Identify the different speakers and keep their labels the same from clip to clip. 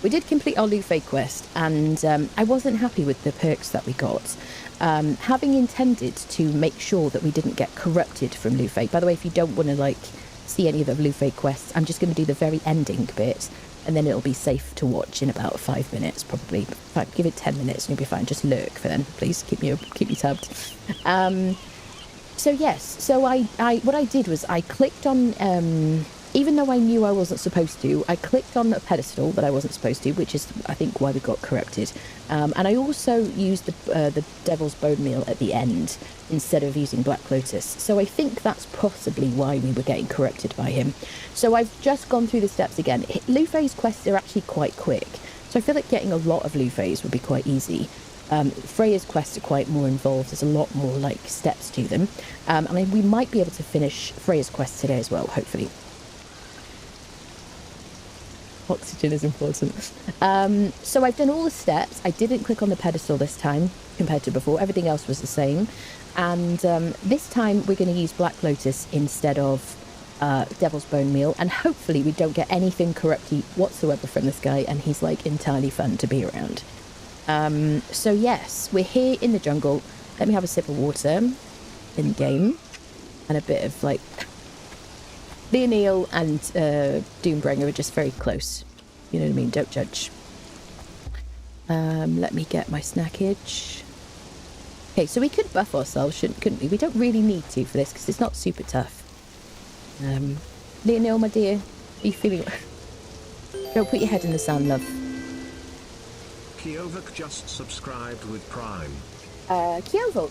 Speaker 1: we did complete our Lufay quest, and I wasn't happy with the perks that we got. Having intended to make sure that we didn't get corrupted from Lufay. By the way, if you don't want to like see any of the Lufay quests, I'm just going to do the very ending bit, and then it'll be safe to watch in about 5 minutes, probably. In fact, give it 10 minutes and you'll be fine. Just lurk for then, please. Keep me tabbed. So yes, so what I did was I clicked on, even though I knew I wasn't supposed to, I clicked on a pedestal that I wasn't supposed to, which is, I think, why we got corrupted. And I also used the Devil's Bone Meal at the end instead of using Black Lotus. So I think that's possibly why we were getting corrupted by him. So I've just gone through the steps again. Lufay's quests are actually quite quick. So I feel like getting a lot of Lufay's would be quite easy. Freya's quests are quite more involved. There's a lot more like steps to them. And we might be able to finish Freya's quest today as well, hopefully. Oxygen is important. So I've done all the steps. I didn't click on the pedestal this time compared to before. Everything else was the same. And this time we're going to use Black Lotus instead of Devil's Bone Meal. And hopefully we don't get anything corrupty whatsoever from this guy. And he's like entirely fun to be around. So yes, we're here in the jungle. Let me have a sip of water in game. And a bit of like... Leonil and Doombringer are just very close. You know what I mean? Don't judge. Let me get my snackage. Okay, so we could buff ourselves, couldn't we? We don't really need to for this because it's not super tough. Leonil, my dear, are you feeling... Don't put your head in the sand, love.
Speaker 2: Kiovok just subscribed with Prime.
Speaker 1: Kiovok,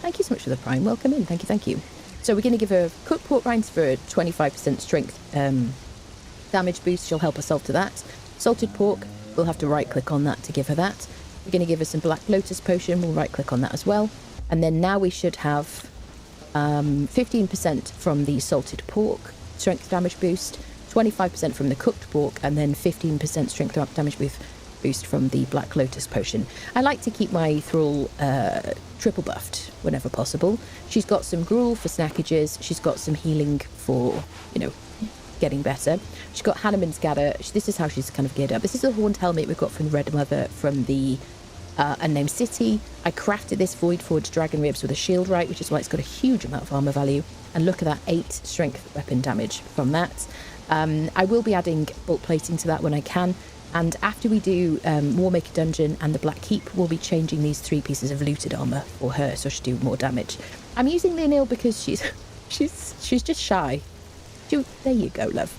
Speaker 1: thank you so much for the Prime. Welcome in. Thank you. So we're going to give her cooked pork rinds for a 25% strength damage boost. She'll help herself to that. Salted pork, we'll have to right-click on that to give her that. We're going to give her some Black Lotus potion. We'll right-click on that as well. And then now we should have 15% from the salted pork strength damage boost, 25% from the cooked pork, and then 15% strength damage boost from the Black Lotus potion. I like to keep my thrall triple buffed whenever possible. She's got some gruel for snackages. She's got some healing for, getting better. She's got Hanneman's Gather. This is how she's kind of geared up. This is the horned helmet we've got from Red Mother from the Unnamed City. I crafted this Void Forged Dragon Ribs with a shield right, which is why it's got a huge amount of armor value. And look at that, 8 strength weapon damage from that. I will be adding bulk plating to that when I can. And after we do Warmaker Dungeon and the Black Keep, we'll be changing these 3 pieces of looted armor for her, so she'll do more damage. I'm using Leonil because she's just shy. There you go, love.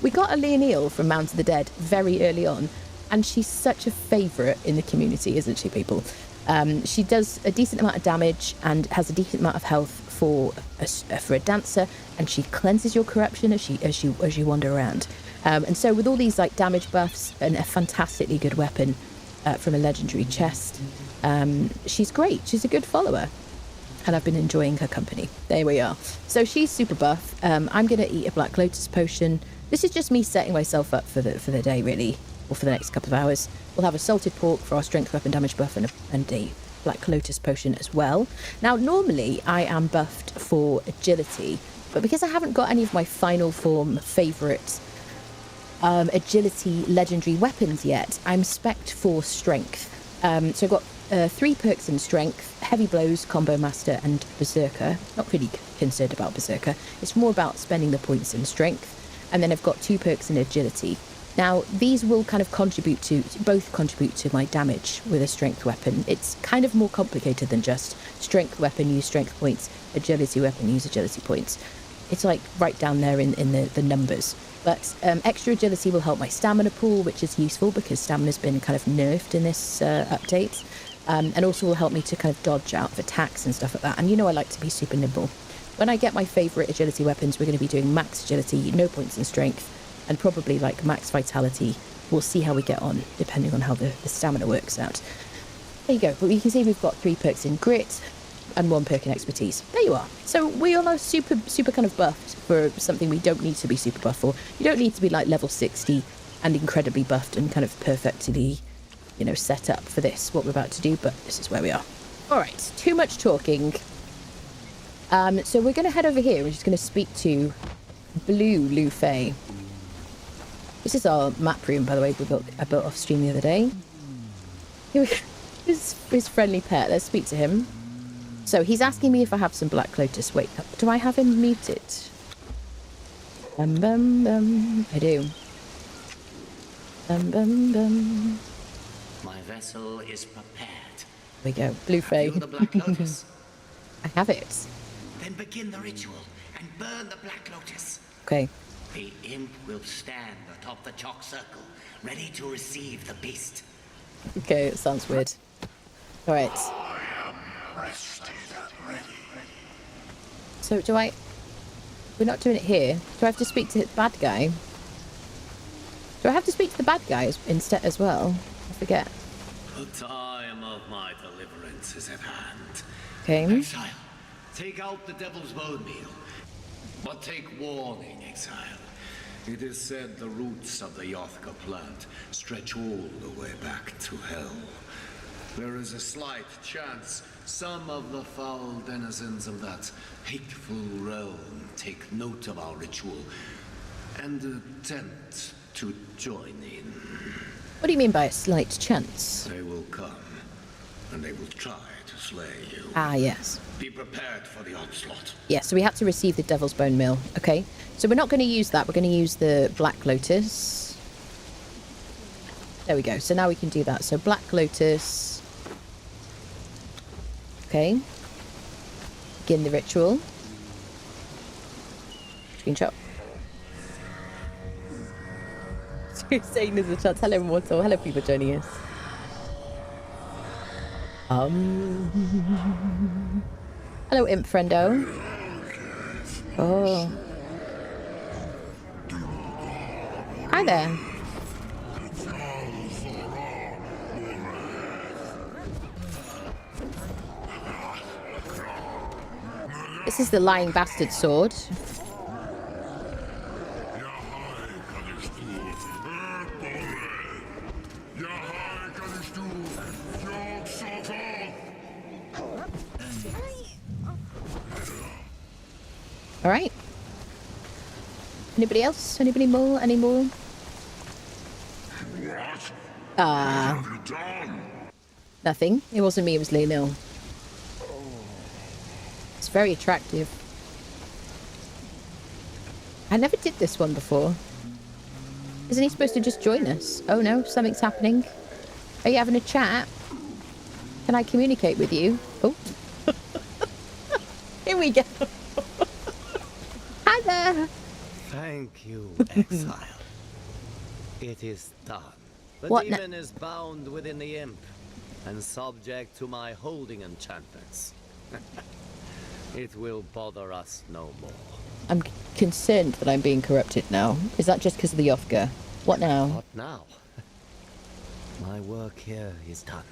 Speaker 1: We got a Leonil from Mount of the Dead very early on, and she's such a favourite in the community, isn't she, people? She does a decent amount of damage and has a decent amount of health for a dancer, and she cleanses your corruption as you wander around. And so with all these like damage buffs and a fantastically good weapon from a legendary chest, she's great. She's a good follower. And I've been enjoying her company. There we are. So she's super buff. I'm going to eat a Black Lotus potion. This is just me setting myself up for the day, really, or for the next couple of hours. We'll have a salted pork for our strength weapon damage buff and a Black Lotus potion as well. Now, normally I am buffed for agility, but because I haven't got any of my final form favourite agility legendary weapons yet, I'm spec'd for strength. So I've got 3 perks in strength: Heavy Blows, Combo Master, and Berserker. Not really concerned about Berserker. It's more about spending the points in strength. And then I've got 2 perks in agility. Now, these will kind of contribute to my damage with a strength weapon. It's kind of more complicated than just strength weapon, use strength points, agility weapon, use agility points. It's like right down there in the numbers. But extra agility will help my stamina pool, which is useful because stamina's been kind of nerfed in this update. And also will help me to kind of dodge out of attacks and stuff like that. And I like to be super nimble. When I get my favourite agility weapons, we're going to be doing max agility, no points in strength, and probably like max vitality. We'll see how we get on, depending on how the stamina works out. There you go. But you can see we've got 3 perks in grit and 1 perk in expertise. There you are. So we are now super kind of buffed for something we don't need to be super buff for. You don't need to be like level 60 and incredibly buffed and kind of perfectly, set up for this, what we're about to do, but this is where we are. All right, too much talking. So we're going to head over here. We're just going to speak to Blue Lufay. This is our map room, by the way, I built off stream the other day. Here we go. His friendly pet. Let's speak to him. So he's asking me if I have some Black Lotus. Wait, do I have him muted? I do.
Speaker 3: My vessel is prepared.
Speaker 1: There we go. Lufay.
Speaker 3: Have you the Black Lotus?
Speaker 1: I have it.
Speaker 3: Then begin the ritual and burn the Black Lotus.
Speaker 1: Okay.
Speaker 3: The imp will stand atop the chalk circle, ready to receive the beast.
Speaker 1: Okay, it sounds weird. Alright. So we're not doing it here. Do I have to speak to the bad guy? Do I have to speak to the bad guys instead as well? I forget.
Speaker 3: The time of my deliverance is at hand.
Speaker 1: Okay.
Speaker 3: Exile, take out the devil's bone meal. But take warning, Exile. It is said the roots of the Yothka plant stretch all the way back to hell. There is a slight chance some of the foul denizens of that hateful realm take note of our ritual and attempt to join in.
Speaker 1: What do you mean by a slight chance?
Speaker 3: They will come, and they will try to slay you.
Speaker 1: Ah, yes.
Speaker 3: Be prepared for the onslaught.
Speaker 1: Yeah, so we had to receive the Devil's Bone Mill. Okay. So we're not going to use that. We're going to use the Black Lotus. There we go. So now we can do that. So Black Lotus. Okay. Begin the ritual. Screenshot. Saying there's a chance. Hello, Immortal. Hello, people joining us. Hello, Imp Friendo. Oh. Hi there. This is the Lying Bastard sword. All right. Anybody else? Anybody more? Any more? Nothing. It wasn't me. It was Lionel. It's very attractive. I never did this one before. Isn't he supposed to just join us? Oh no, something's happening. Are you having a chat? Can I communicate with you? Oh. Here we go. Hi there.
Speaker 3: Thank you, Exile. It is done. The
Speaker 1: What
Speaker 3: demon is bound within the imp and subject to my holding enchantments. It will bother us no more.
Speaker 1: I'm concerned that I'm being corrupted now. Is that just because of the Yothka? What now?
Speaker 3: What now? My work here is done.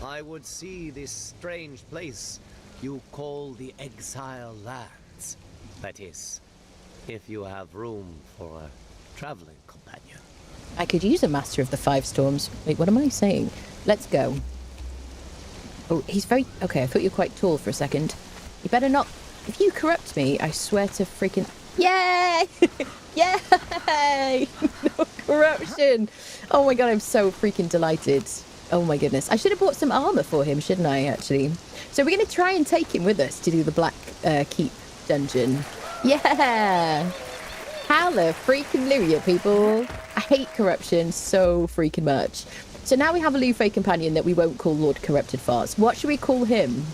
Speaker 3: I would see this strange place you call the Exile Lands. That is, if you have room for a traveling companion.
Speaker 1: I could use a Master of the Five Storms. Wait, what am I saying? Let's go. Oh, he's very... Okay, I thought you were quite tall for a second. You better not... If you corrupt me, I swear to freaking... Yay! Yay! No corruption! Oh my god, I'm so freaking delighted. Oh my goodness. I should have bought some armor for him, shouldn't I, actually? So we're going to try and take him with us to do the Black Keep dungeon. Yeah! Hallelujah, freaking Luya, people. I hate corruption so freaking much. So now we have a Lufay companion that we won't call Lord Corrupted Farts. What should we call him?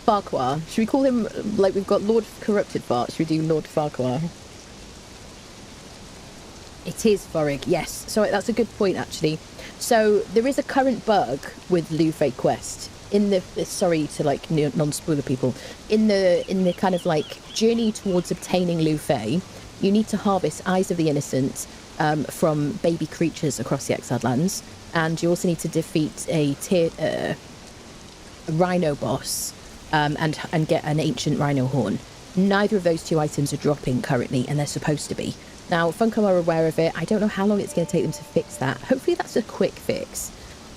Speaker 1: Farquhar. Should we call him, like we've got Lord Corrupted Farts? Should we do Lord Farquhar? It is Vorig, yes. So that's a good point, actually. So there is a current bug with Lufay Quest. In the, sorry to like non-spoiler people, in the kind of like journey towards obtaining Lufay, you need to harvest Eyes of the Innocent from baby creatures across the Exiled Lands, and you also need to defeat a rhino boss and get an ancient rhino horn. Neither of those two items are dropping currently, and they're supposed to be. Now, Funcom are aware of it. I don't know how long it's going to take them to fix that. Hopefully that's a quick fix.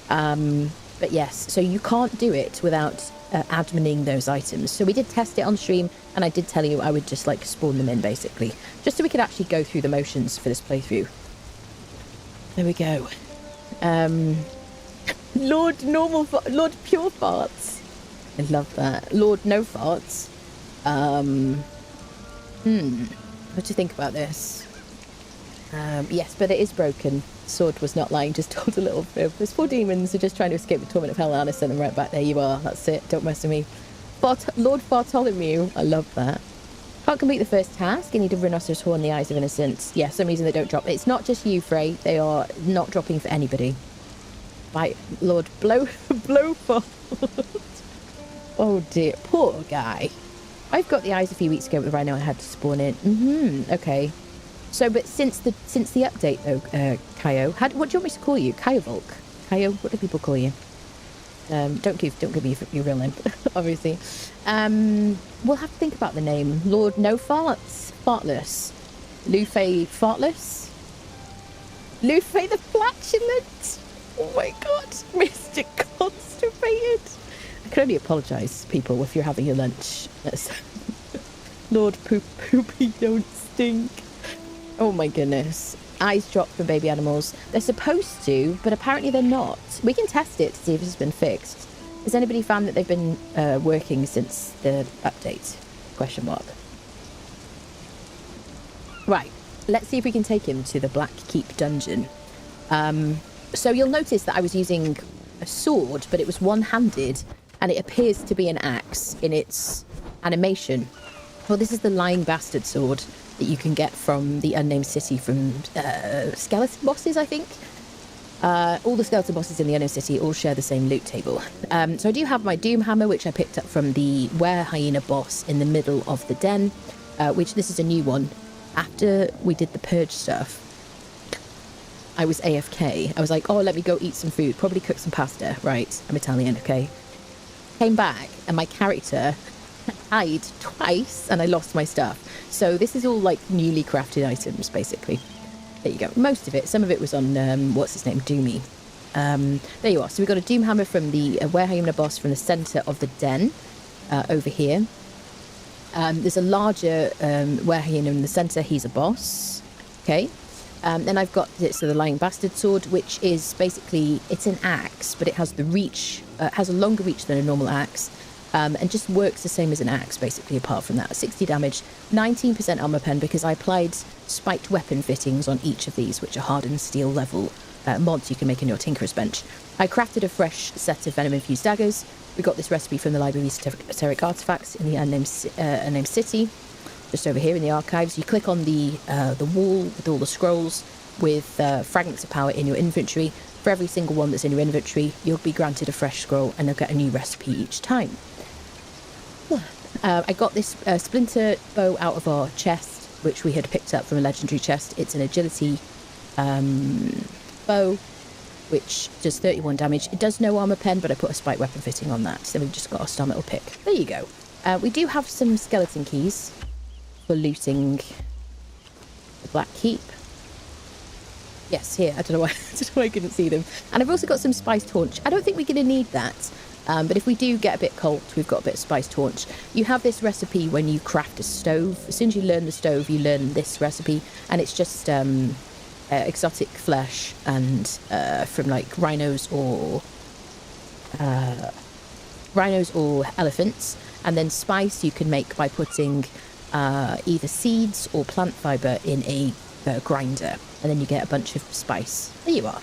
Speaker 1: But yes, so you can't do it without admining those items. So we did test it on stream, and I did tell you I would just like spawn them in basically, just so we could actually go through the motions for this playthrough. There we go. Lord Pure Farts. I love that. Lord No Farts. What do you think about this? Yes, but it is broken. Sword was not lying, just told a little fib. Those 4 demons are just trying to escape the torment of hell, and I sent them right back. There you are. That's it. Don't mess with me. Lord Bartholomew. I love that. Can't complete the first task. You need a rhinoceros horn in the eyes of innocence. Yeah, for some reason they don't drop. It's not just you, Frey. They are not dropping for anybody. Right, Lord Blowford. Oh dear, poor guy. I've got the eyes a few weeks ago with the rhino I had to spawn in. Okay. So, but since the update though, Kaio, what do you want me to call you? Kaiovolk? Kaio, what do people call you? Don't give me your real name, obviously. We'll have to think about the name. Lord No Farts, Fartless. Lufay Fartless. Lufay the Flatulent. Oh my god, Mr. Constipated. I can only apologise, people, if you're having your lunch. Lord Poopy Don't Stink. Oh my goodness. Eyes drop from baby animals. They're supposed to, but apparently they're not. We can test it to see if this has been fixed. Has anybody found that they've been working since the update? Question mark. Right. Let's see if we can take him to the Black Keep dungeon. So you'll notice that I was using a sword, but it was one-handed, and it appears to be an axe in its animation. Well, this is the Lying Bastard sword that you can get from the Unnamed City from skeleton bosses, I think. All the skeleton bosses in the Unnamed City all share the same loot table. So I do have my Doom Hammer, which I picked up from the Were-Hyena boss in the middle of the den, which this is a new one. After we did the purge stuff, I was AFK. I was like, oh, let me go eat some food, probably cook some pasta. Right, I'm Italian, okay? Came back, and my character died twice, and I lost my stuff. So this is all like newly crafted items, basically. There you go. Most of it. Some of it was on, what's his name? Doomy. There you are. So we got a Doom Hammer from the Were-Hyena boss from the centre of the den, over here. There's a larger Were-Hyena in the centre. He's a boss. Okay. Then I've got the Lying Bastard sword, which is basically, it's an axe, but it has the reach, has a longer reach than a normal axe, and just works the same as an axe, basically, apart from that. 60 damage, 19% armor pen, because I applied spiked weapon fittings on each of these, which are hardened steel level mods you can make in your Tinkerer's Bench. I crafted a fresh set of venom-infused daggers. We got this recipe from the Library of Esoteric Artifacts in the Unnamed City. Just over here in the archives, you click on the wall with all the scrolls with fragments of power in your inventory. For every single one that's in your inventory, you'll be granted a fresh scroll, and you'll get a new recipe each time. I got this splinter bow out of our chest, which we had picked up from a legendary chest. It's an agility bow, which does 31 damage. It does no armor pen, but I put a spike weapon fitting on that. So we've just got our star metal pick. There you go. We do have some skeleton keys for looting the Black Keep. Yes, here. I don't know why I couldn't see them. And I've also got some spiced haunch. I don't think we're going to need that. But if we do get a bit cold, we've got a bit of spiced haunch. You have this recipe when you craft a stove. As soon as you learn the stove, you learn this recipe. And it's just exotic flesh and from like rhinos or elephants. And then spice you can make by putting either seeds or plant fibre in a grinder. And then you get a bunch of spice. There you are.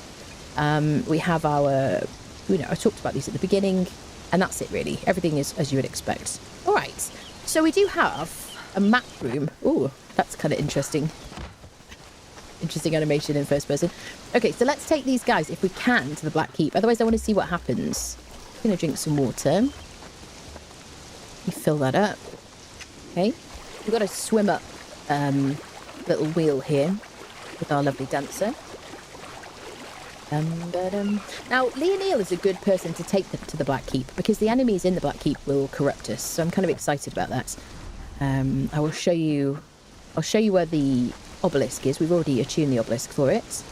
Speaker 1: We have our... I talked about these at the beginning, and that's it really. Everything is as you would expect. All right, so we do have a map room. Ooh, that's kind of interesting. Interesting animation in first person. Okay, so let's take these guys, if we can, to the Black Keep. Otherwise, I want to see what happens. I'm going to drink some water. You fill that up. Okay, we've got to swim up little wheel here with our lovely dancer. Now, Leonil is a good person to take them to the Black Keep because the enemies in the Black Keep will corrupt us. So I'm kind of excited about that. I will show you. I'll show you where the obelisk is. We've already attuned the obelisk for it.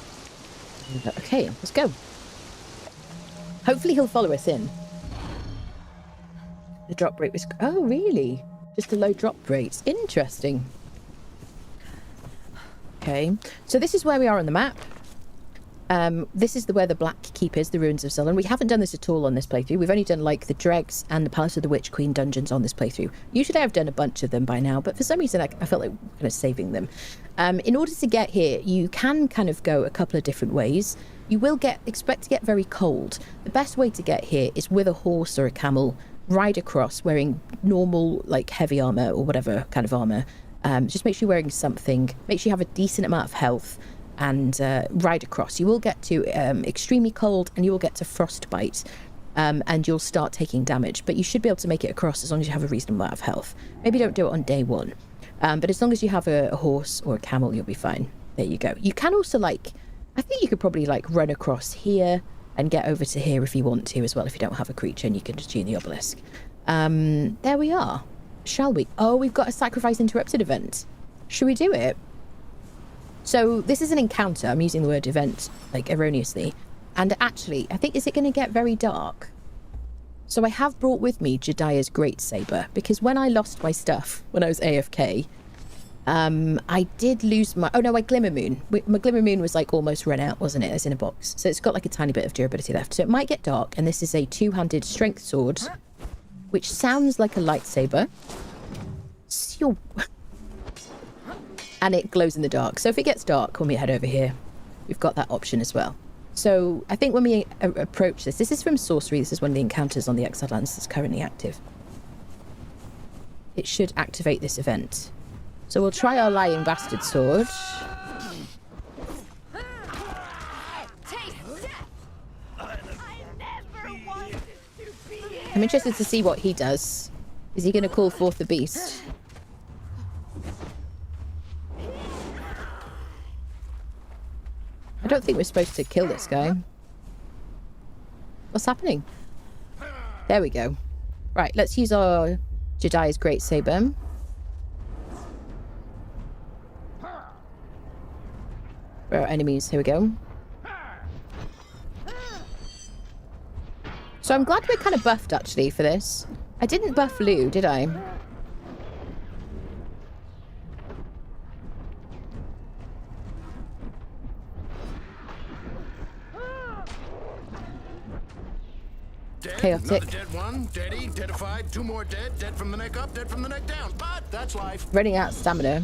Speaker 1: Okay, let's go. Hopefully he'll follow us in. The drop rate was... Oh, really? Just a low drop rate. Interesting. Okay. So this is where we are on the map. This is where the Black Keep is, the Ruins of Zullen. We haven't done this at all on this playthrough. We've only done, like, the Dregs and the Palace of the Witch Queen dungeons on this playthrough. Usually I've done a bunch of them by now, but for some reason I felt like kind of saving them. In order to get here, you can kind of go a couple of different ways. You will expect to get very cold. The best way to get here is with a horse or a camel, ride across wearing normal, like, heavy armor or whatever kind of armor. Just make sure you're wearing something. Make sure you have a decent amount of health and ride across. You will get to extremely cold and you will get to frostbite and you'll start taking damage. But you should be able to make it across as long as you have a reasonable amount of health. Maybe don't do it on day one. But as long as you have a horse or a camel, you'll be fine. There you go. You can also, like... I think you could probably, like, run across here and get over to here if you want to as well, if you don't have a creature and you can just tune the obelisk. There we are. Shall we? Oh, we've got a sacrifice interrupted event. Should we do it? So this is an encounter. I'm using the word event, like, erroneously. And actually, I think, is it going to get very dark? So I have brought with me Jediah's Great Saber, because when I lost my stuff, when I was AFK, I did lose my... Oh, no, my Glimmer Moon. My Glimmer Moon was, like, almost run out, wasn't it? It's in a box. So it's got, like, a tiny bit of durability left. So it might get dark, and this is a two-handed strength sword, which sounds like a lightsaber. And it glows in the dark. So if it gets dark when we head over here, we've got that option as well. So I think when we approach this is from Sorcery. This is one of the encounters on the Exiled Lands that's currently active. It should activate this event. So we'll try our Lying Bastard sword. I'm interested to see what he does. Is he going to call forth the beast? I don't think we're supposed to kill this guy. What's happening? There we go. Right, let's use our Jediah's Great Saber. For our enemies, here we go. So I'm glad we're kind of buffed, actually, for this. I didn't buff Lou, did I?
Speaker 3: Dead,
Speaker 1: Chaotic.
Speaker 3: another dead one, deady, deadified, two more dead, dead from the neck up, dead from the neck down. But that's life.
Speaker 1: Running out of stamina.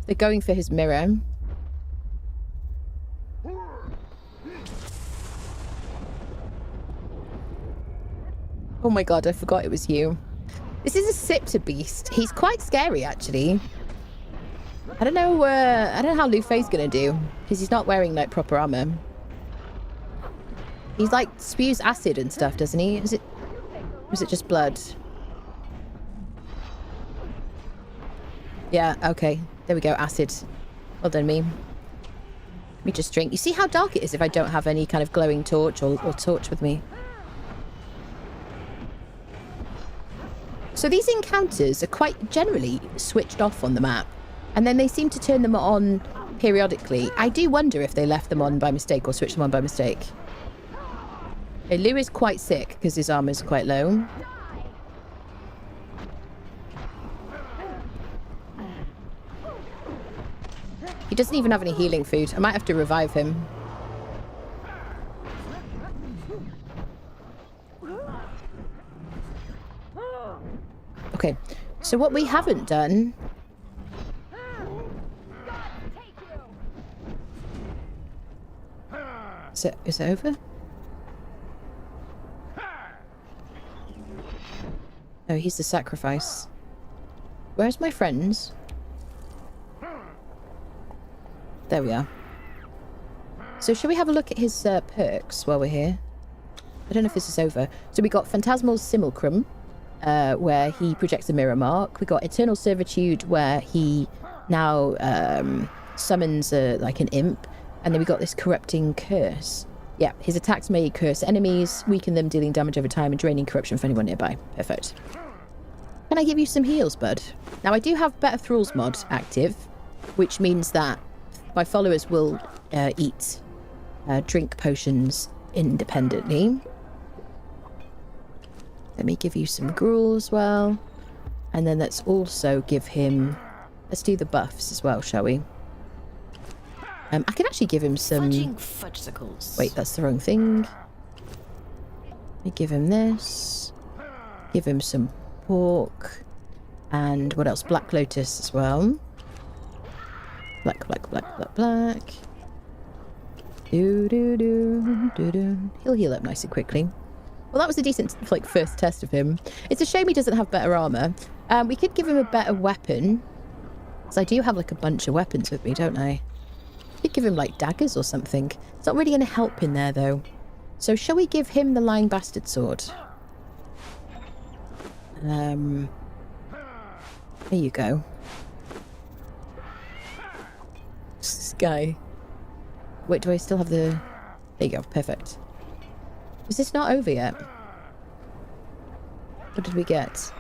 Speaker 1: They're going for his mirror. Oh my god, I forgot it was you. This is a Scepter beast. He's quite scary, actually. I don't know how Lufay's gonna do, because he's not wearing, like, proper armor. He's, like, spews acid and stuff, doesn't he? Is it just blood? Yeah, okay. There we go, acid. Well done, me. Let me just drink. You see how dark it is if I don't have any kind of glowing torch or torch with me? So these encounters are quite generally switched off on the map, and then they seem to turn them on periodically. I do wonder if they left them on by mistake or switched them on by mistake. Okay, Lou is quite sick because his armor's quite low. He doesn't even have any healing food. I might have to revive him. Okay, so what we haven't done... Is it over? Oh, he's the sacrifice. Where's my friends? There we are. So shall we have a look at his perks while we're here? I don't know if this is over. So we got Phantasmal Simulacrum, where he projects a mirror mark. We got Eternal Servitude, where he now summons like an imp. And then we got this Corrupting Curse. Yeah, his attacks may curse enemies, weaken them, dealing damage over time, and draining corruption for anyone nearby. Perfect. Can I give you some heals, bud? Now, I do have Better Thralls mod active, which means that my followers will drink potions independently. Let me give you some gruel as well. And then let's also give him... Let's do the buffs as well, shall we? I can actually give him some...
Speaker 4: Fudgesicles.
Speaker 1: Wait, that's the wrong thing. Let me give him this. Give him some pork. And what else? Black lotus as well. Black, black, black, black, black. Do. He'll heal up nice and quickly. Well, that was a decent, like, first test of him. It's a shame he doesn't have better armor. We could give him a better weapon. Because I do have, like, a bunch of weapons with me, don't I? Could give him, like, daggers or something. It's not really going to help in there, though. So, shall we give him the Lying Bastard sword? There you go. This guy. Wait, do I still have the... There you go, perfect. Is this not over yet? What did we get?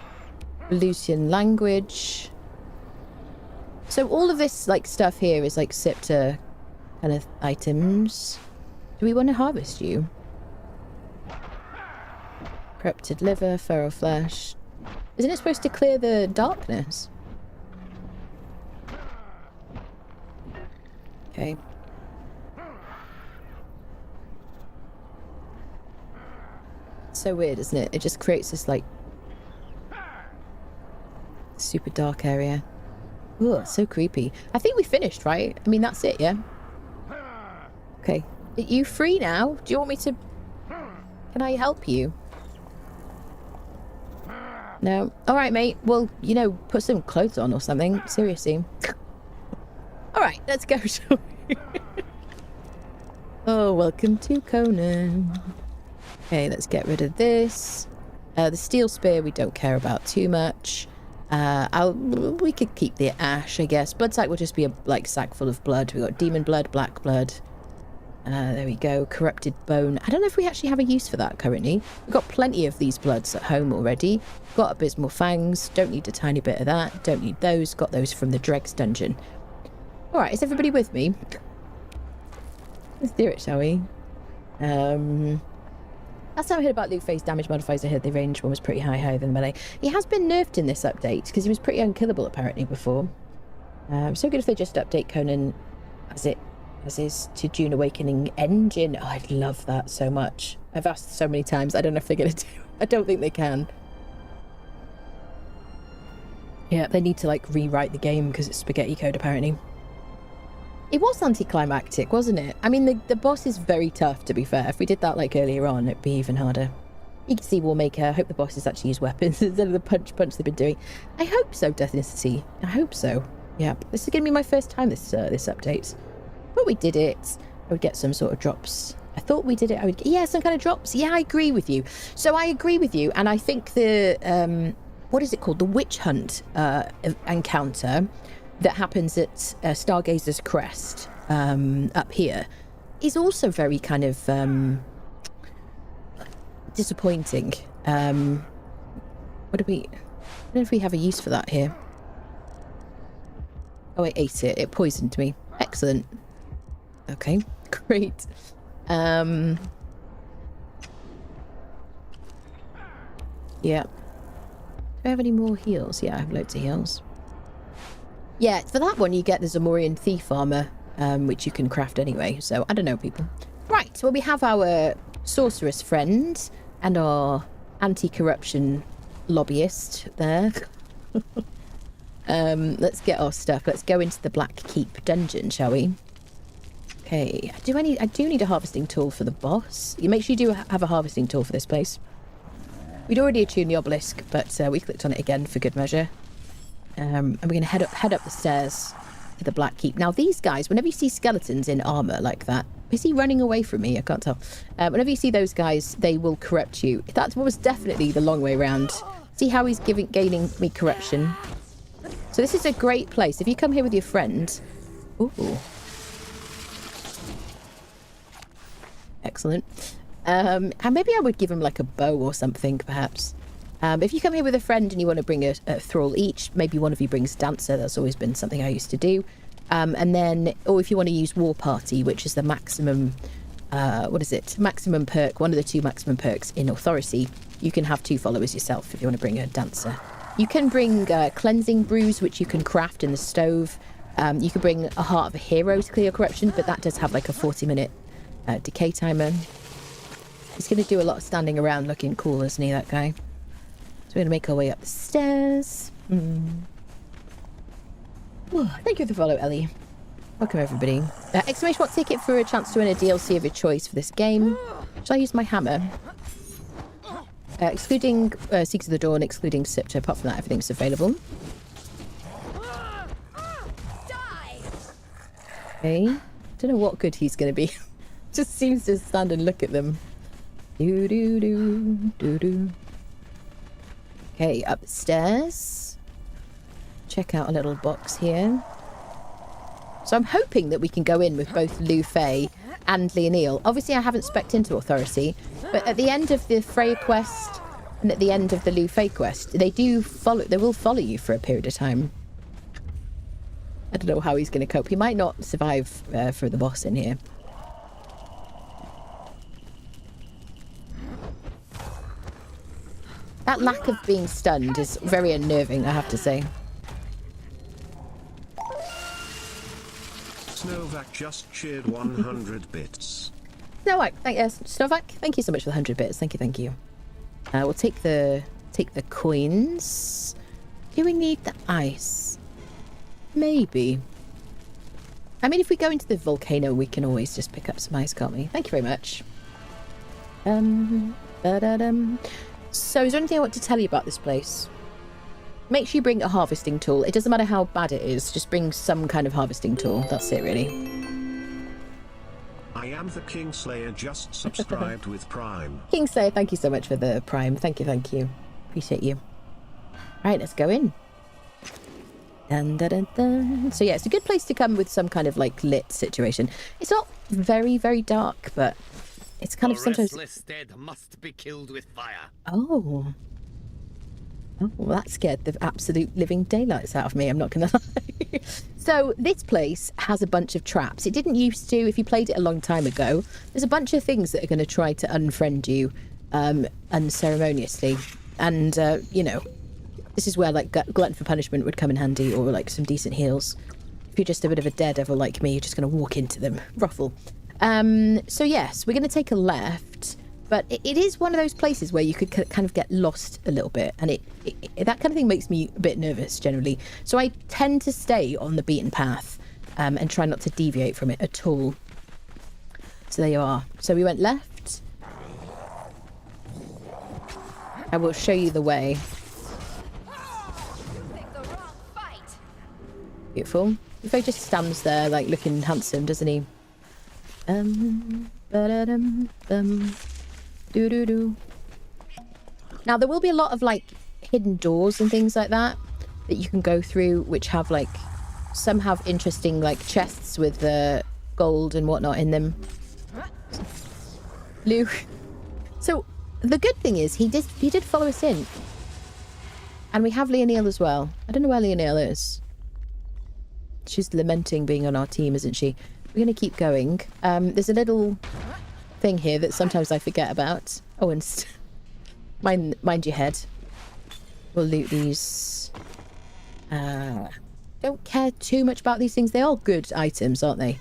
Speaker 1: Lucian language. So all of this, like, stuff here is, like, Sipta kind of items. Do we want to harvest you? Corrupted liver, feral flesh. Isn't it supposed to clear the darkness? Okay. So weird, isn't it? It just creates this, like, super dark area. Oh, so creepy. I think we finished, right? I mean, that's it, yeah? Okay. Are you free now? Do you want me to... Can I help you? No? Alright, mate. Well, you know, put some clothes on or something. Seriously. Alright, let's go, shall we? Oh, welcome to Conan. Okay, let's get rid of this. The steel spear we don't care about too much. We could keep the ash, I guess. Blood sack will just be a, like, sack full of blood. We got demon blood, black blood. There we go. Corrupted bone. I don't know if we actually have a use for that currently. We've got plenty of these bloods at home already. Got abysmal fangs. Don't need a tiny bit of that. Don't need those. Got those from the Dregs dungeon. Alright, is everybody with me? Let's do it, shall we? Last time I heard about Lufay's damage modifiers, I heard the range one was pretty higher than melee. He has been nerfed in this update, because he was pretty unkillable apparently before. So good if they just update Conan as is to June Awakening engine. Oh, I'd love that so much. I've asked so many times, I don't know if they're going to do it. I don't think they can. Yeah, they need to, like, rewrite the game because it's spaghetti code apparently. It was anticlimactic, wasn't it? I mean, the boss is very tough, to be fair. If we did that, like, earlier on, it'd be even harder. You can see Warmaker. I hope the bosses actually use weapons instead of the punch they've been doing. I hope so, Deathnicity. I hope so. Yeah, this is going to be my first time this update. But we did it. I would get some sort of drops. I thought we did it. I would get, yeah, some kind of drops. Yeah, I agree with you. So I agree with you. And I think the, what is it called? The witch hunt encounter that happens at Stargazer's Crest up here is also very kind of disappointing. What do we... I don't know if we have a use for that here. Oh, I ate it. It poisoned me. Excellent. Okay, great. Yeah. Do I have any more heals? Yeah, I have loads of heals. Yeah, for that one you get the Zamorian thief armor, which you can craft anyway. So, I don't know, people. Right, well, we have our sorceress friend and our anti-corruption lobbyist there. Let's get our stuff. Let's go into the Black Keep dungeon, shall we? Okay, I do need a harvesting tool for the boss. You make sure you do have a harvesting tool for this place. We'd already attuned the obelisk, but we clicked on it again for good measure. And we're going to head up the stairs to the Black Keep. Now, these guys, whenever you see skeletons in armor like that, is he running away from me? I can't tell. Whenever you see those guys, they will corrupt you. That was definitely the long way round. See how he's gaining me corruption? So this is a great place. If you come here with your friend... Ooh. Excellent. And maybe I would give him like a bow or something, perhaps. If you come here with a friend and you want to bring a thrall each, maybe one of you brings dancer. That's always been something I used to do. And then, or if you want to use war party, which is the maximum, what is it? Maximum perk, one of the two maximum perks in authority. you can have 2 followers yourself if you want to bring a dancer. You can bring cleansing brews, which you can craft in the stove. You can bring a heart of a hero to clear corruption, but that does have like a 40-minute decay timer. He's going to do a lot of standing around looking cool, isn't he, that guy? So we're going to make our way up the stairs. Oh, thank you for the follow, Ellie. Welcome, everybody. Exclamation mark ticket for a chance to win a DLC of your choice for this game. Shall I use my hammer? Excluding Seekers of the Dawn, excluding Scepter. Apart from that, everything's available. Okay. Don't know what good he's going to be. Just seems to stand and look at them. Do do do do do. Okay, upstairs. Check out a little box here. So I'm hoping that we can go in with both Lufay and Leonil. Obviously, I haven't specced into Authority, but at the end of the Freya quest and at the end of the Lufay quest, they will follow you for a period of time. I don't know how he's going to cope. He might not survive for the boss in here. That lack of being stunned is very unnerving, I have to say.
Speaker 2: Snowvac just cheered 100 bits.
Speaker 1: Snowvac, thank you so much for the 100 bits. Thank you. We'll take the coins. Do we need the ice? Maybe. I mean, if we go into the volcano, we can always just pick up some ice, can't we? Thank you very much. So is there anything I want to tell you about this place? Make sure you bring a harvesting tool. It doesn't matter how bad it is, just bring some kind of harvesting tool. That's it, really.
Speaker 2: I am the Kingslayer, just subscribed with Prime.
Speaker 1: Kingslayer, thank you so much for the Prime. Thank you. Appreciate you. Right, let's go in. Dun, dun, dun, dun. So yeah, it's a good place to come with some kind of like lit situation. It's not very, very dark, but it's kind of sometimes.
Speaker 3: The restless dead must be killed with fire.
Speaker 1: Oh, well, that scared the absolute living daylights out of me, I'm not gonna lie. So this place has a bunch of traps. It didn't used to. If you played it a long time ago, there's a bunch of things that are going to try to unfriend you unceremoniously, and you know, this is where like glutton for punishment would come in handy, or like some decent heals. If you're just a bit of a daredevil like me, you're just going to walk into them. Ruffle. So yes, we're going to take a left, but it is one of those places where you could kind of get lost a little bit, and that kind of thing makes me a bit nervous generally. So I tend to stay on the beaten path and try not to deviate from it at all. So there you are. So we went left. I will show you the way. Beautiful. Lufay just stands there like looking handsome, doesn't he? Now there will be a lot of like hidden doors and things like that you can go through, which have like, some have interesting like chests with gold and whatnot in them. Luke. So the good thing is he did follow us in, and we have Leonil as well. I don't know where Leonil is. She's lamenting being on our team, isn't she? We're going to keep going. There's a little thing here that sometimes I forget about. Oh, and mind your head. We'll loot these. Don't care too much about these things. They are good items, aren't they?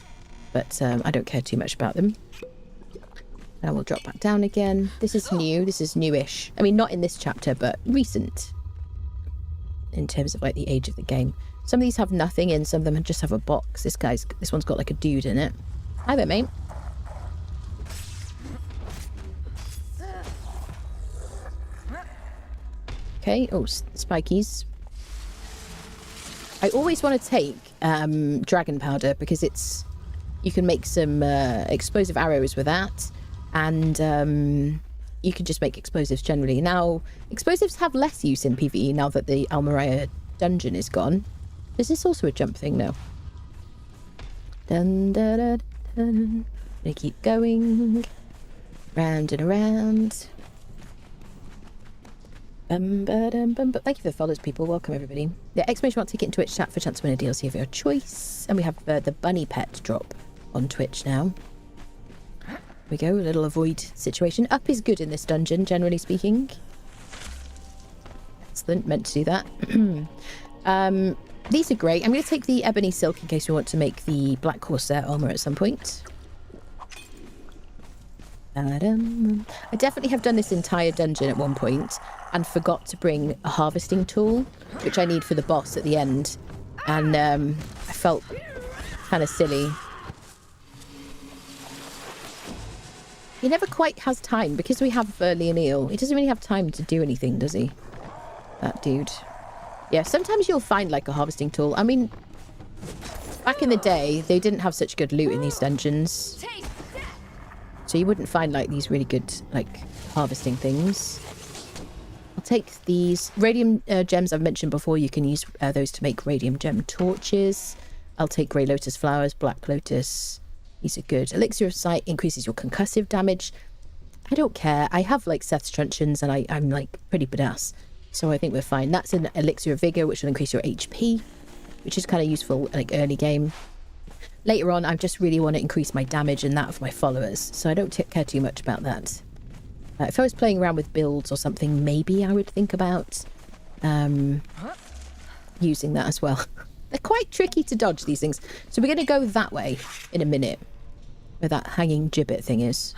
Speaker 1: But I don't care too much about them. Now we'll drop back down again. This is new. This is newish. I mean, not in this chapter, but recent. In terms of like the age of the game. Some of these have nothing in, some of them just have a box. This one's got like a dude in it. Hi there, mate. Okay, oh, spikies. I always want to take dragon powder because you can make some explosive arrows with that, and you can just make explosives generally. Now, explosives have less use in PvE now that the Almaria dungeon is gone. Is this also a jump thing? No. Dun, dun, dun, dun. Gonna keep going. Round and around. But thank you for the follows, people. Welcome, everybody. Yeah, exclamation mark ticket in Twitch chat for a chance to win a DLC of your choice. And we have the bunny pet drop on Twitch now. Here we go, a little avoid situation. Up is good in this dungeon, generally speaking. Excellent, meant to do that. These are great. I'm going to take the ebony silk in case we want to make the black corsair armor at some point. I definitely have done this entire dungeon at one point and forgot to bring a harvesting tool, which I need for the boss at the end. And I felt kind of silly. He never quite has time, because we have Leonil. He doesn't really have time to do anything, does he? That dude. Yeah, sometimes you'll find like a harvesting tool. I mean, back in the day, they didn't have such good loot in these dungeons. So you wouldn't find like these really good like harvesting things. I'll take these radium gems I've mentioned before. You can use those to make radium gem torches. I'll take grey lotus flowers, black lotus. These are good. Elixir of sight increases your concussive damage. I don't care. I have like Seth's truncheons and I'm like pretty badass. So I think we're fine. That's an elixir of vigor, which will increase your HP, which is kind of useful like early game. Later on, I just really want to increase my damage and that of my followers, so I don't care too much about that. If I was playing around with builds or something, maybe I would think about using that as well. They're quite tricky to dodge, these things. So we're going to go that way in a minute, where that hanging gibbet thing is.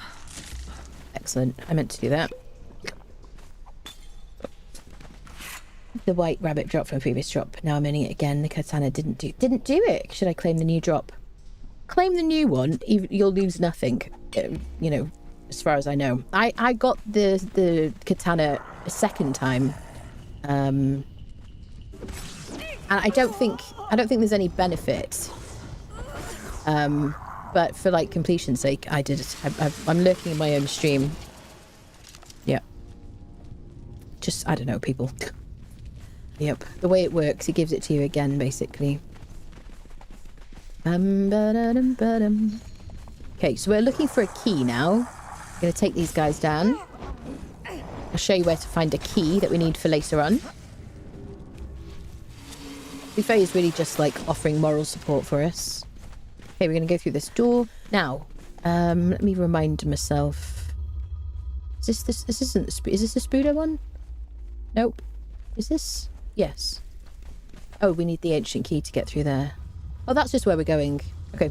Speaker 1: Excellent. I meant to do that. The white rabbit drop from a previous drop. Now I'm earning it again. The katana didn't do it. Should I claim the new drop? Claim the new one. You'll lose nothing. You know, as far as I know. I got the katana a second time, and I don't think there's any benefit. But for like completion's sake, I did it. I'm lurking in my own stream. Yeah. Just I don't know, people. Yep, the way it works, it gives it to you again, basically. Okay, so we're looking for a key now. I'm going to take these guys down. I'll show you where to find a key that we need for later on. Lufay is really just like offering moral support for us. Okay, we're going to go through this door. Now, let me remind myself. Is this the Spudo one? Nope. Is this? Yes. Oh, we need the ancient key to get through there. Oh, that's just where we're going. Okay.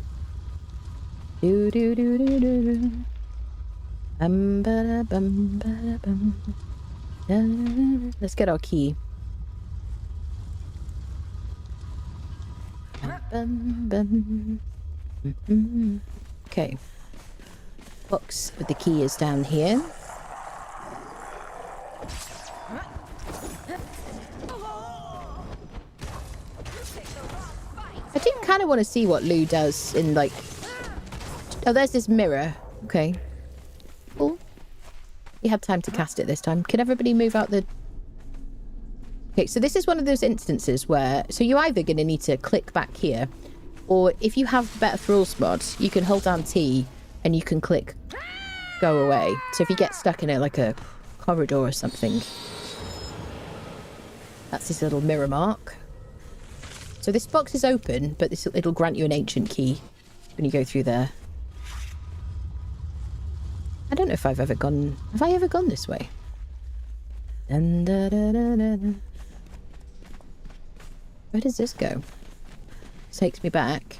Speaker 1: Let's get our key. Okay. Box with the key is down here. I do kind of want to see what Lou does in, like... Oh, there's this mirror. Okay. Cool. We had time to cast it this time. Can everybody move out the... Okay, so this is one of those instances where... So you're either going to need to click back here, or if you have better thralls mod, you can hold down T and you can click go away. So if you get stuck in like a corridor or something... That's this little mirror mark. So this box is open, but it'll grant you an ancient key when you go through there. I don't know if I've ever gone... Have I ever gone this way? Dun, da, da, da, da, da. Where does this go? This takes me back.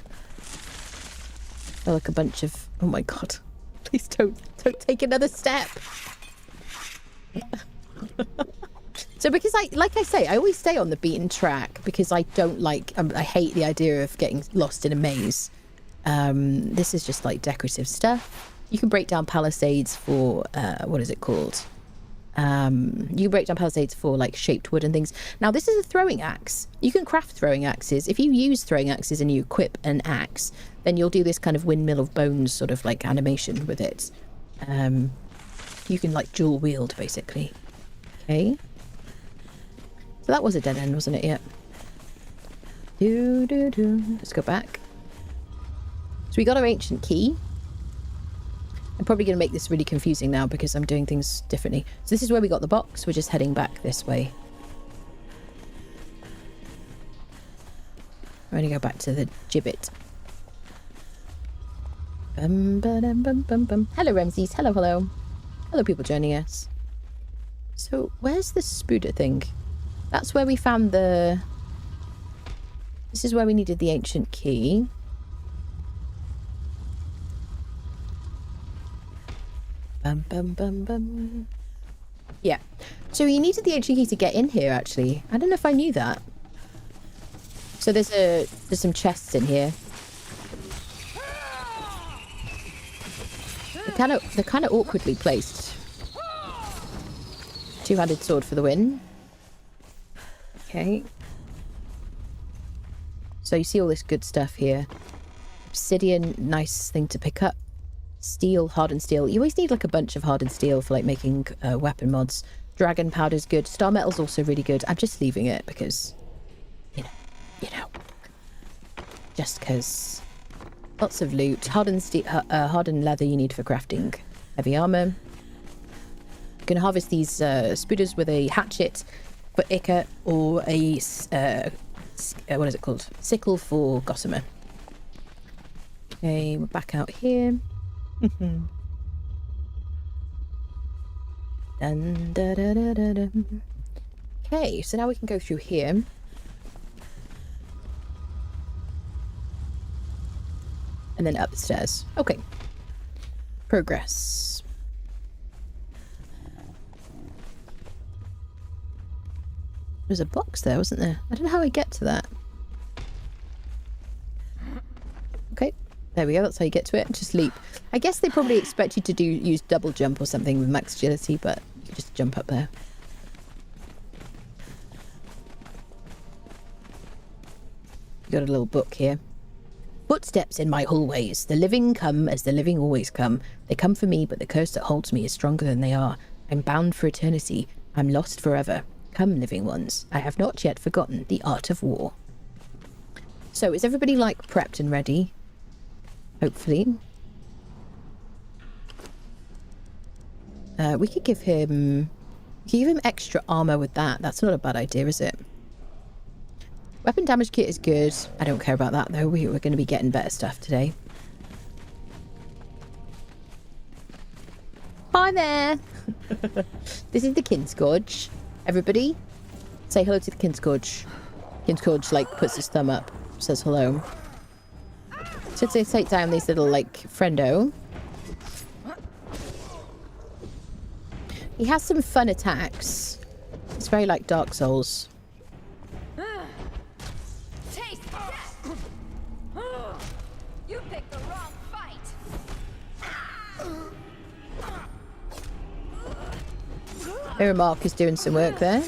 Speaker 1: Oh, like a bunch of... Oh my god. Please don't take another step. So because like I say, I always stay on the beaten track because I don't like... I hate the idea of getting lost in a maze. This is just like decorative stuff. You can break down palisades for... what is it called? You can break down palisades for like shaped wood and things. Now this is a throwing axe. You can craft throwing axes. If you use throwing axes and you equip an axe, then you'll do this kind of windmill of bones sort of like animation with it. You can like dual wield basically. Okay. So that was a dead end, wasn't it? Yep. Let's go back. So we got our ancient key. I'm probably going to make this really confusing now because I'm doing things differently. So this is where we got the box. We're just heading back this way. We're going to go back to the gibbet. Hello, Ramses. Hello, hello. Hello, people joining us. So where's the Spuda thing? That's where we found the... This is where we needed the ancient key. Bum, bum, bum, bum. Yeah. So you needed the ancient key to get in here, actually. I don't know if I knew that. So there's some chests in here. They're kind of awkwardly placed. Two-handed sword for the win. Okay. So you see all this good stuff here. Obsidian, nice thing to pick up. Steel, hardened steel. You always need like a bunch of hardened steel for like making weapon mods. Dragon powder's good. Star metal's also really good. I'm just leaving it because, you know. Just because. Lots of loot. Hardened leather you need for crafting heavy armor. You can harvest these spooders with a hatchet for Ica or a what is it called? Sickle for Gossamer. Okay, we're back out here. Dun, da, da, da, da, da. Okay, so now we can go through here. And then up the stairs. Okay. Progress. There's a box there, wasn't there? I don't know how I get to that. Okay. There we go. That's how you get to it. Just leap. I guess they probably expect you to use double jump or something with max agility, but you can just jump up there. Got a little book here. Footsteps in my hallways. The living come as the living always come. They come for me, but the curse that holds me is stronger than they are. I'm bound for eternity. I'm lost forever. Come, living ones. I have not yet forgotten the art of war. So, is everybody, like, prepped and ready? Hopefully. We could give him... extra armor with that. That's not a bad idea, is it? Weapon damage kit is good. I don't care about that, though. We're going to be getting better stuff today. Hi there! This is the Kinscourge. Everybody, say hello to the Kinscourge. Kinscourge, like, puts his thumb up, says hello. So to take down these little, like, friendo. He has some fun attacks. It's very like Dark Souls.
Speaker 4: You picked the wrong fight.
Speaker 1: Mark is doing some work there.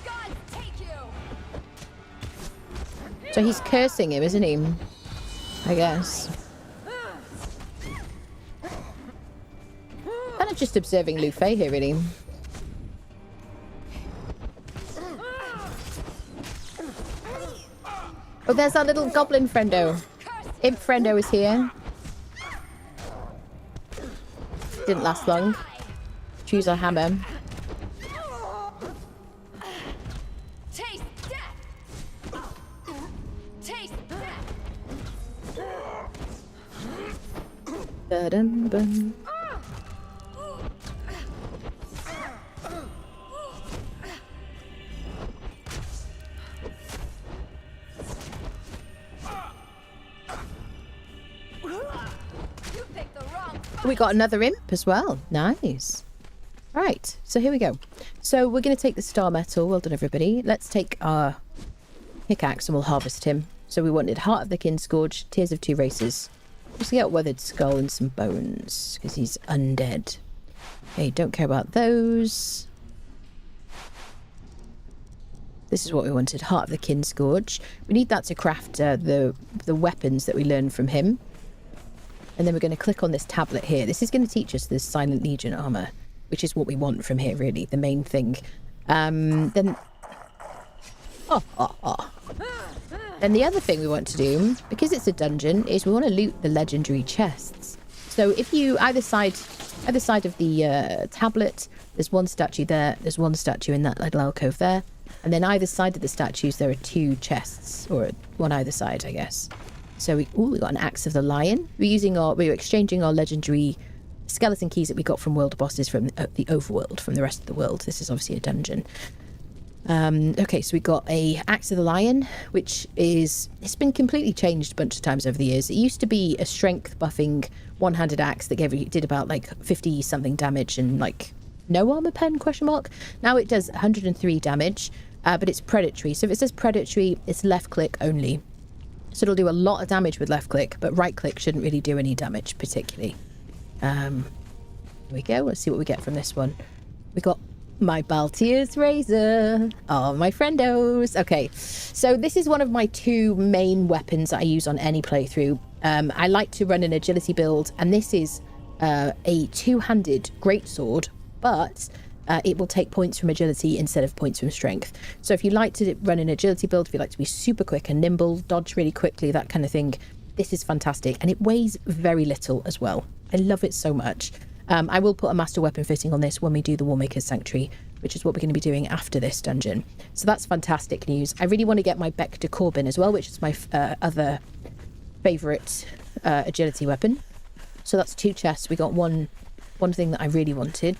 Speaker 4: God take you.
Speaker 1: So he's cursing him, isn't he? I guess. Kind of just observing Lufay here, really. Oh, there's our little goblin friendo. Imp friendo is here. Didn't last long. Choose our hammer.
Speaker 4: Taste death. Taste death.
Speaker 1: Ba-dum-bum. We got another imp as well. Nice. Right, so here we go. So we're going to take the star metal. Well done, everybody. Let's take our pickaxe and we'll harvest him. So we wanted Heart of the Kinscourge, Tears of Two Races. Just get a weathered skull and some bones, because he's undead. Okay, don't care about those. This is what we wanted, Heart of the Kinscourge. We need that to craft the weapons that we learned from him. And then we're going to click on this tablet here. This is going to teach us this Silent Legion armor, which is what we want from here, really, the main thing. Then the other thing we want to do, because it's a dungeon, is we want to loot the legendary chests. So if you, either side of the tablet, there's one statue there, there's one statue in that little alcove there. And then either side of the statues, there are two chests, or one either side, I guess. So we got an Axe of the Lion. We're exchanging our legendary skeleton keys that we got from world bosses from the overworld, from the rest of the world. This is obviously a dungeon. Okay, so we got a Axe of the Lion, which is, it's been completely changed a bunch of times over the years. It used to be a strength buffing one-handed axe that did about like 50 something damage and like no armor pen ? Now it does 103 damage, but it's predatory. So if it says predatory, it's left click only. So it'll do a lot of damage with left click, but right click shouldn't really do any damage particularly. Here we go. Let's see what we get from this one. We got my Baltier's razor. Oh, my friendos. Okay, so this is one of my two main weapons that I use on any playthrough. I like to run an agility build, and this is a two-handed greatsword, but it will take points from agility instead of points from strength. So if you like to run an agility build, if you like to be super quick and nimble, dodge really quickly, that kind of thing, this is fantastic. And it weighs very little as well. I love it so much. I will put a master weapon fitting on this when we do the Warmaker Sanctuary, which is what we're going to be doing after this dungeon. So that's fantastic news. I really want to get my Bec de Corbin as well, which is my other favourite agility weapon. So that's 2 chests. We got one thing that I really wanted.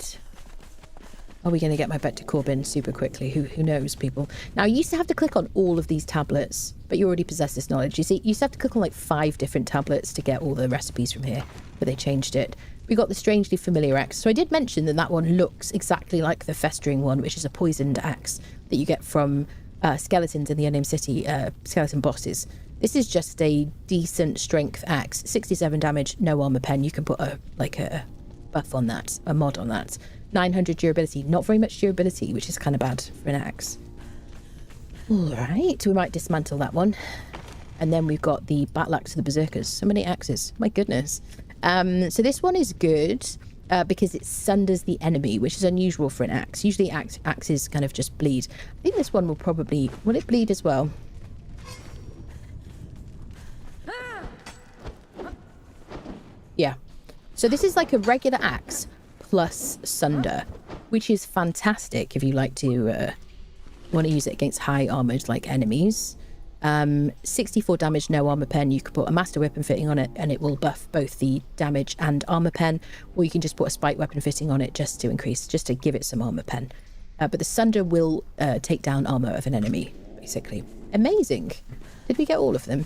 Speaker 1: Are we going to get my Bec de Corbin super quickly? Who knows, people? Now, you used to have to click on all of these tablets, but you already possess this knowledge. You see, you used to have to click on like 5 different tablets to get all the recipes from here, but they changed it. We got the strangely familiar axe. So I did mention that one looks exactly like the festering one, which is a poisoned axe that you get from skeletons in the Unnamed City, skeleton bosses. This is just a decent strength axe, 67 damage, no armor pen. You can put a buff on that, a mod on that. 900 durability, not very much durability, which is kind of bad for an axe. All right, we might dismantle that one. And then we've got the battle axe of the berserkers. So many axes, my goodness. So this one is good because it sunders the enemy, which is unusual for an axe. Usually axes kind of just bleed. I think this one will it bleed as well? Yeah. So this is like a regular axe plus sunder, which is fantastic if you like to want to use it against high armored like enemies. 64 damage, no armor pen. You could put a master weapon fitting on it and it will buff both the damage and armor pen, or you can just put a spike weapon fitting on it just to give it some armor pen. But the sunder will take down armor of an enemy, basically. Amazing. Did we get all of them?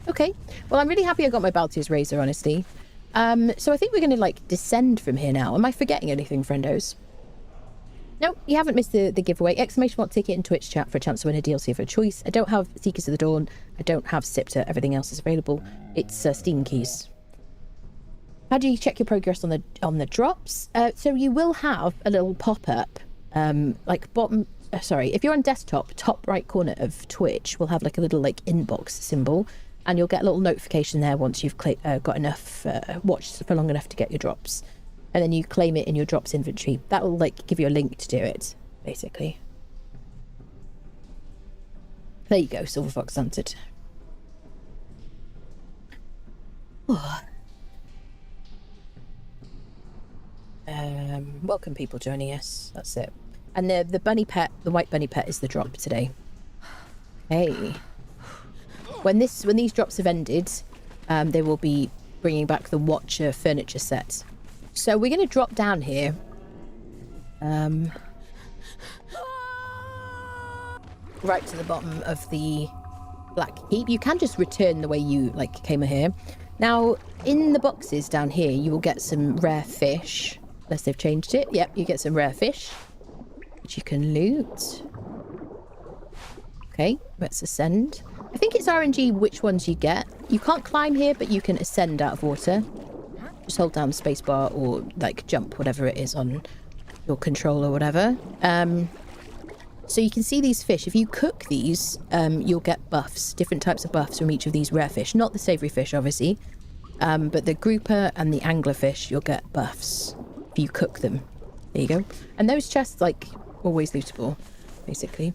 Speaker 1: Okay, well, I'm really happy I got my Baltier's razor, honestly. So I think we're going to like descend from here now. Am I forgetting anything, friendos? No, you haven't missed the giveaway. Exclamation mark ticket in Twitch chat for a chance to win a DLC of your choice. I don't have Seekers of the Dawn. I don't have Scepter. Everything else is available. It's Steam keys. How do you check your progress on the drops? So you will have a little pop-up, like bottom. If you're on desktop, top right corner of Twitch will have like a little like inbox symbol, and you'll get a little notification there once you've got enough watched for long enough to get your drops. And then you claim it in your drops inventory. That will like give you a link to do it, basically. There you go, Silver Fox answered. Oh. Welcome people joining us. That's it. And the bunny pet, the white bunny pet, is the drop today. Hey. When these drops have ended, they will be bringing back the Watcher furniture set. So we're going to drop down here. Right to the bottom of the Black Keep. You can just return the way you came here. Now, in the boxes down here, you will get some rare fish. Unless they've changed it. Yep, you get some rare fish, which you can loot. Okay, let's ascend. I think it's RNG which ones you get. You can't climb here, but you can ascend out of water. Just hold down the spacebar or jump, whatever it is on your control or whatever. So you can see these fish. If you cook these, you'll get buffs, different types of buffs from each of these rare fish. Not the savoury fish, obviously, but the grouper and the anglerfish, you'll get buffs if you cook them. There you go. And those chests, always lootable, basically.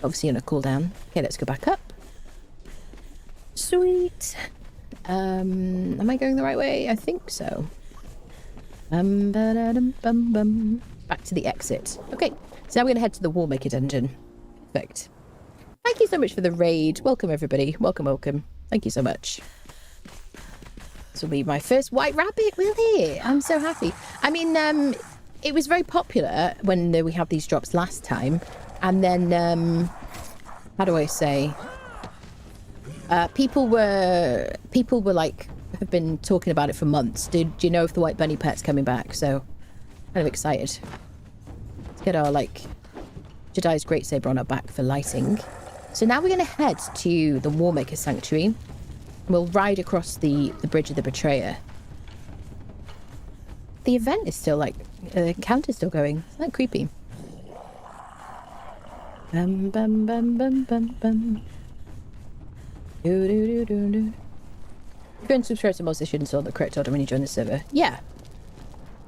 Speaker 1: Obviously on a cooldown. Okay, let's go back up. Sweet. Am I going the right way? I think so. Back to the exit. Okay, so now we're going to head to the Warmaker dungeon. Perfect. Thank you so much for the raid. Welcome, everybody. Welcome. Thank you so much. This will be my first white rabbit, will it? I'm so happy. I mean, it was very popular when we had these drops last time. And then, how do I say? People were like, have been talking about it for months. Do you know if the white bunny pet's coming back? So, kind of excited. Let's get our, like, Jedi's Great Saber on our back for lighting. So now we're going to head to the Warmaker Sanctuary. We'll ride across the Bridge of the Betrayer. The event is still, like, the encounter's still going. Isn't that creepy? Bum, bum, bum, bum, bum, bum. Do, do, do, do, do. If you're unsubscribed to mods, they should install the correct order when you join the server. Yeah.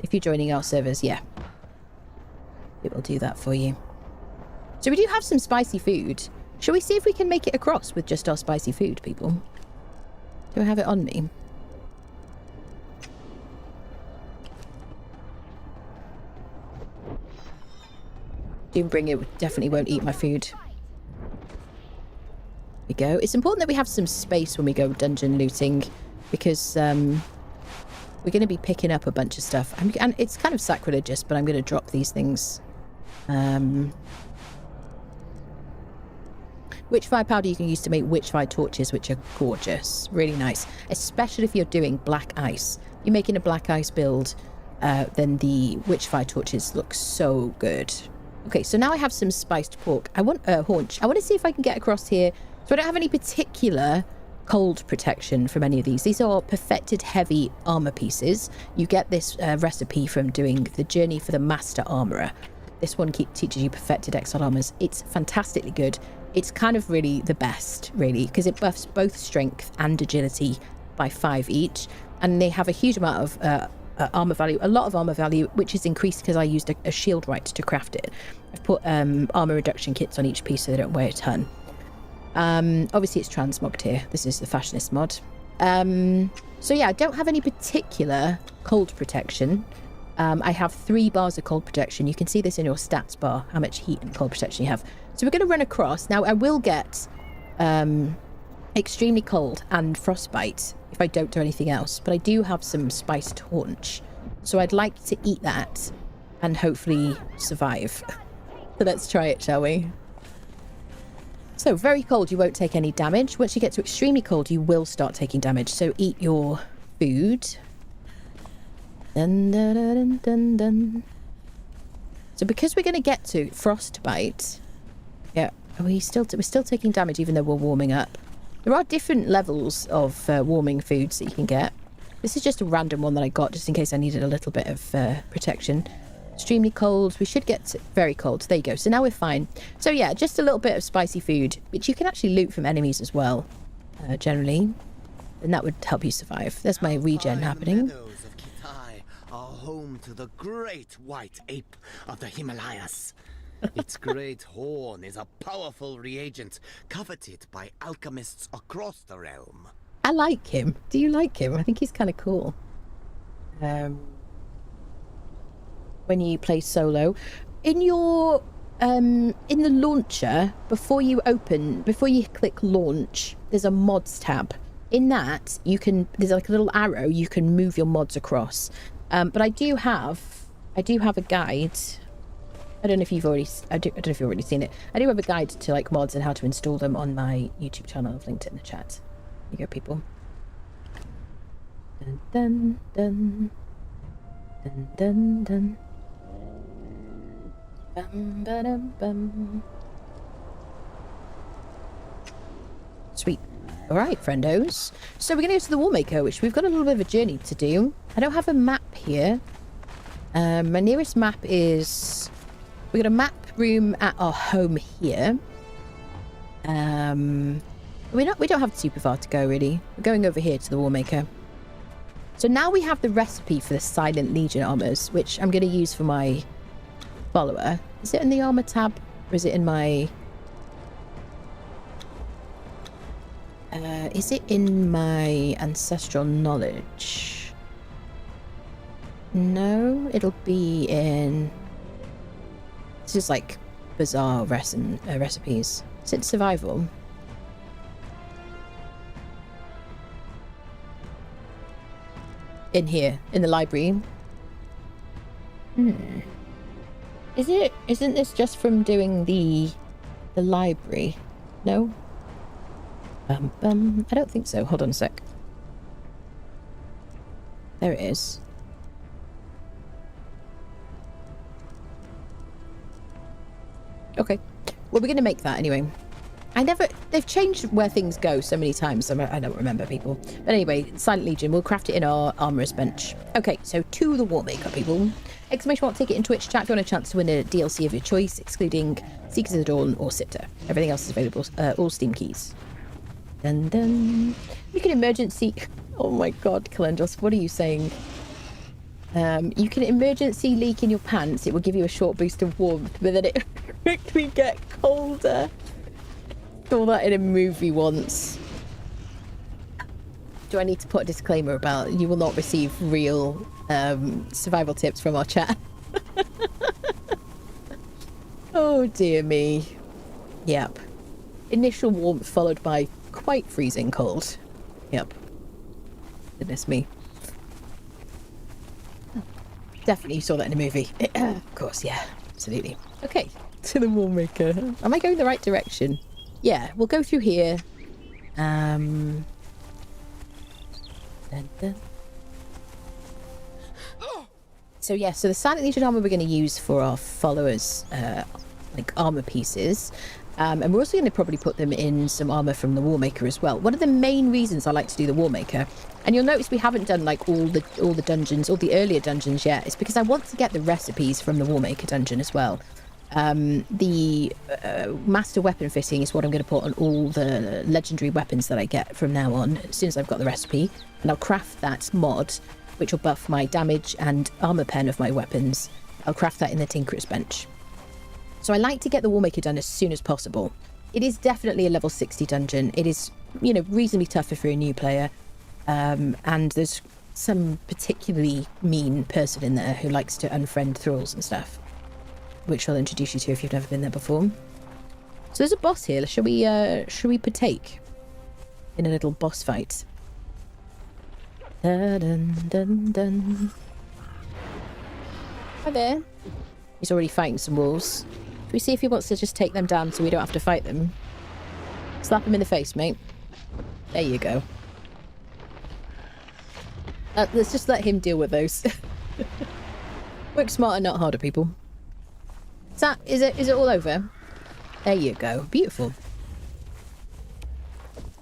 Speaker 1: If you're joining our servers, yeah. It will do that for you. So we do have some spicy food. Shall we see if we can make it across with just our spicy food, people? Do I have it on me? Do bring it, definitely won't eat my food. There we go. It's important that we have some space when we go dungeon looting, because we're going to be picking up a bunch of stuff. And it's kind of sacrilegious, but I'm going to drop these things. Witchfire powder you can use to make witchfire torches, which are gorgeous. Really nice. Especially if you're doing black ice. You're making a black ice build, then the witchfire torches look so good. Okay, so now I have some spiced pork. I want a haunch. I want to see if I can get across here. So I don't have any particular cold protection from any of these. These are perfected heavy armor pieces. You get this recipe from doing the Journey for the Master Armorer. This one teaches you perfected exile armors. It's fantastically good. It's kind of really the best, really, because it buffs both strength and agility by 5 each. And they have a huge amount of armor value, a lot of armor value, which is increased because I used a shield right to craft it. I've put armor reduction kits on each piece so they don't weigh a ton. Obviously it's transmogged here. This is the fashionist mod. So yeah, I don't have any particular cold protection. I have 3 bars of cold protection. You can see this in your stats bar, how much heat and cold protection you have. So we're going to run across. Now I will get extremely cold and frostbite if I don't do anything else, but I do have some spiced haunch, so I'd like to eat that and hopefully survive. So let's try it, shall we? So very cold, you won't take any damage. Once you get to extremely cold, you will start taking damage, so eat your food. Dun, dun, dun, dun, dun. So because we're going to get to frostbite, yeah, we're still taking damage even though we're warming up. There are different levels of warming foods that you can get. This is just a random one that I got just in case I needed a little bit of protection. Extremely cold. We should get very cold. There you go. So now we're fine. So yeah, just a little bit of spicy food, which you can actually loot from enemies as well, generally. And that would help you survive. There's my regen happening.
Speaker 5: The meadows of Kitai are home to the great white ape of the Himalayas. Its great horn is a powerful reagent coveted by alchemists across the realm.
Speaker 1: I like him. Do you like him? I think he's kind of cool. When you play solo, in your in the launcher, before you click launch, there's a mods tab. In that, there's like a little arrow you can move your mods across. But I do have a guide. I don't know if you've already seen it. I do have a guide to like mods and how to install them on my YouTube channel. I've linked it in the chat. Here you go, people. Dun dun dun dun dun dun. Bum, ba-dum, bum. Sweet. All right, friendos. So we're going to go to the Warmaker, which we've got a little bit of a journey to do. I don't have a map here. My nearest map is... We got a map room at our home here. We don't have super far to go, really. We're going over here to the Warmaker. So now we have the recipe for the Silent Legion armors, which I'm going to use for my follower. Is it in the armor tab? Or is it in my... is it in my ancestral knowledge? No, it'll be in... This is like bizarre recipes. Is it survival? in here, in the library. Isn't this just from doing the library? No? I don't think so. Hold on a sec. There it is. Okay. Well, we're going to make that anyway. They've changed where things go so many times, so I don't remember, people. But anyway, Silent Legion, we'll craft it in our armorer's bench. Okay, so to the Warmaker, people. Exclamation mark ticket in Twitch chat if you want a chance to win a DLC of your choice, excluding Seekers of the Dawn or Sifter. Everything else is available, all Steam keys. Dun dun. You can emergency... Oh my god, Kalendros, what are you saying? You can emergency leak in your pants. It will give you a short boost of warmth, but then it quickly get colder. Saw that in a movie once. Do I need to put a disclaimer about you will not receive real survival tips from our chat? Oh dear me. Yep. Initial warmth followed by quite freezing cold. Yep. Goodness me. Definitely saw that in a movie. Of course, yeah. Absolutely. Okay. To the Warmaker. Am I going the right direction? Yeah, we'll go through here. Dun, dun. So yeah, so the Silent Legion armor we're going to use for our followers, like armor pieces. And we're also going to probably put them in some armor from the Warmaker as well. One of the main reasons I like to do the Warmaker, and you'll notice we haven't done like all the dungeons, all the earlier dungeons yet, is because I want to get the recipes from the Warmaker dungeon as well. The master weapon fitting is what I'm going to put on all the legendary weapons that I get from now on, as soon as I've got the recipe. And I'll craft that mod, which will buff my damage and armor pen of my weapons. I'll craft that in the Tinkerer's bench. So I like to get the Warmaker done as soon as possible. It is definitely a level 60 dungeon. It is, you know, reasonably tough if you're a new player. And there's some particularly mean person in there who likes to unfriend thralls and stuff, which I'll introduce you to if you've never been there before. So there's a boss here. Should we partake in a little boss fight? Dun, dun, dun, dun. Hi there. He's already fighting some wolves. Should we see if he wants to just take them down so we don't have to fight them? Slap him in the face, mate. There you go. Let's just let him deal with those. Work smarter, not harder, people. Is it all over? There you go. Beautiful.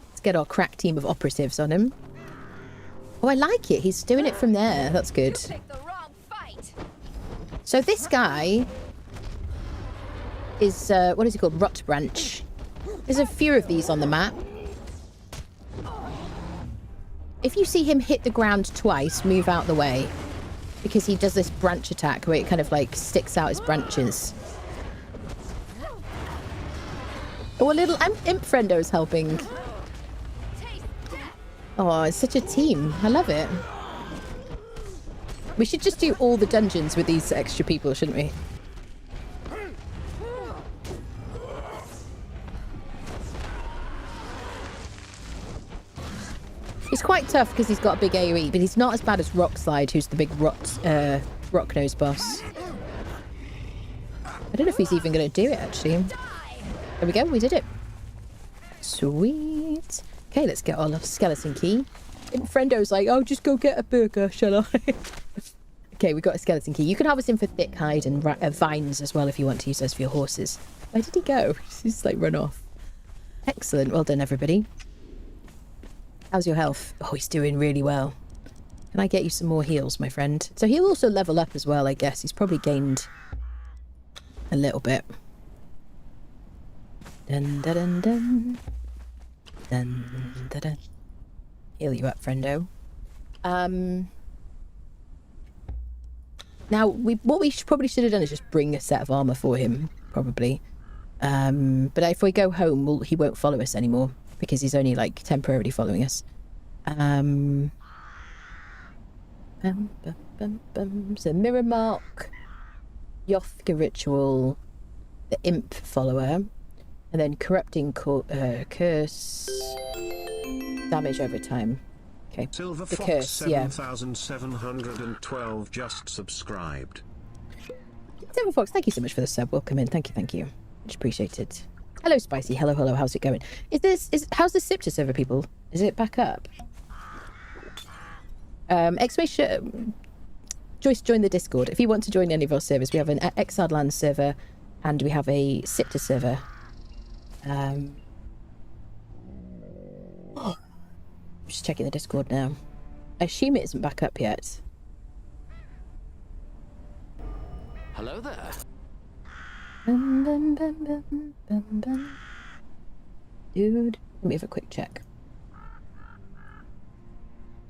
Speaker 1: Let's get our crack team of operatives on him. Oh, I like it. He's doing it from there. That's good.
Speaker 4: You picked the wrong fight.
Speaker 1: So this guy is, what is he called? Rot Branch. There's a few of these on the map. If you see him hit the ground twice, move out the way. Because he does this branch attack where it kind of like sticks out his branches. Oh, a little imp friendo is helping. Oh, it's such a team. I love it. We should just do all the dungeons with these extra people, shouldn't we? He's quite tough because he's got a big AoE, but he's not as bad as Rockslide, who's the big rock nose boss. I don't know if he's even going to do it, actually. There we go, we did it. Sweet. Okay, let's get our skeleton key. And Friendo's like, oh, just go get a burger, shall I? Okay, we got a skeleton key. You can harvest him for thick hide and vines as well if you want to use those for your horses. Where did he go? He's like run off. Excellent. Well done, everybody. How's your health? Oh, he's doing really well. Can I get you some more heals, my friend? So he'll also level up as well, I guess. He's probably gained a little bit. Dun, dun, dun, dun. Dun, dun, dun. Heal you up, friendo. Now, what we probably should have done is just bring a set of armor for him, probably. But if we go home, he won't follow us anymore because he's only like temporarily following us. So Mirror Mark, Yothka Ritual, the Imp Follower, and then Corrupting Curse, damage over time. Okay.
Speaker 2: Silver
Speaker 1: The
Speaker 2: Fox
Speaker 1: curse, yeah.
Speaker 2: 7712 just subscribed.
Speaker 1: Silver Fox, thank you so much for the sub. Welcome in. Thank you, thank you. Much appreciated. Hello, Spicy. Hello, hello. How's it going? How's the Scepter server, people? Is it back up? Exclamation. Joyce, join the Discord. If you want to join any of our servers, we have an Exiled Lands server and we have a Scepter server. Just checking the Discord now. I assume it isn't back up yet.
Speaker 6: Hello there.
Speaker 1: Bum, bum, bum, bum, bum, bum. Dude, let me have a quick check.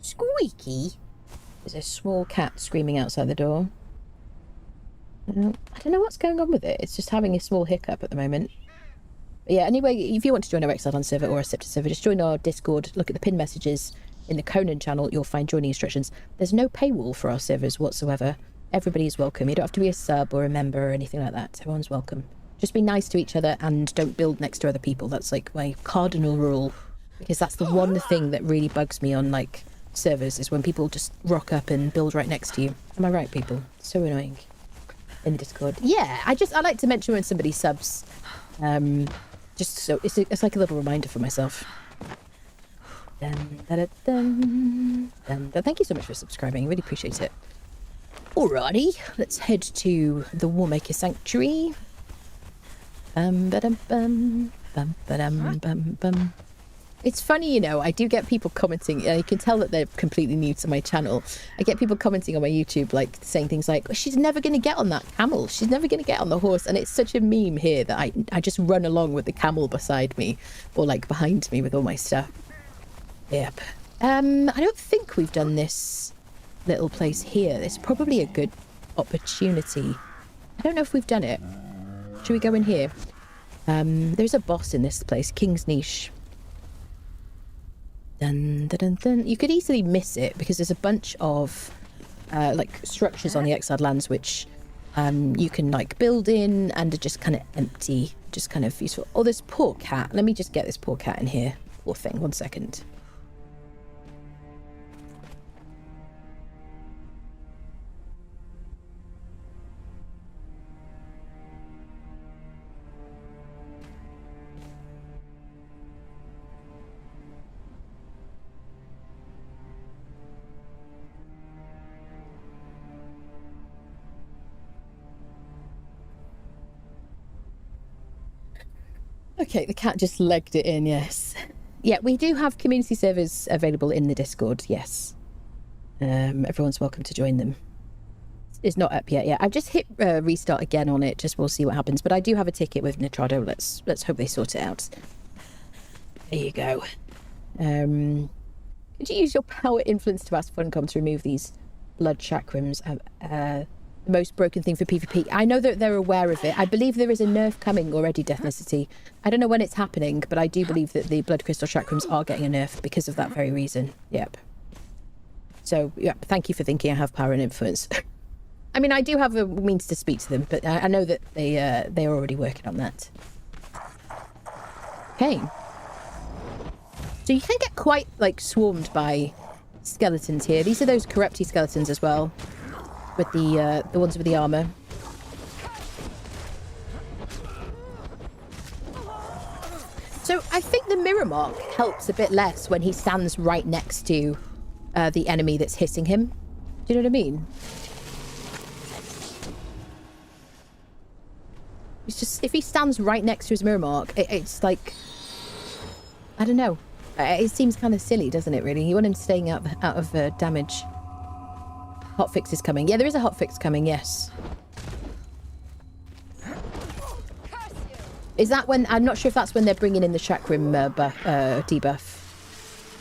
Speaker 1: Squeaky? There's a small cat screaming outside the door. I don't know what's going on with it. It's just having a small hiccup at the moment. But yeah, anyway, if you want to join our Exiled Lands server or a Scepter server, just join our Discord, look at the pinned messages in the Conan channel, you'll find joining instructions. There's no paywall for our servers whatsoever. Everybody is welcome. You don't have to be a sub or a member or anything like that. Everyone's welcome. Just be nice to each other and don't build next to other people. That's like my cardinal rule. Because that's the one thing that really bugs me on like servers is when people just rock up and build right next to you. Am I right, people? So annoying. In the Discord. Yeah, I like to mention when somebody subs. Just so it's like a little reminder for myself. Dun, dun, dun, dun, dun, dun. Thank you so much for subscribing. Really appreciate it. Alrighty, let's head to the Warmaker Sanctuary. It's funny, you know, I do get people commenting. You can tell that they're completely new to my channel. I get people commenting on my YouTube, like saying things like, she's never going to get on that camel. She's never going to get on the horse. And it's such a meme here that I just run along with the camel beside me or like behind me with all my stuff. Yep. I don't think we've done this little place here. It's probably a good opportunity. I don't know if we've done it. Should we go in here? There's a boss in this place, King's Niche. Dun, dun, dun, dun. You could easily miss it because there's a bunch of like structures on the Exiled Lands which you can like build in and are just kind of empty, just kind of useful. Oh, this poor cat. Let me just get this poor cat in here. Poor thing. 1 second. Okay, the cat just legged it in, yes. Yeah, we do have community servers available in the Discord, yes. Everyone's welcome to join them. It's not up yet, yeah. I've just hit restart again on it, just we'll see what happens. But I do have a ticket with Nitrado. Let's hope they sort it out. There you go. Could you use your power influence to ask Funcom to remove these blood chakrams? The most broken thing for PvP. I know that they're aware of it. I believe there is a nerf coming already, Deathnicity. I don't know when it's happening, but I do believe that the blood crystal chakrams are getting a nerf because of that very reason. Yep. So, yeah, thank you for thinking I have power and influence. I mean, I do have a means to speak to them, but I know that they're already working on that. Okay. So you can get quite, like, swarmed by skeletons here. These are those corrupty skeletons as well. With the ones with the armor. So I think the mirror mark helps a bit less when he stands right next to the enemy that's hitting him. Do you know what I mean? It's just, if he stands right next to his mirror mark, it's like, I don't know. It seems kind of silly, doesn't it, really? You want him staying out of damage. Hotfix is coming. Yeah, there is a hotfix coming, yes. Is that when... I'm not sure if that's when they're bringing in the chakram debuff.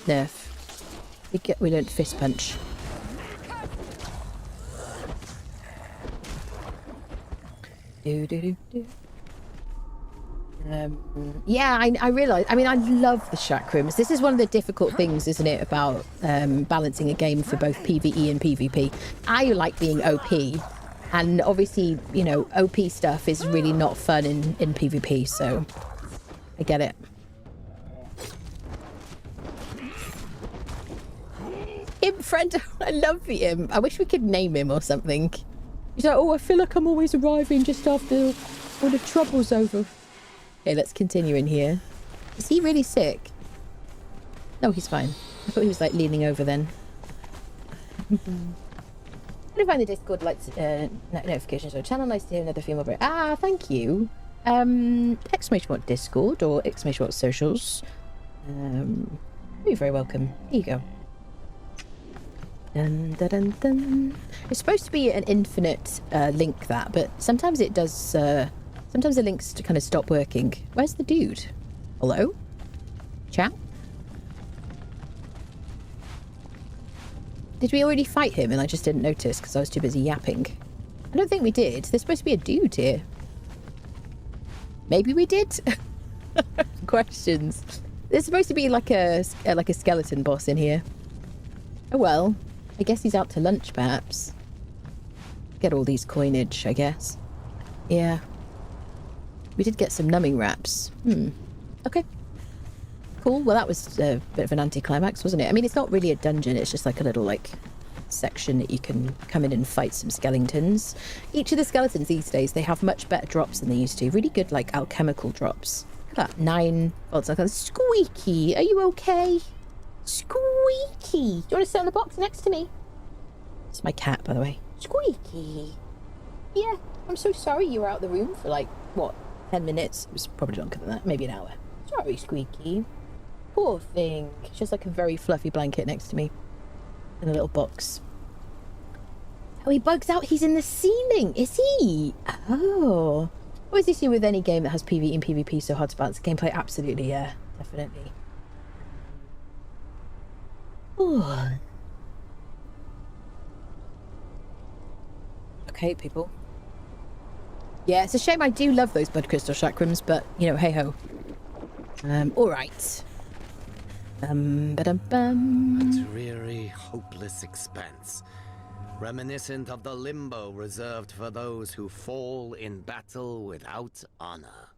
Speaker 1: Nerf. We don't fist punch. Yeah, I realise. I mean, I love the chakrams. This is one of the difficult things, isn't it, about balancing a game for both PvE and PvP. I like being OP, and obviously, you know, OP stuff is really not fun in PvP, so I get it. imp friend. I love the imp. I wish we could name him or something. He's like, oh, I feel like I'm always arriving just after all the trouble's over. Okay, let's continue in here. Is he really sick? No, he's fine. I thought he was like leaning over then. I'm gonna find the Discord lights notifications or channel. Nice to hear another female break. Ah, thank you. Exclamation mark Discord or exclamation mark socials. You're very welcome. Here you go. Dun, dun, dun, dun. It's supposed to be an infinite link that, but sometimes it does. Sometimes the links kind of stop working. Where's the dude? Hello? Chat? Did we already fight him and I just didn't notice because I was too busy yapping? I don't think we did. There's supposed to be a dude here. Maybe we did? Questions. There's supposed to be like a skeleton boss in here. Oh well. I guess he's out to lunch perhaps. Get all these coinage, I guess. Yeah. We did get some numbing wraps. Okay. Cool. Well, that was a bit of an anticlimax, wasn't it? I mean, it's not really a dungeon. It's just like a little, like, section that you can come in and fight some skeletons. Each of the skeletons these days, they have much better drops than they used to. Really good, like, alchemical drops. Look at that. 9 volts. Squeaky, are you okay? Squeaky. Do you want to sit on the box next to me? It's my cat, by the way. Squeaky. Yeah, I'm so sorry you were out of the room for, like, what, 10 minutes? It was probably longer than that. Maybe an hour. Sorry, Squeaky. Poor thing. It's just like a very fluffy blanket next to me. In a little box. Oh, he bugs out. He's in the ceiling. Is he? Oh. What is this with any game that has PvE and PvP so hard to balance the gameplay? Absolutely, yeah. Definitely. Oh. Okay, people. Yeah, it's a shame. I do love those blood crystal chakrams, but, you know, hey-ho. Alright.
Speaker 5: A dreary, hopeless expanse, reminiscent of the limbo reserved for those who fall in battle without honor.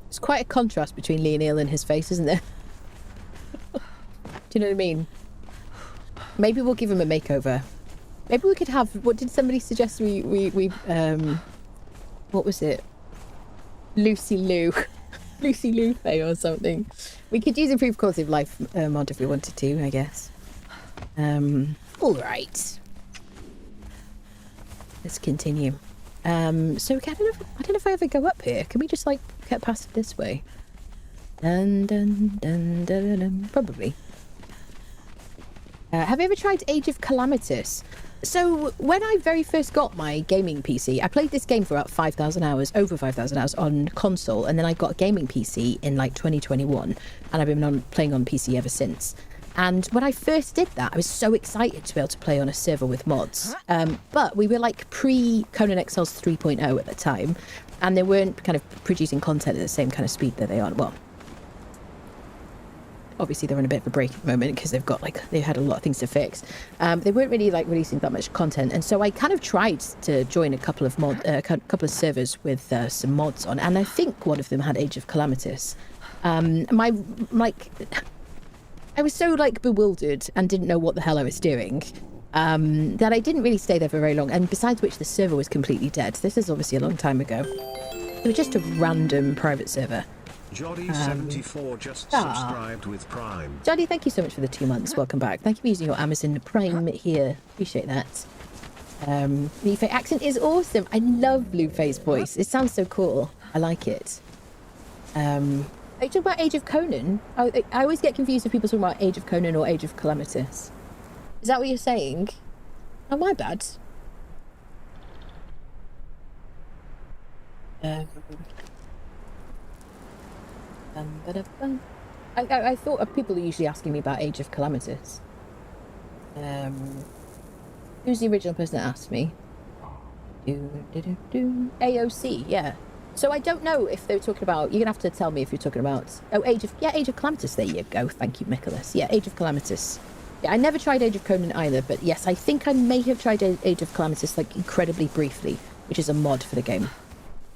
Speaker 1: It's quite a contrast between Lee Neal and his face, isn't there? Do you know what I mean? Maybe we'll give him a makeover. Maybe we could have... What did somebody suggest we what was it? Lucy Lufay or something. We could use improved quality of life mod if we wanted to, I guess. Alright. Let's continue. So I don't know if I ever go up here. Can we just like get past it this way? Dun dun dun dun dun. Probably. Have you ever tried Age of Calamitous? So when I very first got my gaming PC, I played this game for about 5,000 hours, over 5,000 hours on console, and then I got a gaming PC in like 2021, and I've been playing on PC ever since. And when I first did that, I was so excited to be able to play on a server with mods. But we were like pre-Conan Exiles 3.0 at the time, and they weren't kind of producing content at the same kind of speed that they are. Well, obviously they're on a bit of a break at the moment because they've had a lot of things to fix. They weren't really like releasing that much content, and so I kind of tried to join a couple of servers with some mods on, and I think one of them had Age of Calamitous. I was so like bewildered and didn't know what the hell I was doing that I didn't really stay there for very long. And besides which, the server was completely dead. This is obviously a long time ago. It was just a random private server.
Speaker 2: Joddy74 just subscribed with Prime.
Speaker 1: Joddy, thank you so much for the 2 months. Welcome back. Thank you for using your Amazon Prime here. Appreciate that. Lufay accent is awesome. I love Lufay's voice. It sounds so cool. I like it. Are you talking about Age of Conan? I always get confused if people talk about Age of Conan or Age of Calamitous. Is that what you're saying? Oh, my bad. I thought people are usually asking me about Age of Calamitous. Who's the original person that asked me? AOC, yeah. So I don't know if they were talking about... You're going to have to tell me if you're talking about... Oh, Age of Calamitous. There you go. Thank you, Nicholas. Yeah, Age of Calamitous. Yeah, I never tried Age of Conan either, but yes, I think I may have tried Age of Calamitous, like, incredibly briefly, which is a mod for the game.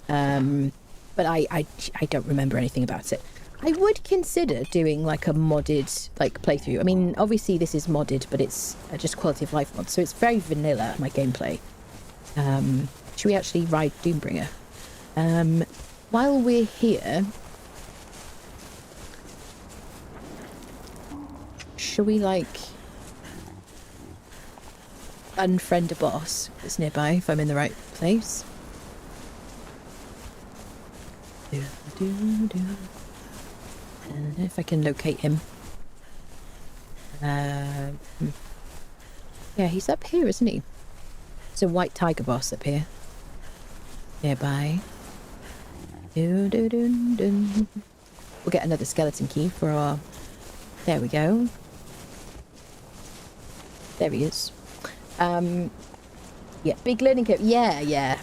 Speaker 1: But I don't remember anything about it. I would consider doing like a modded like playthrough. I mean, obviously this is modded, but it's just quality of life mod, so it's very vanilla, my gameplay. Should we actually ride Doombringer? While we're here, should we like unfriend a boss that's nearby if I'm in the right place? And if I can locate him. Yeah, he's up here, isn't he? It's a white tiger boss up here. Nearby. We'll get another skeleton key for our... There we go. There he is. Yeah, big learning curve. Yeah.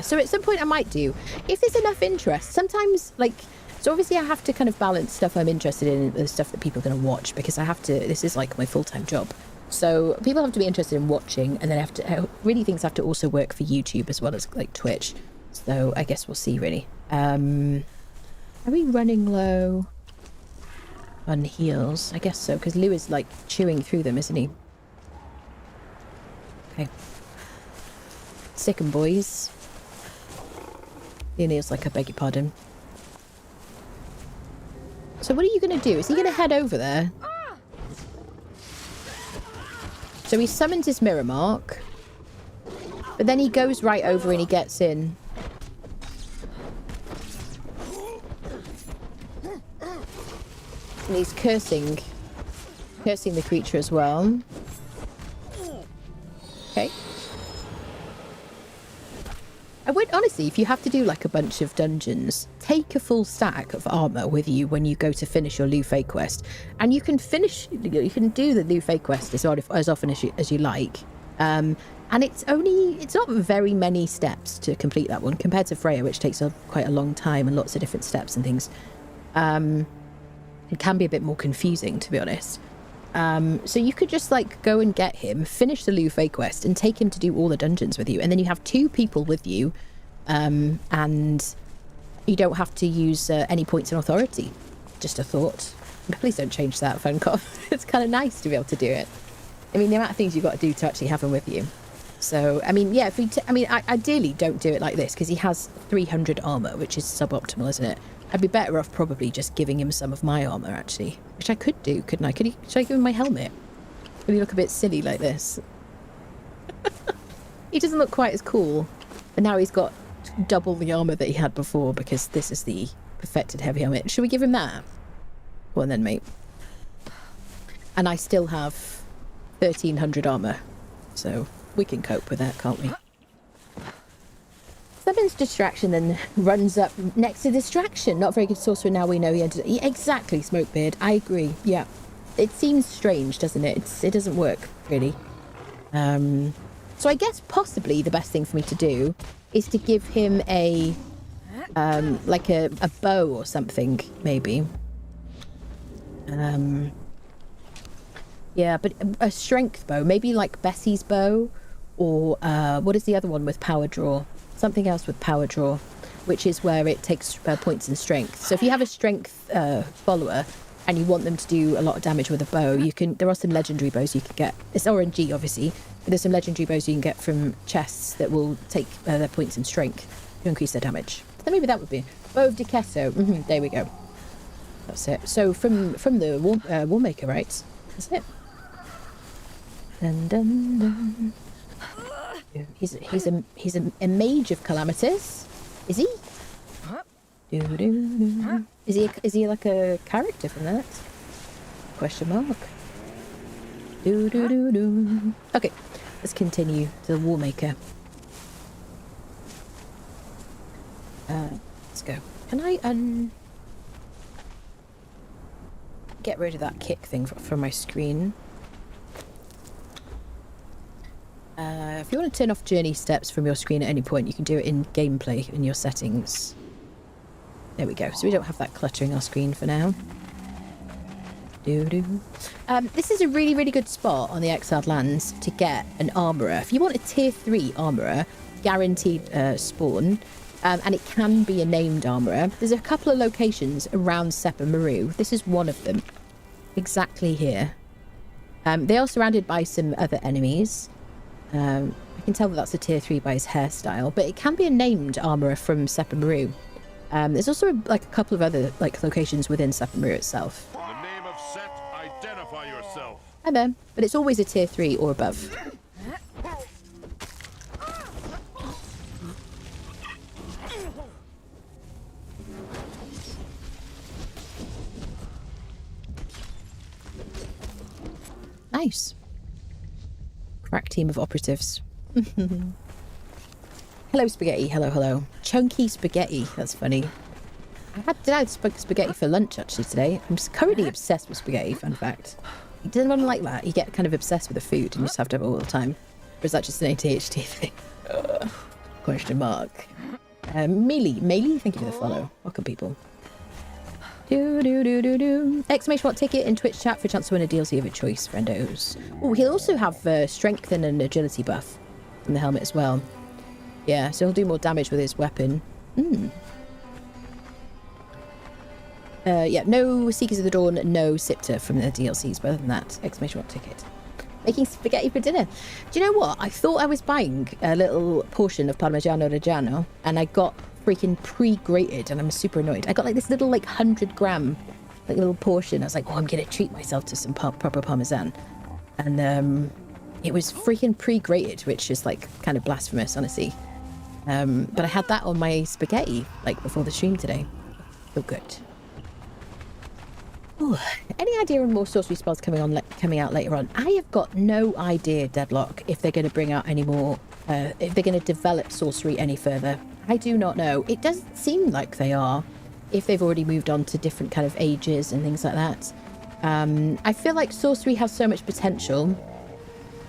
Speaker 1: So at some point I might do. If there's enough interest, sometimes, like... So obviously I have to kind of balance stuff I'm interested in with stuff that people are going to watch, because I have to... This is like my full-time job. So people have to be interested in watching, and then really things have to also work for YouTube as well as like Twitch. So I guess we'll see, really. Are we running low on heals? I guess so, because Lou is like chewing through them, isn't he? Okay. Sick 'em, boys. Leoneil's like, I beg your pardon. So what are you going to do? Is he going to head over there? So he summons his mirror mark, but then he goes right over and he gets in. And he's cursing the creature as well. Okay. I would, honestly, if you have to do like a bunch of dungeons, take a full stack of armor with you when you go to finish your Lufay quest, and you can do the Lufay quest as often as you like. And it's not very many steps to complete that one compared to Freya, which takes quite a long time and lots of different steps and things. It can be a bit more confusing, to be honest. So you could just like go and get him, finish the Lufay quest, and take him to do all the dungeons with you, and then you have 2 people with you, and you don't have to use any points in authority. Just a thought. Please don't change that, Funcom. It's kind of nice to be able to do it. I mean, the amount of things you've got to do to actually have him with you. So, I mean, yeah, ideally don't do it like this, because he has 300 armor, which is suboptimal, isn't it? I'd be better off probably just giving him some of my armor, actually. Which I could do, couldn't I? Should I give him my helmet? Will he look a bit silly like this? He doesn't look quite as cool. But now he's got double the armor that he had before, because this is the perfected heavy helmet. Should we give him that? Go on then, mate. And I still have 1,300 armor. So we can cope with that, can't we? Summons distraction, then runs up next to distraction. Not very good sorcerer, now we know he entered. Exactly, Smokebeard. I agree. Yeah. It seems strange, doesn't it? It doesn't work, really. So I guess possibly the best thing for me to do is to give him a bow or something, maybe. Yeah, but a strength bow. Maybe like Bessie's bow, or what is the other one with power draw? Something else with power draw, which is where it takes points in strength. So if you have a strength follower and you want them to do a lot of damage with a bow, there are some legendary bows you can get. It's RNG, obviously, but there's some legendary bows you can get from chests that will take their points in strength to increase their damage. So maybe that would be Bow of Dekesso. There we go. That's it. So from the Warmaker, right? That's it. Dun, dun, dun. He's a mage of Calamitous, is he? Is he like a character from that? Question mark. Okay, let's continue to the Warmaker. Let's go. Can I get rid of that kick thing from my screen? If you want to turn off journey steps from your screen at any point, you can do it in gameplay in your settings. There we go. So we don't have that cluttering our screen for now. This is a really, really good spot on the Exiled Lands to get an armourer. If you want a tier 3 armourer, guaranteed spawn, and it can be a named armourer. There's a couple of locations around Sepermeru. This is one of them. Exactly here. They are surrounded by some other enemies. I can tell that that's a tier 3 by his hairstyle, but it can be a named armourer from Sepermeru. There's also like a couple of other like locations within Sepermeru itself.
Speaker 7: In the name of Set, identify yourself.
Speaker 1: Hi there, but it's always a tier 3 or above. Nice. Crack team of operatives. Hello, spaghetti. Hello, hello. Chunky spaghetti. That's funny. I had spaghetti for lunch actually today. I'm currently obsessed with spaghetti, fun fact. Does anyone like that? You get kind of obsessed with the food and you just have to have it all the time. Or is that just an ADHD thing? Question mark. Mealy, thank you for the follow. Welcome, people. Exclamation mark ticket in Twitch chat for a chance to win a DLC of your choice, friendos. Oh, he'll also have strength and an agility buff from the helmet as well. Yeah, so he'll do more damage with his weapon. Yeah, no Seekers of the Dawn, no Scepter from the DLCs, but other than that, exclamation mark ticket. Making spaghetti for dinner. Do you know what? I thought I was buying a little portion of Parmigiano Reggiano, and I got freaking pre-grated, and I'm super annoyed. I got like this little like 100-gram like little portion. I was like, oh, I'm gonna treat myself to some proper Parmesan, and it was freaking pre-grated, which is like kind of blasphemous, honestly. But I had that on my spaghetti like before the stream today. Feel good. Ooh, any idea on more sorcery spells coming out later on? I have got no idea, Deadlock, if they're going to bring out any more, if they're going to develop sorcery any further. I do not know. It doesn't seem like they are, if they've already moved on to different kind of ages and things like that. I feel like sorcery has so much potential, and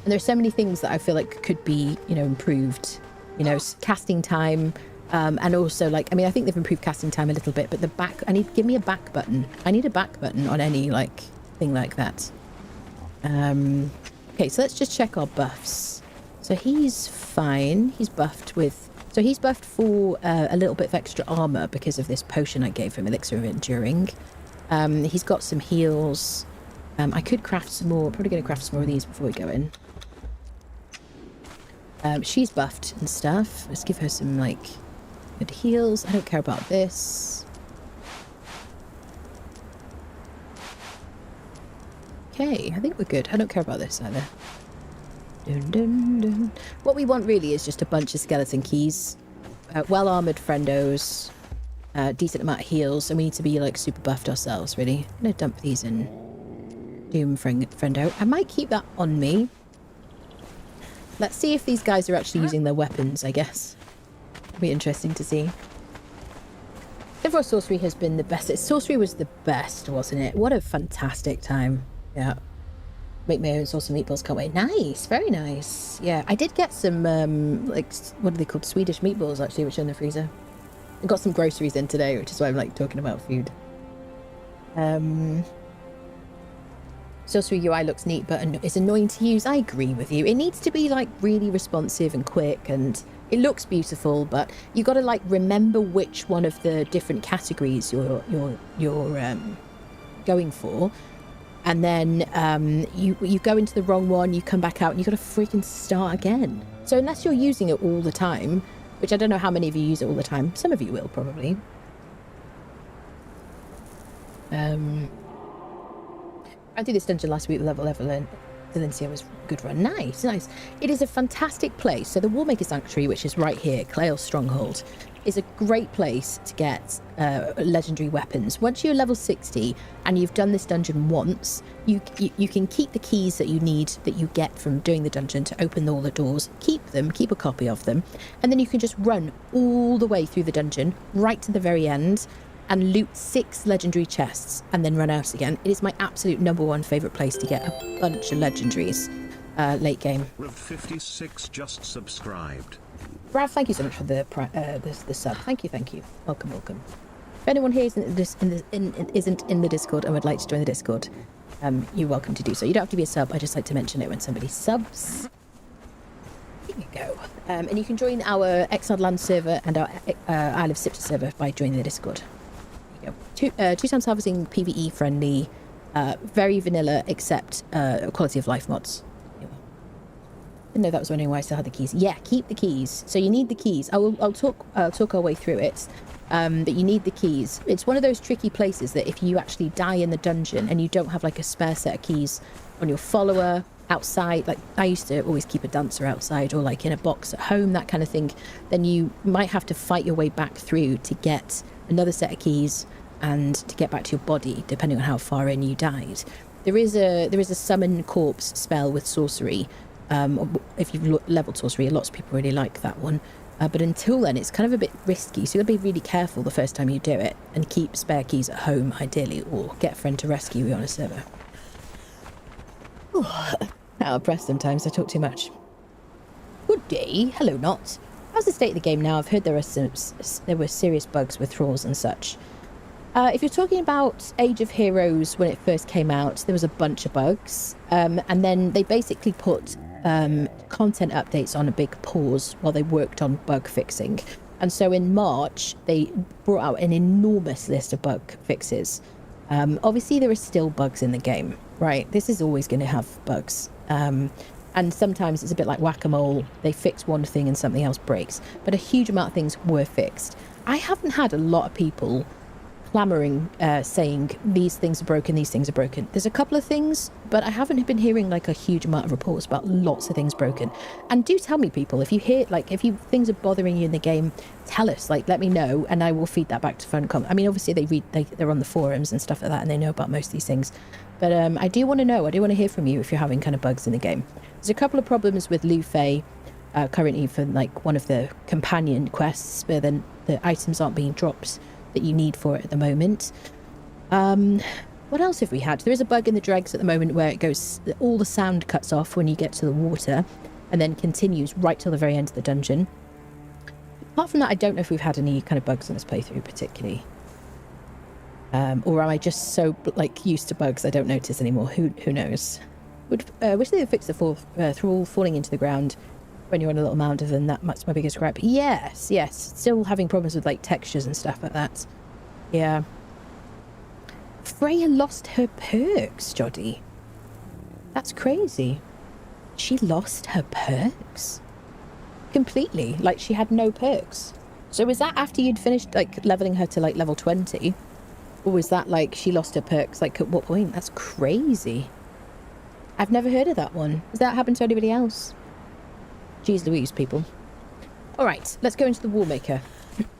Speaker 1: there's so many things that I feel like could be, you know, improved. You know, casting time. And also, like, I mean, I think they've improved casting time a little bit, but the back, give me a back button. I need a back button on any, like, thing like that. Okay, so let's just check our buffs. So he's fine. He's buffed with, so he's buffed for a little bit of extra armor because of this potion I gave him, Elixir of Enduring. He's got some heals. I could craft some more, probably going to craft some more of these before we go in. She's buffed and stuff. Let's give her some, like, good heals. I don't care about this. Okay, I think we're good. I don't care about this either. Dun, dun, dun. What we want really is just a bunch of skeleton keys. Well-armoured friendos. Decent amount of heals. And we need to be, like, super buffed ourselves, really. I'm going to dump these in. Doom friendo. I might keep that on me. Let's see if these guys are actually using their weapons, I guess. It'll be interesting to see. Overall, sorcery has been the best. Sorcery was the best, wasn't it? What a fantastic time. Yeah. Make my own sauce and meatballs, can't wait. Nice, very nice. Yeah, I did get some, like, what are they called? Swedish meatballs, actually, which are in the freezer. I got some groceries in today, which is why I'm, like, talking about food. Sorcery UI looks neat, but it's annoying to use. I agree with you. It needs to be, like, really responsive and quick, and it looks beautiful, but you got to, like, remember which one of the different categories you're going for. And then you go into the wrong one, you come back out, and you got to freaking start again. So unless you're using it all the time, which I don't know how many of you use it all the time, some of you will probably. I did this dungeon last week with level and Valencia was a good run. Nice, nice. It is a fantastic place. So the Warmaker Sanctuary, which is right here, Clail's Stronghold, is a great place to get legendary weapons. Once you're level 60 and you've done this dungeon once, you can keep the keys that you need, that you get from doing the dungeon to open all the doors, keep them, keep a copy of them, and then you can just run all the way through the dungeon, right to the very end, and loot 6 legendary chests, and then run out again. It is my absolute #1 favourite place to get a bunch of legendaries late game.
Speaker 2: Rev 56 just subscribed.
Speaker 1: Brad, thank you so much for the sub. Thank you. Welcome, welcome. If anyone here isn't in the Discord and would like to join the Discord, you're welcome to do so. You don't have to be a sub. I just like to mention it when somebody subs. There you go. And you can join our Exiled Land server and our Isle of Sipta server by joining the Discord. There you go. Two times harvesting, PvE friendly, very vanilla, except quality of life mods. Didn't know that was wondering why I still had the keys. Yeah, keep the keys. So you need the keys. I'll talk our way through it. But you need the keys. It's one of those tricky places that if you actually die in the dungeon and you don't have like a spare set of keys on your follower outside, like I used to always keep a dancer outside or like in a box at home, that kind of thing, then you might have to fight your way back through to get another set of keys and to get back to your body, depending on how far in you died. There is a summon corpse spell with sorcery. If you've leveled sorcery, lots of people really like that one. But until then, it's kind of a bit risky, so you've got to be really careful the first time you do it, and keep spare keys at home, ideally, or get a friend to rescue you on a server. Out of breath sometimes, I talk too much. Good day, hello Not. How's the state of the game now? I've heard there were serious bugs with thralls and such. If you're talking about Age of Heroes, when it first came out, there was a bunch of bugs, and then they basically put content updates on a big pause while they worked on bug fixing. And so in March, they brought out an enormous list of bug fixes. Obviously, there are still bugs in the game, right? This is always going to have bugs. And sometimes it's a bit like whack-a-mole. They fix one thing and something else breaks. But a huge amount of things were fixed. I haven't had a lot of people clamoring, saying these things are broken, these things are broken. There's a couple of things, but I haven't been hearing like a huge amount of reports about lots of things broken. And do tell me, people, if you hear, like, if things are bothering you in the game, tell us, like, let me know, and I will feed that back to Funcom. I mean, obviously they're on the forums and stuff like that, and they know about most of these things. But I do want to know, I do want to hear from you if you're having kind of bugs in the game. There's a couple of problems with Lufay currently for like one of the companion quests, where then the items aren't being dropped that you need for it at the moment. What else have we had? There is a bug in the dregs at the moment where it goes, all the sound cuts off when you get to the water and then continues right till the very end of the dungeon. Apart from that, I don't know if we've had any kind of bugs in this playthrough particularly. Or am I just so like used to bugs I don't notice anymore? Who knows? Wish they would fix the thrall falling into the ground when you're on a little mound, then that's my biggest gripe. Yes. Still having problems with like textures and stuff like that. Yeah. Freya lost her perks, Joddy. That's crazy. She lost her perks? Completely. Like, she had no perks. So was that after you'd finished like leveling her to like level 20? Or was that like she lost her perks like at what point? That's crazy. I've never heard of that one. Has that happened to anybody else? Jeez Louise, people. Alright, let's go into the Warmaker.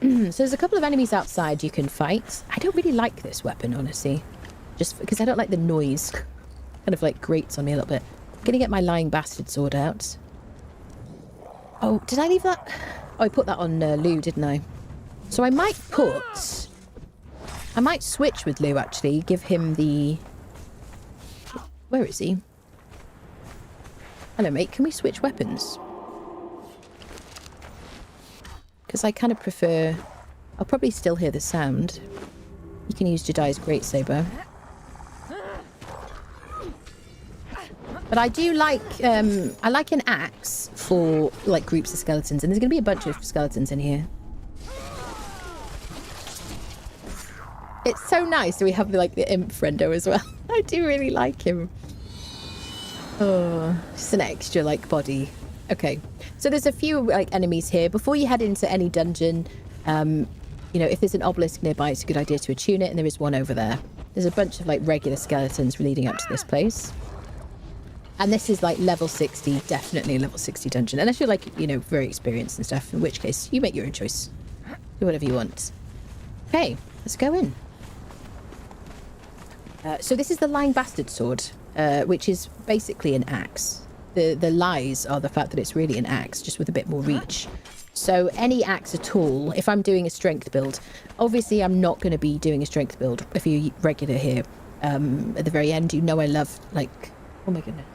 Speaker 1: So there's a couple of enemies outside you can fight. I don't really like this weapon, honestly. Just because I don't like the noise. Kind of like grates on me a little bit. I'm gonna get my Lying Bastard sword out. Oh, did I leave that? Oh, I put that on Lou, didn't I? So I might switch with Lou, actually. Give him the... Where is he? Hello, mate. Can we switch weapons? Because I kind of prefer... I'll probably still hear the sound. You can use Jedi's Greatsaber. But I do like... I like an axe for, like, groups of skeletons. And there's going to be a bunch of skeletons in here. It's so nice that we have, like, the imp friendo as well. I do really like him. Oh, just an extra, like, body. Okay. So there's a few like enemies here. Before you head into any dungeon, you know, if there's an obelisk nearby, it's a good idea to attune it, and there is one over there. There's a bunch of like regular skeletons leading up to this place. And this is like level 60, definitely a level 60 dungeon. Unless you're like, you know, very experienced and stuff, in which case you make your own choice. Do whatever you want. Okay, let's go in. So this is the Lying Bastard sword, which is basically an axe. The lies are the fact that it's really an axe, just with a bit more reach. So any axe at all, if I'm doing a strength build, obviously I'm not going to be doing a strength build if you're regular here. At the very end, you know I love, like... Oh my goodness.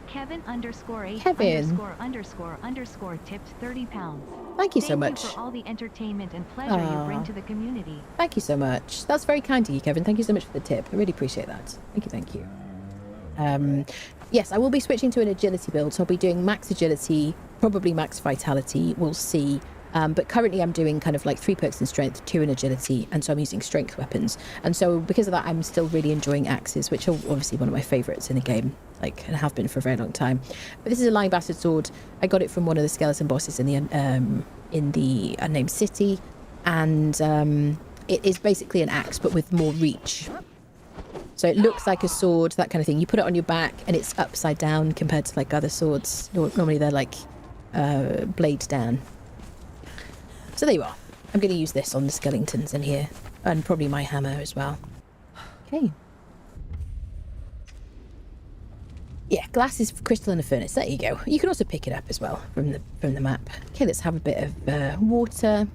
Speaker 8: Kevin _8
Speaker 1: Kevin
Speaker 8: __ tipped £30.
Speaker 1: Thank you so much.
Speaker 8: Thank you for all the entertainment and pleasure you bring to the community.
Speaker 1: Thank you so much. That's very kind of you, Kevin. Thank you so much for the tip. I really appreciate that. Thank you. Yes, I will be switching to an agility build, so I'll be doing max agility, probably max vitality, we'll see. But currently I'm doing kind of like 3 perks in strength, 2 in agility, and so I'm using strength weapons. And so because of that, I'm still really enjoying axes, which are obviously one of my favourites in the game, like, and have been for a very long time. But this is a Lying Bastard sword. I got it from one of the skeleton bosses in the Unnamed City, and it is basically an axe, but with more reach. So it looks like a sword, that kind of thing. You put it on your back, and it's upside down compared to like other swords. Normally they're like blade down. So there you are. I'm going to use this on the skeletons in here, and probably my hammer as well. Okay. Yeah, glass is crystal in a furnace. There you go. You can also pick it up as well from the map. Okay, let's have a bit of water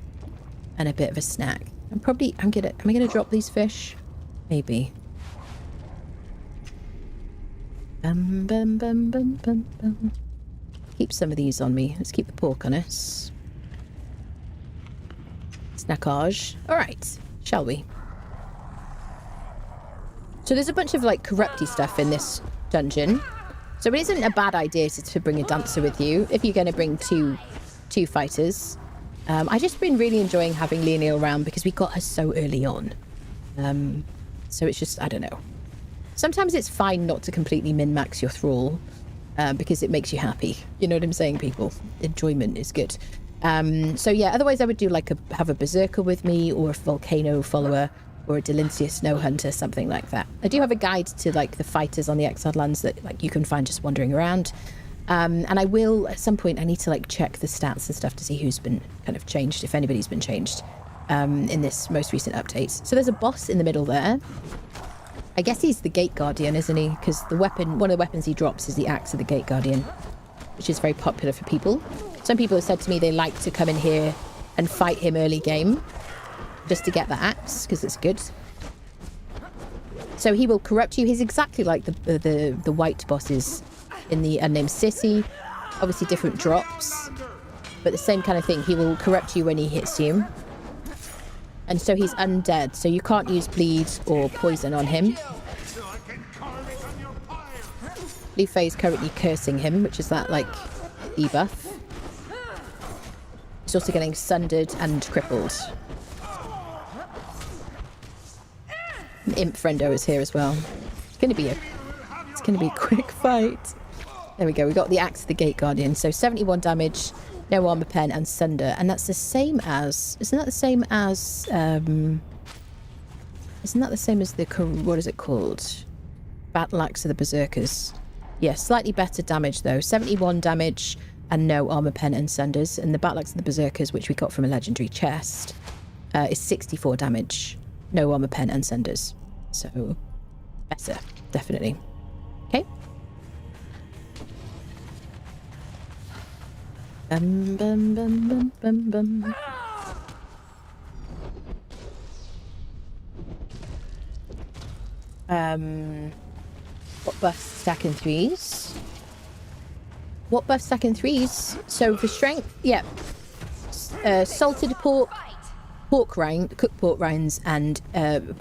Speaker 1: and a bit of a snack. Am I gonna drop these fish? Maybe. Bum, bum, bum, bum, bum, bum. Keep some of these on me. Let's keep the pork on us. Snackage. Alright, shall we? So there's a bunch of like corrupty stuff in this dungeon. So it isn't a bad idea to bring a dancer with you if you're going to bring two fighters. I just been really enjoying having Leonil around because we got her so early on. So it's just, I don't know. Sometimes it's fine not to completely min-max your thrall because it makes you happy. You know what I'm saying, people? Enjoyment is good. So yeah, otherwise I would do like have a berserker with me, or a volcano follower, or a Delincia snow hunter, something like that. I do have a guide to like the fighters on the exiled lands that like you can find just wandering around. And I will at some point, I need to like check the stats and stuff to see who's been kind of changed, if anybody's been changed in this most recent update. So there's a boss in the middle there. I guess he's the Gate Guardian, isn't he? Because the weapon, one of the weapons he drops is the axe of the Gate Guardian, which is very popular for people. Some people have said to me they like to come in here and fight him early game just to get the axe, because it's good. So he will corrupt you. He's exactly like the white bosses in the Unnamed City. Obviously different drops, but the same kind of thing. He will corrupt you when he hits you. And so he's undead, so you can't use bleed or poison on him. Lufay is currently cursing him, which is that like debuff. He's also getting sundered and crippled. Imp Friendo is here as well. It's gonna be a quick fight. There we go. We got the axe of the Gate Guardian. So 71 damage, no armor pen, and sunder. And that's the same as. Isn't that the same as? Isn't that the same as the, what is it called? Battle Axe of the Berserkers. Yeah, slightly better damage though. 71 damage and no armor pen and sunders. And the Battle Axe of the Berserkers, which we got from a legendary chest, is 64 damage. No armor pen and sunders. So, better, definitely. Okay. Bum, bum, bum, bum, bum, bum. What buffs stack in threes? What buffs stack in threes? So for strength, yeah. Salted pork, cooked pork rinds, and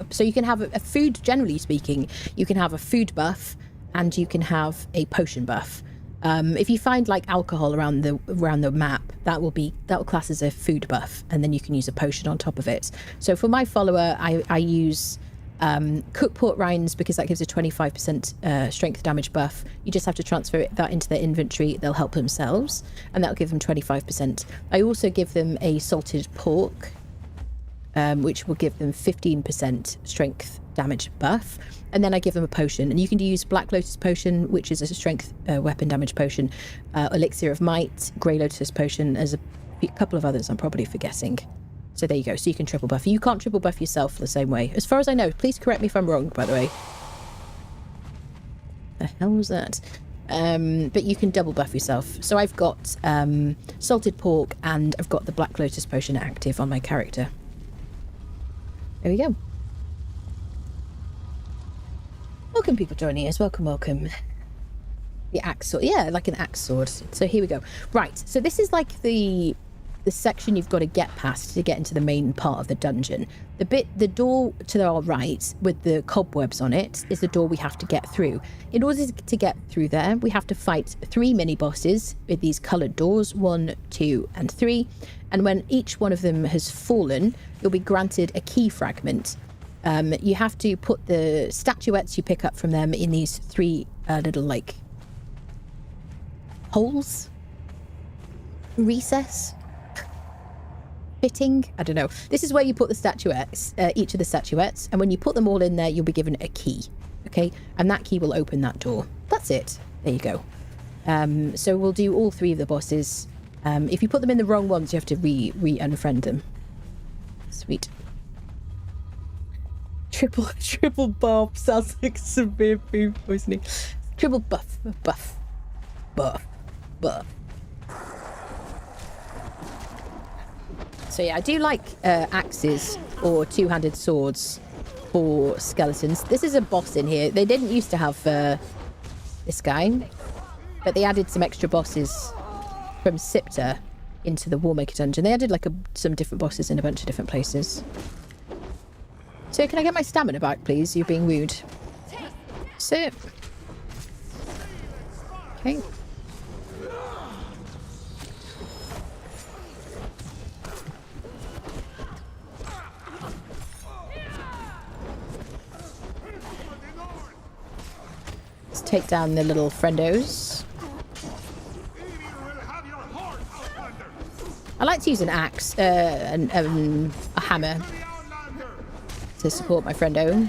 Speaker 1: so you can have a food, generally speaking, you can have a food buff and you can have a potion buff. If you find like alcohol around the map, that will class as a food buff, and then you can use a potion on top of it. So for my follower, I use cooked pork rinds because that gives a 25% strength damage buff. You just have to transfer that into their inventory. They'll help themselves, and that'll give them 25%. I also give them a salted pork, which will give them 15% strength damage buff. And then I give them a potion, and you can use Black Lotus Potion, which is a strength weapon damage potion, Elixir of Might, Grey Lotus Potion, as a couple of others I'm probably forgetting. So there you go. So you can triple buff. You can't triple buff yourself the same way, as far as I know. Please correct me if I'm wrong, by the way. The hell was that? But you can double buff yourself. So I've got salted pork, and I've got the Black Lotus Potion active on my character. There we go. Welcome, people joining us. Welcome, welcome. The axe sword. Yeah, like an axe sword. So here we go. Right. So this is like the the section you've got to get past to get into the main part of the dungeon. The door to our right with the cobwebs on it is the door we have to get through. In order to get through there, we have to fight 3 mini-bosses with these coloured doors, 1, 2, and 3. And when each one of them has fallen, you'll be granted a key fragment. You have to put the statuettes you pick up from them in these 3 little, like, holes? Recess? Fitting? I don't know. This is where you put the statuettes, each of the statuettes, and when you put them all in there, you'll be given a key, okay? And that key will open that door. That's it. There you go. So we'll do all 3 of the bosses. If you put them in the wrong ones, you have to re-unfriend them. Sweet. Triple buff sounds like severe food poisoning. Triple buff. So yeah, I do like axes or 2-handed swords for skeletons. This is a boss in here. They didn't used to have this guy, but they added some extra bosses from Sipta into the Warmaker dungeon. They added like some different bosses in a bunch of different places. So can I get my stamina back, please? You're being rude. Sit. Okay. Let's take down the little friendos. I like to use an axe and a hammer to support my friendo.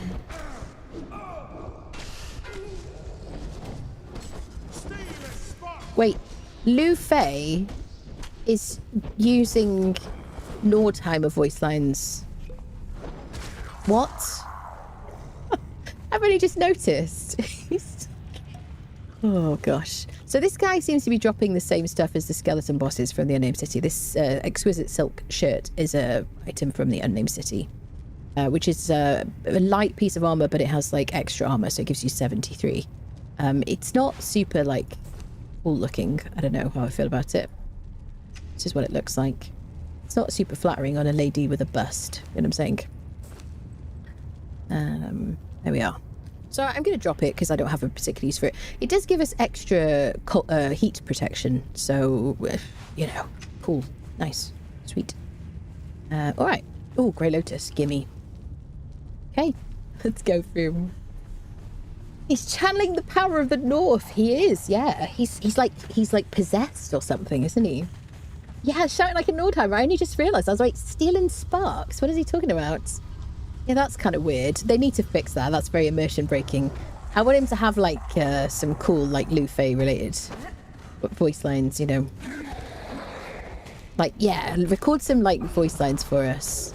Speaker 1: Wait, Lufay is using Nordheimer voice lines. What? I've only just noticed. Oh gosh. So this guy seems to be dropping the same stuff as the skeleton bosses from the Unnamed City. This exquisite silk shirt is a item from the Unnamed City. Which is a light piece of armor, but it has like extra armor, so it gives you 73. It's not super like cool looking. I don't know how I feel about it. This is what it looks like. It's not super flattering on a lady with a bust. You know what I'm saying? There we are. So I'm going to drop it because I don't have a particular use for it. It does give us extra heat protection, so you know, cool, nice, sweet. All right. Oh, Grey Lotus, gimme. Okay, let's go through. He's channeling the power of the North. He is, yeah. He's like possessed or something, isn't he? Yeah, shouting like a Nordheimer. I only just realised. I was like, stealing sparks. What is he talking about? Yeah, that's kind of weird. They need to fix that. That's very immersion breaking. I want him to have like some cool like Lufay related voice lines, you know. Like, yeah, record some like voice lines for us.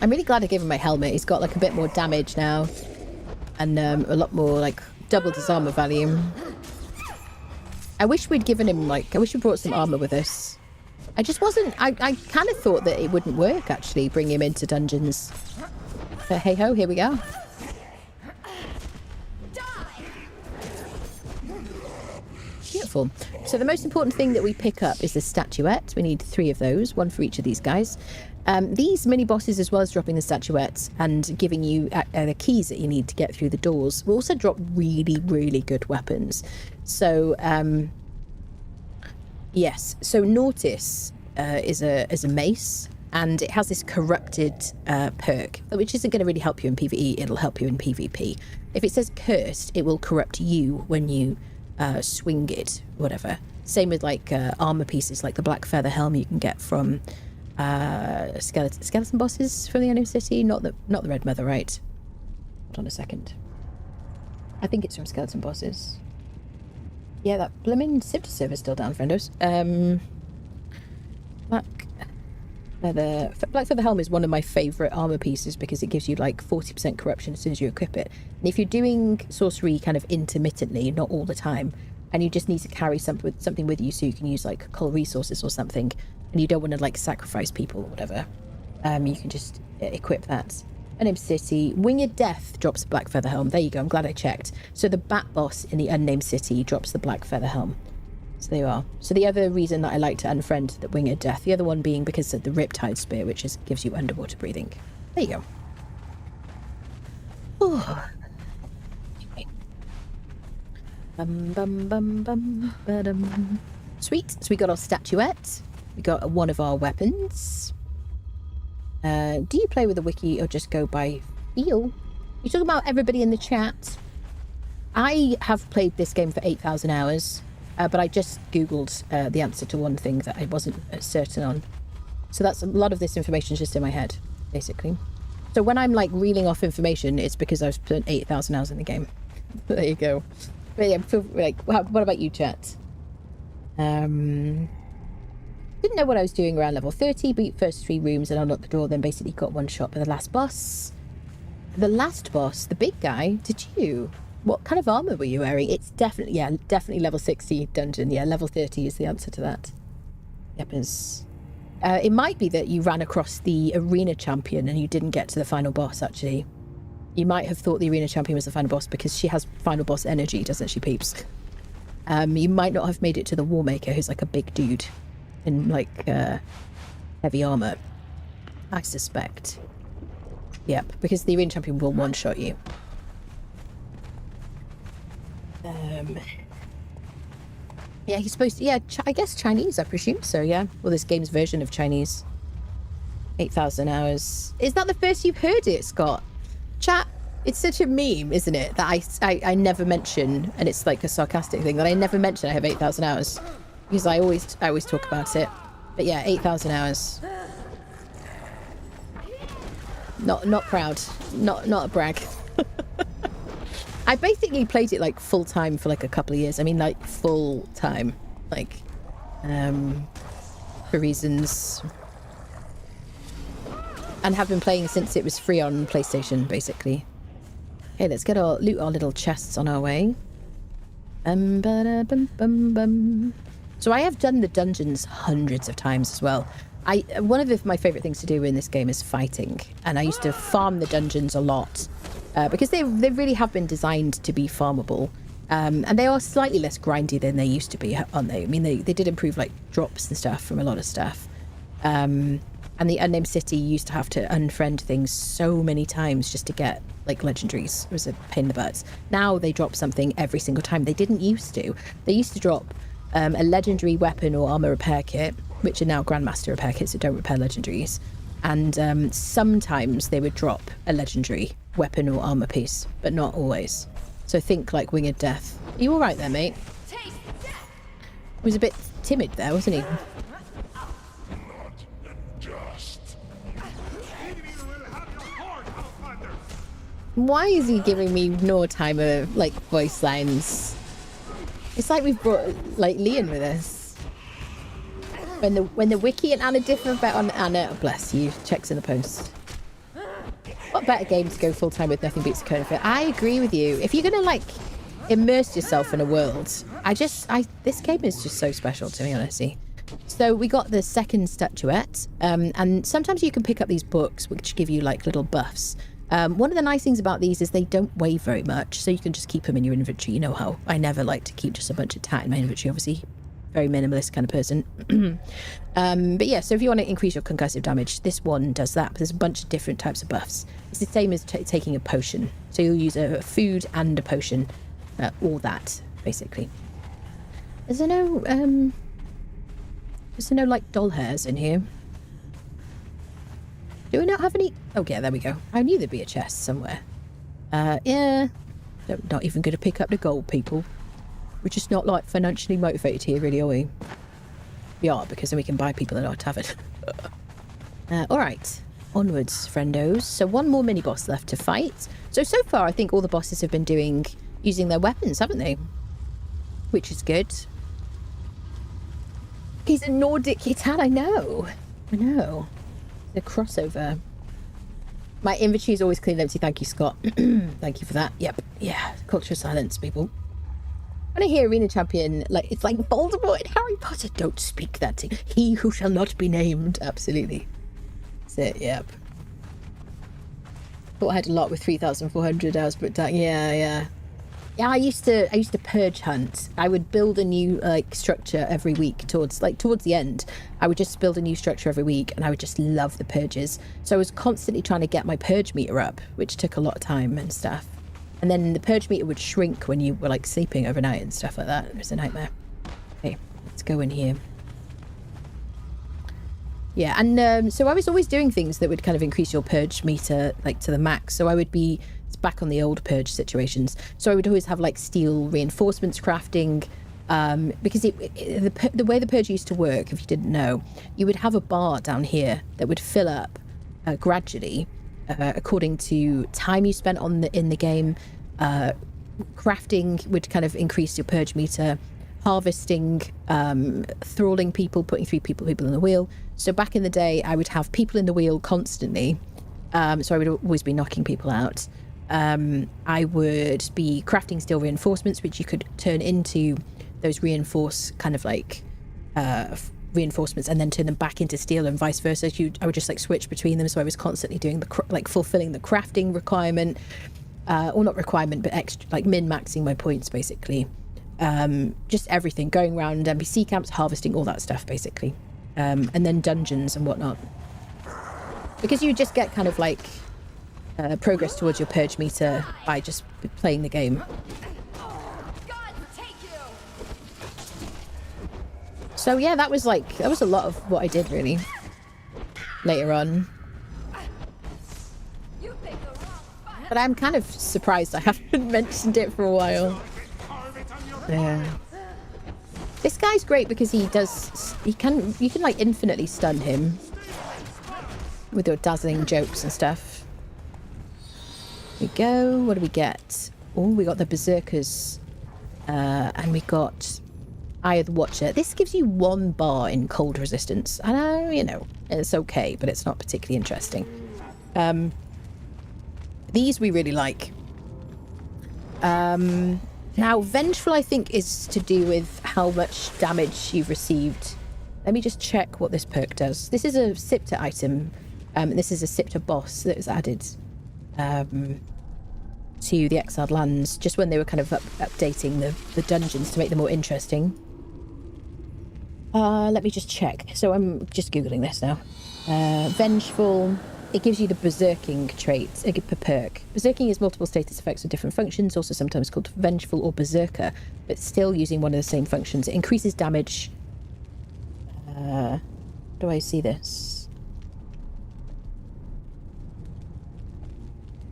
Speaker 1: I'm really glad I gave him my helmet. He's got like a bit more damage now. And a lot more like doubled his armor value. I wish we'd given him like, I wish we brought some armor with us. I just wasn't, I kind of thought that it wouldn't work actually, bring him into dungeons. But hey ho, here we go. Beautiful. So the most important thing that we pick up is the statuette. We need 3 of those, 1 for each of these guys. These mini bosses, as well as dropping the statuettes and giving you the keys that you need to get through the doors, will also drop really, really good weapons. So, yes. So Nortis is a mace, and it has this corrupted perk, which isn't going to really help you in PvE. It'll help you in PvP. If it says cursed, it will corrupt you when you swing it, whatever. Same with like armor pieces, like the black feather helm you can get from skeleton bosses from the Unnamed City, not the Red Mother, right? Hold on a second. I think it's from skeleton bosses. Yeah, that blimmin' Sipta server's still down, friendos. Black feather helm is one of my favourite armor pieces because it gives you like 40% corruption as soon as you equip it. And if you're doing sorcery kind of intermittently, not all the time, and you just need to carry something with you so you can use like cull resources or something, and you don't want to like sacrifice people or whatever, you can just equip that. Unnamed City. Winged Death drops the Black Feather Helm. There you go. I'm glad I checked. So the Bat Boss in the Unnamed City drops the Black Feather Helm. So there you are. So the other reason that I like to unfriend the Winged Death, the other one being because of the Riptide Spear, which gives you underwater breathing. There you go. Ooh. Sweet. So we got our statuette. We got one of our weapons. Do you play with the wiki or just go by feel? You talking about everybody in the chat? I have played this game for 8,000 hours, but I just googled the answer to one thing that I wasn't certain on. So that's a lot of this information is just in my head, basically. So when I'm like reeling off information, it's because I've spent 8,000 hours in the game. There you go. But yeah, what about you, chat? Didn't know what I was doing around level 30, beat first 3 rooms and unlocked the door, then basically got one shot by the last boss. The last boss, the big guy, did you? What kind of armor were you wearing? It's definitely, yeah, definitely level 60 dungeon. Yeah, level 30 is the answer to that. Yep, it might be that you ran across the arena champion and you didn't get to the final boss, actually. You might have thought the arena champion was the final boss because she has final boss energy, doesn't she, peeps? You might not have made it to the Warmaker, who's like a big dude in like heavy armor, I suspect. Yep, because the arena champion will one-shot you. Yeah, he's supposed to, yeah, I guess Chinese, I presume so, yeah. Well, this game's version of Chinese. 8,000 hours. Is that the first you've heard it, Scott? Chat, it's such a meme, isn't it, that I never mention, and it's like a sarcastic thing, that I never mention I have 8,000 hours. Because I always talk about it. But yeah, 8,000 hours. Not proud. Not a brag. I basically played it like full time for like a couple of years. I mean, like full time, like for reasons, and have been playing since it was free on PlayStation, basically. Okay, let's get our loot our little chests on our way. So I have done the dungeons hundreds of times as well. One of my favourite things to do in this game is fighting, and I used to farm the dungeons a lot because they really have been designed to be farmable, and they are slightly less grindy than they used to be, aren't they? I mean, they did improve like drops and stuff from a lot of stuff, and the Unnamed City used to have to unfriend things so many times just to get like legendaries. It was a pain in the butt. Now they drop something every single time. They didn't used to. They used to drop a legendary weapon or armor repair kit, which are now Grandmaster repair kits that don't repair legendaries. And sometimes they would drop a legendary weapon or armor piece, but not always. So think like Winged Death. Are you all right there, mate? He was a bit timid there, wasn't he? Why is he giving me no timer like voice lines? It's like we've brought like Leon with us. When the wiki and Anna differ about on Anna, bless you, checks in the post. What better game to go full time with? Nothing beats a Conan Exiles. I agree with you. If you're gonna like immerse yourself in a world, this game is just so special to me, honestly. So we got the second statuette, and sometimes you can pick up these books which give you like little buffs. One of the nice things about these is they don't weigh very much, so you can just keep them in your inventory. You know how I never like to keep just a bunch of tat in my inventory, obviously. Very minimalist kind of person. But yeah, so if you want to increase your concussive damage, this one does that. But there's a bunch of different types of buffs. It's the same as taking a potion. So you'll use a food and a potion, or that, basically. Is there no like doll hairs in here? Do we not have any? Oh yeah, there we go. I knew there'd be a chest somewhere. Yeah. Not even going to pick up the gold, people. We're just not like financially motivated here, really, are we? We are, because then we can buy people at our tavern. Alright, onwards, friendos. So one more mini-boss left to fight. So far, I think all the bosses have been using their weapons, haven't they? Which is good. He's a Nordic Hitan, I know. The crossover. My inventory is always clean and empty. Thank you, Scott. Thank you for that. Yep. Yeah. Culture of silence, people. When I hear Arena Champion, like it's like Voldemort in Harry Potter. Don't speak that to he who shall not be named. Absolutely. That's it. Yep. Thought I had a lot with 3,400 hours put down. Yeah. I used to purge hunt. I would build a new structure every week towards the end. I would just build a new structure every week, and I would just love the purges. So I was constantly trying to get my purge meter up, which took a lot of time and stuff. And then the purge meter would shrink when you were like sleeping overnight and stuff like that. It was a nightmare. Okay, let's go in here. Yeah, and so I was always doing things that would kind of increase your purge meter like to the max. So I would be back on the old purge situations. So I would always have like steel reinforcements crafting, because the way the purge used to work, if you didn't know, you would have a bar down here that would fill up gradually according to time you spent in the game. Crafting would kind of increase your purge meter. Harvesting, thralling people, putting people in the wheel. So back in the day, I would have people in the wheel constantly. So I would always be knocking people out. I would be crafting steel reinforcements, which you could turn into those reinforcements and then turn them back into steel and vice versa. I would just like switch between them. So I was constantly doing fulfilling the crafting requirement, or not requirement, but extra, like min-maxing my points basically. Just everything, going around NPC camps, harvesting, all that stuff basically. And then dungeons and whatnot. Because you just get kind of like progress towards your purge meter by just playing the game. So yeah, that was a lot of what I did really later on. But I'm kind of surprised I haven't mentioned it for a while. Yeah. This guy's great because you can like infinitely stun him with your dazzling jokes and stuff. Here we go. What do we get? Oh, we got the Berserkers. And we got Eye of the Watcher. This gives you 1 bar in cold resistance. I know, you know, it's okay, but it's not particularly interesting. These we really like. Now, Vengeful, I think, is to do with how much damage you've received. Let me just check what this perk does. This is a Scepter item. This is a Scepter boss that was added to the Exiled Lands just when they were kind of updating the dungeons to make them more interesting. Let me just check. So I'm just Googling this now. Vengeful. It gives you the Berserking trait per perk. Berserking is multiple status effects with different functions, also sometimes called Vengeful or Berserker, but still using one of the same functions. It increases damage. Do I see this?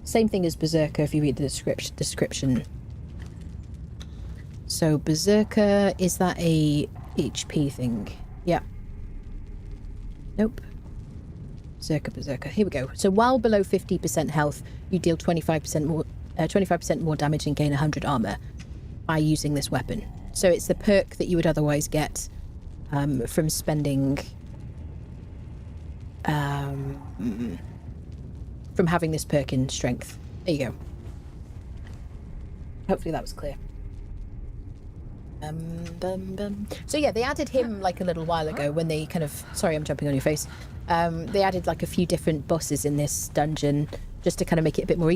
Speaker 1: Same thing as Berserker if you read the description. So Berserker, is that a HP thing? Yeah. Nope. Berserker. Here we go. So while below 50% health, you deal 25% more damage and gain 100 armor by using this weapon. So it's the perk that you would otherwise get from spending, from having this perk in strength. There you go. Hopefully that was clear. So yeah, they added him like a little while ago when they kind of... Sorry, I'm jumping on your face. They added like a few different bosses in this dungeon just to kind of make it a bit more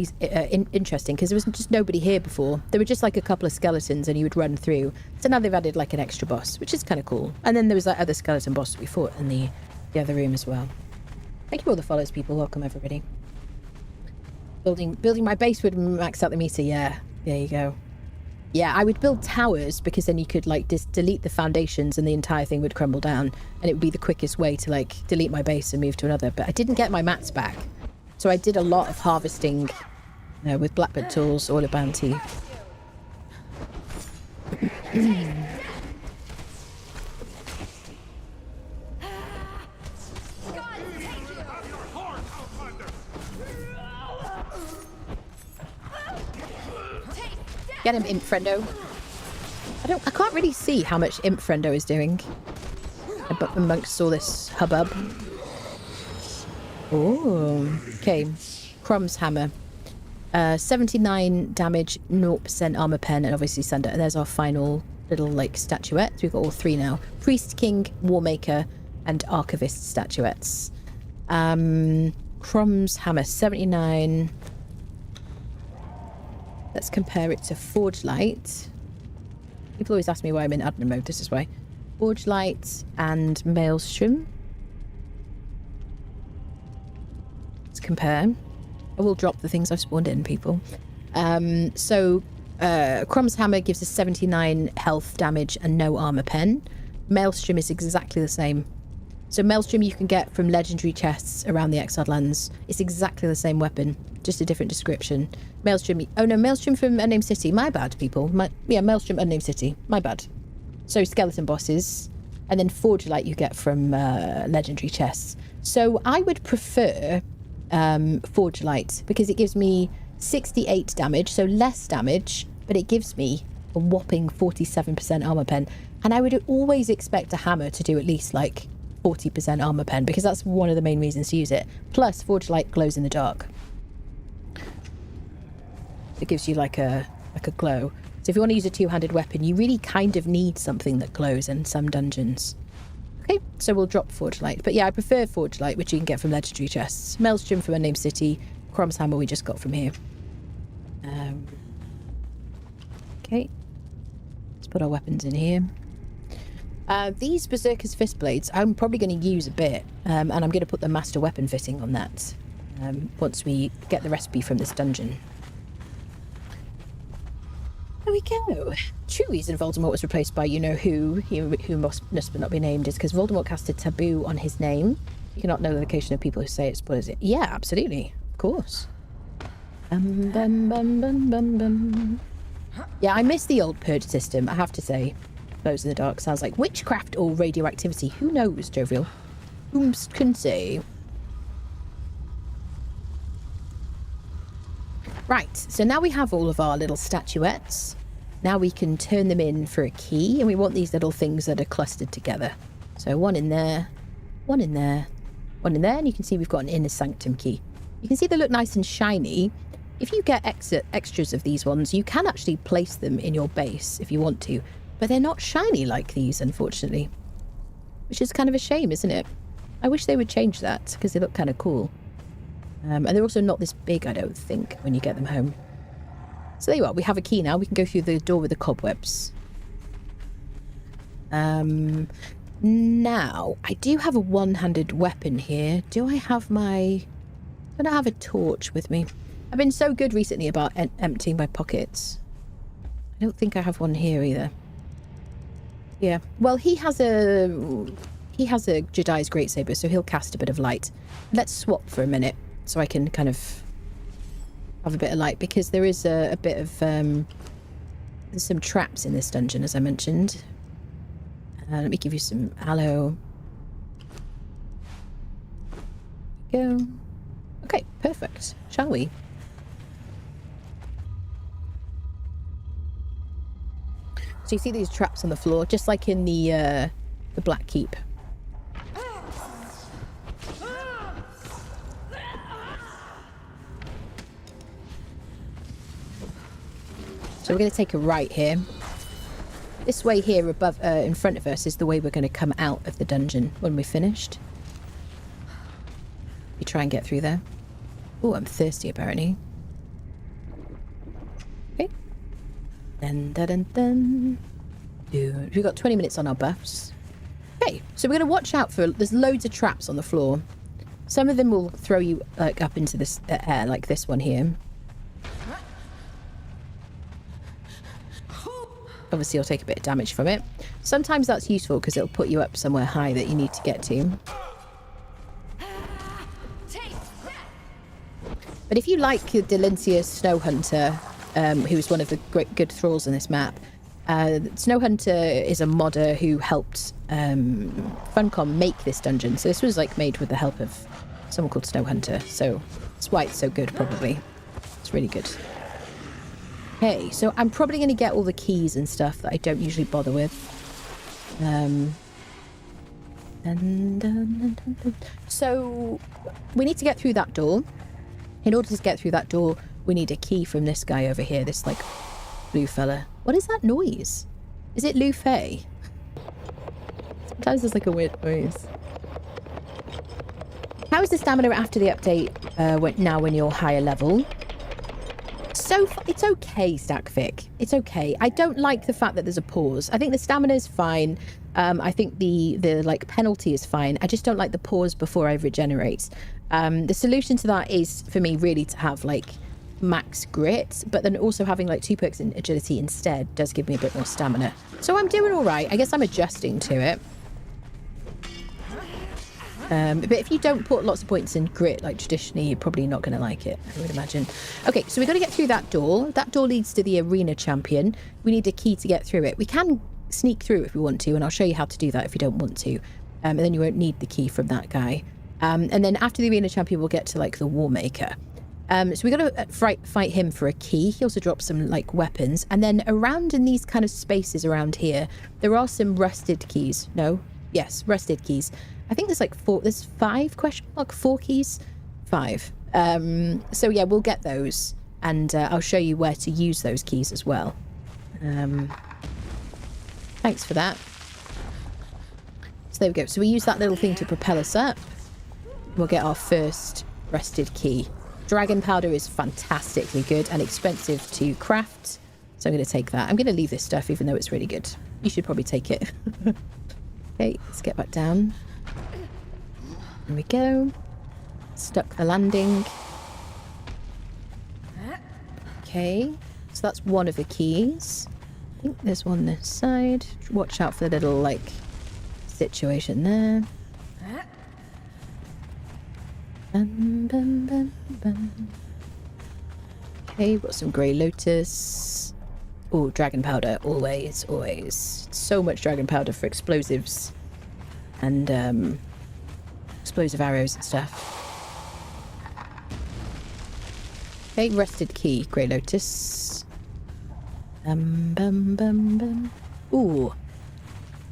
Speaker 1: interesting, because there was just nobody here before. There were just like a couple of skeletons and you would run through. So now they've added like an extra boss, which is kind of cool. And then there was that other skeleton boss that we fought in the other room as well. Thank you for all the follows, people. Welcome, everybody. Building my base would max out the meter. Yeah, there you go. Yeah, I would build towers because then you could like just delete the foundations and the entire thing would crumble down, and it would be the quickest way to like delete my base and move to another. But I didn't get my mats back, so I did a lot of harvesting with Blackbird tools, Oil of Bounty. Get him, Imp Friendo. I can't really see how much Imp Friendo is doing amongst all this hubbub. Oh, okay. Crom's Hammer. 79 damage, 0% armor pen, and obviously Sunder. And there's our final little like statuettes. We've got all 3 now. Priest, King, Warmaker, and Archivist statuettes. Crom's Hammer, 79. Let's compare it to Forge Light. People always ask me why I'm in admin mode. This is why. Forge Light and Maelstrom. Let's compare. I will drop the things I've spawned in, people. Crom's Hammer gives us 79 health damage and no armor pen. Maelstrom is exactly the same. So Maelstrom you can get from legendary chests around the Exiled Lands. It's exactly the same weapon, just a different description. Maelstrom, oh no, Maelstrom from Unnamed City. My bad, people. Maelstrom, Unnamed City. My bad. So skeleton bosses, and then Forge Light you get from legendary chests. So I would prefer Forge Light because it gives me 68 damage, so less damage, but it gives me a whopping 47% armor pen. And I would always expect a hammer to do at least like 40% armor pen because that's one of the main reasons to use it. Plus, Forge Light glows in the dark. It gives you like a glow. So if you want to use a two-handed weapon, you really kind of need something that glows in some dungeons. Okay, so we'll drop Forge Light. But yeah, I prefer Forge Light, which you can get from legendary chests. Maelstrom from Unnamed City. Crom's Hammer we just got from here. Okay. Let's put our weapons in here. These Berserker's Fistblades, I'm probably going to use a bit. And I'm going to put the Master Weapon fitting on that. Once we get the recipe from this dungeon. There we go. True reason Voldemort was replaced by you-know-who, who must but not be named, is because Voldemort cast a taboo on his name. You cannot know the location of people who say it spoils it. Yeah, absolutely. Of course. Bum, bum, bum, bum, bum, bum. Yeah, I miss the old purge system, I have to say. Glows in the dark sounds like witchcraft or radioactivity. Who knows, Jovial? Whom can say? Right, so now we have all of our little statuettes. Now we can turn them in for a key, and we want these little things that are clustered together. So one in there, one in there, one in there, and you can see we've got an inner sanctum key. You can see they look nice and shiny. If you get extras of these ones, you can actually place them in your base if you want to, but they're not shiny like these, unfortunately. Which is kind of a shame, isn't it? I wish they would change that, because they look kind of cool. And they're also not this big, I don't think, when you get them home. So there you are, we have a key now. We can go through the door with the cobwebs. Now, I do have a one-handed weapon here. Do I have my... I don't have a torch with me. I've been so good recently about emptying my pockets. I don't think I have one here either. Yeah, well, he has a Jedi's Greatsaber, so he'll cast a bit of light. Let's swap for a minute, so I can kind of have a bit of light, because there is a bit of... there's some traps in this dungeon, as I mentioned. Let me give you some aloe. Go. Okay, perfect. Shall we? So you see these traps on the floor, just like in the Black Keep. So we're going to take a right here. This way here above, in front of us, is the way we're going to come out of the dungeon when we're finished. You try and get through there. Oh, I'm thirsty apparently. Okay. Dun dun dun dun. We've got 20 minutes on our buffs. Okay, so we're going to watch out for... There's loads of traps on the floor. Some of them will throw you like up into this air, like this one here. Obviously, you'll take a bit of damage from it. Sometimes that's useful because it'll put you up somewhere high that you need to get to. But if you like Delincia Snow Hunter, who is one of the good thralls in this map, Snow Hunter is a modder who helped Funcom make this dungeon. So this was like made with the help of someone called Snow Hunter. So that's why it's so good, probably. It's really good. Okay, so I'm probably going to get all the keys and stuff that I don't usually bother with. So we need to get through that door. In order to get through that door, we need a key from this guy over here, this like blue fella. What is that noise? Is it Lufay? Sometimes there's like a weird noise. How is the stamina after the update now when you're higher level? So it's okay, Stackfic. It's okay. I don't like the fact that there's a pause. I think the stamina is fine. I think the like penalty is fine. I just don't like the pause before I regenerate. The solution to that is for me really to have like max grit, but then also having like 2 perks in agility instead does give me a bit more stamina. So I'm doing all right. I guess I'm adjusting to it. But if you don't put lots of points in grit, like traditionally, you're probably not going to like it, I would imagine. Okay, so we've got to get through that door. That door leads to the arena champion. We need a key to get through it. We can sneak through if we want to, and I'll show you how to do that if you don't want to. And then you won't need the key from that guy. And then after the arena champion, we'll get to like the Warmaker. So we got to fight him for a key. He also drops some like weapons. And then around in these kind of spaces around here, there are some rusted keys. No? Yes, rusted keys. I think there's like 4, there's 5 question mark, 4 keys? 5. So yeah, we'll get those. And I'll show you where to use those keys as well. Thanks for that. So there we go. So we use that little thing to propel us up. We'll get our first rusted key. Dragon powder is fantastically good and expensive to craft. So I'm going to take that. I'm going to leave this stuff even though it's really good. You should probably take it. Okay, let's get back down. There we go. Stuck the landing. Okay, so that's one of the keys. I think there's one this side. Watch out for the little, like, situation there. Bum, bum, bum, bum. Okay, we've got some grey lotus. Oh, dragon powder, always, always. So much dragon powder for explosives and explosive arrows and stuff. Okay, rusted key, grey lotus. Bum, bum, bum. Ooh,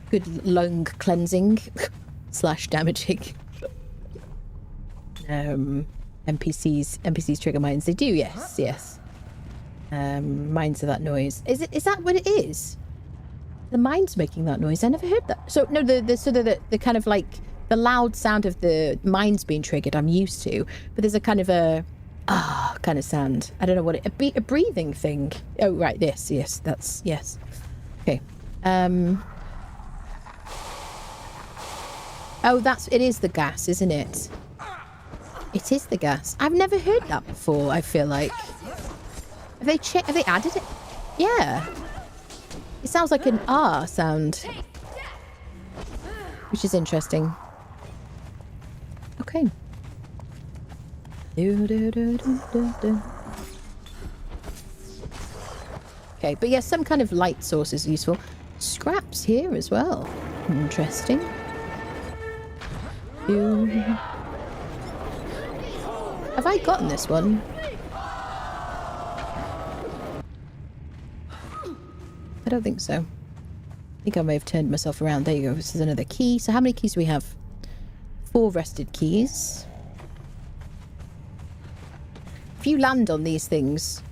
Speaker 1: good lung cleansing / damaging. NPCs trigger mines. They do, yes, yes. Mines are that noise. Is that what it is? The mine's making that noise. I never heard that. So no, the kind of like the loud sound of the mines being triggered I'm used to, but there's a kind of a kind of sound. I don't know what a breathing thing. Oh right, yes, that's yes. Okay. Oh, it is the gas, isn't it? It is the gas. I've never heard that before, I feel like. Have they added it? Yeah. It sounds like an R sound. Which is interesting. Okay. Okay, but yeah, some kind of light source is useful. Scraps here as well. Interesting. Have I gotten this one? I don't think so. I think I may have turned myself around. There you go. This is another key. So how many keys do we have? 4 rusted keys. If you land on these things,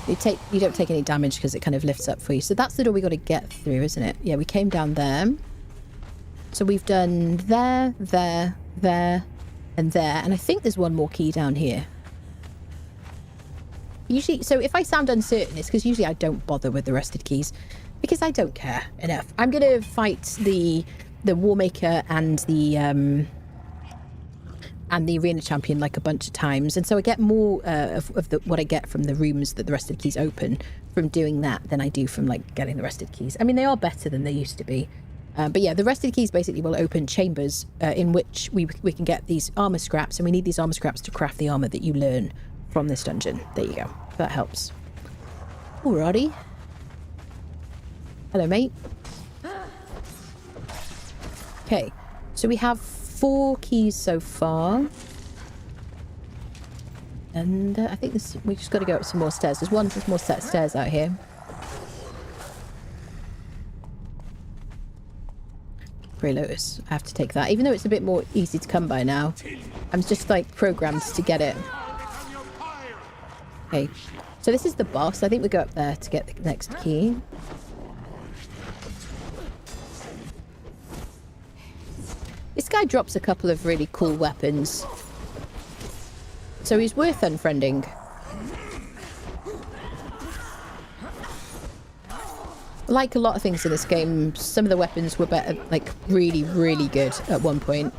Speaker 1: you don't take any damage because it kind of lifts up for you. So that's the door we got to get through, isn't it? Yeah, we came down there. So we've done there, there, there, and there. And I think there's one more key down here. Usually, so if I sound uncertain, it's because usually I don't bother with the rusted keys because I don't care enough. I'm going to fight the Warmaker and the arena champion like a bunch of times, and so I get more of what I get from the rooms that the rusted keys open from doing that than I do from like getting the rusted keys. I mean, they are better than they used to be, but yeah, the rusted keys basically will open chambers in which we can get these armor scraps, and we need these armor scraps to craft the armor that you learn from this dungeon. There you go. That helps. Alrighty. Hello, mate. Okay, so we have 4 keys so far. And I think we just got to go up some more stairs. There's one more set of stairs out here. Grey Lotus. I have to take that. Even though it's a bit more easy to come by now. I'm just like programmed to get it. Okay, so this is the boss. I think we go up there to get the next key. This guy drops a couple of really cool weapons. So he's worth unfriending. like a lot of things in this game, some of the weapons were better, like really, really good at one point.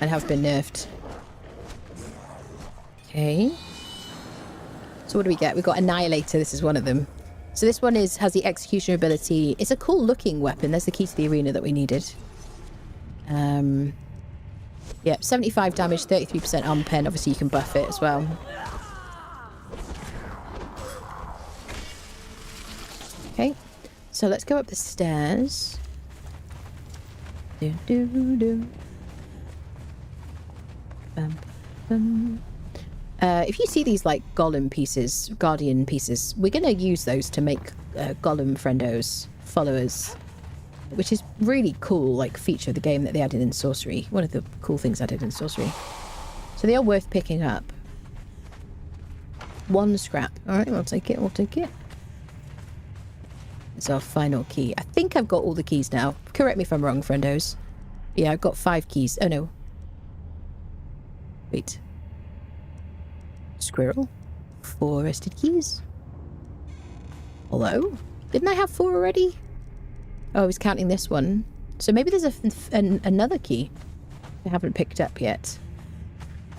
Speaker 1: And have been nerfed. Okay. So what do we get? We've got Annihilator. This is one of them. So this one has the execution ability. It's a cool looking weapon. There's the key to the arena that we needed. Yeah, 75 damage, 33% armor pen. Obviously you can buff it as well. Okay. So let's go up the stairs. Do do do. If you see these like golem pieces, guardian pieces, we're going to use those to make golem friendos, followers, which is really cool, like feature of the game that they added in sorcery. One of the cool things added in sorcery. So they are worth picking up. 1 scrap. All right, I'll take it. We'll take it. It's our final key. I think I've got all the keys now. Correct me if I'm wrong, friendos. Yeah, I've got 5 keys. Oh no. Wait. Squirrel. 4 rested keys. Hello? Didn't I have 4 already? Oh, I was counting this one. So maybe there's another key I haven't picked up yet.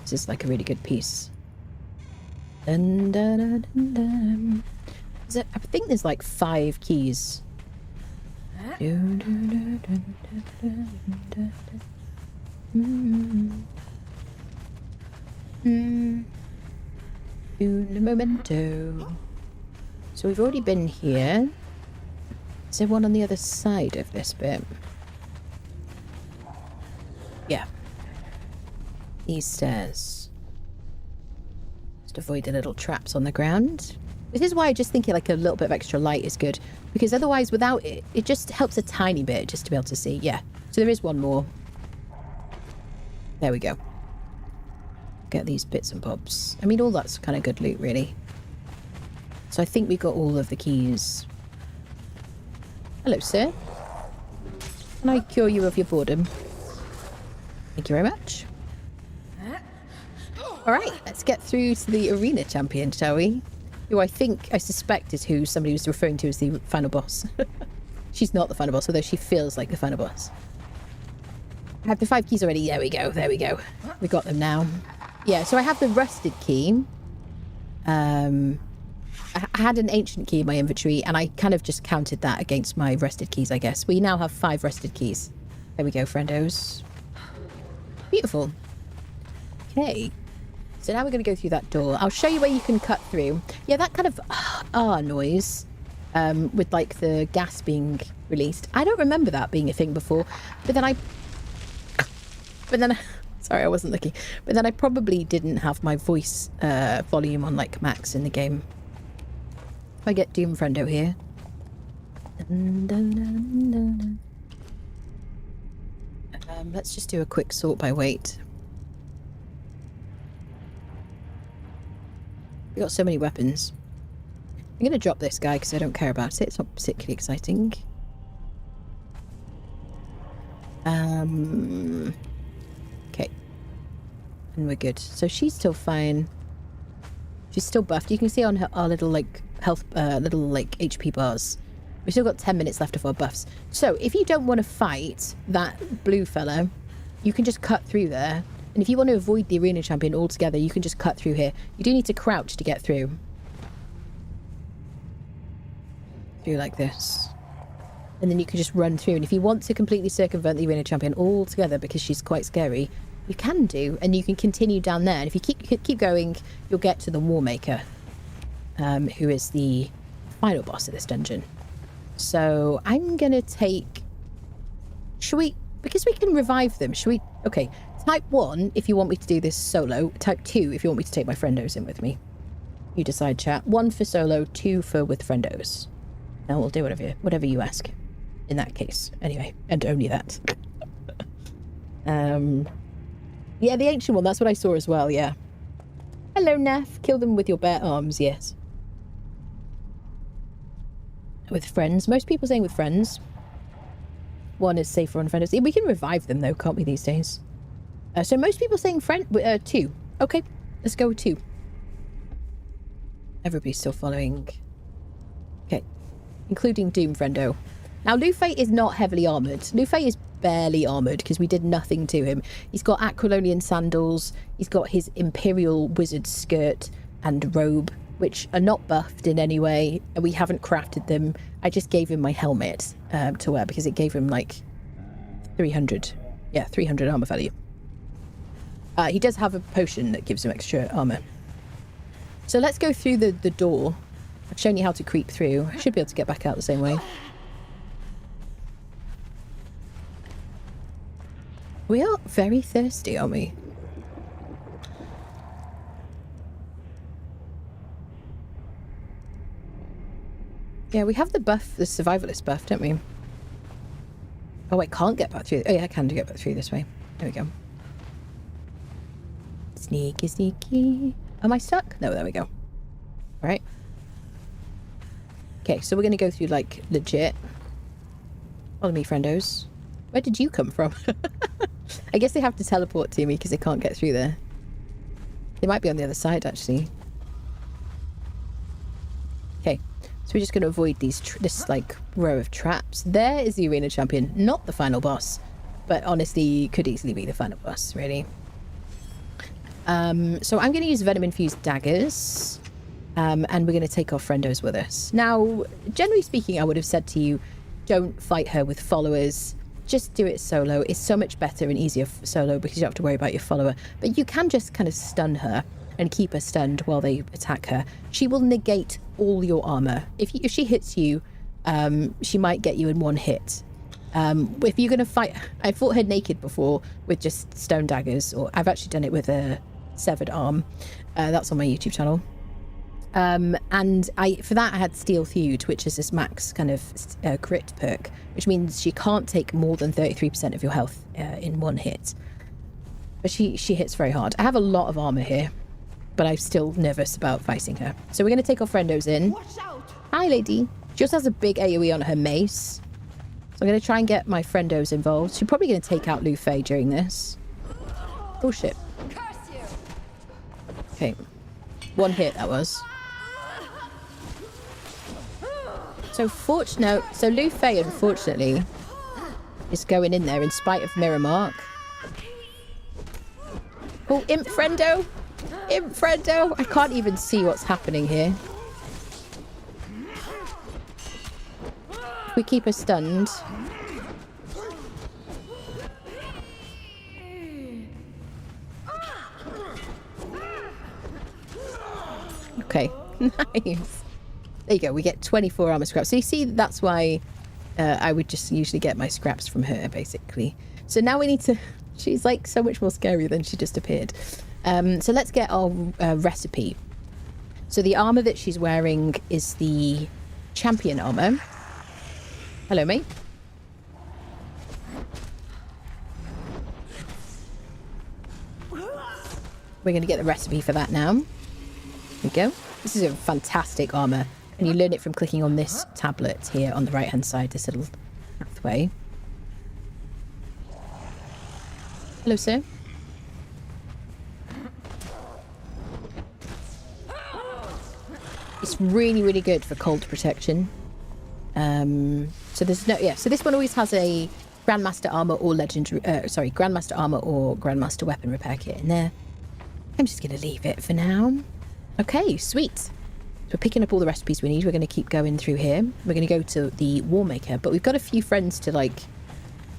Speaker 1: This is like a really good piece. Dun, dun, dun, dun, dun. I think there's like 5 keys. Dun, dun, dun, dun, dun, dun, dun. Un momento. So we've already been here. Is there one on the other side of this bit? Yeah. These stairs. Just avoid the little traps on the ground. This is why I just think like a little bit of extra light is good. Because otherwise without it, it just helps a tiny bit just to be able to see. Yeah. So there is one more. There we go. Get these bits and bobs. I mean, all that's kind of good loot, really. So I think we got all of the keys. Hello, sir. Can I cure you of your boredom? Thank you very much. Alright, let's get through to the arena champion, shall we? Who I suspect is who somebody was referring to as the final boss. She's not the final boss, although she feels like the final boss. I have the 5 keys already. There we go, there we go. We got them now. Yeah, so I have the rusted key. I had an ancient key in my inventory, and I kind of just counted that against my rusted keys, I guess. We now have 5 rusted keys. There we go, friendos. Beautiful. Okay. So now we're going to go through that door. I'll show you where you can cut through. Yeah, that kind of noise with like the gas being released. I don't remember that being a thing before, but then sorry, I wasn't looking. But then I probably didn't have my voice volume on like max in the game. If I get Doom Friendo here. Let's just do a quick sort by weight. We got so many weapons. I'm going to drop this guy because I don't care about it. It's not particularly exciting. Okay. And we're good. So she's still fine. She's still buffed. You can see on her our little like health, little like HP bars. We've still got 10 minutes left of our buffs. So if you don't want to fight that blue fella, you can just cut through there. And if you want to avoid the arena champion altogether, you can just cut through here. You do need to crouch to get through. Do like this. And then you can just run through. And if you want to completely circumvent the arena champion altogether because she's quite scary, you can do. And you can continue down there. And if you keep going, you'll get to the Warmaker, who is the final boss of this dungeon. So I'm going to take... Should we... Because we can revive them, should we... Okay. Type 1 if you want me to do this solo. Type 2 if you want me to take my friendos in with me. You decide, chat. 1 for solo, 2 for with friendos. Now we'll do whatever you ask. In that case. Anyway, and only that. Yeah, the ancient one, that's what I saw as well, yeah. Hello, Neff. Kill them with your bare arms, yes. With friends. Most people saying with friends. 1 is safer on friendos. We can revive them though, can't we, these days? So most people saying 2. Okay, let's go with 2. Everybody's still following. Okay. Including Doom Friendo. Now, Lufay is not heavily armoured. Lufay is barely armoured because we did nothing to him. He's got Aquilonian sandals. He's got his Imperial Wizard skirt and robe, which are not buffed in any way. We haven't crafted them. I just gave him my helmet to wear because it gave him like 300. Yeah, 300 armour value. He does have a potion that gives him extra armour. So let's go through the door. I've shown you how to creep through. I should be able to get back out the same way. We are very thirsty, aren't we? Yeah, we have the buff, the survivalist buff, don't we? Oh, I can't get back through. Oh, yeah, I can get back through this way. There we go. Sneaky, sneaky. Am I stuck? No, there we go. All right. Okay, so we're going to go through, like, legit. Follow me, friendos. Where did you come from? I guess they have to teleport to me because they can't get through there. They might be on the other side, actually. Okay, so we're just going to avoid this, like, row of traps. There is the arena champion, not the final boss. But honestly, could easily be the final boss, really. So I'm going to use venom-infused daggers. And we're going to take our friendos with us. Now, generally speaking, I would have said to you, don't fight her with followers. Just do it solo. It's so much better and easier solo because you don't have to worry about your follower. But you can just kind of stun her and keep her stunned while they attack her. She will negate all your armor. If she hits you, she might get you in one hit. If you're going to fight... I fought her naked before with just stone daggers, or I've actually done it with a severed arm. That's on my YouTube channel. And for that I had Steel Feud, which is this max kind of crit perk, which means she can't take more than 33% of your health in one hit. But she hits very hard. I have a lot of armor here, but I'm still nervous about fighting her. So we're going to take our friendos in. Hi, lady. She also has a big AoE on her mace. So I'm going to try and get my friendos involved. She's probably going to take out Lufay during this. Oh, shit. Okay. One hit, that was. So Lufay, unfortunately, is going in there in spite of Mirror Mark. Oh, Imp Friendo! Imp Friendo! I can't even see what's happening here. We keep her stunned. Okay, nice. There you go, we get 24 armor scraps. So you see, that's why I would just usually get my scraps from her, basically. So now we need to... She's like so much more scary than she just appeared. So let's get our recipe. So the armor that she's wearing is the champion armor. Hello, mate. We're going to get the recipe for that now. There we go. This is a fantastic armor. And you learn it from clicking on this tablet here on the right-hand side, this little pathway. Hello, sir. It's really, really good for cold protection. So there's no... Yeah, so this one always has a Grandmaster Armor or Legendary... Grandmaster Armor or Grandmaster Weapon Repair Kit in there. I'm just going to leave it for now. Okay, sweet. So we're picking up all the recipes we need. We're going to keep going through here. We're going to go to the Warmaker, but we've got a few friends to, like,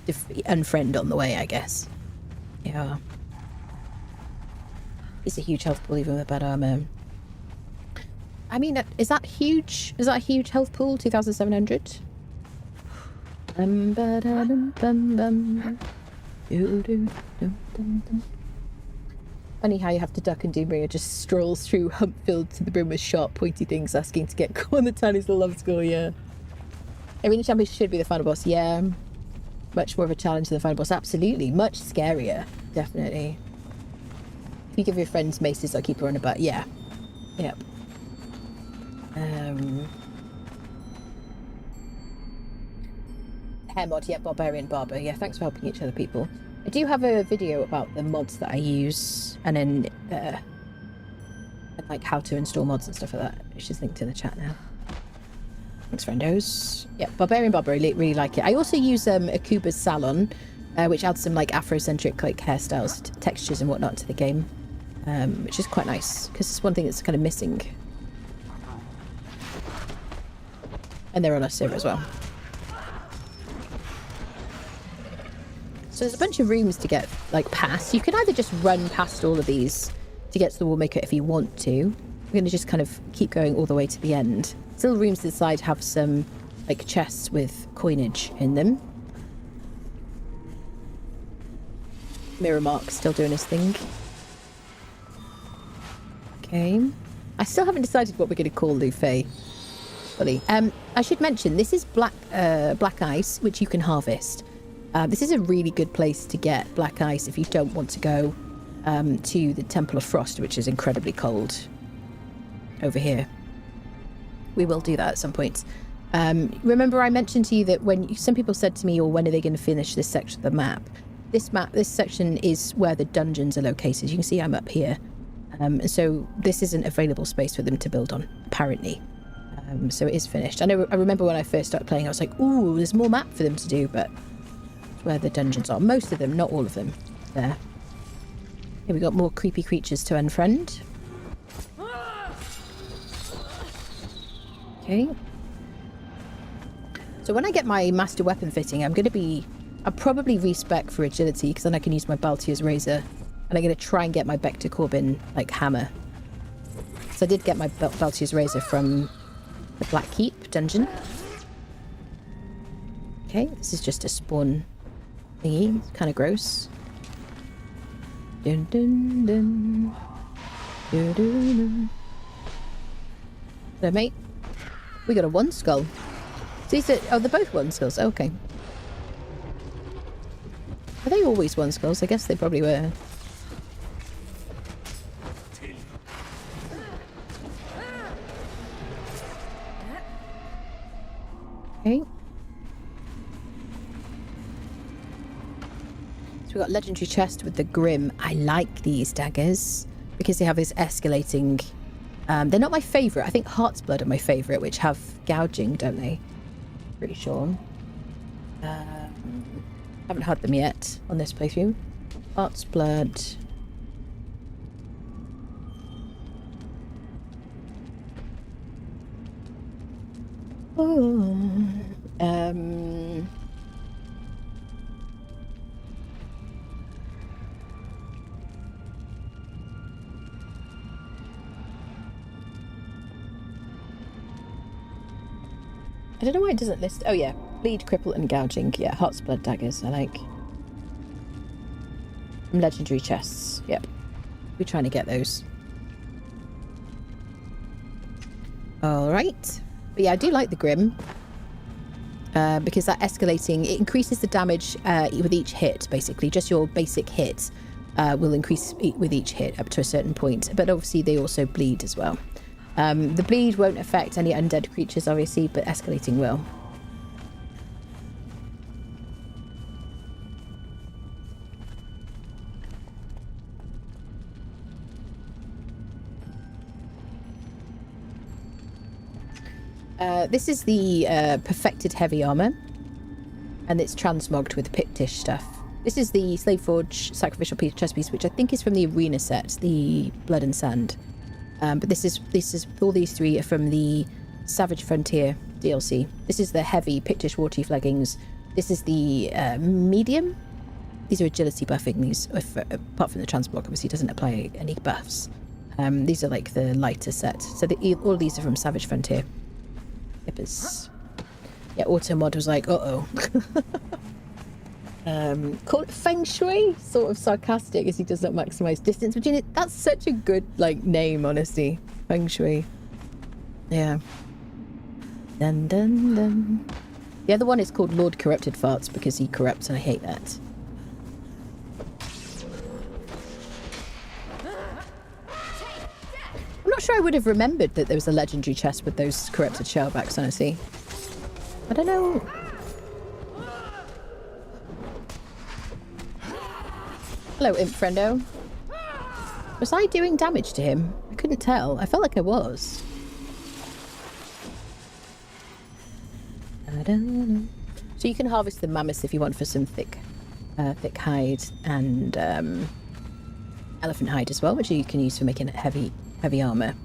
Speaker 1: unfriend on the way, I guess. Yeah. It's a huge health pool, even with bad armor. I mean, is that huge? Is that a huge health pool? 2,700? Funny how you have to duck and Doombringer just strolls through Humpfield to the brim with sharp, pointy things, asking to get on the Tanny's love score, yeah. Arena Champion should be the final boss, yeah. Much more of a challenge than the final boss, absolutely. Much scarier, definitely. If you give your friends maces, I'll keep her on a butt, yeah. Yep. Hair mod, yeah, Barbarian Barber, yeah, thanks for helping each other, people. I do have a video about the mods that I use, and then, and like how to install mods and stuff like that. She's linked in the chat now. Thanks, friendos. Yeah, Barbarian Bob, I really like it. I also use Akuba's Salon, which adds some like Afrocentric like hairstyles, textures and whatnot to the game, which is quite nice because it's one thing that's kind of missing. And they're on our server as well. So there's a bunch of rooms to get like past. You can either just run past all of these to get to the Warmaker if you want to. We're going to just kind of keep going all the way to the end. Still rooms to the side have some like chests with coinage in them. Mirror Mark still doing his thing. Okay. I still haven't decided what we're going to call Lufay. I should mention, this is black ice, which you can harvest. This is a really good place to get black ice if you don't want to go to the Temple of Frost, which is incredibly cold over here. We will do that at some point. Remember I mentioned to you that when some people said to me, or when are they going to finish this section of the map? This section is where the dungeons are located. You can see I'm up here. So this isn't available space for them to build on, apparently. So it is finished. I remember when I first started playing, I was like, ooh, there's more map for them to do, but it's where the dungeons are. Most of them, not all of them. There. Here we got more creepy creatures to unfriend. Okay. So when I get my master weapon fitting, I'll probably respec for agility, because then I can use my Baltier's razor. And I'm going to try and get my Bector Corbin, like, hammer. So I did get my Baltier's razor from the Black Keep dungeon. Okay, this is just a spawn thingy. It's kind of gross. Dun dun dun. Dun, dun, dun. So, mate, we got a one skull. So these are, oh, they're both one skulls. Okay. Are they always one skulls? I guess they probably were. Okay. So we got legendary chest with the Grim. I like these daggers because they have this escalating. They're not my favourite. I think Heart's Blood are my favourite, which have gouging, don't they? Pretty sure. Haven't had them yet on this playthrough. Heart's Blood. Oh. I don't know why it doesn't list. Oh yeah, bleed, cripple, and gouging. Yeah, Heart's Blood daggers. I like. Legendary chests. Yep, we're trying to get those. All right. But yeah, I do like the Grim. Because that escalating, it increases the damage with each hit, basically. Just your basic hit will increase with each hit up to a certain point. But obviously they also bleed as well. The bleed won't affect any undead creatures, obviously, but escalating will. This is the perfected heavy armor, and it's transmogged with Pictish stuff. This is the Slave Forge sacrificial chest piece, which I think is from the arena set, the Blood and Sand. But this is all these three are from the Savage Frontier DLC. This is the heavy Pictish Warchief leggings. This is the medium. These are agility buffing. These, apart from the transmog, obviously doesn't apply any buffs. These are like the lighter set. So all of these are from Savage Frontier. Hippers. Yeah, Automod was like, uh-oh. Call it Feng Shui, sort of sarcastic as he does not maximize distance between it. That's such a good like name, honestly. Feng Shui. Yeah. Dun dun dun. The other one is called Lord Corrupted Farts because he corrupts, and I hate that. I'm not sure I would have remembered that there was a legendary chest with those corrupted shellbacks, honestly. I don't know. Hello, Imp Friendo. Was I doing damage to him? I couldn't tell. I felt like I was. So you can harvest the mammoths if you want for some thick hide and elephant hide as well, which you can use for making heavy armor.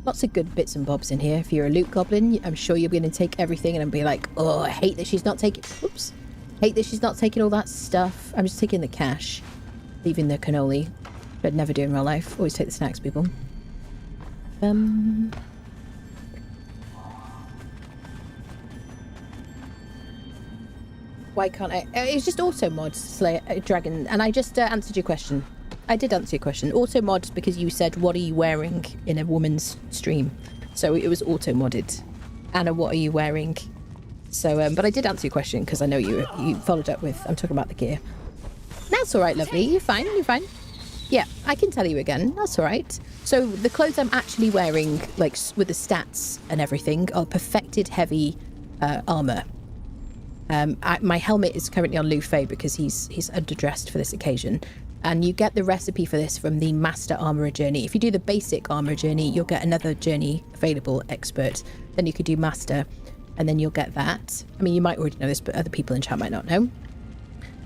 Speaker 1: Lots of good bits and bobs in here. If you're a loot goblin, I'm sure you're going to take everything and be like, oh, I hate that she's not taking... Oops. Hate that she's not taking all that stuff. I'm just taking the cash. Leaving the cannoli. But I'd never do in real life. Always take the snacks, people. Why can't I... It's just auto mod Slay Dragon. And I just answered your question. I did answer your question. Auto mod because you said, what are you wearing in a woman's stream? So it was auto modded. Anna, what are you wearing? So, but I did answer your question because I know you followed up with, I'm talking about the gear. That's all right, lovely. You're fine. You're fine. Yeah, I can tell you again. That's all right. So the clothes I'm actually wearing, like with the stats and everything, are perfected heavy armor. My helmet is currently on Lufay because he's underdressed for this occasion. And you get the recipe for this from the Master Armourer journey. If you do the basic Armourer journey, you'll get another journey available, Expert. Then you could do Master, and then you'll get that. I mean, you might already know this, but other people in chat might not know.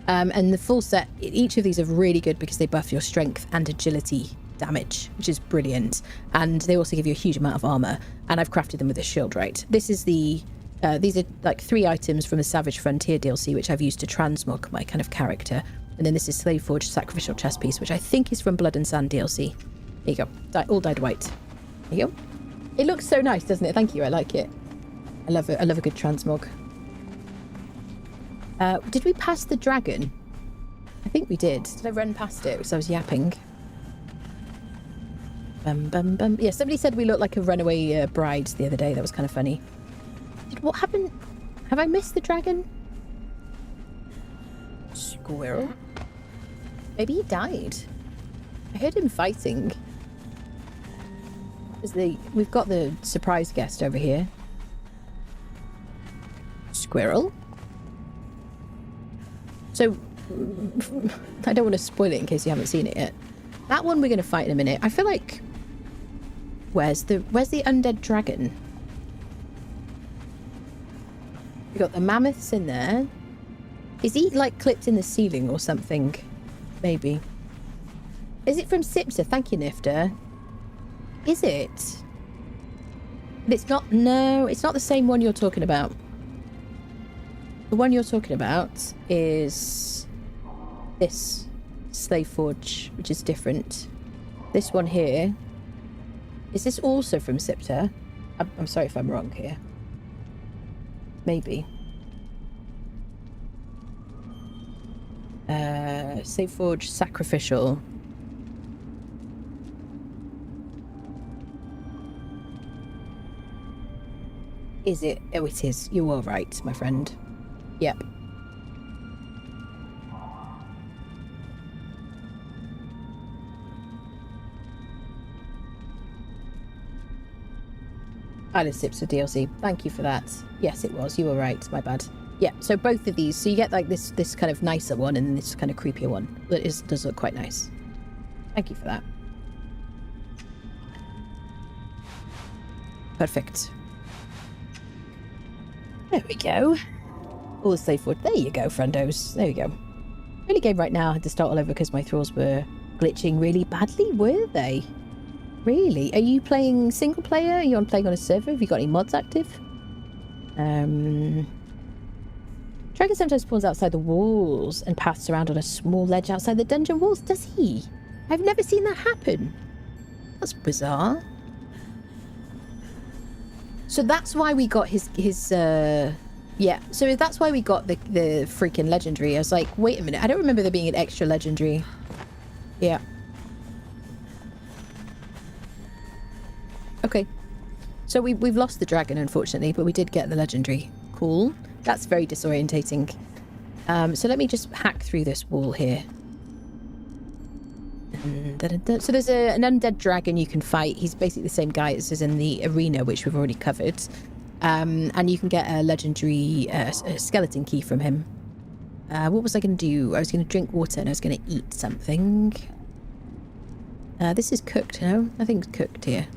Speaker 1: And the full set, each of these are really good because they buff your strength and agility damage, which is brilliant. And they also give you a huge amount of armour. And I've crafted them with a shield, right? This is the... these are like 3 items from the Savage Frontier DLC, which I've used to transmog my kind of character. And then this is Slave Forge Sacrificial Chest Piece, which I think is from Blood and Sand DLC. There you go. All dyed white. There you go. It looks so nice, doesn't it? Thank you. I like it. I love it. I love a good transmog. Did we pass the dragon? I think we did. Did I run past it because I was yapping? Yeah, somebody said we looked like a runaway bride the other day. That was kind of funny. What happened? Have I missed the dragon? Squirrel? Maybe he died. I heard him fighting. We've got the surprise guest over here. Squirrel? So, I don't want to spoil it in case you haven't seen it yet. That one we're going to fight in a minute. I feel like... Where's the undead dragon? We got the mammoths in there. Is he like clipped in the ceiling or something? Maybe. Is it from Sipsa? Thank you, Nifter. Is it? But it's not. No, it's not the same one you're talking about. The one you're talking about is this Slave Forge, which is different. This one here. Is this also from Sipsa? I'm sorry if I'm wrong here. Maybe. Slave Forge Sacrificial. Is it? Oh, it is. You are right, my friend. Yep. Island Sipsa DLC. Thank you for that. Yes, it was. You were right. My bad. Yeah, so both of these. So you get like this kind of nicer one and this kind of creepier one. That does look quite nice. Thank you for that. Perfect. There we go. All the Slave Forge. There you go, friendos. There we go. Early game right now. I had to start all over because my thralls were glitching really badly, were they? Really? Are you playing single player? Are you playing on a server? Have you got any mods active? Dragon sometimes spawns outside the walls and passes around on a small ledge outside the dungeon walls. Does he? I've never seen that happen. That's bizarre. So that's why we got his yeah. So that's why we got the freaking legendary. I was like, wait a minute. I don't remember there being an extra legendary. Yeah. Okay. So we've lost the dragon, unfortunately, but we did get the legendary. Cool. That's very disorientating. So let me just hack through this wall here. So there's an undead dragon you can fight. He's basically the same guy as is in the arena, which we've already covered. And you can get a legendary skeleton key from him. What was I going to do? I was going to drink water and I was going to eat something. This is cooked, no? Nothing's cooked here.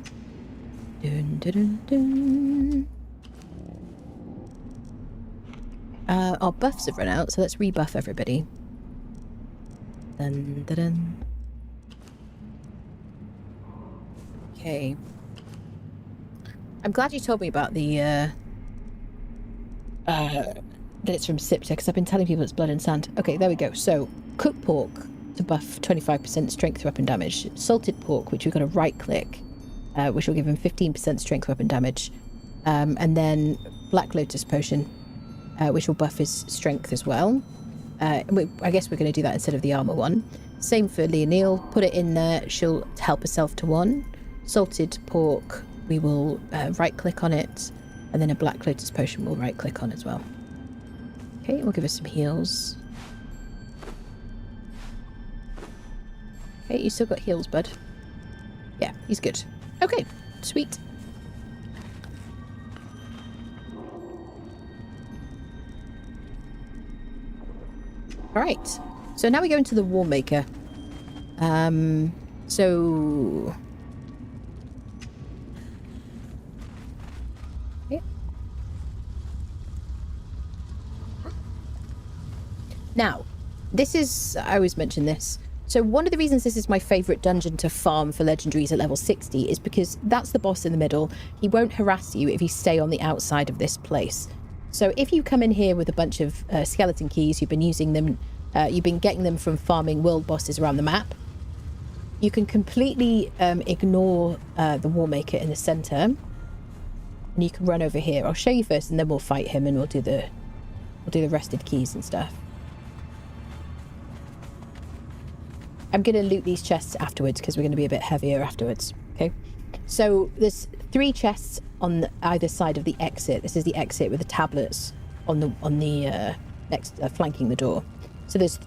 Speaker 1: Dun, dun, dun, dun. Our buffs have run out, so let's rebuff everybody. Dun, dun, dun. Okay. I'm glad you told me about the that it's from Sipta, because I've been telling people it's blood and sand. Okay, there we go. So cooked pork to buff 25% strength weapon damage. Salted pork, which we've got to right click, which will give him 15% strength weapon damage. And then black lotus potion, which will buff his strength as well. I guess we're going to do that instead of the armor one. Same for Leonille. Put it in there. She'll help herself to 1. Salted pork, we will right click on it. And then a black lotus potion we'll right click on as well. Okay, we'll give her some heals. Okay, you still got heals, bud. Yeah, he's good. Okay, sweet. Alright, so now we go into the Warmaker. So... Okay. Now, this is... I always mention this. So one of the reasons this is my favourite dungeon to farm for legendaries at level 60 is because that's the boss in the middle. He won't harass you if you stay on the outside of this place. So if you come in here with a bunch of skeleton keys, you've been using them, you've been getting them from farming world bosses around the map, you can completely ignore the Warmaker in the centre, and you can run over here. I'll show you first, and then we'll fight him, and we'll do the rested keys and stuff. I'm going to loot these chests afterwards because we're going to be a bit heavier afterwards. Okay, so there's 3 chests on either side of the exit. This is the exit with the tablets on the next flanking the door. So there's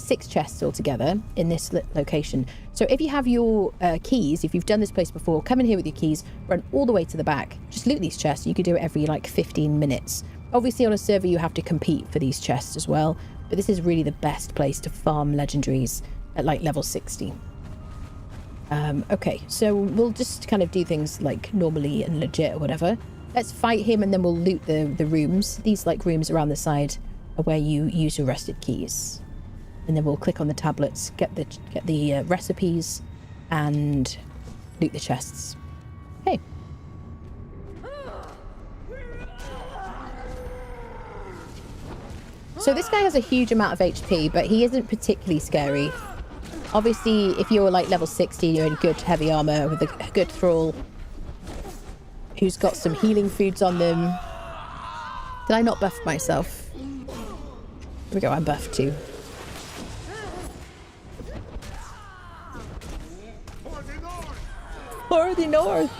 Speaker 1: 6 chests altogether in this location. So if you have your keys, if you've done this place before, come in here with your keys, run all the way to the back, just loot these chests. You could do it every like 15 minutes. Obviously on a server you have to compete for these chests as well, but this is really the best place to farm legendaries at like level 60. Okay, so we'll just kind of do things like normally and legit or whatever. Let's fight him and then we'll loot the rooms. These like rooms around the side are where you use your rested keys. And then we'll click on the tablets, get the recipes, and loot the chests. Okay. So this guy has a huge amount of HP, but he isn't particularly scary. Obviously, if you're like level 60, you're in good heavy armor with a good thrall who's got some healing foods on them. Did I not buff myself? Here we go, I'm buffed too. For the north!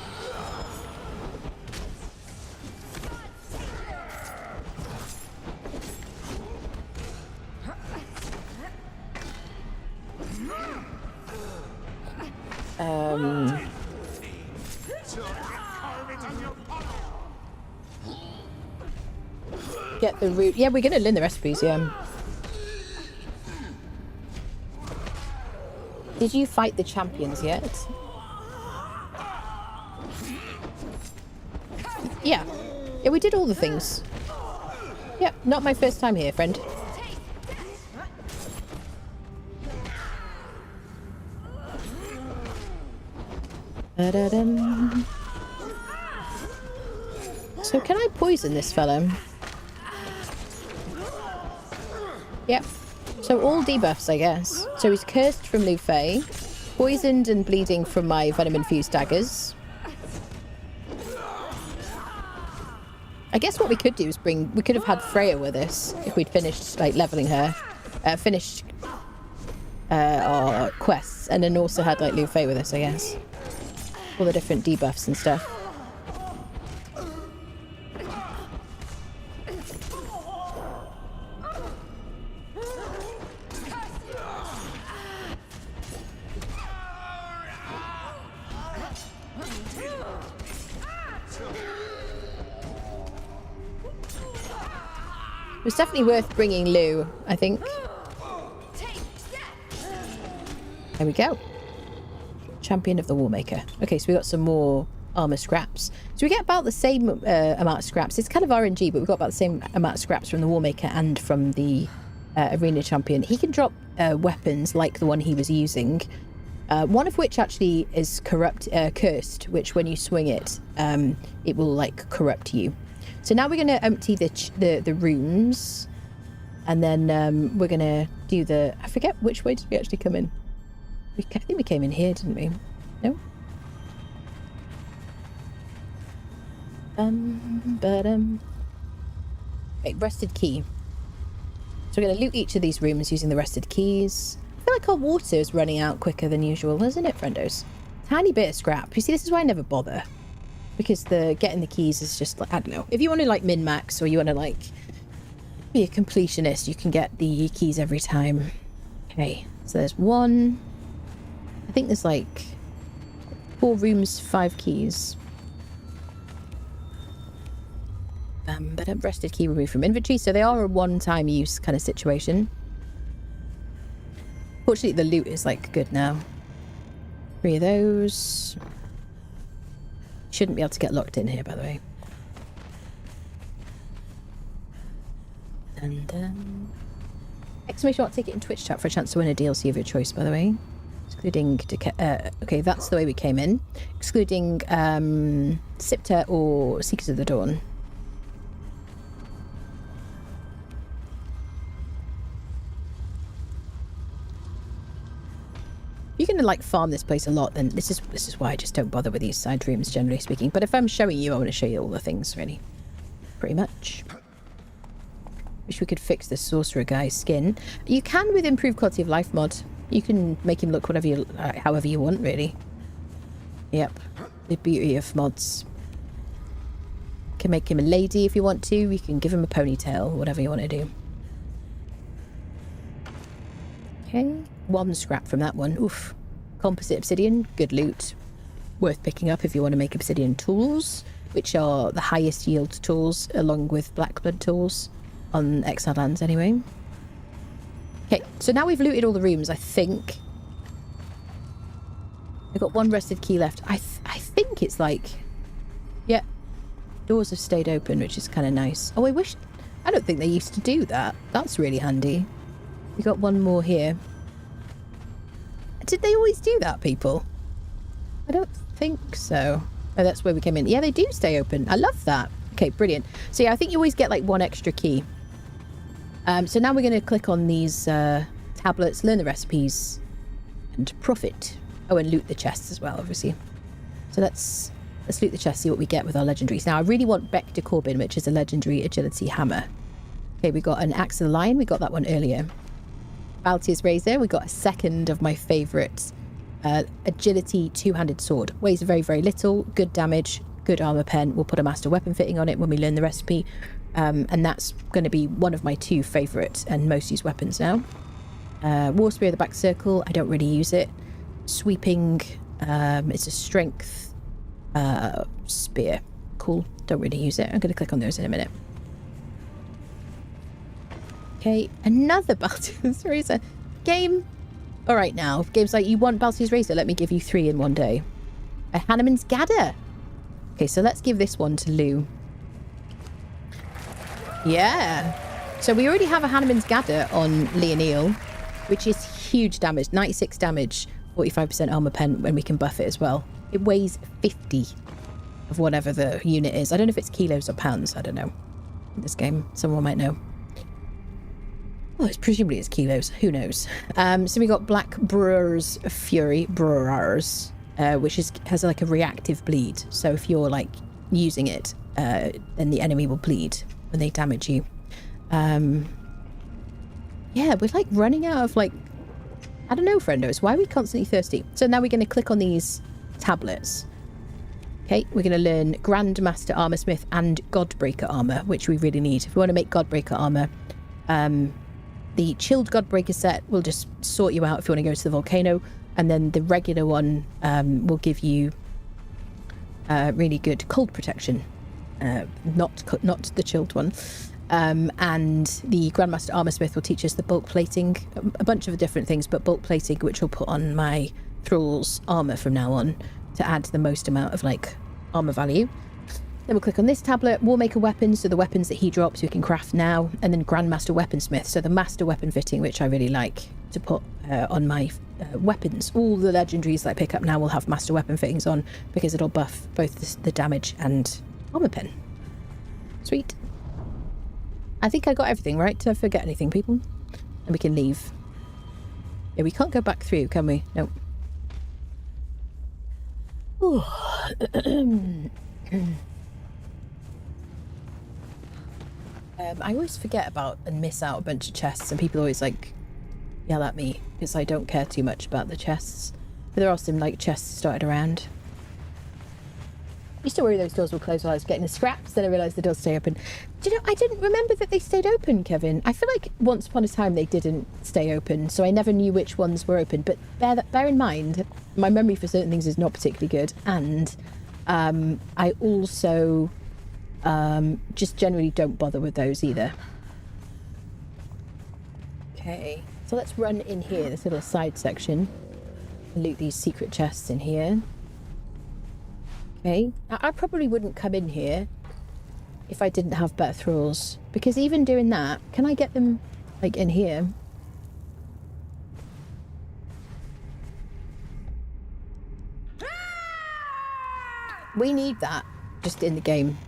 Speaker 1: Get the root. Yeah, we're gonna learn the recipes, yeah. Did you fight the champions yet? Yeah. Yeah, we did all the things. Yep, not my first time here, friend. Da-da-dum. So can I poison this fellow? Yep. So all debuffs, I guess. So he's cursed from Lufay, poisoned and bleeding from my venom-infused daggers. I guess what we could do is we could have had Freya with us if we'd finished, like, leveling her. Finished our quests, and then also had, like, Lufay with us, I guess. All the different debuffs and stuff. It was definitely worth bringing Lou, I think. There we go. Champion of the Warmaker. Okay, so we got some more armor scraps. So we get about the same amount of scraps. It's kind of RNG, but we've got about the same amount of scraps from the Warmaker and from the Arena Champion. He can drop weapons like the one he was using, one of which actually is cursed, which when you swing it, it will like corrupt you. So now we're going to empty the rooms, and then we're going to do the... I forget which way did we actually come in. I think we came in here, didn't we? No? Okay, rested key. So we're going to loot each of these rooms using the rested keys. I feel like our water is running out quicker than usual, isn't it, friendos? Tiny bit of scrap. You see, this is why I never bother. Because getting the keys is just like, I don't know. If you want to like min-max or you want to like be a completionist, you can get the keys every time. Okay, so there's one. I think there's like 4 rooms, 5 keys. But a rested key removed from inventory, so they are a one-time use kind of situation. Fortunately, the loot is like good now. 3 of those. Shouldn't be able to get locked in here, by the way. And exclamation mark ticket in Twitch chat for a chance to win a DLC of your choice, by the way. Excluding okay, that's the way we came in. Excluding Sipter or Seekers of the Dawn. You're going to like farm this place a lot, then this is why I just don't bother with these side rooms, generally speaking. But if I'm showing you, I want to show you all the things, really. Pretty much. Wish we could fix the sorcerer guy's skin. You can with improved quality of life mod. You can make him look whatever you, however you want, really. Yep. The beauty of mods. You can make him a lady if you want to. You can give him a ponytail, whatever you want to do. Okay. 1 scrap from that one. Oof. Composite obsidian. Good loot. Worth picking up if you want to make obsidian tools, which are the highest yield tools, along with black blood tools on Exile lands anyway. Okay, so now we've looted all the rooms, I think. I've got 1 rested key left. I think it's like... Yeah. Doors have stayed open, which is kind of nice. Oh, I don't think they used to do that. That's really handy. We got 1 more here. Did they always do that, people? I don't think so. Oh, that's where we came in. Yeah, they do stay open. I love that. Okay, brilliant. So yeah, I think you always get like 1 extra key. So now we're going to click on these tablets, learn the recipes, and profit. Oh, and loot the chests as well, obviously. So let's loot the chests, see what we get with our legendaries. Now, I really want Beck de Corbin, which is a legendary agility hammer. Okay, we got an Axe of the Lion. We got that one earlier. Baltier's Razor. We got a second of my favourite agility 2-handed sword. Weighs very, very little. Good damage. Good armor pen. We'll put a master weapon fitting on it when we learn the recipe. And that's going to be one of my 2 favourite and most used weapons now. War Spear of the Back Circle. I don't really use it. Sweeping. It's a strength spear. Cool. Don't really use it. I'm going to click on those in a minute. Okay, another Baltier's Razor. Game. All right, now. Game's like, you want Baltier's Razor? Let me give you 3 in one day. A Hanneman's Gadder. Okay, so let's give this one to Lou. Yeah. So we already have a Hanneman's Gadder on Leonil, which is huge damage. 96 damage, 45% armor pen when we can buff it as well. It weighs 50 of whatever the unit is. I don't know if it's kilos or pounds. I don't know. In this game, someone might know. Well, presumably it's kilos. Who knows? So we got Black Brewer's Fury, which has like a reactive bleed. So if you're like using it, then the enemy will bleed when they damage you. Yeah, we're like running out of like, I don't know, friendos. Why are we constantly thirsty? So now we're going to click on these tablets. Okay, we're going to learn Grandmaster Armorsmith and Godbreaker Armor, which we really need. If we want to make Godbreaker Armor, the chilled Godbreaker set will just sort you out if you want to go to the volcano, and then the regular one will give you really good cold protection, not the chilled one. And the Grandmaster Armorsmith will teach us the bulk plating, a bunch of different things, but bulk plating, which will put on my thrall's armor from now on to add the most amount of like armor value. Then we'll click on this tablet, Warmaker weapons, so the weapons that he drops we can craft now, and then Grandmaster Weaponsmith, so the master weapon fitting, which I really like to put on my weapons. All the legendaries that I pick up now will have master weapon fittings on because it'll buff both the damage and armor pen. Sweet. I think I got everything, right? Did I forget anything, people? And we can leave. Yeah, we can't go back through, can we? Nope. I always forget about and miss out a bunch of chests, and people always like yell at me because I don't care too much about the chests. But there are some like chests started around. I used to worry those doors were closed while I was getting the scraps, then I realised the doors stay open. Do you know, I didn't remember that they stayed open, Kevin. I feel like once upon a time they didn't stay open, so I never knew which ones were open. But bear in mind, my memory for certain things is not particularly good, and I also just generally don't bother with those either. Okay, so let's run in here, this little side section, and loot these secret chests in here. Okay, now, I probably wouldn't come in here if I didn't have better thralls, because even doing that, can I get them like in here? We need that just in the game.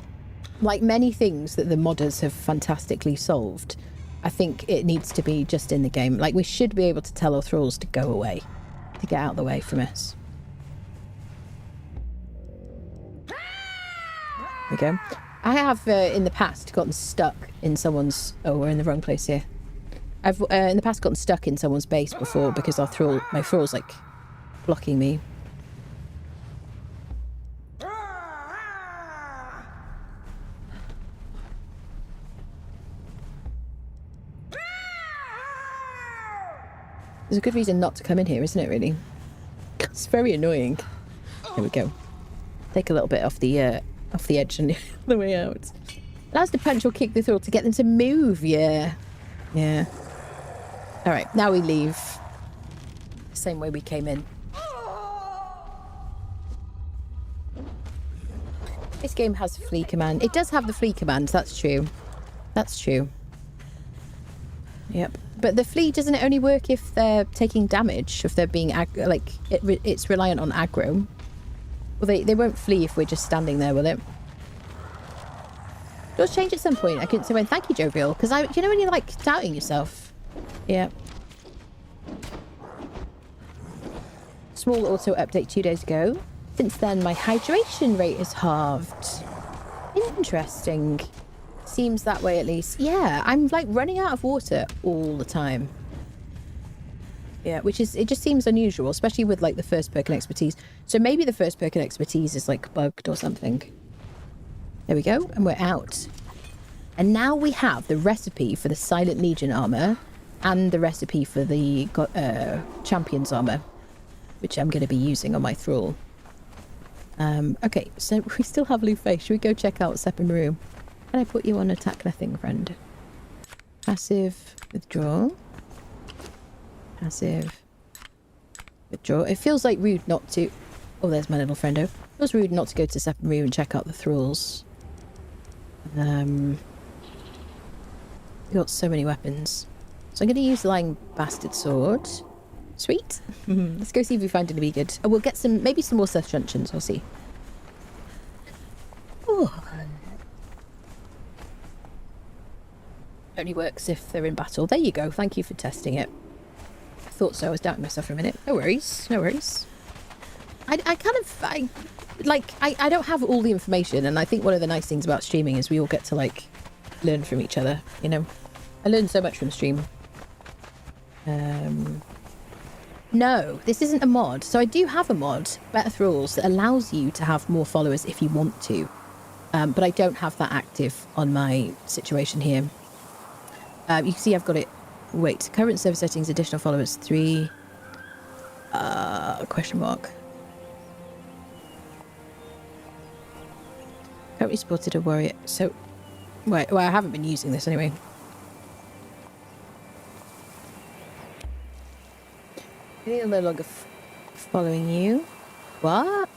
Speaker 1: Like many things that the modders have fantastically solved, I think it needs to be just in the game. Like we should be able to tell our thralls to go away, to get out of the way from us. There we go. I have in the past gotten stuck in someone's... Oh, we're in the wrong place here. I've in the past gotten stuck in someone's base before because my thrall's like blocking me. There's a good reason not to come in here, isn't it, really? It's very annoying. There we go. Take a little bit off the edge and the way out. Allows the punch or kick the thrall to get them to move, yeah. Yeah. Alright, now we leave. Same way we came in. This game has a flee command. It does have the flee command, that's true. That's true. Yep. But the flee, doesn't it only work if they're taking damage? If they're being it's reliant on aggro. Well, they won't flee if we're just standing there, will it? Does change at some point. I couldn't say when. Thank you, Jovial. Because you know when you're like doubting yourself. Yeah. Small auto update 2 days ago. Since then, my hydration rate is halved. Interesting. Seems that way at least. Yeah, I'm like running out of water all the time. Yeah, it just seems unusual, especially with like the first perk and expertise. So maybe the first perk and expertise is like bugged or something. There we go, and we're out. And now we have the recipe for the Silent Legion armor and the recipe for the Champion's armor, which I'm going to be using on my thrall. Okay, so we still have Lufay. Should we go check out Sepermeru? Can I put you on attack nothing, friend? Passive withdraw. Passive withdraw. It feels like rude not to... Oh, there's my little friendo. It feels rude not to go to Sepermeru and check out the thralls. We've got so many weapons. So I'm going to use the Lying Bastard Sword. Sweet. Let's go see if we find any good. Oh, we'll get maybe some more Seth Truncheons. I'll see. Oh. Only works if they're in battle. There you go. Thank you for testing it. I thought so. I was doubting myself for a minute. No worries. No worries. I don't have all the information, and I think one of the nice things about streaming is we all get to like learn from each other, you know. I learned so much from stream. No, this isn't a mod. So I do have a mod, Better Thralls, that allows you to have more followers if you want to. But I don't have that active on my situation here. You can see I've got it. Wait, current server settings, additional followers 3. Question mark. Currently spotted a warrior. So, wait, well, I haven't been using this anyway. No longer following you. What?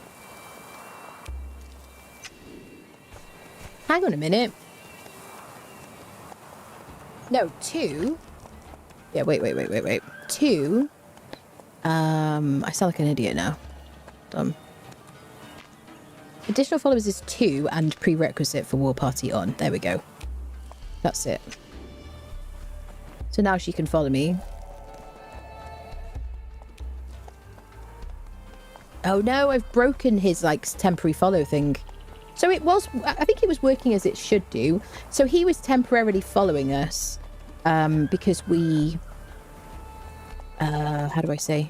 Speaker 1: Hang on a minute. No, 2. Yeah, wait. 2. I sound like an idiot now. Dumb. Additional followers is 2 and prerequisite for war party on. There we go. That's it. So now she can follow me. Oh no, I've broken his like temporary follow thing. So it was, I think it was working as it should do. So he was temporarily following us because we, how do I say?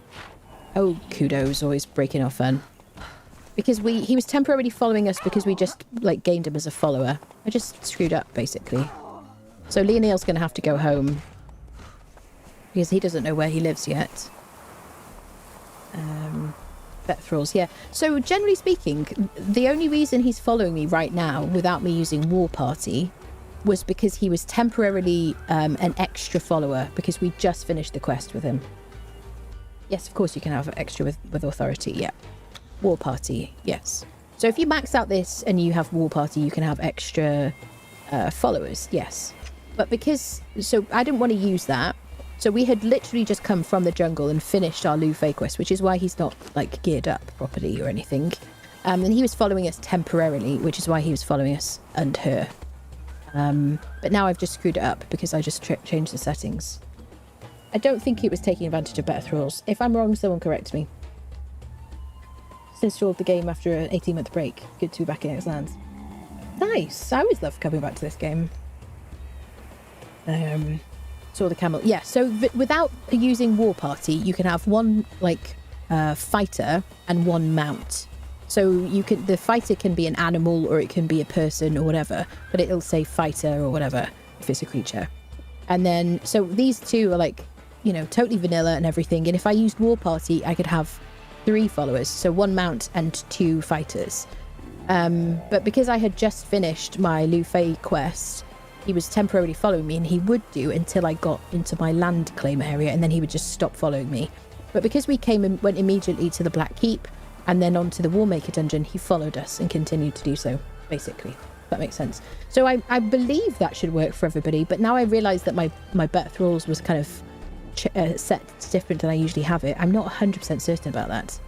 Speaker 1: Oh, kudos, always breaking our fun. Because he was temporarily following us because we just like gained him as a follower. I just screwed up basically. So Leonel's going to have to go home because he doesn't know where he lives yet. Bet thralls, yeah. So generally speaking, the only reason he's following me right now without me using War Party was because he was temporarily an extra follower because we just finished the quest with him. Yes, of course you can have extra with authority, yeah. War Party, yes. So if you max out this and you have War Party, you can have extra followers, yes. But because, so I didn't want to use that. So we had literally just come from the jungle and finished our Lufay quest, which is why he's not like geared up properly or anything. And he was following us temporarily, which is why he was following us and her. But now I've just screwed it up because I just changed the settings. I don't think it was taking advantage of better thralls. If I'm wrong, someone correct me. Installed the game after an 18-month break. Good to be back in Exiles. Nice. I always love coming back to this game. Saw the camel. Yeah, so without using War Party, you can have one like fighter and one mount. So you can, the fighter can be an animal or it can be a person or whatever, but it'll say fighter or whatever if it's a creature. And then so these two are like, you know, totally vanilla and everything. And if I used War Party, I could have 3 followers, so 1 mount and 2 fighters. But because I had just finished my Lufay quest, he was temporarily following me, and he would do until I got into my land claim area, and then he would just stop following me. But because we came and went immediately to the Black Keep and then onto the Warmaker dungeon, he followed us and continued to do so, basically. If that makes sense. So I believe that should work for everybody, but now I realise that my bet thralls was kind of set different than I usually have it. I'm not 100% certain about that. So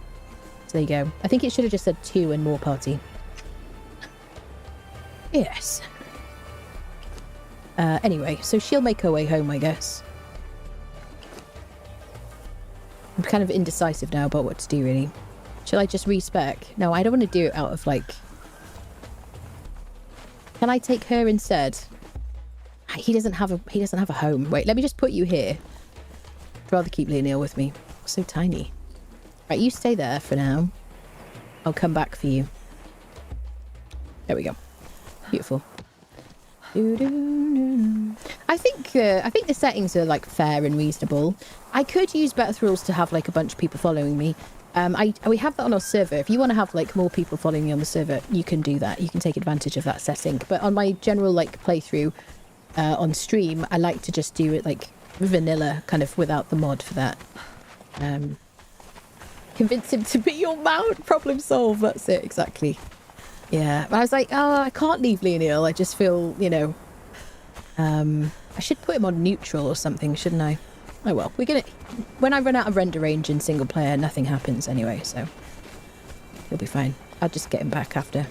Speaker 1: there you go. I think it should have just said 2 and War Party. Yes. Anyway, so she'll make her way home, I guess. I'm kind of indecisive now about what to do, really. Shall I just respec? No, I don't want to do it out of, like... Can I take her instead? He doesn't have a home. Wait, let me just put you here. I'd rather keep Leonel with me. So tiny. Right, you stay there for now. I'll come back for you. There we go. Beautiful. I think the settings are like fair and reasonable. I could use better thralls to have like a bunch of people following me. We have that on our server. If you want to have like more people following you on the server, you can do that. You can take advantage of that setting. But on my general like playthrough on stream, I like to just do it like vanilla, kind of without the mod for that. Convince him to be your mount. Problem solved. That's it, exactly. Yeah, but I was like, oh, I can't leave Leonel. I just feel, you know, I should put him on neutral or something, shouldn't I? Oh well, we're gonna, when I run out of render range in single player, nothing happens anyway, so he'll be fine. I'll just get him back after.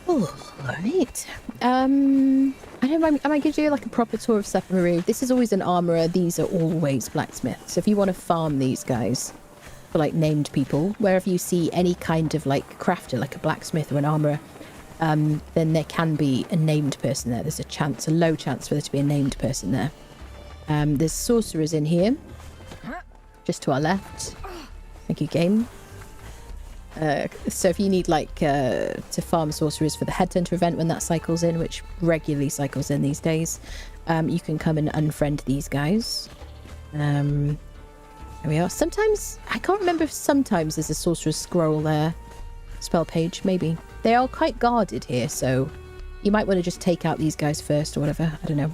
Speaker 1: Oh, alright. I don't mind, am I gonna do like a proper tour of Sepermeru? This is always an armourer, these are always blacksmiths. So if you want to farm these guys for like named people, wherever you see any kind of like crafter, like a blacksmith or an armourer, then there can be a named person there. There's a chance, a low chance for there to be a named person there. There's sorcerers in here, just to our left. Thank you, game. So if you need like to farm sorcerers for the Headhunter event when that cycles in, which regularly cycles in these days, you can come and unfriend these guys. There we are. Sometimes, I can't remember if sometimes there's a sorcerer's scroll there. Spell page, maybe. They are quite guarded here, so you might want to just take out these guys first or whatever. I don't know.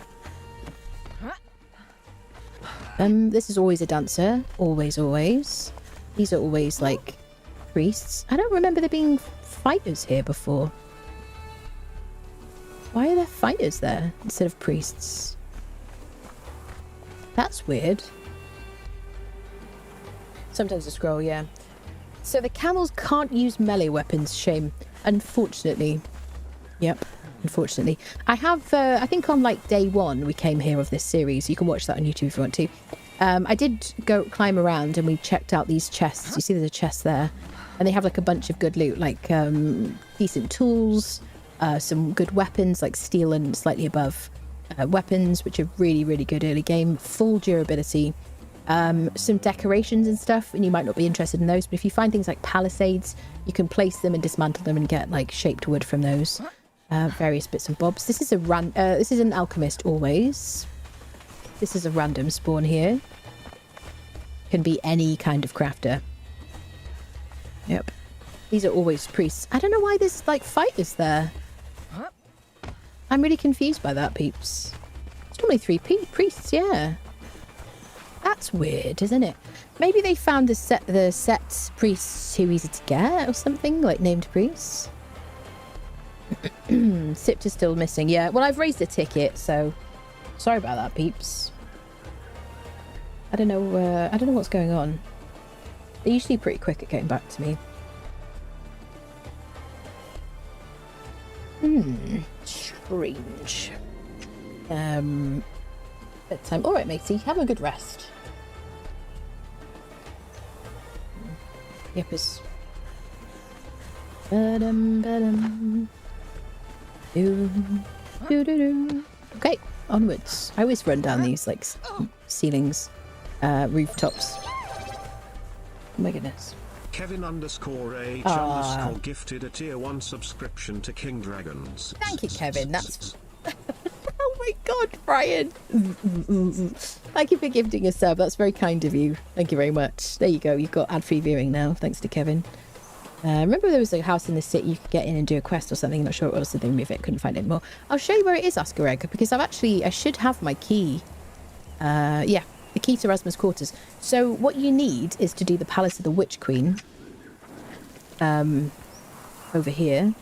Speaker 1: This is always a dancer. Always, always. These are always, like, priests. I don't remember there being fighters here before. Why are there fighters there instead of priests? That's weird. Sometimes a scroll, yeah. So the camels can't use melee weapons, shame. Unfortunately. Yep, unfortunately. I have, I think on like day 1 we came here of this series. You can watch that on YouTube if you want to. I did go climb around and we checked out these chests. You see there's a chest there. And they have like a bunch of good loot, like decent tools, some good weapons, like steel and slightly above weapons, which are really, really good early game. Full durability. Some decorations and stuff, and you might not be interested in those, but if you find things like palisades, you can place them and dismantle them and get like shaped wood from those. Various bits and bobs. This is this is an alchemist always. This is a random spawn here. Can be any kind of crafter. Yep. These are always priests. I don't know why there's like fighters there. I'm really confused by that, peeps. It's normally 3 priests, yeah. That's weird, isn't it? Maybe they found the set priests too easy to get or something, like named priests. Sipt is still missing. Yeah, well, I've raised a ticket, so sorry about that, peeps. I don't know what's going on. They're usually pretty quick at getting back to me. Strange. Bedtime. All right, matey, have a good rest. Yippers. Okay, onwards. I always run down these like ceilings, rooftops. Oh my goodness.
Speaker 2: Kevin_H_ gifted a tier 1 subscription to King Dragons.
Speaker 1: Thank you, Kevin. That's oh my god, Brian. Thank you for gifting a sub. That's very kind of you. Thank you very much. There you go. You've got ad-free viewing now, thanks to Kevin. Remember there was a house in the city you could get in and do a quest or something. Not sure what was, so they removed it. Couldn't find it anymore. I'll show you where it is, Oscar Egg, because I should have my key. Yeah, the key to Rasmus Quarters. So what you need is to do the Palace of the Witch Queen. Over here.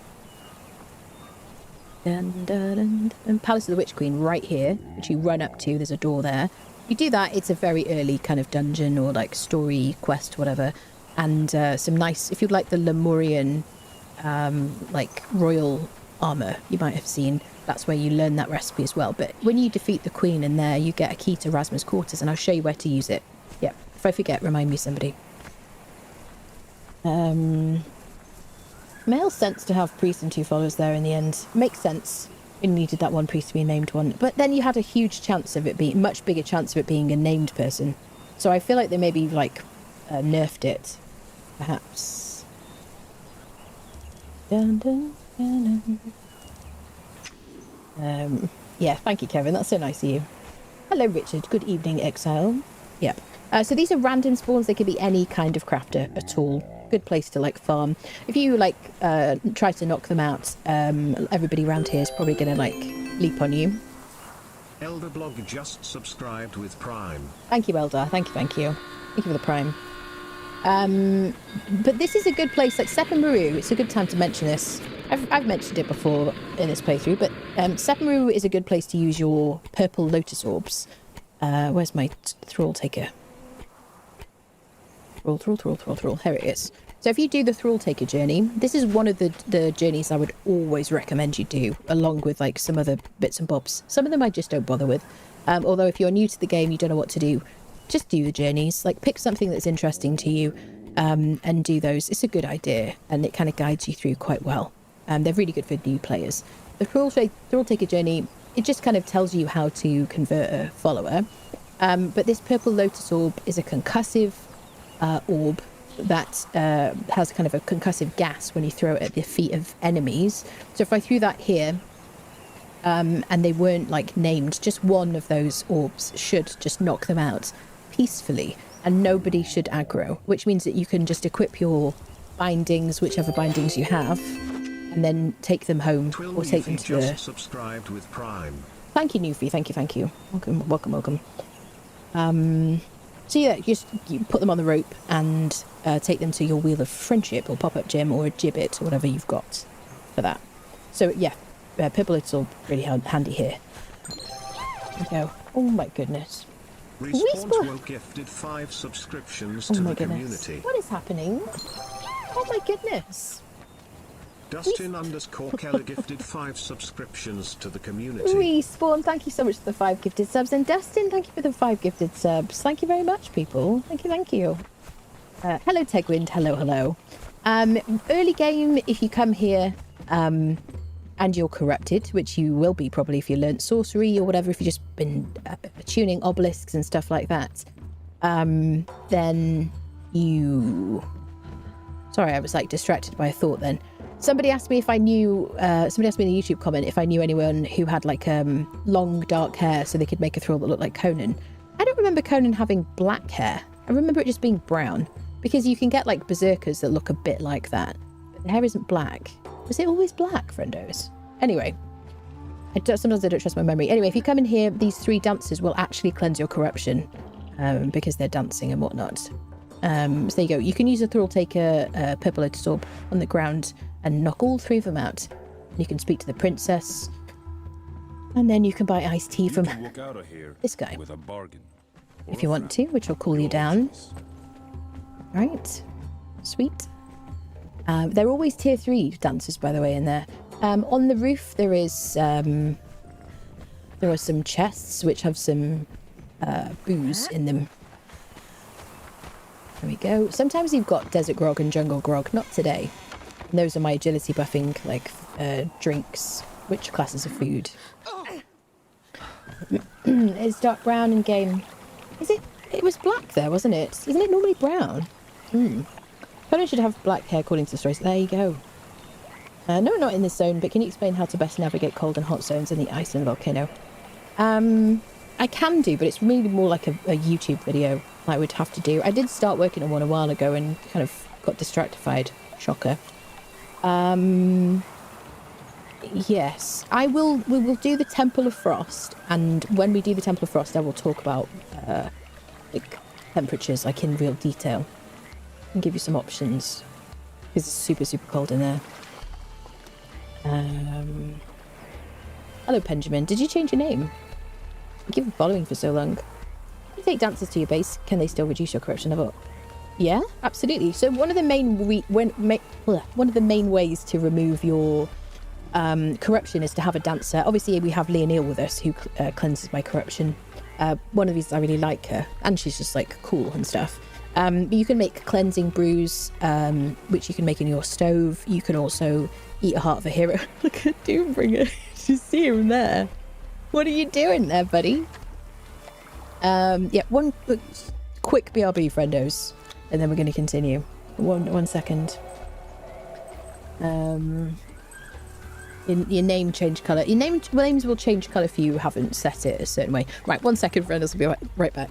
Speaker 1: And Palace of the Witch Queen right here, which you run up to. There's a door there. You do that, it's a very early kind of dungeon or like story quest, whatever. And some nice, if you'd like the Lemurian like royal armor you might have seen, that's where you learn that recipe as well. But when you defeat the queen in there, you get a key to Rasmus Quarters, and I'll show you where to use it. Yeah, if I forget, remind me, somebody. Male sense to have priests and 2 followers there in the end. Makes sense. You needed that one priest to be a named one. But then you had a huge chance of it being, much bigger chance of it being a named person. So I feel like they maybe like nerfed it. Perhaps. Dun, dun, dun, dun. Yeah, thank you, Kevin. That's so nice of you. Hello, Richard. Good evening, Exile. Yep. So these are random spawns. They could be any kind of crafter at all. Good place to like farm. If you like try to knock them out, everybody around here is probably gonna like leap on you.
Speaker 2: Elderblog just subscribed with Prime.
Speaker 1: Thank you, Elder. Thank you. Thank you for the Prime. But this is a good place, like Sepermeru. It's a good time to mention this. I've mentioned it before in this playthrough, but Sepermeru is a good place to use your purple lotus orbs. Where's my thrall taker? Thrall. Here it is. So if you do the thrall taker journey, this is one of the journeys I would always recommend you do, along with like some other bits and bobs. Some of them I just don't bother with. Although if you're new to the game, you don't know what to do, just do the journeys. Like pick something that's interesting to you and do those. It's a good idea, and it kind of guides you through quite well. They're really good for new players. The thrall taker journey, it just kind of tells you how to convert a follower. But this purple lotus orb is a concussive orb that has kind of a concussive gas when you throw it at the feet of enemies. So if I threw that here and they weren't like named, just one of those orbs should just knock them out peacefully, and nobody should aggro, which means that you can just equip your bindings, whichever bindings you have, and then take them home or take them to the...
Speaker 2: subscribed with Prime.
Speaker 1: Thank you, Newfie. Thank you. Welcome. So yeah, you put them on the rope and take them to your wheel of friendship or pop-up gem or a gibbet or whatever you've got for that. So yeah, purple-lids are really handy here. There we go. Oh my goodness.
Speaker 2: Respawn will gifted 5 subscriptions to the community.
Speaker 1: What is happening? Oh my goodness.
Speaker 2: Dustin_Keller gifted 5 subscriptions to the community.
Speaker 1: Respawn, thank you so much for the 5 gifted subs. And Dustin, thank you for the 5 gifted subs. Thank you very much, people. Thank you. Hello, Tegwind. Hello. Early game, if you come here and you're corrupted, which you will be probably if you learnt sorcery or whatever, if you've just been tuning obelisks and stuff like that, then you... Sorry, I was like distracted by a thought then. Somebody asked me if I knew, somebody asked me in a YouTube comment if I knew anyone who had like long dark hair so they could make a thrall that looked like Conan. I don't remember Conan having black hair. I remember it just being brown, because you can get like berserkers that look a bit like that. But the hair isn't black. Was it always black, friendos? Anyway, sometimes I don't trust my memory. Anyway, if you come in here, these 3 dancers will actually cleanse your corruption because they're dancing and whatnot. So there you go. You can use a thrall taker purple-lidded orb on the ground and knock all 3 of them out. You can speak to the princess, and then you can buy iced tea from this guy
Speaker 7: with a bargain,
Speaker 1: if you want to, which will cool you down. Right, sweet. They're always tier 3 dancers, by the way, in there. On the roof there are some chests which have some booze in them. There we go. Sometimes you've got desert grog and jungle grog. Not today. And those are my agility buffing, like, drinks. Which classes of food? It's dark brown in game. Is it? It was black there, wasn't it? Isn't it normally brown? Probably should have black hair according to the stories. There you go. No, not in this zone, but can you explain how to best navigate cold and hot zones in the Iceland volcano? I can do, but it's really more like a YouTube video I would have to do. I did start working on one a while ago and kind of got distractified. Shocker. Yes, we will do the Temple of Frost, and when we do the Temple of Frost, I will talk about like temperatures, like in real detail, and give you some options, because it's super, super cold in there. Hello, Benjamin. Did you change your name? You've been following for so long. If you take dancers to your base, can they still reduce your corruption level? Yeah, absolutely. So one of the main ways to remove your corruption is to have a dancer. Obviously, we have Leonil with us, who cleanses my corruption. One of these, I really like her, and she's just like cool and stuff. But you can make cleansing brews, which you can make in your stove. You can also eat a heart of a hero. Look at Doombringer. You see him there. What are you doing there, buddy? Yeah, one quick BRB, friendos, and then we're going to continue. One second. Your name change colour. Your names will change colour if you haven't set it a certain way. Right, 1 second, friendos. We'll be right back.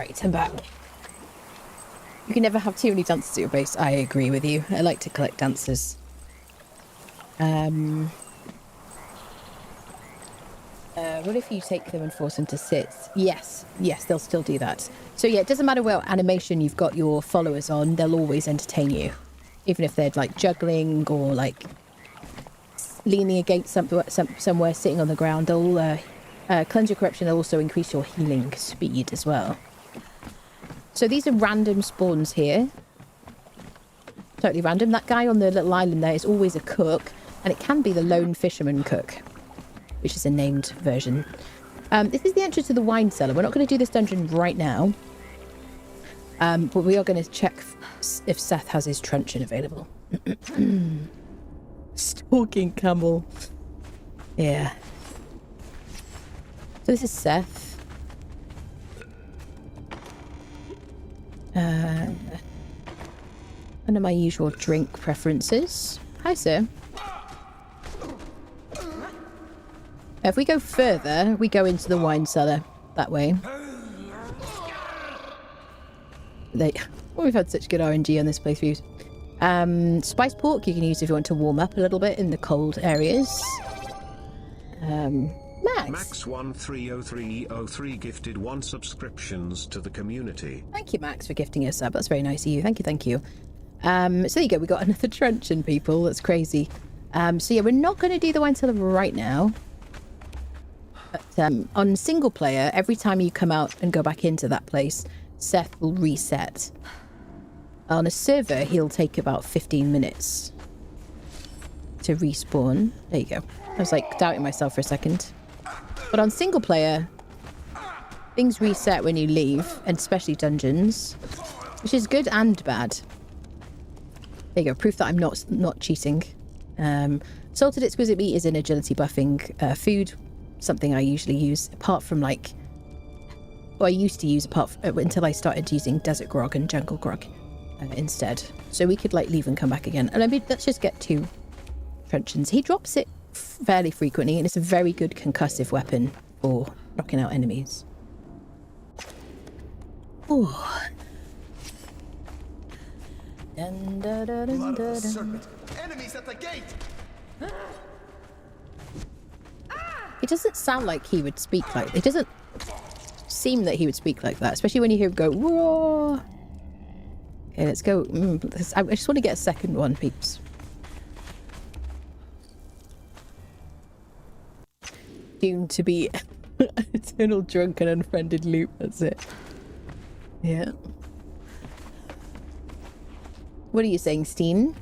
Speaker 1: Right, I'm back. You can never have too many dancers at your base. I agree with you. I like to collect dancers. What if you take them and force them to sit? Yes, they'll still do that. So yeah, it doesn't matter what animation you've got your followers on, they'll always entertain you. Even if they're like juggling or like leaning against somewhere, sitting on the ground, they'll cleanse your corruption. They'll also increase your healing speed as well. So these are random spawns here. Totally random. That guy on the little island there is always a cook, and it can be the lone fisherman cook, which is a named version. This is the entrance to the wine cellar. We're not going to do this dungeon right now. But we are going to check if Seth has his truncheon available. Stalking camel. Yeah. So this is Seth. One of my usual drink preferences. Hi, sir. If we go further, we go into the wine cellar that way. We've had such good RNG on this playthrough. Spiced pork you can use if you want to warm up a little bit in the cold areas. Max
Speaker 2: 130303 gifted 1 subscriptions to the community.
Speaker 1: Thank you, Max, for gifting us up. That's very nice of you. Thank you. So there you go. We got another truncheon, people. That's crazy. So yeah, we're not going to do the wine cellar right now. But on single player, every time you come out and go back into that place, Seth will reset. On a server, he'll take about 15 minutes to respawn. There you go. I was like doubting myself for a second. But on single player, things reset when you leave, and especially dungeons, which is good and bad. There you go. Proof that I'm not cheating. Salted exquisite meat is an agility buffing food. Something I usually use apart from like... Well, I used to use until I started using desert grog and jungle grog instead. So we could like leave and come back again. And I mean, let's just get 2 truncheons. He drops it fairly frequently, and it's a very good concussive weapon for knocking out enemies. Ooh. Dun, dun, dun, dun, dun, dun.
Speaker 5: Serpent. Enemies at the gate.
Speaker 1: It doesn't sound like he would speak like... It doesn't seem that he would speak like that, especially when you hear him go, whoa. Okay, let's go. I just want to get a second one, peeps. Doomed to be eternal drunk and unfriended loop. That's it. Yeah. What are you saying, Steen?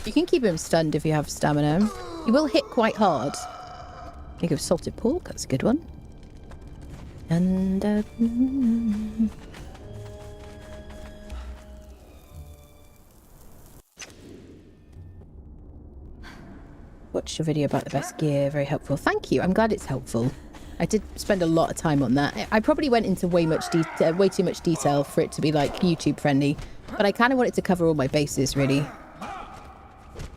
Speaker 1: You can keep him stunned if you have stamina. He will hit quite hard. Think of salted pork. That's a good one. And watched a video about the best gear. Very helpful. Thank you. I'm glad it's helpful. I did spend a lot of time on that. I probably went into way too much detail for it to be like YouTube friendly, but I kind of wanted to cover all my bases really.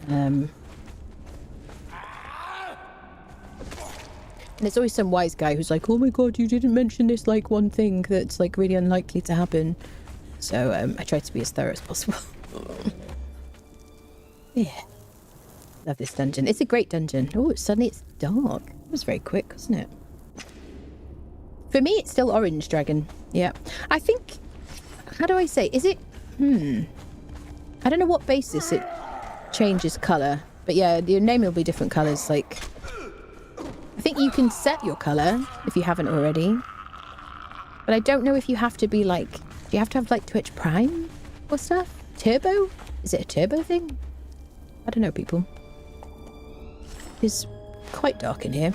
Speaker 1: And there's always some wise guy who's like, oh my god, you didn't mention this like one thing that's like really unlikely to happen. So I tried to be as thorough as possible. Yeah. Love this dungeon. It's a great dungeon. Oh, suddenly it's dark. It was very quick, wasn't it? For me, it's still orange dragon. Yeah. I think... How do I say? Is it... I don't know what basis it changes colour. But yeah, your name will be different colours. Like... I think you can set your colour if you haven't already. But I don't know if you have to be like... Do you have to have like Twitch Prime or stuff? Turbo? Is it a turbo thing? I don't know, people. It's quite dark in here.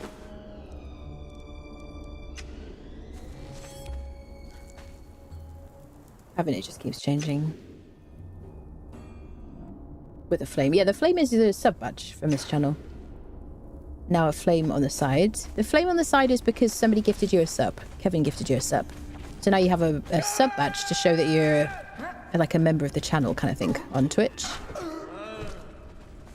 Speaker 1: Having it just keeps changing. With a flame. Yeah, the flame is the sub badge from this channel. Now a flame on the side. The flame on the side is because somebody gifted you a sub. Kevin gifted you a sub. So now you have a sub badge to show that you're like a member of the channel kind of thing on Twitch.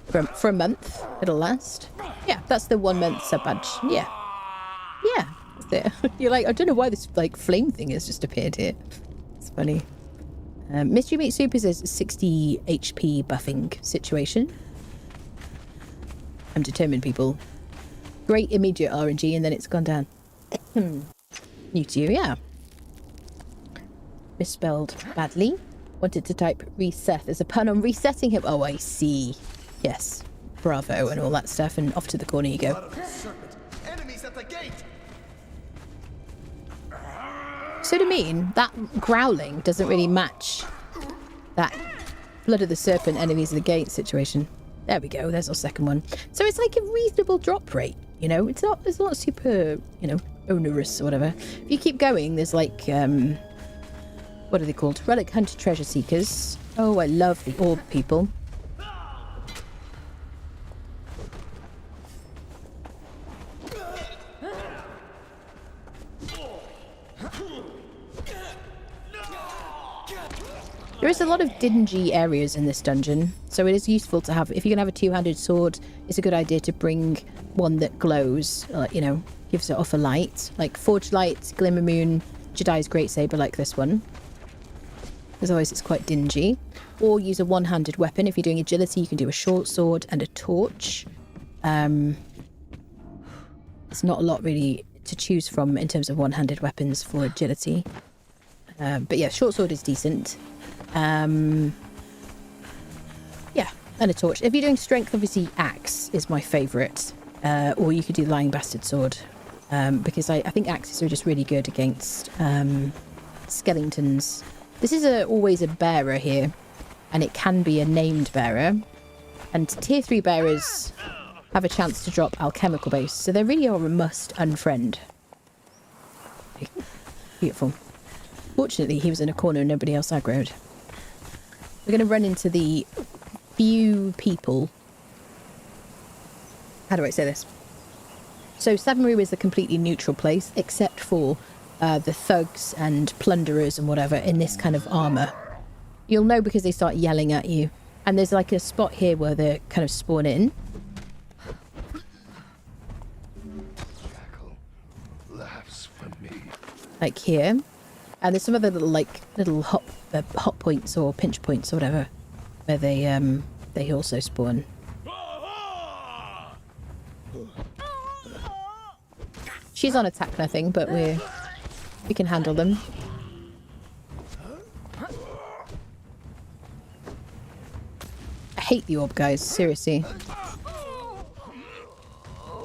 Speaker 1: For a month, it'll last. Yeah, that's the 1 month sub badge. Yeah. Yeah, that's it. You're like, I don't know why this like flame thing has just appeared here. It's funny. Mystery Meat Super says 60 HP buffing situation. I'm determined, people. Great immediate RNG, and then it's gone down. New to you, yeah. Misspelled badly. Wanted to type reset as a pun on resetting him. Oh, I see. Yes. Bravo and all that stuff, and off to the corner you go.
Speaker 5: Enemies at the gate.
Speaker 1: So to me, that growling doesn't really match that blood of the serpent, enemies at the gate situation. There we go. There's our second one. So it's like a reasonable drop rate. You know, it's not super, you know, onerous or whatever. If you keep going, there's like, what are they called? Relic Hunter Treasure Seekers. Oh, I love the orb people. There is a lot of dingy areas in this dungeon, so it is useful to have, if you're going to have a two-handed sword, it's a good idea to bring one that glows, you know, gives it off a light, like Forge Light, Glimmer Moon, Jedi's Great Saber, like this one. Because otherwise it's quite dingy. Or use a one-handed weapon. If you're doing agility, you can do a short sword and a torch. There's not a lot really to choose from in terms of one-handed weapons for agility. But yeah, short sword is decent. Yeah, and a torch. If you're doing strength, obviously axe is my favourite. Or you could do Lying Bastard sword. Because I think axes are just really good against skeletons. This is always a bearer here, and it can be a named bearer. And tier 3 bearers have a chance to drop alchemical base, so they really are a must unfriend. Beautiful. Fortunately, he was in a corner and nobody else aggroed. We're going to run into the few people. How do I say this? So Sepermeru is a completely neutral place, except for the thugs and plunderers and whatever in this kind of armour. You'll know because they start yelling at you. And there's like a spot here where they kind of spawn in. Like here. And there's some other little hot points or pinch points or whatever where they also spawn. She's on attack nothing, but we can handle them. I hate the orb, guys, seriously.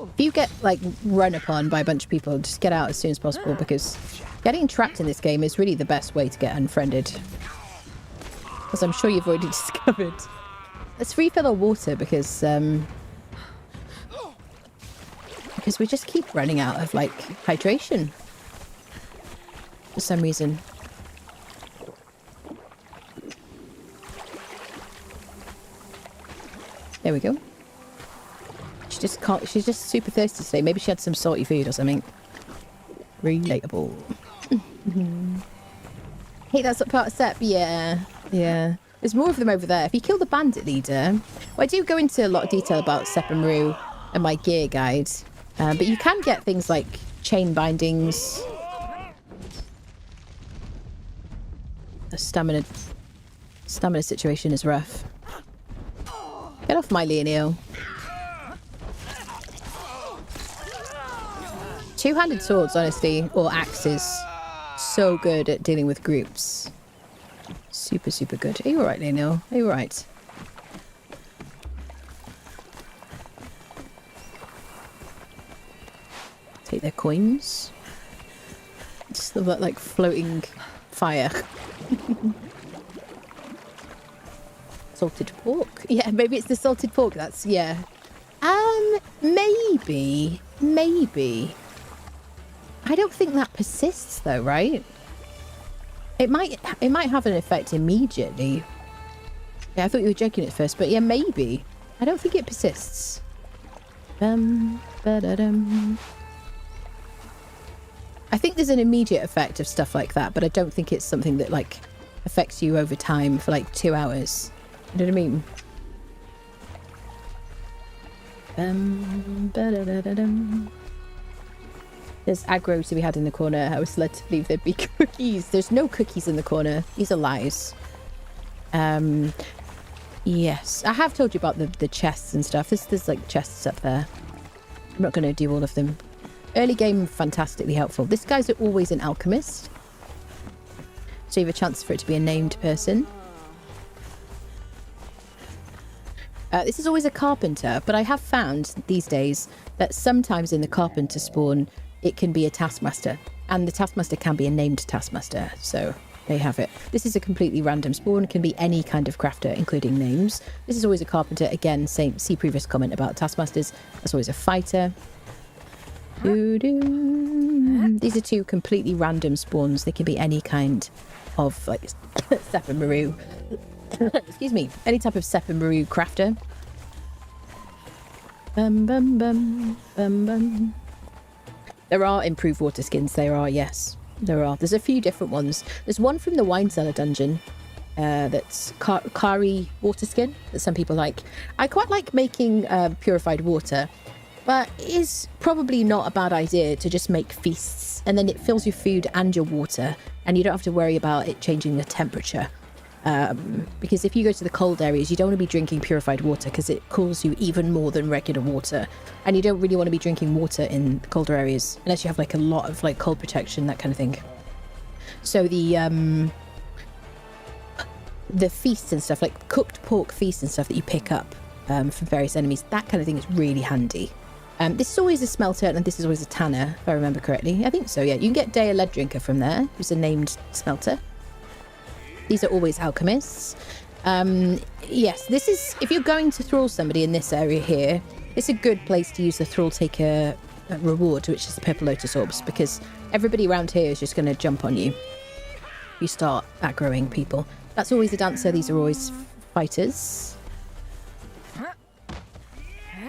Speaker 1: If you get like run upon by a bunch of people, just get out as soon as possible, because getting trapped in this game is really the best way to get unfriended. As I'm sure you've already discovered. Let's refill our water because we just keep running out of like hydration for some reason. There we go. She's just super thirsty today. Maybe she had some salty food or something. Relatable. Hey, that's part of Sep. Yeah. There's more of them over there. If you kill the bandit leader... Well, I do go into a lot of detail about Sepermeru and my gear guide. But you can get things like chain bindings. The stamina situation is rough. Get off my Leonio. Two-handed swords, honestly, or axes, so good at dealing with groups. Super, super good. Are you alright, Leonio? Are you alright? Take their coins. Just like floating fire. Salted pork. Yeah, maybe it's the salted pork. That's, yeah. Maybe. I don't think that persists though, right? It might have an effect immediately. Yeah, I thought you were joking at first, but yeah, maybe. I don't think it persists. I think there's an immediate effect of stuff like that, but I don't think it's something that like affects you over time for like 2 hours. You know what I mean? There's aggro to be had in the corner. I was led to believe there'd be cookies. There's no cookies in the corner. These are lies. Yes. I have told you about the chests and stuff. There's like chests up there. I'm not going to do all of them. Early game, fantastically helpful. This guy's always an alchemist. So you have a chance for it to be a named person. This is always a carpenter, but I have found these days that sometimes in the carpenter spawn, it can be a taskmaster. And the taskmaster can be a named taskmaster. So they have it. This is a completely random spawn. It can be any kind of crafter, including names. This is always a carpenter. Again, see previous comment about taskmasters. That's always a fighter. These are 2 completely random spawns. They can be any kind of like Sepermeru. Excuse me. Any type of Sepermeru crafter. There are improved water skins. There are, yes. There are. There's a few different ones. There's one from the wine cellar dungeon. That's Kari water skin that some people like. I quite like making purified water. But it is probably not a bad idea to just make feasts, and then it fills your food and your water, and you don't have to worry about it changing the temperature. Because if you go to the cold areas, you don't want to be drinking purified water because it cools you even more than regular water. And you don't really want to be drinking water in the colder areas unless you have like a lot of like cold protection, that kind of thing. So the feasts and stuff, like cooked pork feasts and stuff that you pick up from various enemies, that kind of thing is really handy. This is always a smelter, and this is always a tanner, if I remember correctly. I think so, yeah. You can get Day a Lead Drinker from there, who's a named smelter. These are always alchemists. Yes, this is... If you're going to thrall somebody in this area here, it's a good place to use the Thrall Taker reward, which is the Purple Lotus Orbs, because everybody around here is just going to jump on you. You start aggroing people. That's always a dancer. These are always fighters.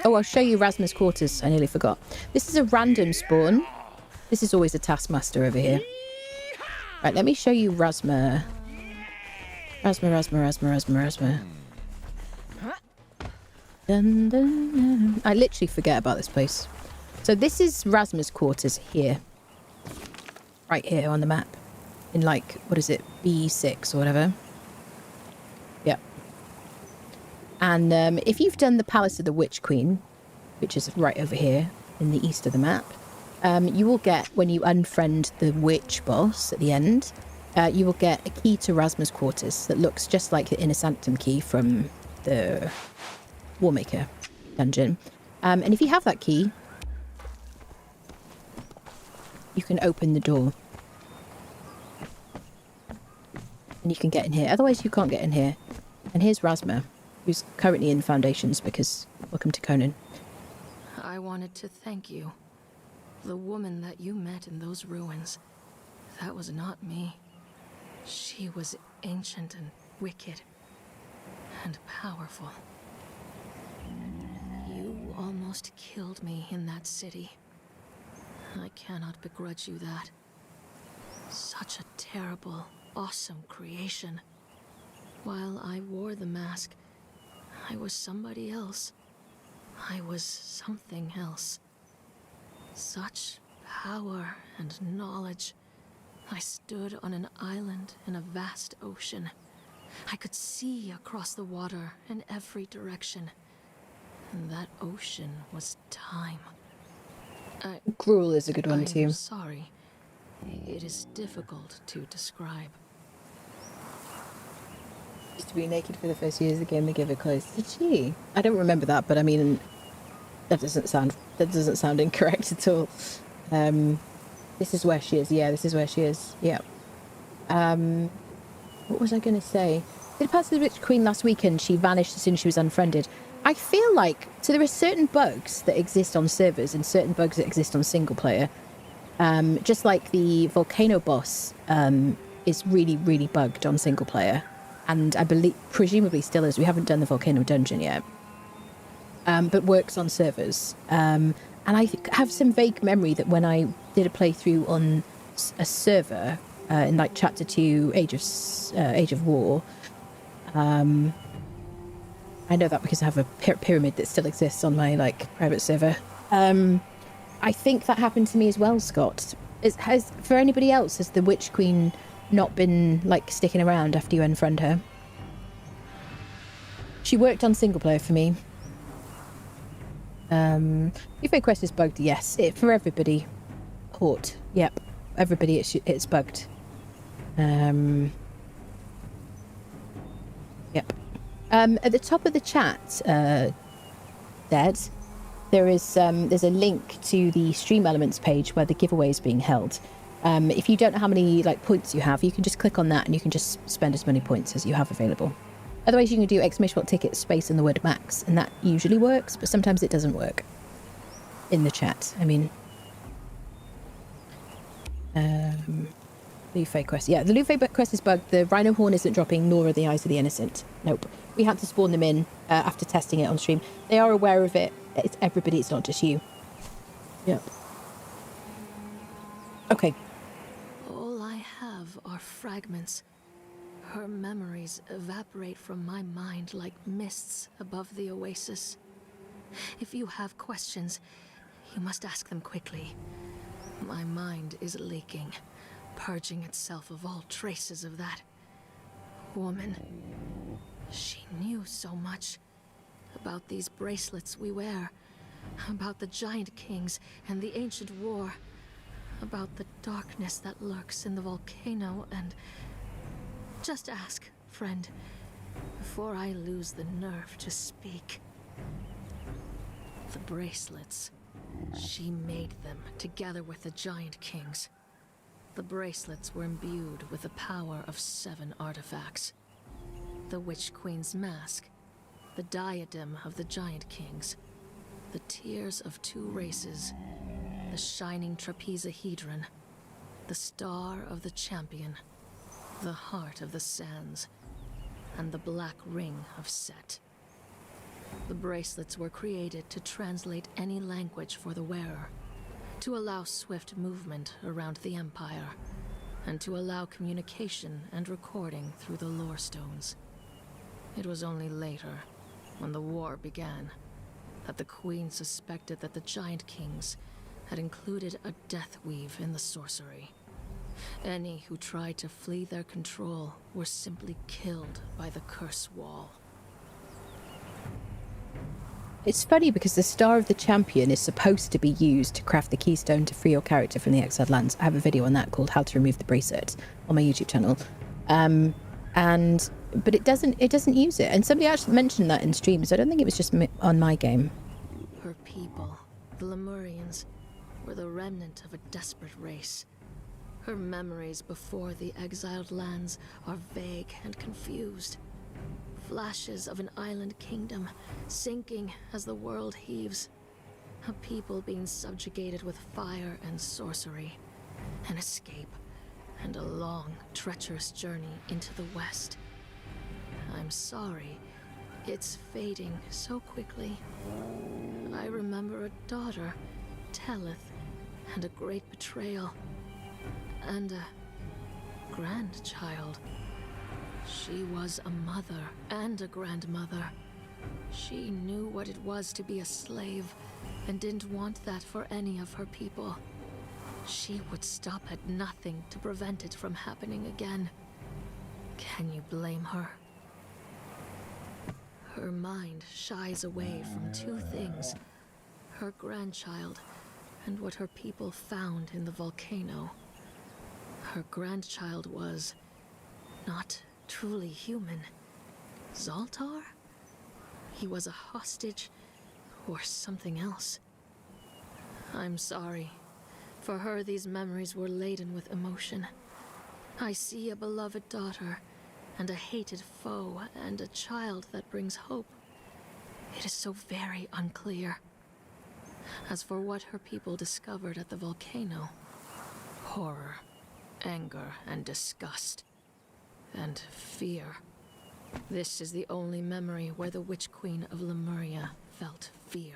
Speaker 1: Oh, I'll show you Rasma's quarters. I nearly forgot. This is a random spawn. This is always a taskmaster over here. Right, let me show you Rasma. Rasma. Dun, dun, dun. I literally forget about this place. So this is Rasma's quarters here. Right here on the map. In like, what is it? B6 or whatever. Yep. And if you've done the Palace of the Witch Queen, which is right over here in the east of the map, you will get, when you unfriend the witch boss at the end, you will get a key to Rasma's quarters that looks just like the Inner Sanctum key from the Warmaker dungeon. And if you have that key, you can open the door. And you can get in here. Otherwise, you can't get in here. And here's Rasma, who's currently in Foundations because... Welcome to Conan.
Speaker 9: I wanted to thank you. The woman that you met in those ruins, that was not me. She was ancient and wicked. And powerful. You almost killed me in that city. I cannot begrudge you that. Such a terrible, awesome creation. While I wore the mask, I was somebody else. I was something else. Such power and knowledge. I stood on an island in a vast ocean. I could see across the water in every direction. And that ocean was time.
Speaker 1: Gruel is a good one too.
Speaker 9: I'm sorry. It is difficult to describe.
Speaker 1: Used to be naked for the first years of the game, they gave her clothes. Did she? I don't remember that, but I mean, that doesn't sound incorrect at all. This is where she is. Yeah, this is where she is. Yeah. What was I going to say? Did Palace of the Witch Queen last weekend? She vanished as soon as she was unfriended. I feel like, so there are certain bugs that exist on servers and certain bugs that exist on single player. Just like the volcano boss is really, really bugged on single player. And I believe, presumably still is. We haven't done the volcano dungeon yet. But works on servers. And I have some vague memory that when I did a playthrough on a server in like Chapter 2, Age of War. I know that because I have a pyramid that still exists on my like private server. I think that happened to me as well, Scott. For anybody else, has the Witch Queen not been like sticking around after you unfriend her? She worked on single player for me. Lufay quest is bugged, yes. For everybody. Hort, yep. Everybody, it's bugged. Yep. At the top of the chat, Dead, there's a link to the Stream Elements page where the giveaway is being held. If you don't know how many like points you have, you can just click on that and you can just spend as many points as you have available. Otherwise, you can do !ticket space and the word max, and that usually works, but sometimes it doesn't work in the chat. I mean, Lufay quest. Yeah, the Lufay quest is bugged. The Rhino Horn isn't dropping, nor are the Eyes of the Innocent. Nope. We had to spawn them in after testing it on stream. They are aware of it. It's everybody, it's not just you. Yep. Okay.
Speaker 9: All I have are fragments. Her memories evaporate from my mind like mists above the oasis. If you have questions, you must ask them quickly. My mind is leaking, purging itself of all traces of that woman. She knew so much about these bracelets we wear, about the giant kings and the ancient war, about the darkness that lurks in the volcano, and just ask, friend, before I lose the nerve to speak. The bracelets. She made them together with the giant kings. The bracelets were imbued with the power of 7 artifacts. The Witch Queen's mask, the diadem of the giant kings, the tears of 2 races, the shining trapezohedron, the star of the champion, the heart of the sands, and the black ring of Set. The bracelets were created to translate any language for the wearer, to allow swift movement around the Empire, and to allow communication and recording through the lore stones. It was only later, when the war began, that the Queen suspected that the Giant Kings had included a death weave in the sorcery. Any who tried to flee their control were simply killed by the curse wall.
Speaker 1: It's funny because the Star of the Champion is supposed to be used to craft the keystone to free your character from the exiled lands. I have a video on that called How to Remove the Bracelet on my YouTube channel. But it doesn't use it. And somebody actually mentioned that in streams. I don't think it was just on my game.
Speaker 9: Her people, the Lemurians, were the remnant of a desperate race. Her memories before the exiled lands are vague and confused. Flashes of an island kingdom, sinking as the world heaves. A people being subjugated with fire and sorcery. An escape, and a long, treacherous journey into the west. I'm sorry, it's fading so quickly. I remember a daughter, Teleth, and a great betrayal. And a grandchild. She was a mother and a grandmother. She knew what it was to be a slave and didn't want that for any of her people. She would stop at nothing to prevent it from happening again. Can you blame her? Her mind shies away from 2 things: her grandchild and what her people found in the volcano. Her grandchild was not truly human. Zoltar? He was a hostage or something else. I'm sorry. For her, these memories were laden with emotion. I see a beloved daughter, and a hated foe, and a child that brings hope. It is so very unclear. As for what her people discovered at the volcano, horror, anger, and disgust, and fear. This is the only memory where the Witch Queen of Lemuria felt fear.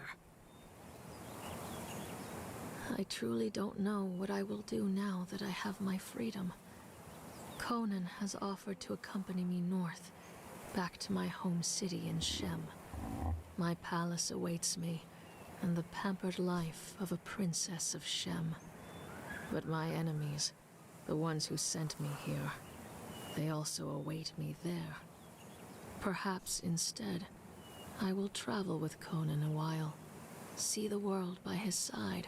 Speaker 9: I truly don't know what I will do now that I have my freedom. Conan has offered to accompany me north, back to my home city in Shem. My palace awaits me, and the pampered life of a princess of Shem. But my enemies, the ones who sent me here, they also await me there. Perhaps instead, I will travel with Conan a while, see the world by his side.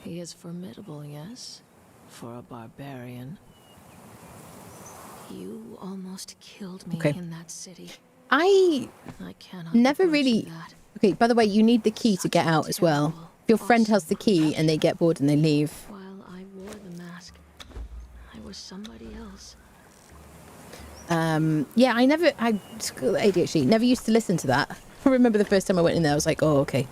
Speaker 9: He is formidable, yes, for a barbarian. You almost killed me in that city.
Speaker 1: I
Speaker 9: cannot
Speaker 1: never
Speaker 9: begrudge you
Speaker 1: really...
Speaker 9: that.
Speaker 1: Okay, by the way, you need the key to get out as well. If your friend has the key and they get bored and they leave.
Speaker 9: While I wore the mask, I was somebody else.
Speaker 1: Yeah, school ADHD, never used to listen to that. I remember the first time I went in there, I was like, oh, okay.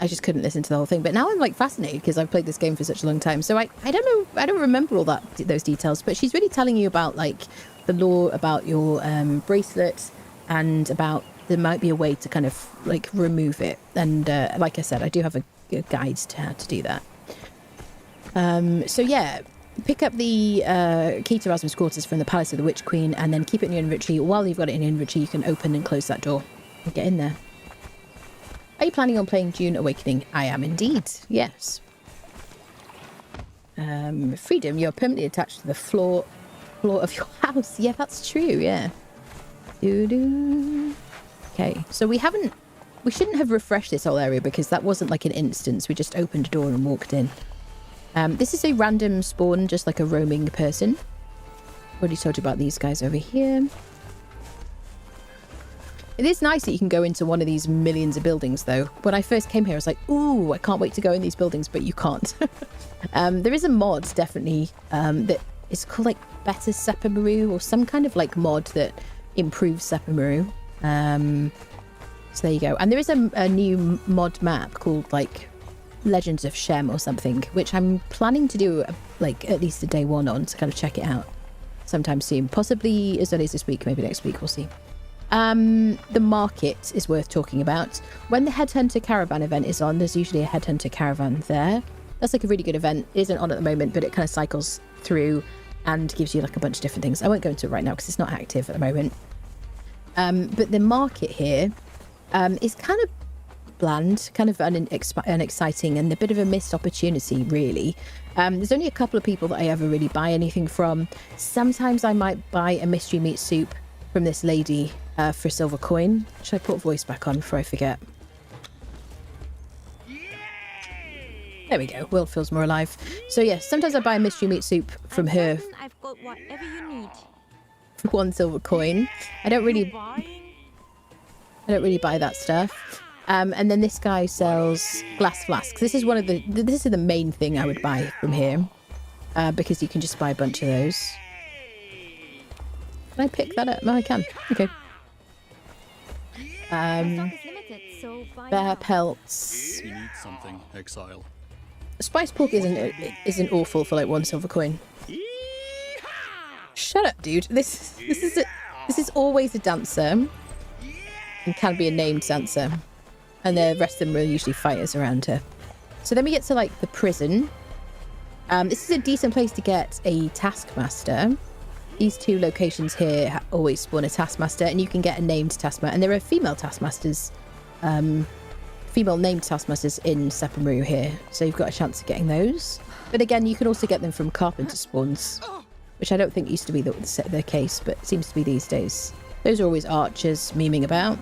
Speaker 1: I just couldn't listen to the whole thing. But now I'm like fascinated because I've played this game for such a long time. So I don't know, I don't remember all those details, but she's really telling you about like the lore about your bracelet and about there might be a way to kind of like remove it. And like I said, I do have a guide to how to do that. So yeah, pick up the key to Rasmus's quarters from the Palace of the Witch Queen and then keep it in your inventory. While you've got it in your inventory, you can open and close that door and get in there. Are you planning on playing Dune Awakening? I am indeed, yes. Freedom, you're permanently attached to the floor of your house. Yeah, that's true, yeah. Doo-doo. Okay, so we shouldn't have refreshed this whole area because that wasn't like an instance. We just opened a door and walked in. This is a random spawn, just like a roaming person. Already told you about these guys over here. It is nice that you can go into one of these millions of buildings, though. When I first came here, I was like, ooh, I can't wait to go in these buildings, but you can't. There is a mod, definitely, that is called, like, Better Sepermeru, or some kind of, like, mod that improves Sepermeru. So there you go. And there is a new mod map called, like, Legends of Shem or something, which I'm planning to do, like, at least a day one on to kind of check it out sometime soon. Possibly as early as this week, maybe next week, we'll see. The market is worth talking about. When the Headhunter Caravan event is on, there's usually a Headhunter Caravan there. That's like a really good event. It isn't on at the moment, but it kind of cycles through and gives you like a bunch of different things. I won't go into it right now because it's not active at the moment. But the market here is kind of bland, kind of unexciting and a bit of a missed opportunity, really. There's only a couple of people that I ever really buy anything from. Sometimes I might buy a mystery meat soup from this lady for a silver coin. Should I put voice back on before I forget? There we go. World feels more alive. So yes, sometimes I buy a mystery meat soup from her.
Speaker 4: I've got whatever you need.
Speaker 1: For 1 silver coin. I don't really buy that stuff. And then this guy sells glass flasks. This is this is the main thing I would buy from here, because you can just buy a bunch of those. Can I pick that up? No, I can. Okay. Bear pelts.
Speaker 10: You need something, Exile.
Speaker 1: Spice pork isn't awful for like 1 silver coin. Shut up, dude. This is always a dancer, and can be a named dancer, and the rest of them are usually fighters around her. So then we get to like the prison. This is a decent place to get a taskmaster. These 2 locations here always spawn a taskmaster, and you can get a named taskmaster. And there are female taskmasters, female named taskmasters in Sepermeru here, so you've got a chance of getting those. But again, you can also get them from carpenter spawns, which I don't think used to be the case, but seems to be these days. Those are always archers memeing about.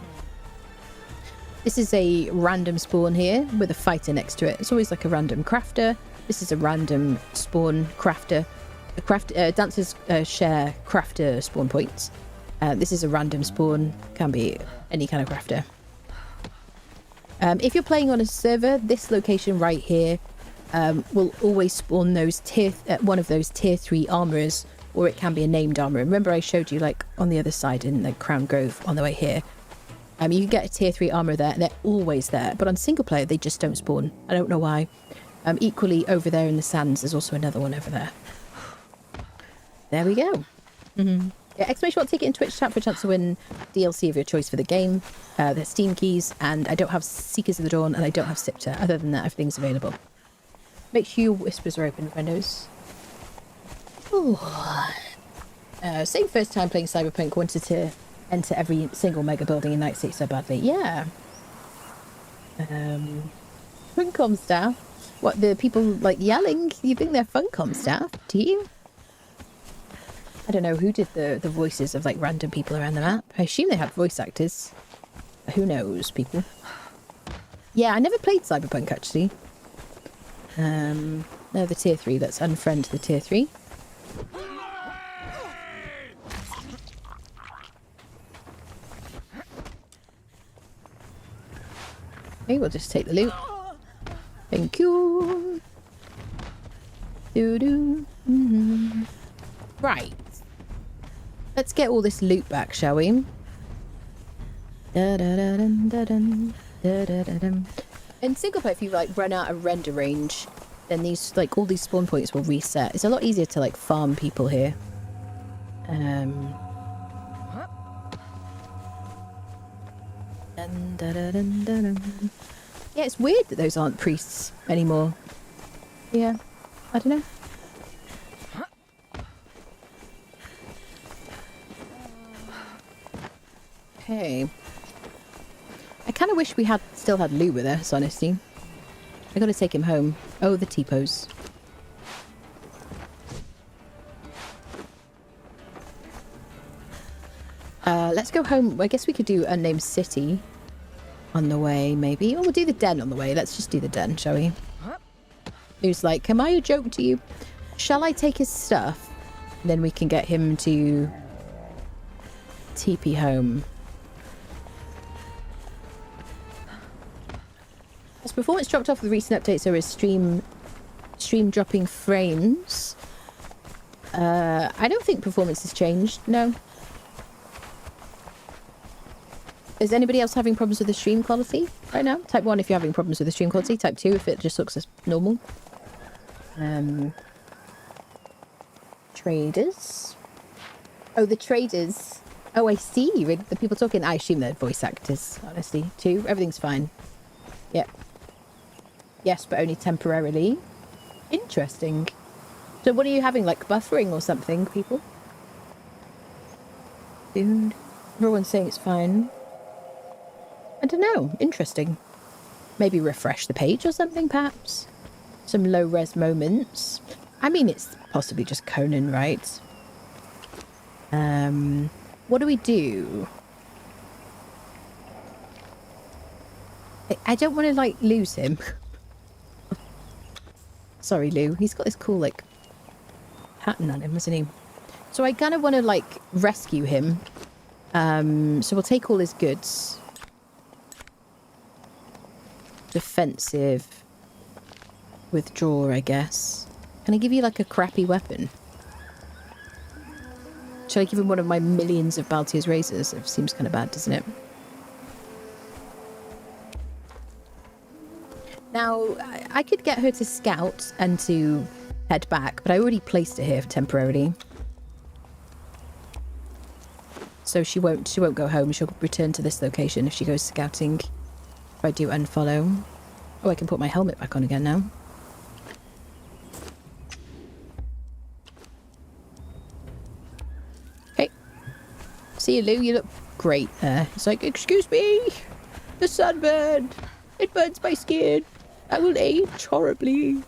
Speaker 1: This is a random spawn here with a fighter next to it. It's always like a random crafter. This is a random spawn crafter. Dancers share crafter spawn points. This is a random spawn, can be any kind of crafter. If you're playing on a server, this location right here will always spawn those one of those tier 3 armorers, or it can be a named armorer. Remember I showed you like on the other side in the Crown Grove on the way here. You can get a tier 3 armorer there, and they're always there. But on single player, they just don't spawn. I don't know why. Equally, over there in the sands, there's also another one over there. There we go. Yeah, exclamation mark ticket in Twitch chat for a chance to win DLC of your choice for the game. There's Steam keys, and I don't have Seekers of the Dawn, and I don't have Scepter. Other than that, everything's available. Make sure your whispers are open, friendos. Same first time playing Cyberpunk, wanted to enter every single mega building in Night City so badly. Yeah. Funcom staff? What, the people, like, yelling? You think they're Funcom staff? Do you? I don't know who did the voices of, like, random people around the map. I assume they had voice actors. But who knows, people? Yeah, I never played Cyberpunk, actually. No, the tier 3. Let's unfriend the tier 3. Okay, we'll just take the loot. Thank you. Doo-doo. Right. Let's get all this loot back, shall we? Da-da-da-dum-da-dum. Da-da-da-dum. In single player, if you like run out of render range, then these all these spawn points will reset. It's a lot easier to like farm people here. Yeah, it's weird that those aren't priests anymore. Yeah, I don't know. Okay. I kind of wish we still had Lou with us, honestly. I gotta take him home. Oh, the T-pose. Let's go home. I guess we could do Unnamed City on the way, maybe. Or we'll do the den on the way. Let's just do the den, shall we? Who's like, am I a joke to you? Shall I take his stuff? Then we can get him to TP home. Has performance dropped off with recent updates, or is stream dropping frames? I don't think performance has changed, no. Is anybody else having problems with the stream quality right now? Type 1 if you're having problems with the stream quality. Type 2 if it just looks as normal. Traders. Oh, the traders. Oh, I see. The people talking, I assume they're voice actors, honestly, too. Everything's fine. Yep. Yes, but only temporarily. Interesting. So what are you having, like buffering or something, people? Dude. Everyone's saying it's fine. I don't know. Interesting. Maybe refresh the page or something, perhaps? Some low-res moments. I mean, it's possibly just Conan, right? What do we do? I don't want to, like, lose him. Sorry, Lou. He's got this cool, like, pattern on him, hasn't he? So I kind of want to, like, rescue him. So we'll take all his goods. Defensive. Withdraw, I guess. Can I give you, like, a crappy weapon? Shall I give him one of my millions of Baltier's razors? It seems kind of bad, doesn't it? Now, I could get her to scout and to head back, but I already placed her here temporarily. So she won't go home. She'll return to this location if she goes scouting. If I do unfollow. Oh, I can put my helmet back on again now. Okay. See you, Lou. You look great there. It's like, excuse me. The sunburn. It burns my skin. I will age horribly.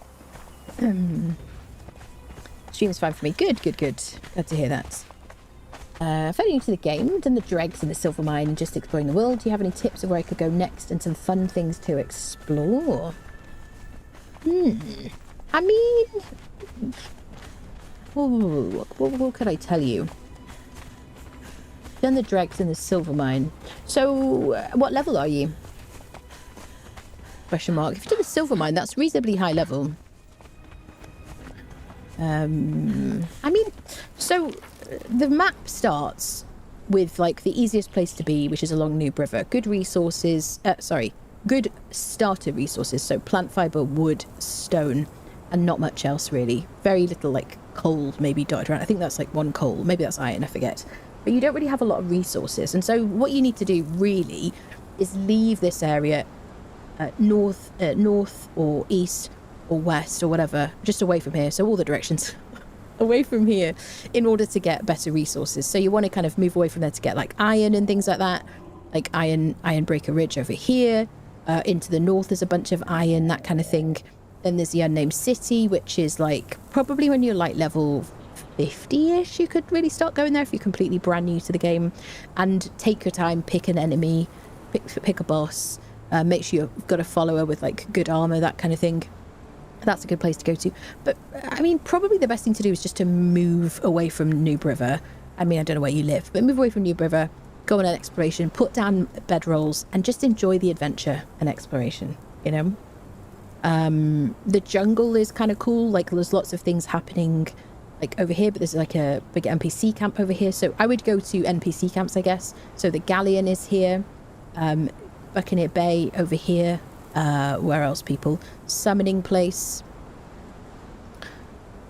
Speaker 1: Stream's fine for me. Good, good, good. Glad to hear that. Fairly new to the game, done the dregs in the silver mine and just exploring the world. Do you have any tips of where I could go next and some fun things to explore? I mean... what could I tell you? Done the dregs in the silver mine. So, what level are you? Question mark. If you do the silver mine, that's reasonably high level. I mean, so the map starts with like the easiest place to be, which is along Noob River. Good resources, good starter resources. So plant fiber, wood, stone, and not much else really. Very little like coal maybe dotted around. I think that's like one coal. Maybe that's iron, I forget. But you don't really have a lot of resources. And so what you need to do really is leave this area north or east or west or whatever, just away from here. So all the directions. away from here in order to get better resources. So you want to kind of move away from there to get like iron and things like that, like Ironbreaker Ridge over here. Into the north there's a bunch of iron, that kind of thing. Then there's the Unnamed City, which is like probably when you're like level 50-ish you could really start going there if you're completely brand new to the game. And take your time, pick an enemy, pick a boss, make sure you've got a follower with like good armor, that kind of thing. That's a good place to go to. But I mean, probably the best thing to do is just to move away from Noob River. I mean, I don't know where you live, but move away from Noob River, go on an exploration, put down bedrolls, and just enjoy the adventure and exploration, you know? The jungle is kind of cool. Like, there's lots of things happening, like, over here, but there's, like, a big NPC camp over here. So I would go to NPC camps, I guess. So the Galleon is here. Buccaneer Bay over here. Where else, people? Summoning Place.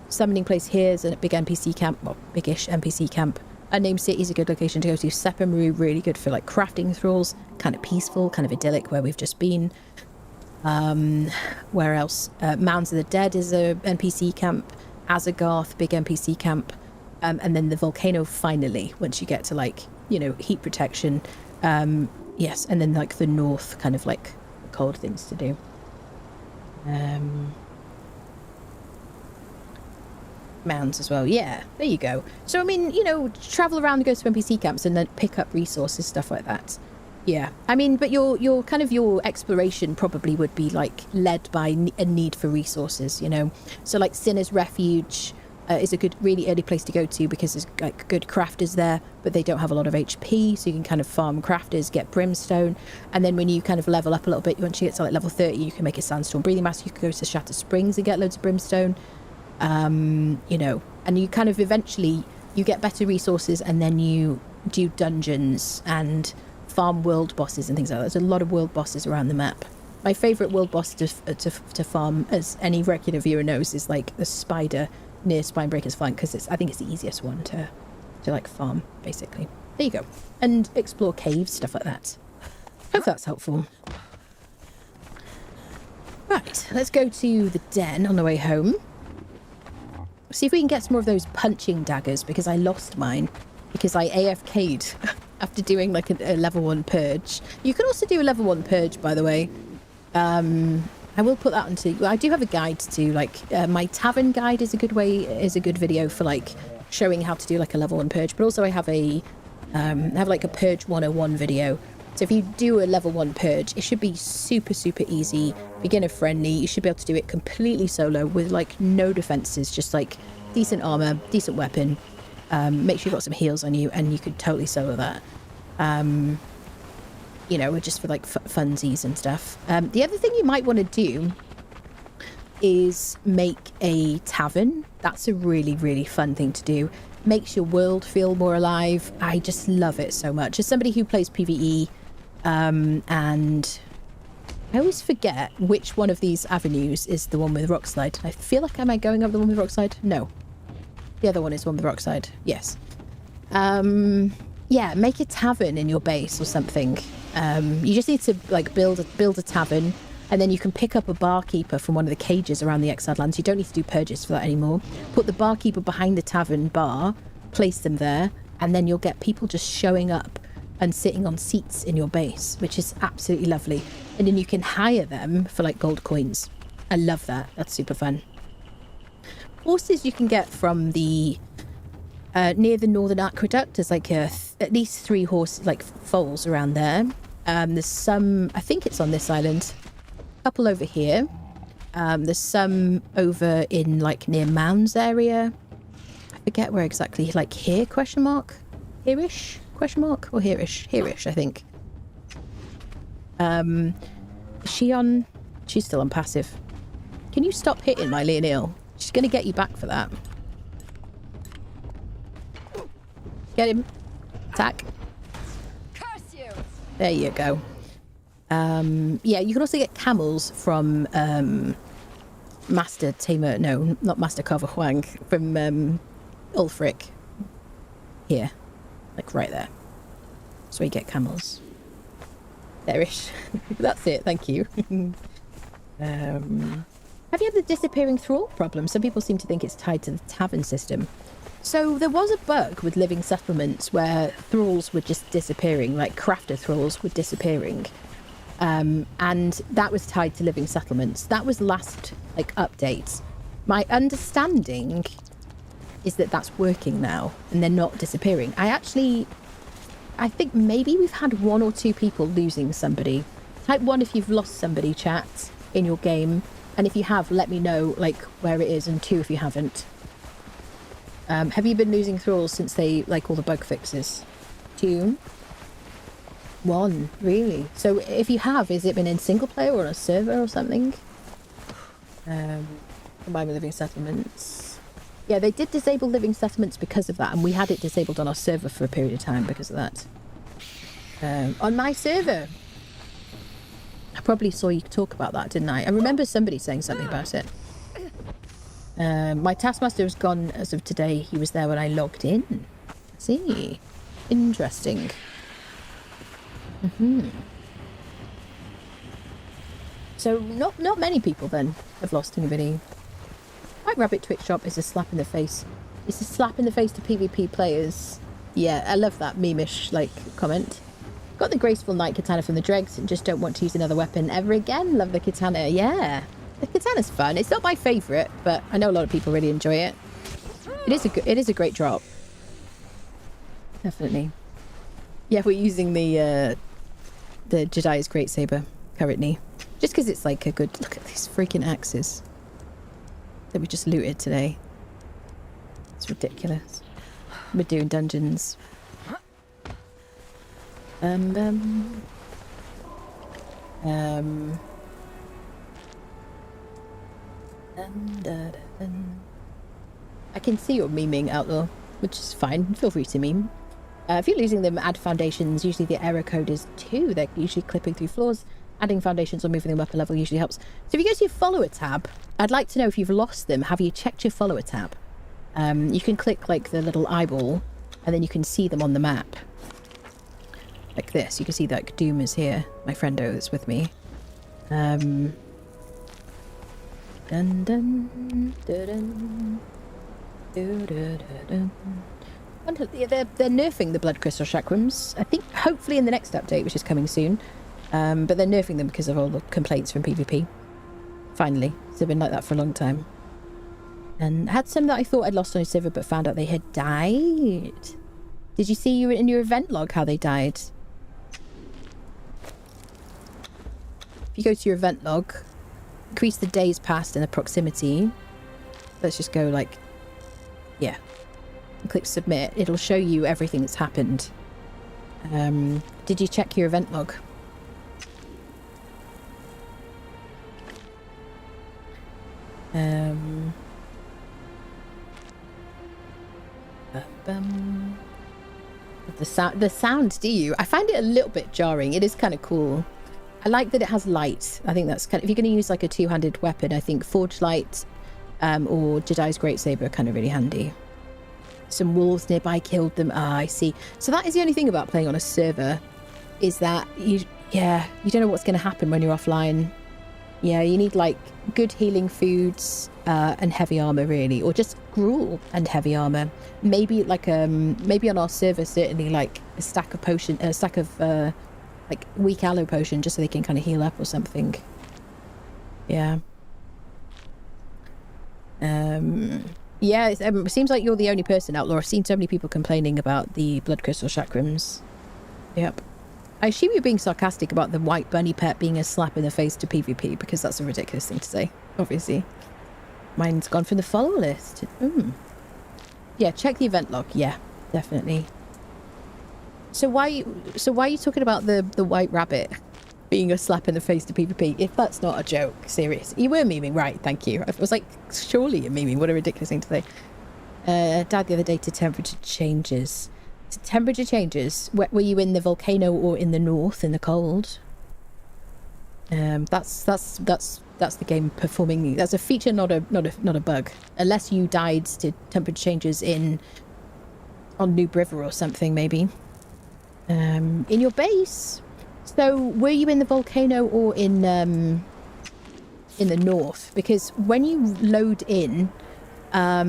Speaker 1: Summoning Place here is a big NPC camp. Well, big-ish NPC camp. Unnamed City is a good location to go to. Sepermeru, really good for like crafting thralls. Kind of peaceful, kind of idyllic where we've just been. Where else? Mounds of the Dead is a NPC camp. Azagarth, big NPC camp. And then the volcano finally, once you get to like, you know, heat protection. Yes, and then like the north, kind of like cold things to do. Mounds as well. Yeah, there you go. So I mean, you know, travel around and go to NPC camps and then pick up resources, stuff like that. Yeah, I mean, but your kind of your exploration probably would be like led by a need for resources, you know. So like Sinner's Refuge is a good, really early place to go to because there's like good crafters there, but they don't have a lot of HP, so you can kind of farm crafters, get brimstone, and then when you kind of level up a little bit, once you get to like level 30, you can make a sandstorm breathing mask. You can go to Shatter Springs and get loads of brimstone. You know, and you kind of eventually you get better resources, and then you do dungeons and farm world bosses and things like that. There's a lot of world bosses around the map. My favourite world boss to farm, as any regular viewer knows, is like the spider near Spinebreaker's Flank, because I think it's the easiest one to like farm, basically. There you go. And explore caves, stuff like that. Hope that's helpful. Right, let's go to the den on the way home. See if we can get some more of those punching daggers, because I lost mine because I AFK'd after doing like a level 1 purge. You can also do a level 1 purge, by the way. I will put that onto... Well, I do have a guide to like... my tavern guide is a good way, is a good video for like showing how to do like a level 1 purge. But also I have a... like a purge 101 video. So if you do a level 1 purge, it should be super, super easy, beginner friendly. You should be able to do it completely solo with like no defenses, just like decent armor, decent weapon. Make sure you've got some heals on you, and you could totally solo that. You know, just for like funsies and stuff. The other thing you might want to do is make a tavern. That's a really, really fun thing to do. Makes your world feel more alive. I just love it so much. As somebody who plays PvE, and I always forget which one of these avenues is the one with Rockslide. I feel like, am I going over the one with Rockslide? No. The other one is the one with Rockslide. Yes. Yeah, make a tavern in your base or something. You just need to like build a tavern, and then you can pick up a barkeeper from one of the cages around the Exiled Lands. You don't need to do purges for that anymore. Put the barkeeper behind the tavern bar, place them there, and then you'll get people just showing up and sitting on seats in your base, which is absolutely lovely. And then you can hire them for like gold coins. I love that. That's super fun. Horses you can get from the near the Northern Aqueduct. There's like at least 3 horse like foals around there. There's some, I think it's on this island, a couple over here. There's some over in like near Mounds area. I forget where exactly, like here, question mark? Here-ish, question mark? Or here-ish? Here-ish, I think. Is she on? She's still on passive. Can you stop hitting my Leonil? She's going to get you back for that. Get him. Attack.
Speaker 10: Curse you.
Speaker 1: There you go. Yeah, you can also get camels from Master Tamer. No, not Master Carver Huang. From Ulfric. Here. Like right there. That's where you get camels. There-ish. That's it, thank you. Have you had the disappearing thrall problem? Some people seem to think it's tied to the tavern system. So there was a bug with living settlements where thralls were just disappearing, like crafter thralls were disappearing. And that was tied to living settlements. That was last, like, update. My understanding is that that's working now and they're not disappearing. I think maybe we've had 1 or 2 people losing somebody. Type 1 if you've lost somebody, chat, in your game. And if you have, let me know, like, where it is, and 2 if you haven't. Have you been losing thralls since they, like, all the bug fixes? 2? 1, really? So if you have, has it been in single player or on a server or something? Combined with living settlements. Yeah, they did disable living settlements because of that, and we had it disabled on our server for a period of time because of that. On my server. I probably saw you talk about that, didn't I? I remember somebody saying something about it. My taskmaster is gone as of today. He was there when I logged in. See. Interesting. So not many people then have lost anybody. White Rabbit Twitch Shop is a slap in the face. It's a slap in the face to PvP players. Yeah, I love that meme-ish, like, comment. Got the graceful knight katana from the dregs and just don't want to use another weapon ever again. Love the katana. Yeah, the katana's fun. It's not my favourite, but I know a lot of people really enjoy it. It is a great drop. Definitely. Yeah, we're using the Jedi's Great Saber currently. Just because it's like a good... Look at these freaking axes that we just looted today. It's ridiculous. We're doing dungeons. I can see you're memeing, Outlaw, which is fine. Feel free to meme. If you're losing them, add foundations. Usually the error code is 2. They're usually clipping through floors. Adding foundations or moving them up a level usually helps. So if you go to your follower tab, I'd like to know if you've lost them. Have you checked your follower tab? You can click like the little eyeball and then you can see them on the map. Like this. You can see that Doom is here. My friendo that's with me. Dun dun dun dun. They're nerfing the blood crystal chakrams. I think hopefully in the next update, which is coming soon. But they're nerfing them because of all the complaints from PvP. Finally. They've been like that for a long time. And I had some that I thought I'd lost on a server but found out they had died. Did you see in your event log how they died? If you go to your event log, increase the days passed and the proximity. Let's just go like, yeah. And click submit. It'll show you everything that's happened. Did you check your event log? The sound, do you? I find it a little bit jarring. It is kind of cool. I like that it has light. I think that's kind of, if you're going to use like a two-handed weapon, I think Forge Light or Jedi's Great Saber are kind of really handy. Some wolves nearby killed them. Ah, I see. So that is the only thing about playing on a server, is that you don't know what's going to happen when you're offline. Yeah, you need like good healing foods and heavy armor really, or just gruel and heavy armor. Maybe like maybe on our server certainly like a stack of like weak aloe potion, just so they can kind of heal up or something. Yeah. Yeah, it seems like you're the only person, Outlaw. I've seen so many people complaining about the blood crystal chakrams. Yep. I assume you're being sarcastic about the white bunny pet being a slap in the face to PvP, because that's a ridiculous thing to say, obviously. Mine's gone from the follow list. Yeah, check the event log. Yeah, definitely. So why are you talking about the white rabbit being a slap in the face to PvP? If that's not a joke, serious. You were memeing, right? Thank you. I was like, surely you're memeing. What a ridiculous thing to say. Died the other day to temperature changes. Temperature changes. Were you in the volcano or in the north in the cold? That's the game performing. That's a feature, not a bug. Unless you died to temperature changes on Noob River or something, maybe. In your base. So were you in the volcano or in in the north, because when you load in, how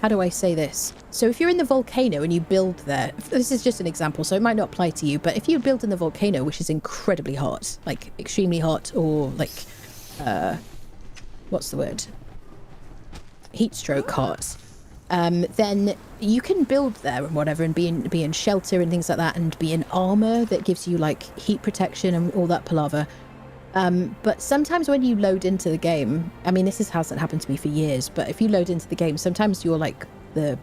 Speaker 1: do I say this? So if you're in the volcano and you build there, this is just an example, so it might not apply to you, but if you build in the volcano, which is incredibly hot, like extremely hot, or like, what's the word? Heat stroke hot, then you can build there and whatever, and be in shelter and things like that, and be in armor that gives you like heat protection and all that palaver. But sometimes when you load into the game, I mean, this hasn't happened to me for years, but if you load into the game, sometimes you're like the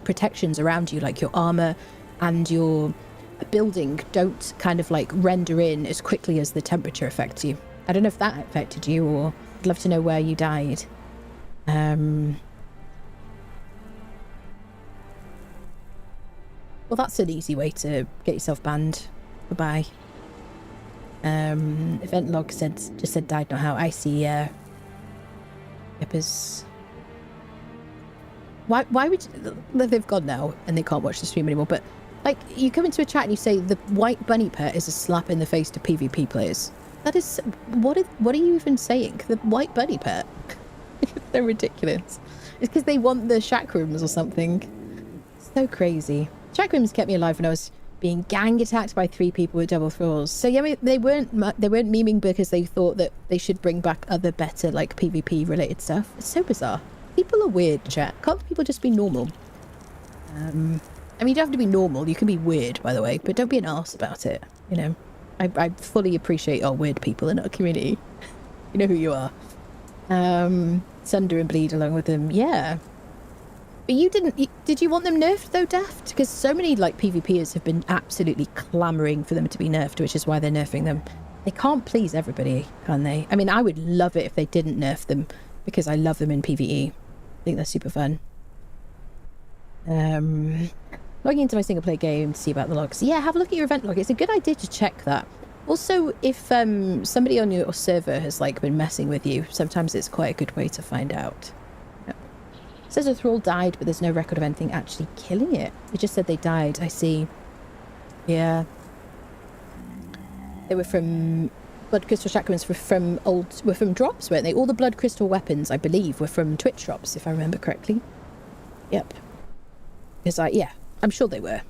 Speaker 1: protections around you, like your armor and your building, don't kind of like render in as quickly as the temperature affects you. I don't know if that affected you, or I'd love to know where you died. Well, that's an easy way to get yourself banned. Goodbye. Event log just said died, not how. I see. Yippers. Why would they've gone now and they can't watch the stream anymore? But like, you come into a chat and you say the white bunny pet is a slap in the face to PvP players. That is what are you even saying? The white bunny pet? They're ridiculous. It's because they want the shack rooms or something. So crazy. Shack rooms kept me alive when I was being gang attacked by 3 people with double thralls. So yeah, they weren't memeing because they thought that they should bring back other better like PvP related stuff. It's so bizarre. People are weird, chat. Can't people just be normal? I mean, you don't have to be normal. You can be weird, by the way, but don't be an arse about it. You know, I fully appreciate our weird people in our community. You know who you are. Sunder and Bleed along with them. Yeah. But you did you want them nerfed though, Daft? Because so many like PvPers have been absolutely clamoring for them to be nerfed, which is why they're nerfing them. They can't please everybody, can they? I mean, I would love it if they didn't nerf them, because I love them in PvE. I think they're super fun. Logging into my single player game to see about the logs. Yeah, have a look at your event log. It's a good idea to check that. Also, if somebody on your server has like been messing with you, sometimes it's quite a good way to find out. Says a thrall died, but there's no record of anything actually killing it. It just said they died. I see. Yeah. They were from blood crystal chakrams, were from drops, weren't they? All the blood crystal weapons, I believe, were from Twitch drops, if I remember correctly. Yep. Because I'm sure they were.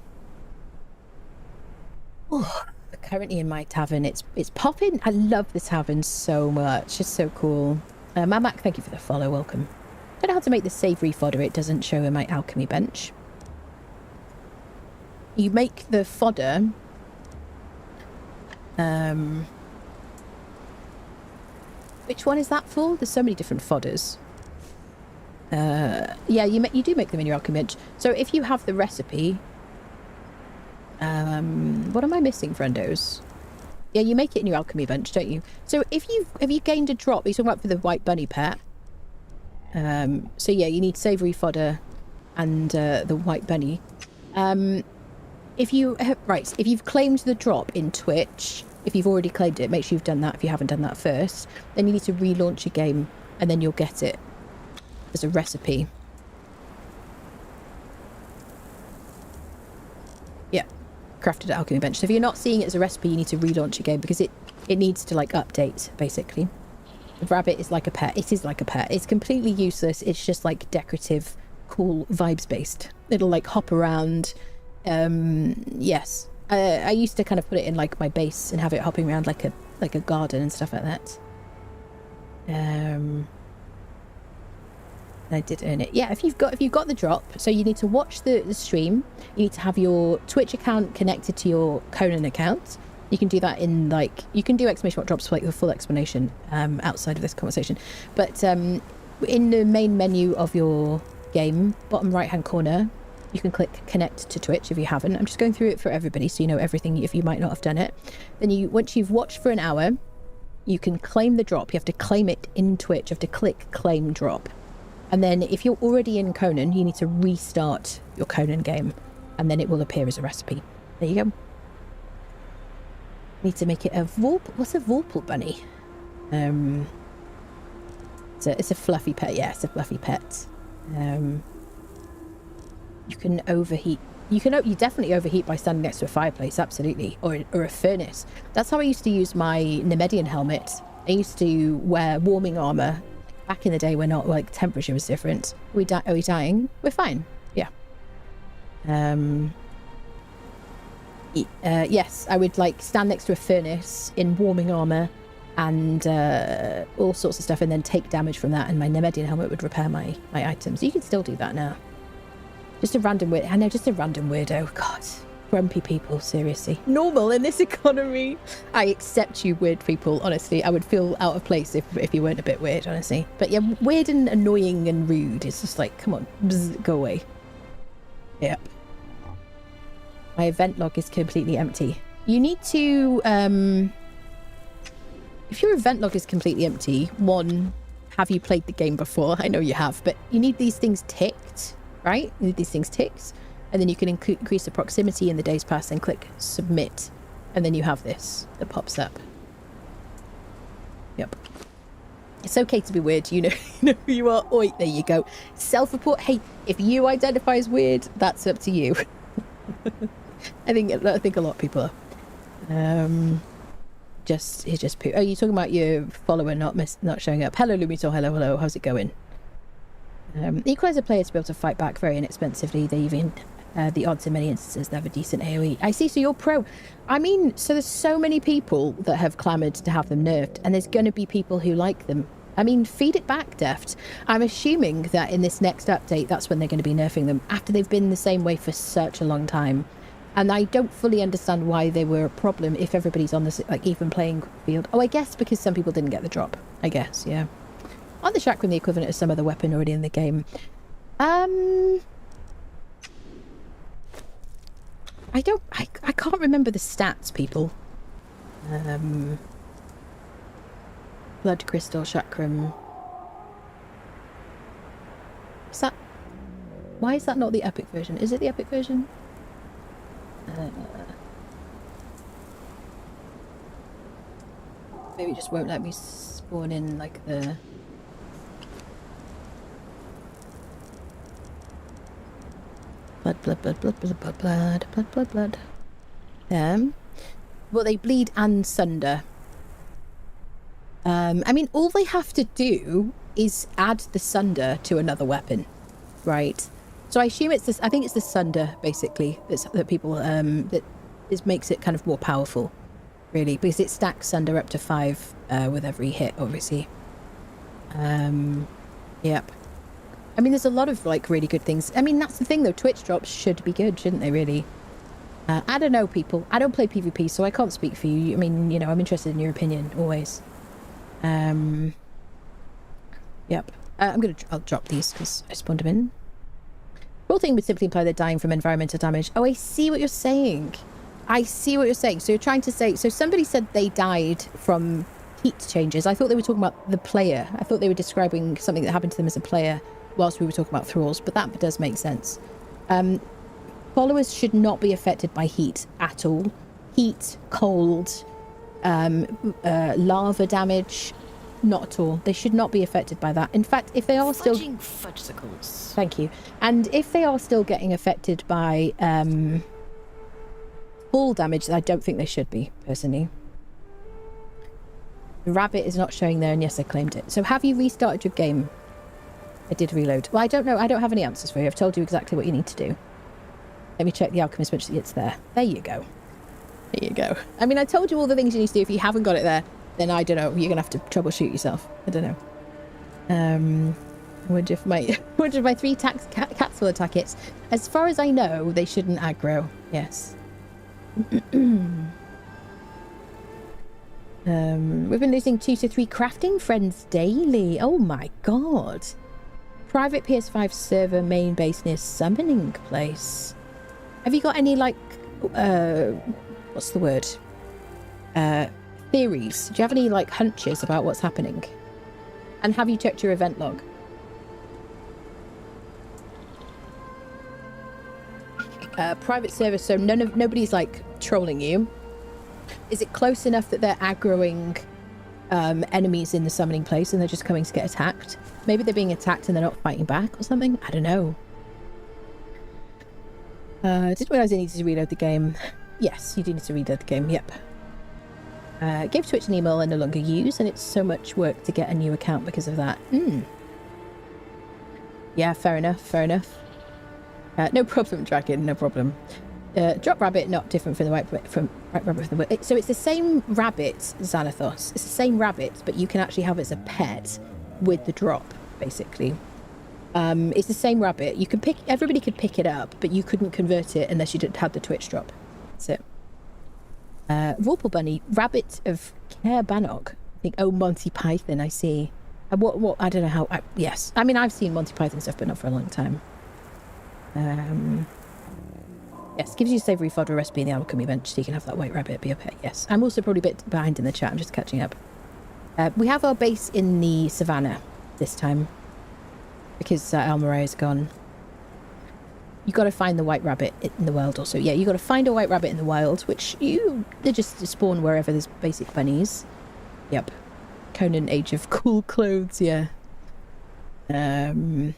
Speaker 1: Oh, currently in my tavern, it's popping. I love the tavern so much. It's so cool. Mamak, thank you for the follow. Welcome. I don't know how to make the savoury fodder. It doesn't show in my alchemy bench. You make the fodder. Which one is that for? There's so many different fodders. Yeah, you do make them in your alchemy bench. So if you have the recipe, what am I missing, friendos? Yeah, you make it in your alchemy bench, don't you? So have you gained a drop? You're talking about for the white bunny pet. So yeah, you need savoury fodder and the white bunny. If you've claimed the drop in Twitch, if you've already claimed it, make sure you've done that if you haven't done that first. Then you need to relaunch your game and then you'll get it as a recipe. Yeah, crafted at alchemy bench. So if you're not seeing it as a recipe, you need to relaunch your game because it needs to like update basically. The rabbit is like a pet. It is like a pet. It's completely useless. It's just like decorative, cool, vibes based. It'll like hop around. Yes. I used to kind of put it in like my base and have it hopping around like a garden and stuff like that. I did earn it. Yeah, if you've got the drop, so you need to watch the stream. You need to have your Twitch account connected to your Conan account. You can do that in like, you can do exclamation mark drops for like the full explanation outside of this conversation. But in the main menu of your game, bottom right hand corner, you can click connect to Twitch if you haven't. I'm just going through it for everybody so you know everything if you might not have done it. Then once you've watched for an hour, you can claim the drop. You have to claim it in Twitch. You have to click claim drop. And then if you're already in Conan, you need to restart your Conan game and then it will appear as a recipe. There you go. Need to make it a what's a Vorpal bunny? It's a fluffy pet. Yeah, it's a fluffy pet. You can overheat. You definitely overheat by standing next to a fireplace, absolutely, or a furnace. That's how I used to use my Nemedian helmet I used to wear warming armor back in the day when not like temperature was different. Are we dying? We're fine. Yeah. Yes, I would like stand next to a furnace in warming armor and all sorts of stuff, and then take damage from that, and my Nemedian helmet would repair my items. You can still do that now. Just a random weird. I know, just a random weirdo. God, grumpy people, seriously. Normal in this economy. I accept you weird people, honestly. I would feel out of place if you weren't a bit weird, honestly. But yeah, weird and annoying and rude. It's just like, come on, bzz, go away. Yep. My event log is completely empty. You need to, if your event log is completely empty, one, have you played the game before? I know you have, but you need these things ticked, right? You need these things ticked, and then you can increase the proximity in the days past and click submit, and then you have this that pops up. Yep. It's okay to be weird, you know who you are. Oi, there you go. Self-report. Hey, if you identify as weird, that's up to you. I think a lot of people are. He's just poo. Oh, you're talking about your follower not showing up. Hello, Lumito. Hello. How's it going? Equalizer players to be able to fight back very inexpensively. They even the odds in many instances they have a decent AoE. I see. So you're pro. I mean, so there's so many people that have clamoured to have them nerfed, and there's going to be people who like them. I mean, feed it back, Deft. I'm assuming that in this next update, that's when they're going to be nerfing them, after they've been the same way for such a long time. And I don't fully understand why they were a problem if everybody's on this, like, even playing field. Oh, I guess because some people didn't get the drop. I guess, yeah. On the chakram, the equivalent of some other weapon already in the game. I can't remember the stats, people. Blood crystal chakram. Is that... Why is that not the epic version? Is it the epic version? Maybe it just won't let me spawn in like the... Blood. Well, they bleed and sunder. I mean, all they have to do is add the sunder to another weapon, right? So I assume it's this. I think it's the sunder basically that people makes it kind of more powerful, really, because it stacks sunder up to 5 with every hit, obviously. Yep. I mean, there's a lot of like really good things. I mean, that's the thing though. Twitch drops should be good, shouldn't they? Really. I don't know, people. I don't play PvP, so I can't speak for you. I mean, you know, I'm interested in your opinion always. Yep. I'll drop these because I spawned them in. Whole thing would simply imply they're dying from environmental damage. Oh, I see what you're saying. So you're trying to say... So somebody said they died from heat changes. I thought they were talking about the player. I thought they were describing something that happened to them as a player whilst we were talking about thralls, but that does make sense. Followers should not be affected by heat at all. Heat, cold, lava damage... Not at all. They should not be affected by that. In fact, if they are still... Fudgesicles. Thank you. And if they are still getting affected by fall damage, I don't think they should be, personally. The rabbit is not showing there, and yes, I claimed it. So have you restarted your game? I did reload. Well, I don't know. I don't have any answers for you. I've told you exactly what you need to do. Let me check the alchemist bench. It's there. There you go. There you go. I mean, I told you all the things you need to do. If you haven't got it there, then I don't know. You're gonna have to troubleshoot yourself. I don't know. What if my 3 cats will attack it? As far as I know, they shouldn't aggro. Yes. We've been losing 2 to 3 crafting friends daily. Oh my god. Private PS5 server main base near summoning place. Have you got any like what's the word? Theories? Do you have any like hunches about what's happening? And have you checked your event log? Private server, so nobody's like trolling you. Is it close enough that they're aggroing enemies in the summoning place and they're just coming to get attacked? Maybe they're being attacked and they're not fighting back or something? I don't know. Didn't realise I needed to reload the game. Yes, you do need to reload the game, yep. Gave Twitch an email I no longer use, and it's so much work to get a new account because of that. Yeah, fair enough, fair enough. No problem, Dragon, no problem. Drop rabbit, not different from the white rabbit from the... So it's the same rabbit, Xanathos. It's the same rabbit, but you can actually have it as a pet with the drop, basically. It's the same rabbit. You can pick... Everybody could pick it up, but you couldn't convert it unless you had the Twitch drop. That's it. Vorpal Bunny, rabbit of Care Bannock. I think, oh, Monty Python, I see. What, I don't know how... yes. I mean, I've seen Monty Python stuff, but not for a long time. Yes, gives you savoury fodder recipe in the alchemy bench, so you can have that white rabbit be a pet. Yes, I'm also probably a bit behind in the chat. I'm just catching up. We have our base in the savannah this time because Almaray is gone. You got to find the white rabbit in the wild also. Yeah, you got to find a white rabbit in the wild, which they just spawn wherever there's basic bunnies. Yep. Conan Age of Cool Clothes. Yeah. I've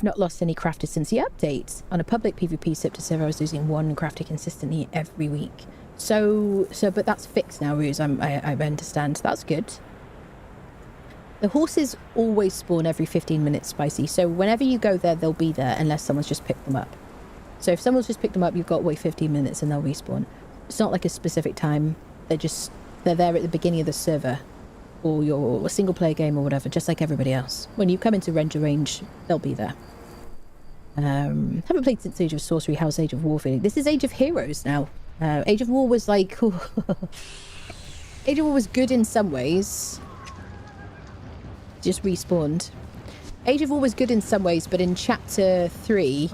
Speaker 1: not lost any crafters since the update. On a public PvP Scepter server, I was losing one crafter consistently every week. But that's fixed now, Ruse. I understand. That's good. The horses always spawn every 15 minutes, Spicy. So whenever you go there, they'll be there unless someone's just picked them up. So if someone's just picked them up, you've got to wait 15 minutes and they'll respawn. It's not like a specific time. They're there at the beginning of the server or your single player game or whatever, just like everybody else. When you come into Ranger Range, they'll be there. Haven't played since Age of Sorcery. How's Age of War feeling? This is Age of Heroes now. Age of War was like... Age of War was good in some ways. Just respawned. Age of War was good in some ways, but in Chapter 3,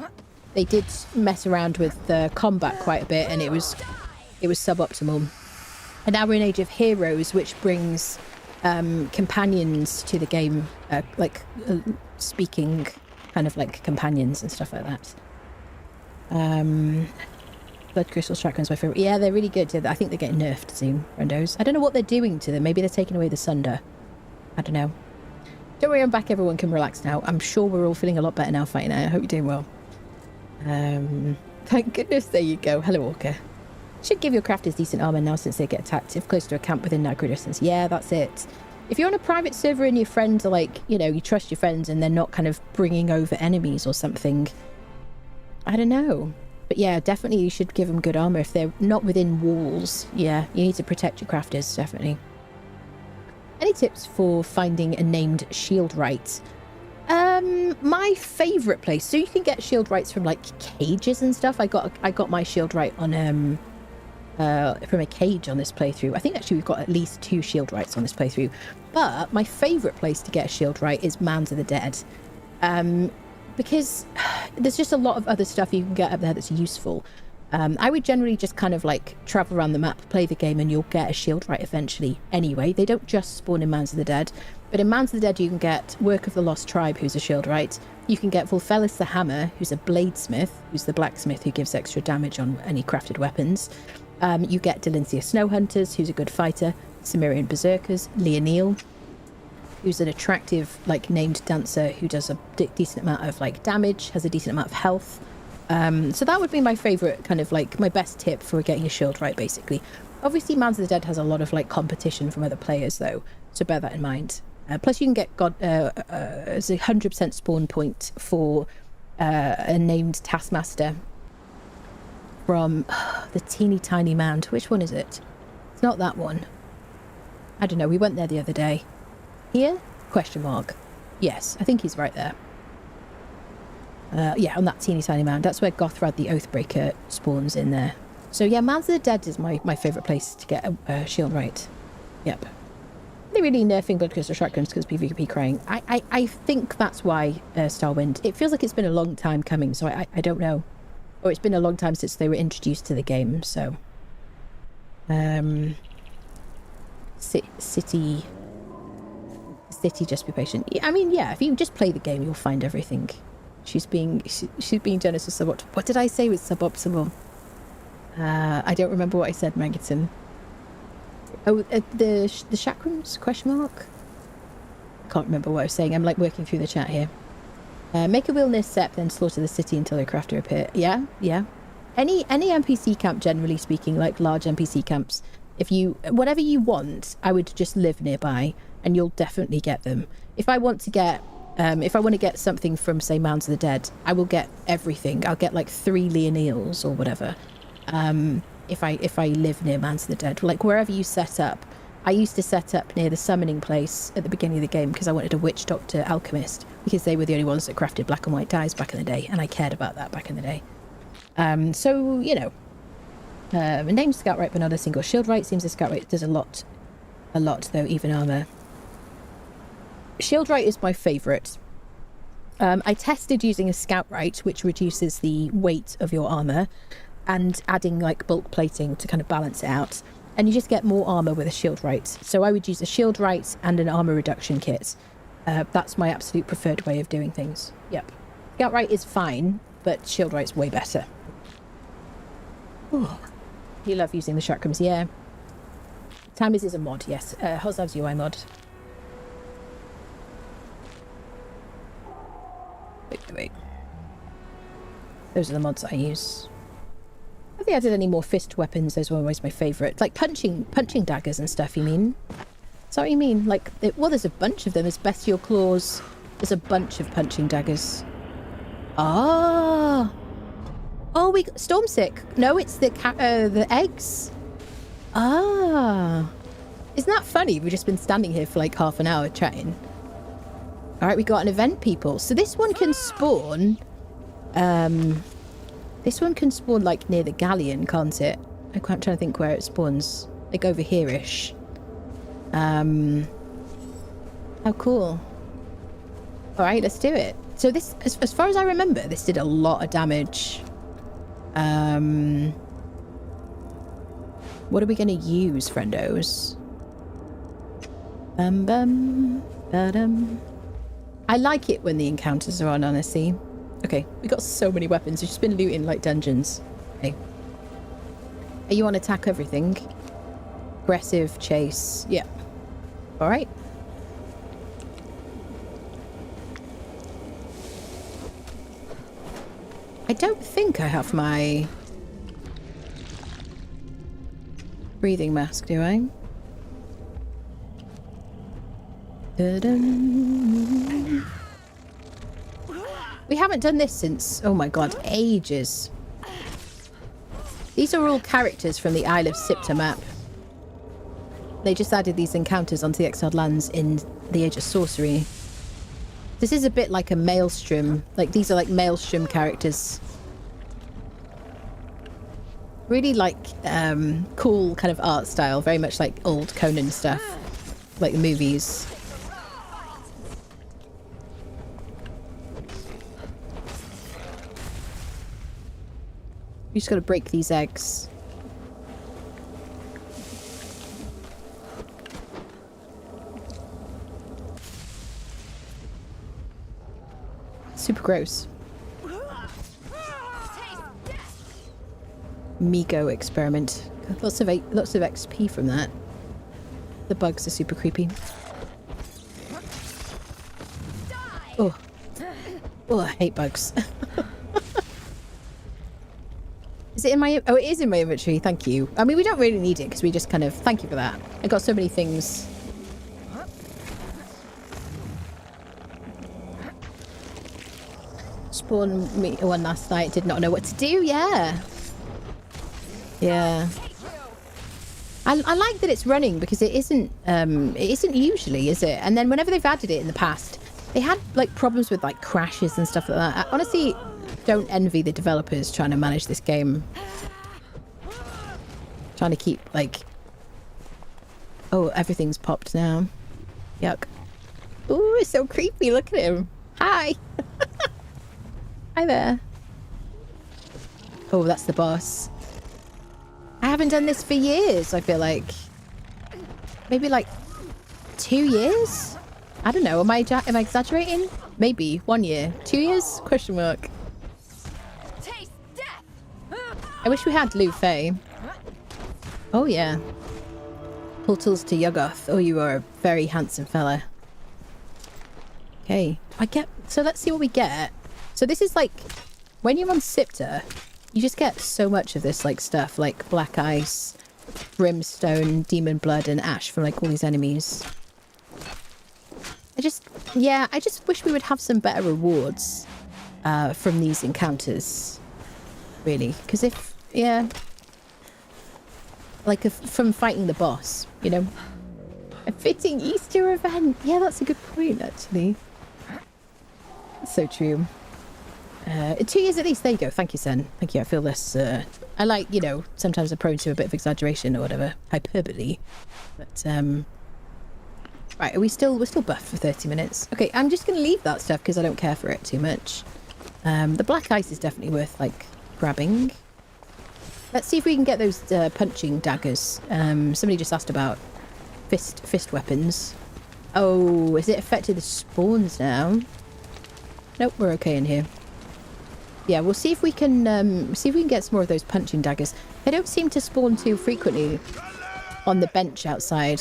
Speaker 1: they did mess around with the combat quite a bit, and it was suboptimal. And now we're in Age of Heroes, which brings companions to the game, speaking kind of like companions and stuff like that. Blood Crystal Shotgun's my favourite. Yeah, they're really good. I think they're getting nerfed soon, Rendos. I don't know what they're doing to them. Maybe they're taking away the Sunder. I don't know. Don't worry, I'm back. Everyone can relax now. I'm sure we're all feeling a lot better now fighting it. I hope you're doing well. Thank goodness. There you go. Hello, Walker. Should give your crafters decent armor now since they get attacked if close to a camp within aggro distance. Yeah, that's it. If you're on a private server and your friends are like, you trust your friends and they're not kind of bringing over enemies or something, I don't know. But yeah, definitely you should give them good armor if they're not within walls. Yeah, you need to protect your crafters, definitely. Any tips for finding a named shield right? My favourite place. So you can get shield rights from like cages and stuff. I got my shield right on from a cage on this playthrough. I think actually we've got at least 2 shield rights on this playthrough. But my favourite place to get a shield right is Mounds of the Dead. Because there's just a lot of other stuff you can get up there that's useful. I would generally just kind of like travel around the map, play the game, and you'll get a shield right eventually anyway. They don't just spawn in Mounds of the Dead, but in Mounds of the Dead you can get Work of the Lost Tribe, who's a shield right. You can get Vulfelis the Hammer, who's a bladesmith, who's the blacksmith who gives extra damage on any crafted weapons. You get Delincia Snowhunters, who's a good fighter, Cimmerian Berserkers, Leonil, who's an attractive like named dancer who does a decent amount of like damage, has a decent amount of health. So that would be my favourite kind of like my best tip for getting a shield right, basically. Obviously Mounds of the Dead has a lot of like competition from other players though, so bear that in mind. Plus you can get as a 100% spawn point for a named Taskmaster from the teeny tiny mound. Which one is it? It's not that one. I don't know, we went there the other day. Here? Question mark. Yes, I think he's right there. Yeah, on that teeny tiny mound. That's where Gothrad the Oathbreaker spawns in there. So yeah, Mounds of the Dead is my favourite place to get a shield right. Yep. They're really nerfing Blood Crystal Shotguns because PvP crying. I think that's why Starwind. It feels like it's been a long time coming, so I don't know. Or it's been a long time since they were introduced to the game, so... City, just be patient. I mean, yeah, if you just play the game, you'll find everything. She's being generous with suboptimal. What did I say with suboptimal? I don't remember what I said, Maggoton. Oh, the chakrams? Question mark? I can't remember what I was saying. I'm like working through the chat here. Make a wheel near Sep, then slaughter the city until a crafter appear. Yeah. Any NPC camp, generally speaking, like large NPC camps, if you whatever you want, I would just live nearby, and you'll definitely get them. If I want to get something from, say, Mounds of the Dead, I will get everything. I'll get like 3 Leoneals or whatever. If I live near Mounds of the Dead, like wherever you set up. I used to set up near the summoning place at the beginning of the game because I wanted a witch doctor alchemist, because they were the only ones that crafted black and white dyes back in the day, and I cared about that back in the day. So, you know, named Scout Right but not a single shield right. Seems the Scout Right does a lot though, even armor. Shield right is my favourite. I tested using a Scout Right, which reduces the weight of your armor, and adding like bulk plating to kind of balance it out. And you just get more armor with a shield right. So I would use a shield right and an armor reduction kit. That's my absolute preferred way of doing things. Yep. Scout right is fine, but shield right's way better. Ooh. You love using the chakrams, yeah. Timers is a mod, yes. Hozav's UI mod. Wait. Those are the mods I use. Have they added any more fist weapons? Those were always my favourite. Like punching daggers and stuff, you mean? Is that what you mean? Like, well, there's a bunch of them. There's bestial claws. There's a bunch of punching daggers. Ah. Oh, we got Stormsick. No, it's the eggs. Ah. Isn't that funny? We've just been standing here for like half an hour chatting. All right, we got an event, people. So this one can spawn. This one can spawn like near the galleon, can't it? I'm trying to think where it spawns. Like over here-ish. How cool. All right, let's do it. So this, as far as I remember, this did a lot of damage. What are we going to use, friendos? Bum bum ba-dum. I like it when the encounters are on, honestly. Okay, we got so many weapons. We've just been looting like dungeons. Okay. Are you on attack everything? Aggressive, chase. Yeah. All right. I don't think I have my breathing mask, do I? Da-dum. We haven't done this since, oh my god, ages. These are all characters from the Isle of Sipta map. They just added these encounters onto the Exiled Lands in the Age of Sorcery. This is a bit like a Maelstrom. Like, these are like Maelstrom characters. Really like cool kind of art style. Very much like old Conan stuff. Like the movies. You just gotta break these eggs. Super gross. Migo experiment. Lots of XP from that. The bugs are super creepy. Oh, I hate bugs. Is it in my... Oh, it is in my inventory. Thank you. I mean, we don't really need it because we just kind of... Thank you for that. I got so many things. Spawn me one last night. Did not know what to do. Yeah. Yeah. I like that it's running because it isn't usually, is it? And then whenever they've added it in the past, they had like problems with like crashes and stuff like that. I honestly don't envy the developers trying to manage this game. Trying to keep like... Oh, everything's popped now. Yuck. Ooh, it's so creepy. Look at him. Hi. Hi there. Oh, that's the boss. I haven't done this for years, I feel like. Maybe like 2 years? I don't know. Am I exaggerating? Maybe 1 year. 2 years? Question mark. I wish we had Lufay. Oh yeah. Portals to Yuggoth. Oh, you are a very handsome fella. Okay. So let's see what we get. So this is like when you're on Sipta, You just get so much of this like stuff, like black ice, brimstone, demon blood, and ash from like all these enemies. I just wish we would have some better rewards from these encounters, really. Because from fighting the boss, you know. A fitting Easter event. Yeah, that's a good point, actually. So true. 2 years at least. There you go. Thank you, Sen. Thank you. I feel less... I like, you know, sometimes I'm prone to a bit of exaggeration or whatever. Hyperbole. But, right, we're still buffed for 30 minutes. Okay, I'm just going to leave that stuff because I don't care for it too much. The black ice is definitely worth, like, grabbing. Let's see if we can get those punching daggers. Somebody just asked about fist weapons. Oh, has it affected the spawns now? Nope, we're okay in here. Yeah, we'll see if we can get some more of those punching daggers. They don't seem to spawn too frequently on the bench outside,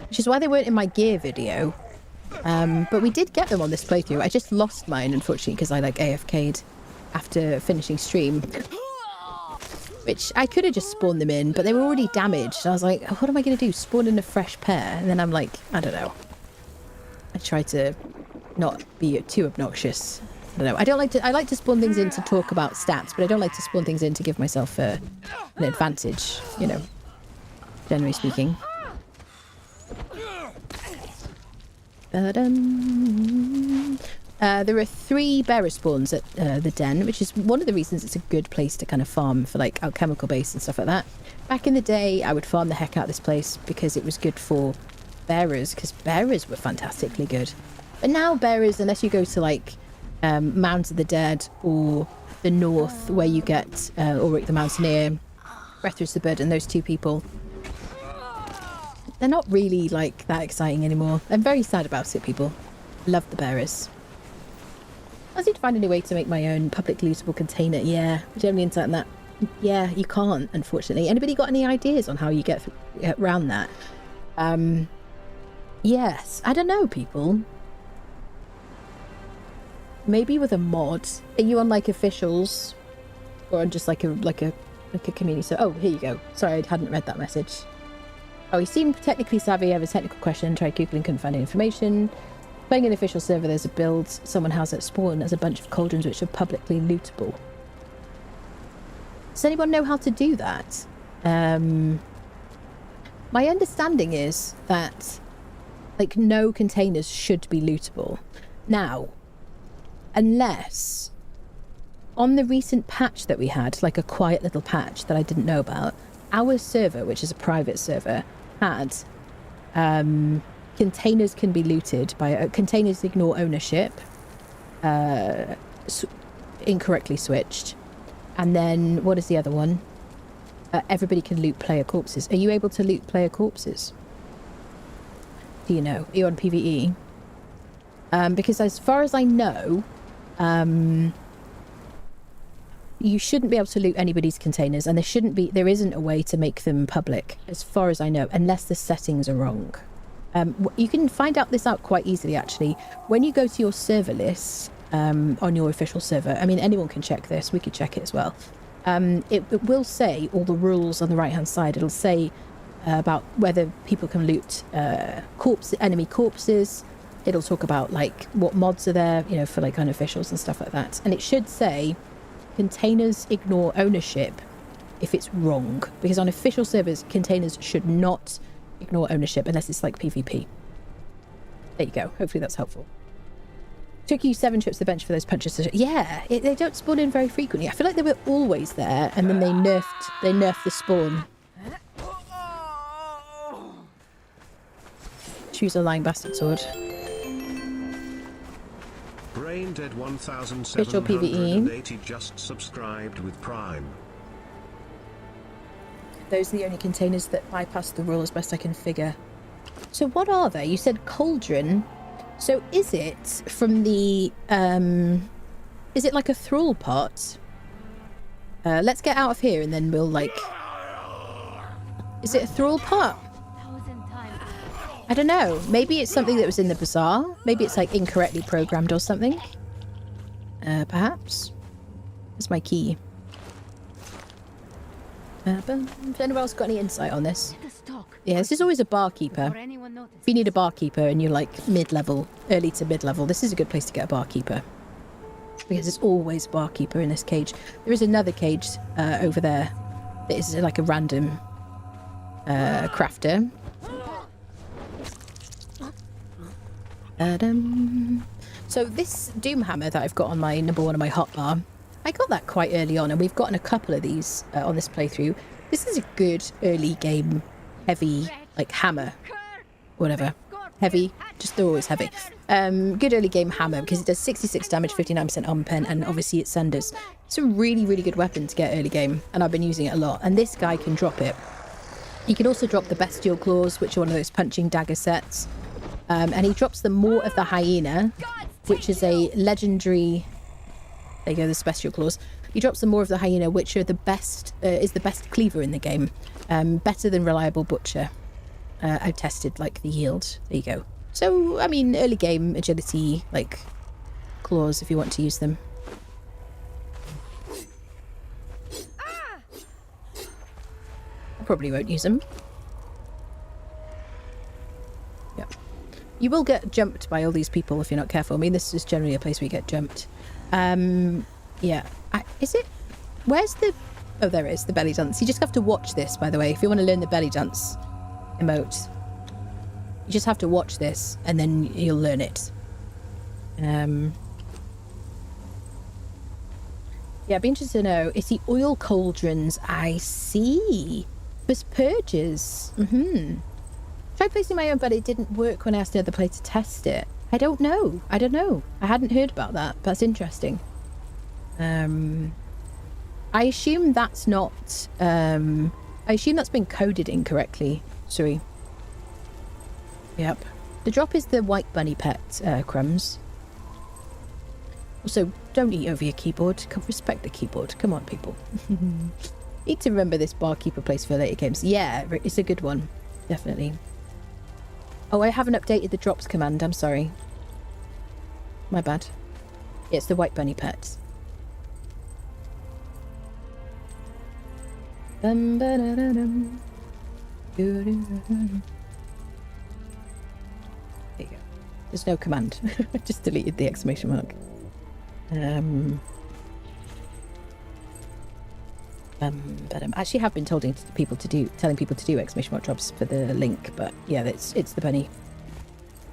Speaker 1: which is why they weren't in my gear video. But we did get them on this playthrough. I just lost mine, unfortunately, because I like AFK'd after finishing stream. Which I could have just spawned them in, but they were already damaged. I was like, what am I going to do? Spawn in a fresh pair? And then I'm like, I don't know. I try to not be too obnoxious. I don't know. I like to spawn things in to talk about stats, but I don't like to spawn things in to give myself an advantage, you know, generally speaking. There are 3 bearer spawns at the den, which is one of the reasons it's a good place to kind of farm for like alchemical base and stuff like that. Back in the day, I would farm the heck out of this place because it was good for bearers, because bearers were fantastically good. But now bearers, unless you go to like Mounds of the Dead or the north where you get Ulrich the Mountaineer, Brethus the Bird, and those 2 people, they're not really like that exciting anymore. I'm very sad about it, people. Love the bearers. I need to find a new way to make my own public lootable container. Yeah, do you have any insight on that? Yeah, you can't, unfortunately. Anybody got any ideas on how you get around that? Yes, I don't know, people. Maybe with a mod. Are you on like officials, or on just like a community? So, oh, here you go. Sorry, I hadn't read that message. Oh, he seemed technically savvy. I have a technical question. Tried googling, couldn't find any information. Playing an official server, there's a build someone has at spawn. There's a bunch of cauldrons which are publicly lootable. Does anyone know how to do that? My understanding is that like no containers should be lootable. Now, unless on the recent patch that we had, like a quiet little patch that I didn't know about, our server, which is a private server, had containers can be looted by containers ignore ownership, incorrectly switched, and then what is the other one? Everybody can loot player corpses. Are you able to loot player corpses? Do you know? Are you on PvE? Because as far as I know, you shouldn't be able to loot anybody's containers, and there isn't a way to make them public, as far as I know, unless the settings are wrong. You can find out quite easily, actually. When you go to your server list on your official server, I mean, anyone can check this. We could check it as well. It will say all the rules on the right-hand side. It'll say about whether people can loot enemy corpses. It'll talk about like what mods are there, you know, for like unofficials and stuff like that. And it should say containers ignore ownership if it's wrong, because on official servers, containers should not ignore ownership unless it's like PvP. There you go. Hopefully that's helpful. Took you 7 trips to the bench for those punches. Yeah, they don't spawn in very frequently. I feel like they were always there, and then they nerfed the spawn. Choose a lying bastard sword.
Speaker 2: Brain Dead
Speaker 1: Visual PvE.
Speaker 2: 1780 just subscribed with Prime.
Speaker 1: Those are the only containers that bypass the rule as best I can figure. So what are they? You said cauldron. So is it from the... is it like a thrall pot? Let's get out of here and then we'll like... Is it a thrall pot? I don't know. Maybe it's something that was in the bazaar. Maybe it's like incorrectly programmed or something. Perhaps. That's my key. Has anyone else got any insight on this? Yeah, this is always a barkeeper. If you need a barkeeper and you're like mid-level, early to mid-level, this is a good place to get a barkeeper. Because there's always a barkeeper in this cage. There is another cage over there that is like a random crafter. So this Doom Hammer that I've got on my number 1 on my hotbar, I got that quite early on, and we've gotten a couple of these on this playthrough. This is a good early game heavy, like hammer, whatever. Heavy, just they're always heavy. Good early game hammer because it does 66 damage, 59% armor pen, and obviously it sunders. It's a really, really good weapon to get early game, and I've been using it a lot. And this guy can drop it. He can also drop the Bestial Claws, which are one of those punching dagger sets. And he drops the Maw of the Hyena, which is a legendary... There you go, the Bestial Claws. He drops the Maw of the Hyena, which are the best, is the best cleaver in the game. Better than Reliable Butcher. I've tested, like, the yield. There you go. So, I mean, early game agility, like, claws if you want to use them. I probably won't use them. Yep. You will get jumped by all these people if you're not careful. I mean, this is generally a place where you get jumped. Yeah. Is it? Where's the... Oh, there it is, the belly dance. You just have to watch this, by the way, if you want to learn the belly dance emote. You just have to watch this, and then you'll learn it. Yeah, I'd be interested to know. It's the oil cauldrons. I see. There's purges. Tried placing my own, but it didn't work when I asked the other player to test it. I don't know. I hadn't heard about that. That's interesting. I assume that's not... I assume that's been coded incorrectly. Sorry. Yep. The drop is the white bunny pet, Crumbs. Also, don't eat over your keyboard. Respect the keyboard. Come on, people. Need to remember this barkeeper place for later games. Yeah, it's a good one. Definitely. Oh, I haven't updated the drops command. I'm sorry. My bad. Yeah, it's the white bunny pet. There you go. There's no command. I just deleted the exclamation mark. Actually have been telling people to do exclamation mark drops for the link, but yeah, it's the bunny.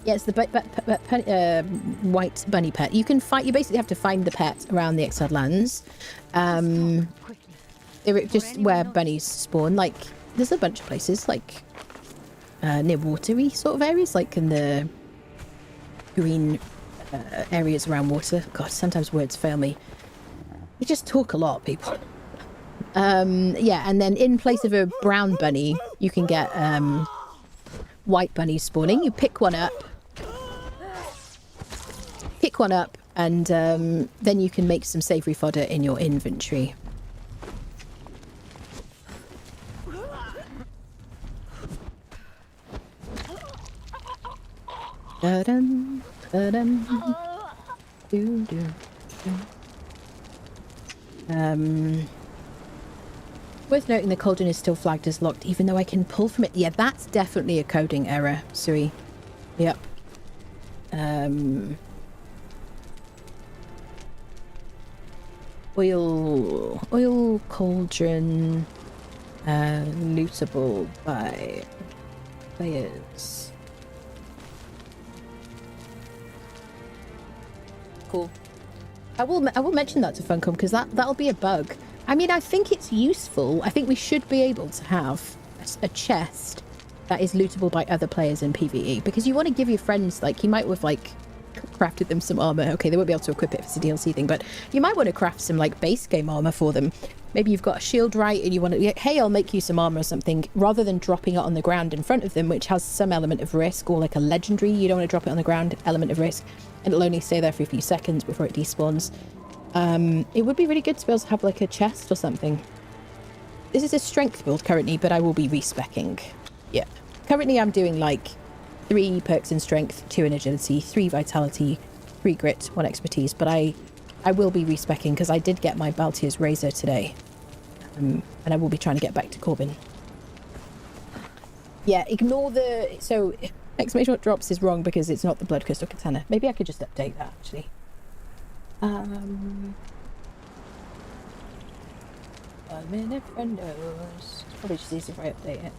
Speaker 1: Yeah, it's the white bunny pet. You basically have to find the pet around the Exiled Lands. They're just where bunnies spawn. Like, there's a bunch of places, like near watery sort of areas, like in the green areas around water. God, sometimes words fail me. You just talk a lot, people. Yeah, and then in place of a brown bunny, you can get white bunnies spawning. You pick one up, and then you can make some savoury fodder in your inventory. Da-dum, da-dum, do-do, do. Worth noting the cauldron is still flagged as locked, even though I can pull from it. Yeah, that's definitely a coding error, Suri. Yep. Oil cauldron, lootable by players. Cool. I will mention that to Funcom because that'll be a bug. I mean, I think it's useful. I think we should be able to have a chest that is lootable by other players in PvE, because you want to give your friends, like, you might have, like, crafted them some armor. Okay, they won't be able to equip it if it's a DLC thing, but you might want to craft some, like, base game armor for them. Maybe you've got a shield right and you want to, hey, I'll make you some armor or something, rather than dropping it on the ground in front of them, which has some element of risk, or like a legendary, you don't want to drop it on the ground, element of risk, and it'll only stay there for a few seconds before it despawns. It would be really good to be able to have like a chest or something. This is a strength build currently, but I will be respecking. Yeah. Currently I'm doing like 3 perks in strength, 2 in agility, 3 vitality, 3 grit, 1 expertise, but I will be respecking because I did get my Baltier's Razor today. And I will be trying to get back to Corbin. Yeah, ignore the... So, exclamation what drops is wrong because it's not the Blood Crystal Katana. Maybe I could just update that, actually. 1 minute friendos. Probably just easy if I update it.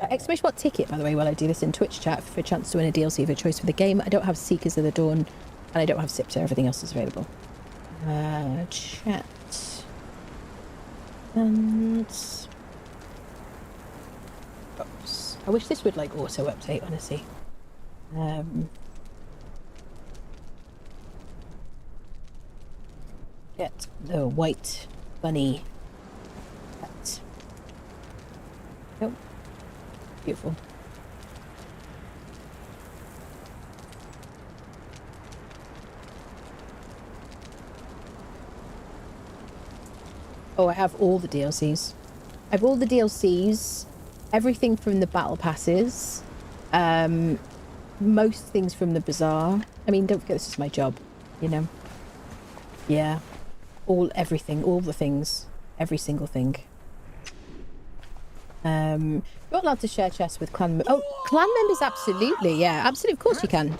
Speaker 1: Exclamation what ticket, by the way, while I do this in Twitch chat for a chance to win a DLC of a choice for the game. I don't have Seekers of the Dawn, and I don't have Sipter. Everything else is available. Chat. And... Oops. I wish this would, like, auto-update, honestly. Get the white bunny hat. Nope. Beautiful. Oh, I have all the DLCs. I have all the DLCs, everything from the battle passes, most things from the bazaar. I mean, don't forget this is my job, you know. Yeah, everything, all the things, every single thing. You're not allowed to share chests with clan members. Oh, clan members, absolutely. Yeah, absolutely. Of course you can.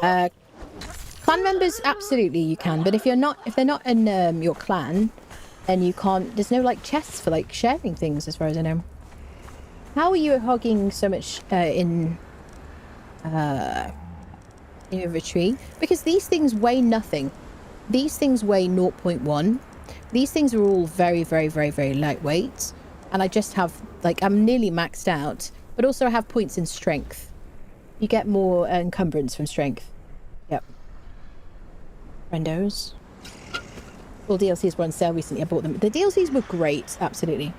Speaker 1: Clan members, absolutely you can. But if they're not in your clan, then you can't. There's no like chests for like sharing things, as far as I know. How are you hogging so much in inventory? Because these things weigh nothing. These things weigh 0.1. These things are all very, very, very, very lightweight. And I just have, like, I'm nearly maxed out. But also I have points in strength. You get more encumbrance from strength. Yep. Friendos. All DLCs were on sale recently. I bought them. The DLCs were great. Absolutely.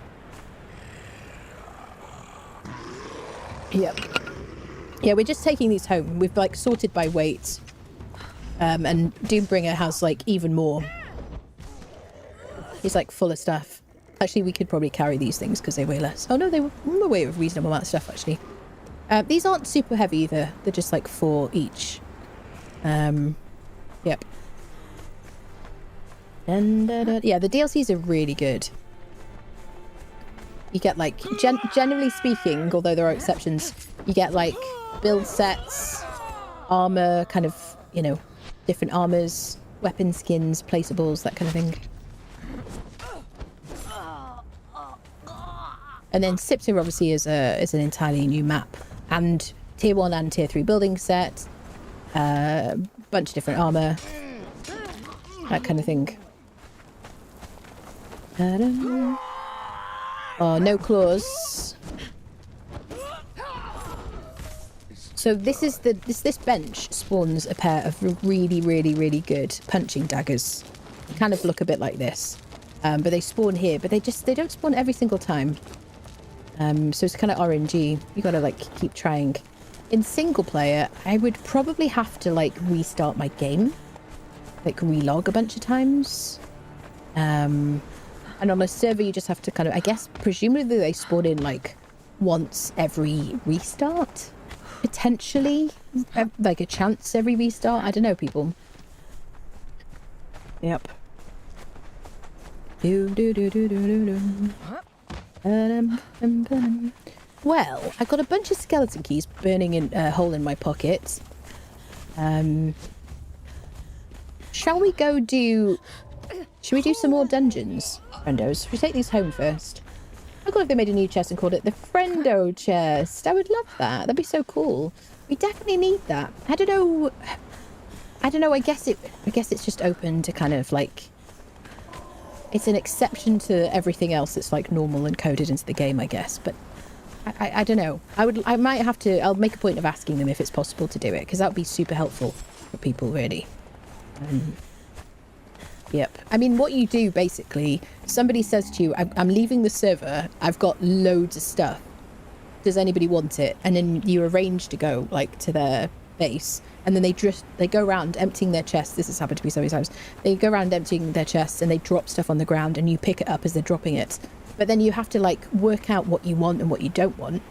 Speaker 1: Yep. Yeah, we're just taking these home. We've, like, sorted by weight. And Doombringer has, like, even more. He's, like, full of stuff. Actually, we could probably carry these things because they weigh less. Oh, no, they weigh a reasonable amount of stuff, actually. These aren't super heavy either. They're just, like, 4 each. Yep. And, yeah, the DLCs are really good. You get, like, generally speaking, although there are exceptions, you get, like, build sets, armor, kind of, you know, different armors, weapon skins, placeables, that kind of thing. And then Sipter obviously is an entirely new map, and tier 1 and tier 3 building set, bunch of different armor, that kind of thing. Oh, no claws. So this is this bench spawns a pair of really, really, really good punching daggers. They kind of look a bit like this, but they spawn here. But they don't spawn every single time. So it's kind of RNG. You gotta like keep trying. In single player, I would probably have to like restart my game, like relog a bunch of times. And on a server, you just have to kind of, I guess, presumably they spawn in like once every restart. Potentially, like a chance every restart. I don't know, people. Yep. Well, I've got a bunch of skeleton keys burning in a hole in my pocket. Shall we go do... Should we do some more dungeons, friendos? Should we take these home first? I thought if they made a new chest and called it the Friendo chest. I would love that. That'd be so cool. We definitely need that. I don't know. I guess it's just open to kind of like, it's an exception to everything else that's like normal and coded into the game, I guess. But I don't know. I might have to. I'll make a point of asking them if it's possible to do it, because that would be super helpful for people, really. Yep. I mean, what you do basically, somebody says to you, I'm leaving the server, I've got loads of stuff. Does anybody want it? And then you arrange to go like to their base, and then they go around emptying their chests. This has happened to me so many times. They go around emptying their chests and they drop stuff on the ground, and you pick it up as they're dropping it. But then you have to like work out what you want and what you don't want.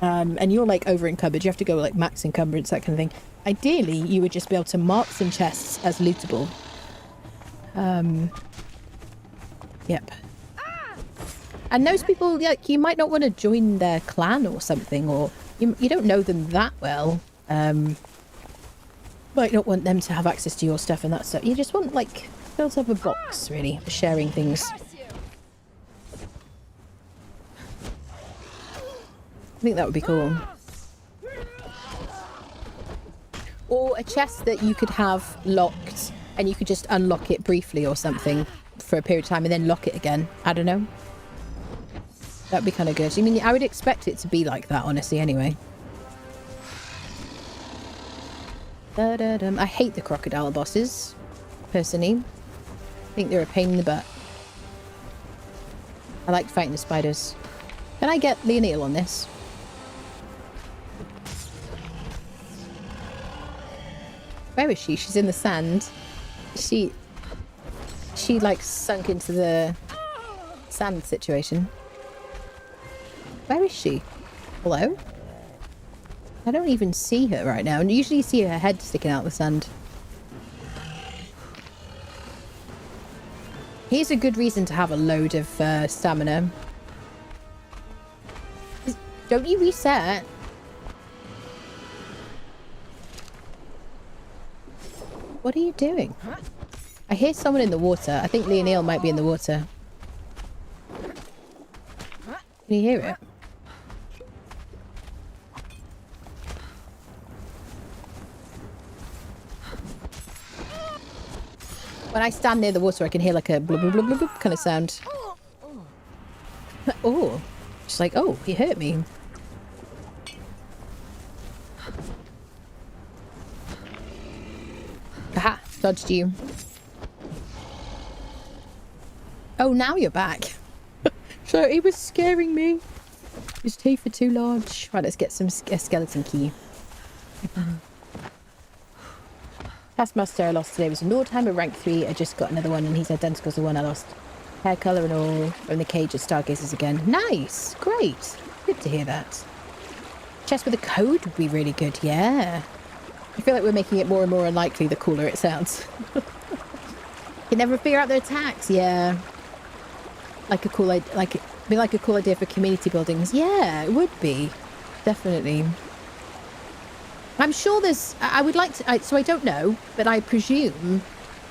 Speaker 1: and you're like over encumbered, you have to go like max encumbrance, that kind of thing. Ideally, you would just be able to mark some chests as lootable. Yep. And those people, like, you might not want to join their clan or something, or you don't know them that well. Might not want them to have access to your stuff and that stuff. You just want, like, build up a box, really, for sharing things. I think that would be cool. Or a chest that you could have locked and you could just unlock it briefly or something for a period of time and then lock it again. I don't know. That'd be kind of good. I mean, I would expect it to be like that, honestly, anyway. I hate the crocodile bosses, personally. I think they're a pain in the butt. I like fighting the spiders. Can I get Leonil on this? Where is she? She's in the sand. She like sunk into the sand situation. Where is she? Hello? I don't even see her right now. And usually you see her head sticking out of the sand. Here's a good reason to have a load of stamina. Don't you reset? What are you doing? I hear someone in the water. I think Leonil might be in the water. Can you hear it? When I stand near the water, I can hear like a blub blub blub blub, blub kind of sound. Oh, she's like, oh, he hurt me. Aha, dodged you. Oh, now you're back. So he was scaring me. His teeth are too large. Right, let's get a skeleton key. Taskmaster I lost today was a Nordheimer rank 3. I just got another one and he's identical to the one I lost. Hair colour and all from the cage at Stargazers again. Nice! Great! Good to hear that. Chest with a code would be really good, yeah. I feel like we're making it more and more unlikely the cooler it sounds. Can never figure out their attacks, yeah. Like a cool idea, like a cool idea for community buildings. Yeah, it would be. Definitely. I'm sure there's... I would like to... so I don't know, but I presume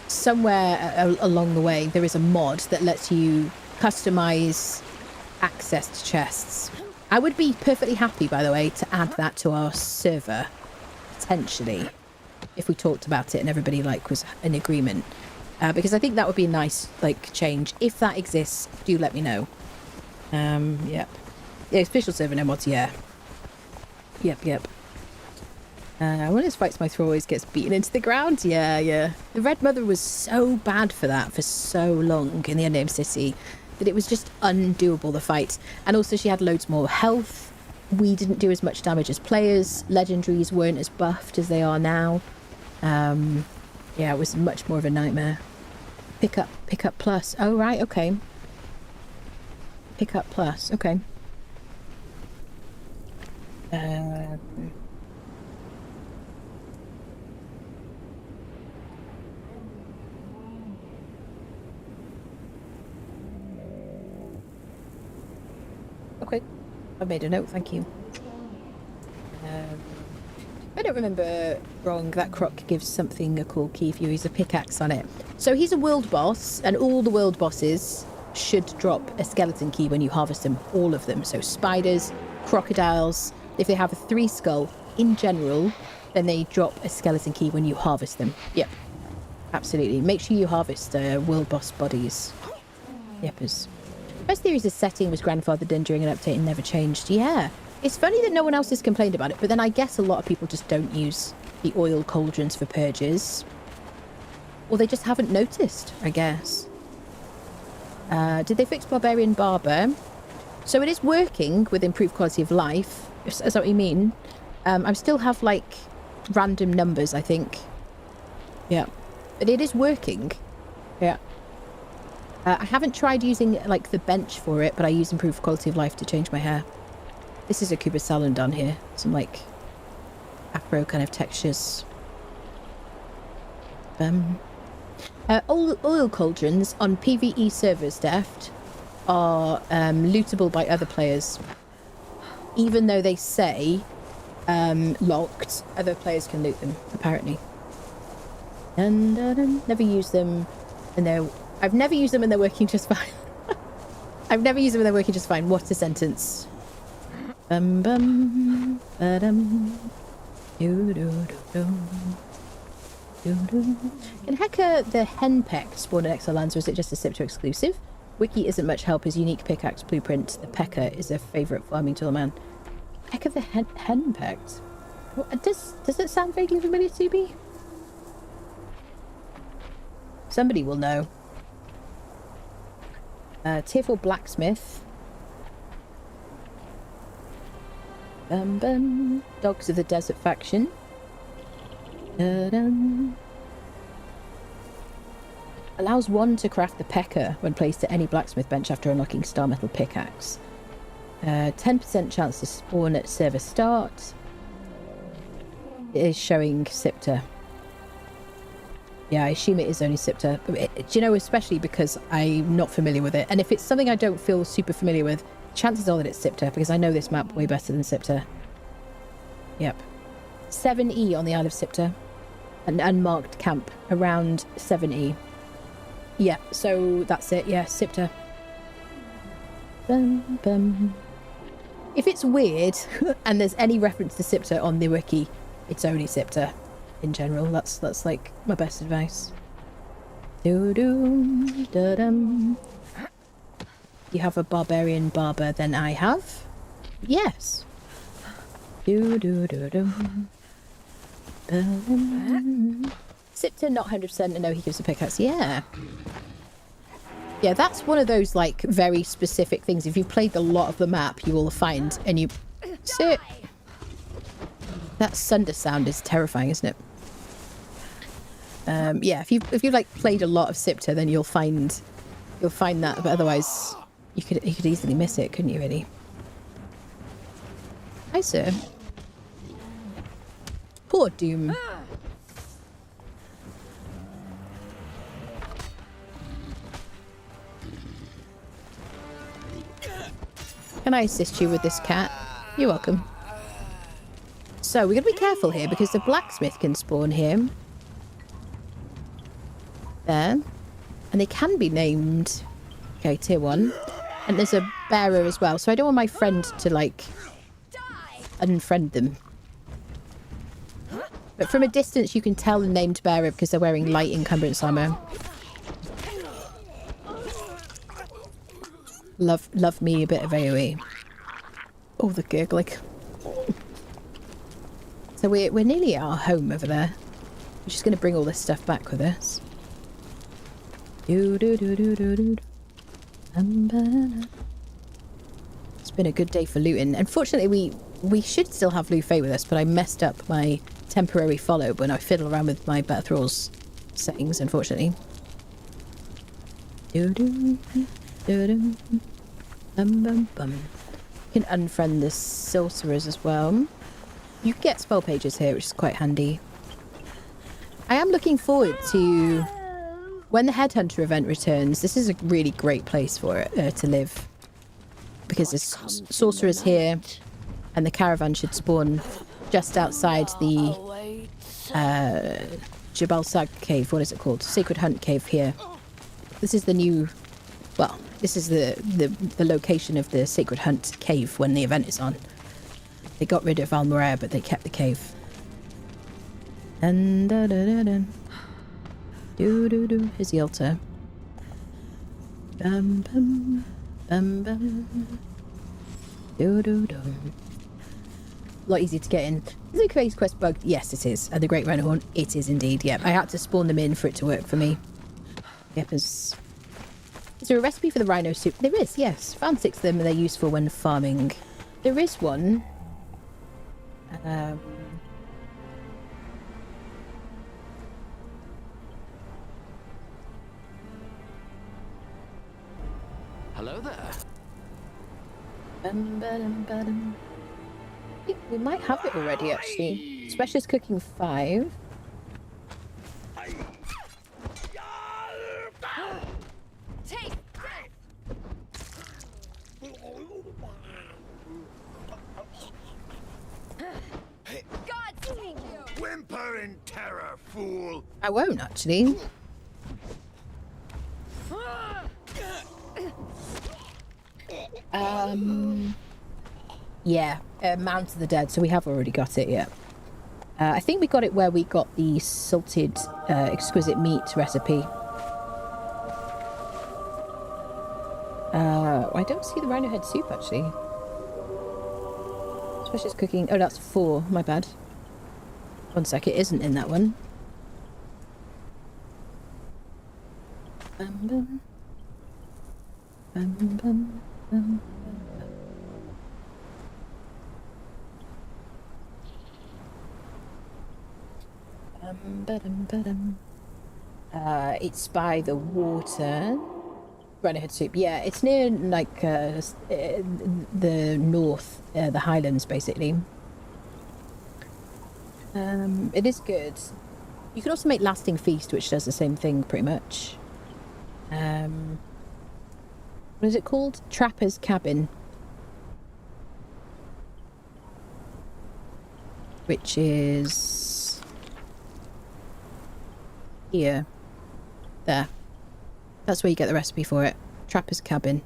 Speaker 1: somewhere along the way there is a mod that lets you customize access to chests. I would be perfectly happy, by the way, to add that to our server, potentially, if we talked about it and everybody like was in agreement. Because I think that would be a nice like change. If that exists, do let me know. Yep. Yeah, official server no mods, yeah. Yep. One of his fights my thrall always gets beaten into the ground. Yeah. The Red Mother was so bad for that for so long in the Unnamed City that it was just undoable, the fight. And also she had loads more health. We didn't do as much damage as players. Legendaries weren't as buffed as they are now. Yeah, it was much more of a nightmare. Pick up plus. Oh, right, okay. Pick up plus, okay. Okay, I've made a note, thank you. I don't remember wrong, that croc gives something a cool key if you use a pickaxe on it. So he's a world boss, and all the world bosses should drop a skeleton key when you harvest them, all of them. So spiders, crocodiles, if they have a 3 skull in general, then they drop a skeleton key when you harvest them. Yep, absolutely. Make sure you harvest world boss bodies. Yepers. Best theory is the setting was grandfathered in during an update and never changed. Yeah. It's funny that no one else has complained about it, but then I guess a lot of people just don't use the oil cauldrons for purges. Or they just haven't noticed, I guess. Did they fix Barbarian Barber? So it is working with improved quality of life. Is that what you mean? I still have, like, random numbers, I think. Yeah. But it is working. Yeah. I haven't tried using, like, the bench for it, but I use improved quality of life to change my hair. This is a Cuba salon down here. Some like Afro kind of textures. Oil cauldrons on PvE servers, Deft, are lootable by other players. Even though they say locked, other players can loot them, apparently. And never use them when I've never used them when they're working just fine. I've never used them when they're working just fine. What a sentence. Bum bum ba-dum. Can Heka the henpeck spawn in Exile lands, or is it just a Sipter exclusive? Wiki isn't much help. His unique pickaxe blueprint, the Pecker, is a favourite farming tool man. Heka the henpeck? Does it sound vaguely familiar to me? Somebody will know. Tier 4 blacksmith. Dogs of the Desert faction. Allows one to craft the Pecker when placed at any blacksmith bench after unlocking star metal pickaxe. 10% chance to spawn at server start. It is showing Sipter. Yeah, I assume it is only Sipter. Do you know, especially because I'm not familiar with it. And if it's something I don't feel super familiar with, chances are that it's Sipter, because I know this map way better than Sipter. Yep. 7E on the Isle of Sipter. An unmarked camp around 7E. Yeah, so that's it. Yeah, Sipter. Bum, bum. If it's weird and there's any reference to Sipter on the wiki, it's only Sipter. In general, that's like my best advice. You have a barbarian barber than I have? Yes. Sipter not 100% and no, he gives a pickaxe. Yeah. Yeah, that's one of those like very specific things. If you've played a lot of the map, you will find and you sit. That sunder sound is terrifying, isn't it? Yeah, if you've like played a lot of Sipter, then you'll find that. But otherwise, you could easily miss it, couldn't you? Really? Hi, sir. Poor Doom. Can I assist you with this cat? You're welcome. So we're going to be careful here because the blacksmith can spawn here. There. And they can be named. Okay, tier 1. And there's a bearer as well. So I don't want my friend to, like, unfriend them. But from a distance you can tell the named bearer because they're wearing light encumbrance armor. Love me a bit of AoE. Oh, the gurgling. So we're nearly at our home over there. We're just going to bring all this stuff back with us. It's been a good day for looting. Unfortunately, we should still have Lufay with us, but I messed up my temporary follow when I fiddle around with my Battle Thralls settings, unfortunately. You can unfriend the sorcerers as well. You can get spell pages here, which is quite handy. I am looking forward to when the Headhunter event returns. This is a really great place for it to live because there's sorcerers here, and the caravan should spawn just outside the Jabal Sag cave. What is it called? Sacred Hunt cave here. This is the new. Well, this is the location of the Sacred Hunt cave when the event is on. They got rid of Almorea, but they kept the cave. And here's the altar. Bum bum bum bum. A lot easier to get in. Is the Craze Quest bugged? Yes, it is. And the Great Renhorn? It is indeed. Yep, I had to spawn them in for it to work for me. Yep, is there a recipe for the rhino soup? There is, yes. Found 6 of them and they're useful when farming. There is one.
Speaker 6: Hello there.
Speaker 1: think we might have it already, actually. Specialist cooking 5.
Speaker 10: Take God take you!
Speaker 3: Whimper in terror, fool!
Speaker 1: I won't, actually. Yeah, Mount of the Dead, so we have already got it, yeah. I think we got it where we got the salted exquisite meat recipe. I don't see the rhino head soup, actually. Specialist cooking. Oh, that's 4. My bad. One sec, it isn't in that one. Bum, bum, bum, bum, bum. It's by the water. Rhino soup. Yeah, it's near like the north, the Highlands, basically. It is good. You can also make Lasting Feast, which does the same thing pretty much. What is it called? Trapper's Cabin. Which is here. There. That's where you get the recipe for it. Trapper's Cabin.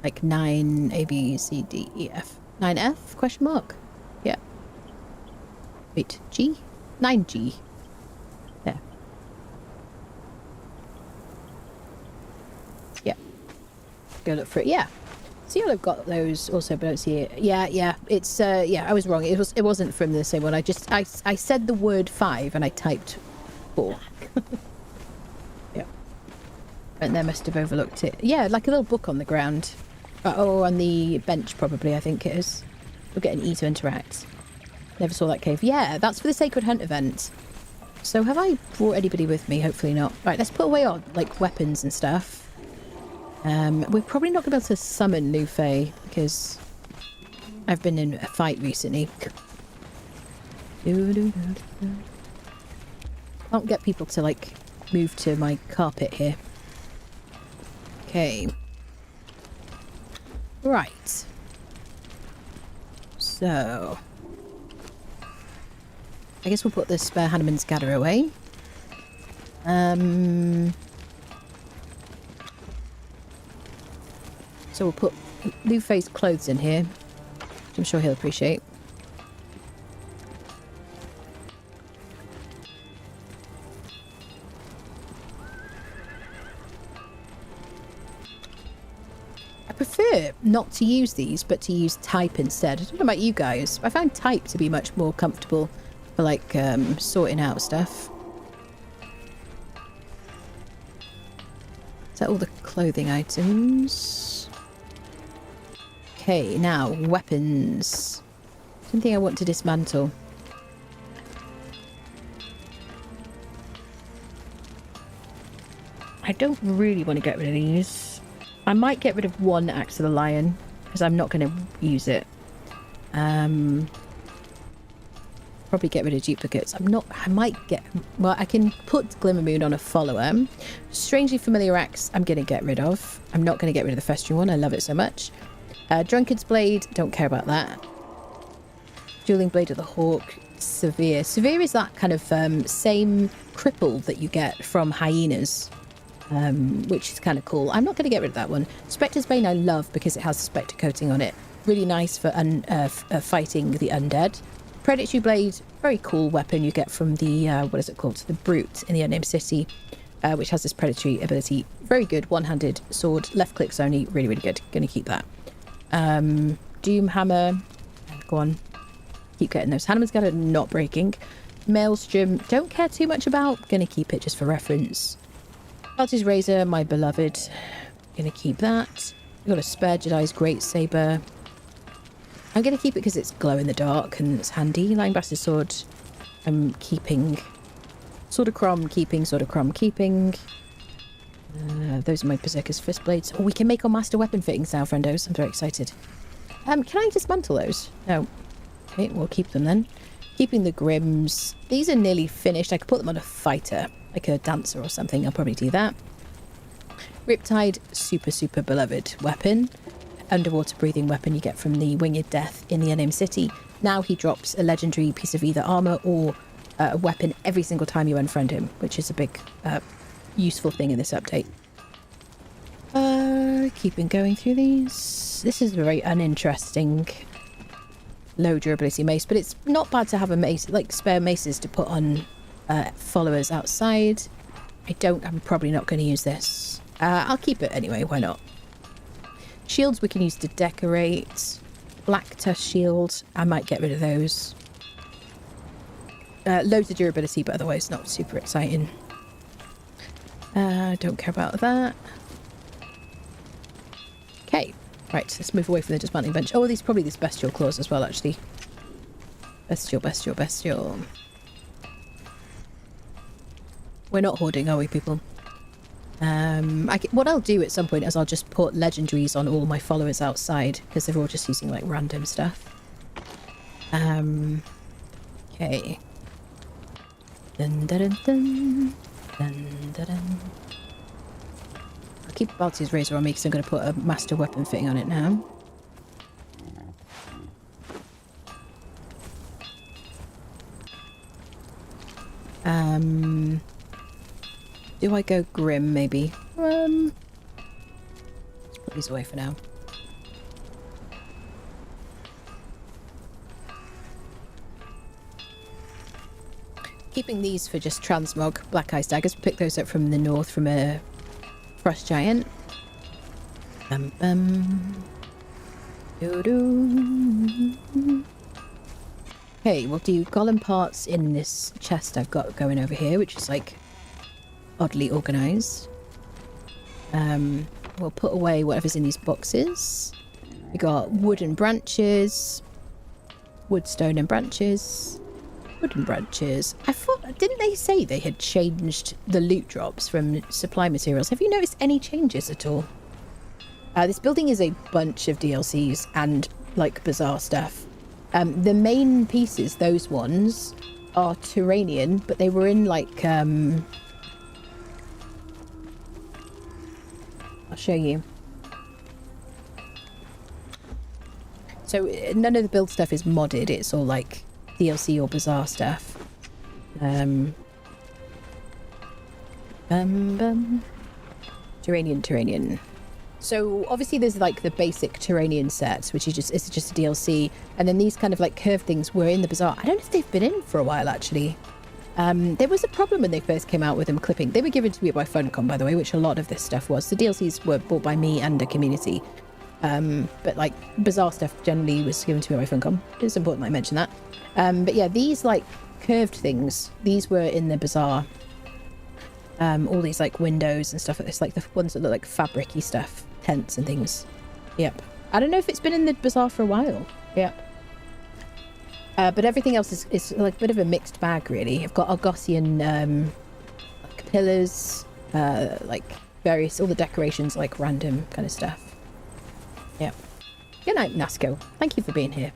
Speaker 1: Like 9 A, B, C, D, E, F. 9F? Question mark? Yeah. Wait, G? 9G. There. Yeah. Go look for it. Yeah. See, I've got those also, but I don't see it. Yeah. It's yeah, I was wrong. It wasn't from the same one. I said the word 5 and I typed 4. Yeah. And they must have overlooked it. Yeah, like a little book on the ground. Or on the bench, probably, I think it is. We'll get an E to interact. Never saw that cave. Yeah, that's for the Sacred Hunt event. So have I brought anybody with me? Hopefully not. Right, let's put away our, like, weapons and stuff. We're probably not going to be able to summon Lufay because I've been in a fight recently. Can't get people to, like, move to my carpet here. Okay. Right. So I guess we'll put this spare Hanneman's Gather away. So we'll put Lufay's clothes in here, which I'm sure he'll appreciate. I prefer not to use these, but to use type instead. I don't know about you guys. I found type to be much more comfortable for, like, sorting out stuff. Is that all the clothing items? Okay, now, weapons. Something I want to dismantle. I don't really want to get rid of these. I might get rid of one Axe of the Lion, because I'm not going to use it. Probably get rid of duplicates. I might get... Well, I can put Glimmermoon on a follower. Strangely Familiar Axe, I'm going to get rid of. I'm not going to get rid of the Festering one. I love it so much. Drunkard's Blade, don't care about that. Dueling Blade of the Hawk. Severe. Severe is that kind of same cripple that you get from hyenas. Which is kind of cool. I'm not going to get rid of that one. Spectre's Bane I love because it has a Spectre coating on it. Really nice for fighting the undead. Predatory Blade, very cool weapon you get from the, what is it called? The Brute in the Unnamed City, which has this predatory ability. Very good, one-handed sword, left clicks only, really, really good. Going to keep that. Doom Hammer, go on. Keep getting those. Hanneman's Gather, not breaking. Maelstrom, don't care too much about. Going to keep it just for reference. Artie's Razor, my beloved. Gonna keep that. We've got a spare Jedi's Great Saber. I'm gonna keep it because it's glow in the dark and it's handy. Lion Bastard Sword, I'm keeping. Sword of Crom, keeping. Sword of Crom, keeping. Those are my Berserker's Fist Blades. Oh, we can make our master weapon fittings now, friendos. I'm very excited. Can I dismantle those? No. Okay, we'll keep them then. Keeping the Grims. These are nearly finished. I could put them on a fighter, like a dancer or something. I'll probably do that. Riptide, super beloved weapon. Underwater breathing weapon you get from the Winged Death in the Unnamed City. Now he drops a legendary piece of either armor or a weapon every single time you unfriend him, which is a big useful thing in this update. Keeping going through these. This is a very uninteresting low durability mace, but it's not bad to have a mace, like spare maces to put on followers outside. I'm probably not going to use this. I'll keep it anyway, why not? Shields we can use to decorate. Black tusk shield, I might get rid of those. Loads of durability, but otherwise not super exciting. Don't care about that. Okay, right, let's move away from the dismantling bench. Oh, these probably these bestial claws as well, actually. Bestial. We're not hoarding, are we, people? What I'll do at some point is I'll just put legendaries on all my followers outside, because they're all just using, like, random stuff. Okay. Dun. I'll keep Balti's razor on me because I'm going to put a master weapon fitting on it now. Do I go Grim, maybe? Let's put these away for now. Keeping these for just transmog black ice daggers. Pick those up from the north from a frost giant. Okay, we'll do golem parts in this chest I've got going over here, which is like oddly organised. We'll put away whatever's in these boxes. We got wooden branches, wood, stone and branches. Wooden branches. I thought, didn't they say they had changed the loot drops from supply materials? Have you noticed any changes at all? This building is a bunch of DLCs and like bizarre stuff. The main pieces, those ones, are Turanian, but they were in like I'll show you. So none of the build stuff is modded, it's all like DLC or bizarre stuff. Turanian. So obviously there's like the basic Turanian set, which is just a DLC, and then these kind of like curved things were in the bazaar. I don't know if they've been in for a while actually. There was a problem when they first came out with them clipping. They were given to me by Funcom, by the way, which a lot of this stuff was. The DLCs were bought by me and the community. But like bizarre stuff generally was given to me by Funcom. It's important that I mention that. But yeah, these like curved things, these were in the bazaar. All these like windows and stuff like this, like the ones that look like fabric-y stuff, tents and things. Yep. I don't know if it's been in the bazaar for a while. Yep. But everything else is like a bit of a mixed bag, really. I've got Argosian like pillars, like various, all the decorations, like random kind of stuff. Yep. Good night, Nasco. Thank you for being here.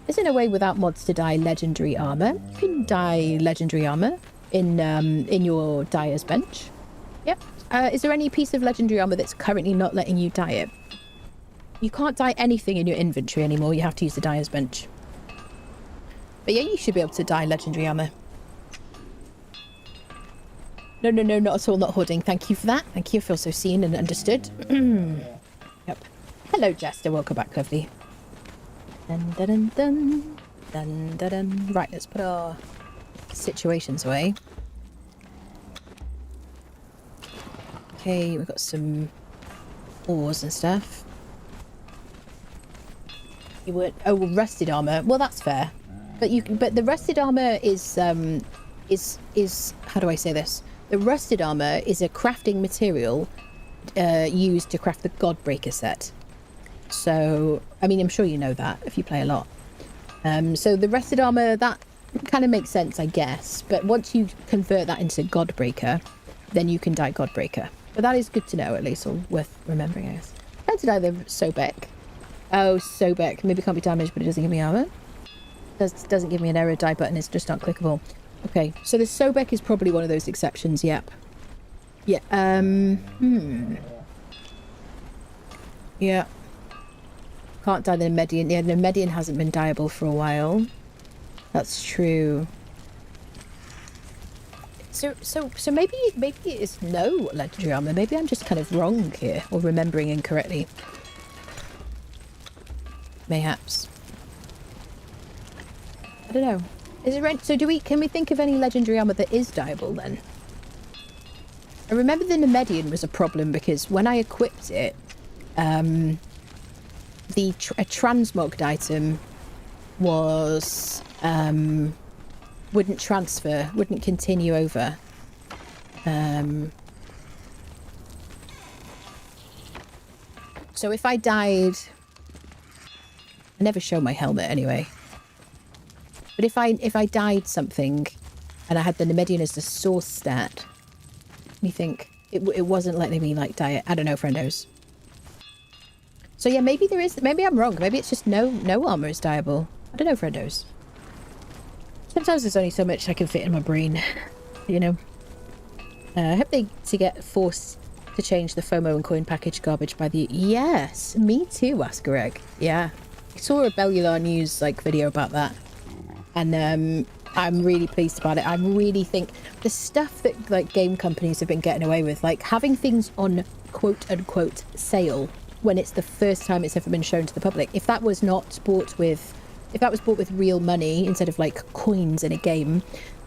Speaker 1: Isn't a way without mods to dye legendary armor. You can dye legendary armor in your dyer's bench. Yep. Is there any piece of legendary armor that's currently not letting you dye it? You can't dye anything in your inventory anymore. You have to use the dyer's bench. But yeah, you should be able to dye legendary armor. No, not at all. Not hoarding. Thank you for that. Thank you. I feel so seen and understood. Yep. Hello, Jester. Welcome back, lovely. Dun, dun, dun, dun, dun, dun. Right, let's put our situations away. Okay, we've got some ores and stuff. You would rusted armor. Well, that's fair. But the rusted armor is how do I say this? The rusted armor is a crafting material used to craft the Godbreaker set. So, I mean, I'm sure you know that if you play a lot. So the rusted armor, that kind of makes sense, I guess. But once you convert that into Godbreaker, then you can dye Godbreaker. But that is good to know, at least, or worth remembering, I guess. How did I live so back? Oh, Sobek. Maybe can't be damaged, but it doesn't give me armor. Doesn't give me an arrow die button. It's just not clickable. Okay, so the Sobek is probably one of those exceptions. Yep. Yeah. Yeah. Can't die the Nemedian. Yeah, the Nemedian hasn't been dieable for a while. That's true. So maybe it is no legendary armor. Maybe I'm just kind of wrong here, or remembering incorrectly. Mayhaps. I don't know. Is it so? Can we think of any legendary armor that is dieable then? I remember the Nemedian was a problem because when I equipped it, a transmogged item was wouldn't transfer, wouldn't continue over. So if I died, I never show my helmet anyway. But if I died something and I had the Nemedian as the source stat, you think it wasn't letting me like die it. I don't know, friendos. So yeah, maybe there is. Maybe I'm wrong. Maybe it's just no armor is dieable. I don't know, friendos. Sometimes there's only so much I can fit in my brain, you know. I hope they get forced to change the FOMO and coin package garbage by the... Yes, me too, Asker Egg. Yeah, I saw a Bellular News like video about that, and I'm really pleased about it. I really think the stuff that like game companies have been getting away with, like having things on quote unquote sale when it's the first time it's ever been shown to the public. If that was not bought with... If that was bought with real money instead of like coins in a game,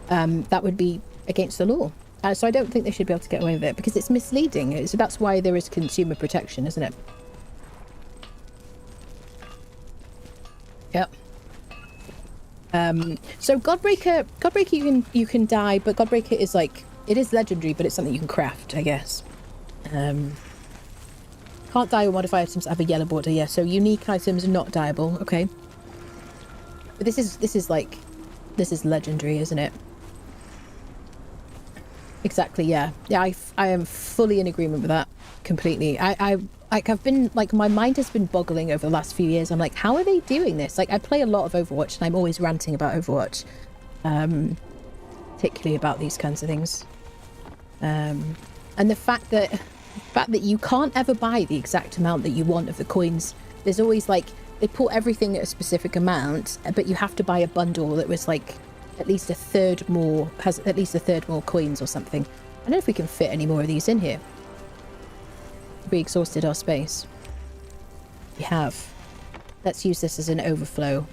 Speaker 1: that would be against the law. So I don't think they should be able to get away with it because it's misleading. So that's why there is consumer protection, isn't it? Yep. So Godbreaker you can die, but Godbreaker is like, it is legendary, but it's something you can craft, I guess. Can't die or modify items that have a yellow border. Yeah, so unique items are not dieable. Okay. But this is legendary, isn't it? Exactly, yeah. Yeah, I am fully in agreement with that. Completely. I've been, like, my mind has been boggling over the last few years. I'm like, how are they doing this? Like, I play a lot of Overwatch, and I'm always ranting about Overwatch. Particularly about these kinds of things. And the fact that you can't ever buy the exact amount that you want of the coins. There's always, like... They put everything at a specific amount, but you have to buy a bundle that was like at least a third more, has at least a third more coins or something. I don't know if we can fit any more of these in here. We exhausted our space. We have. Let's use this as an overflow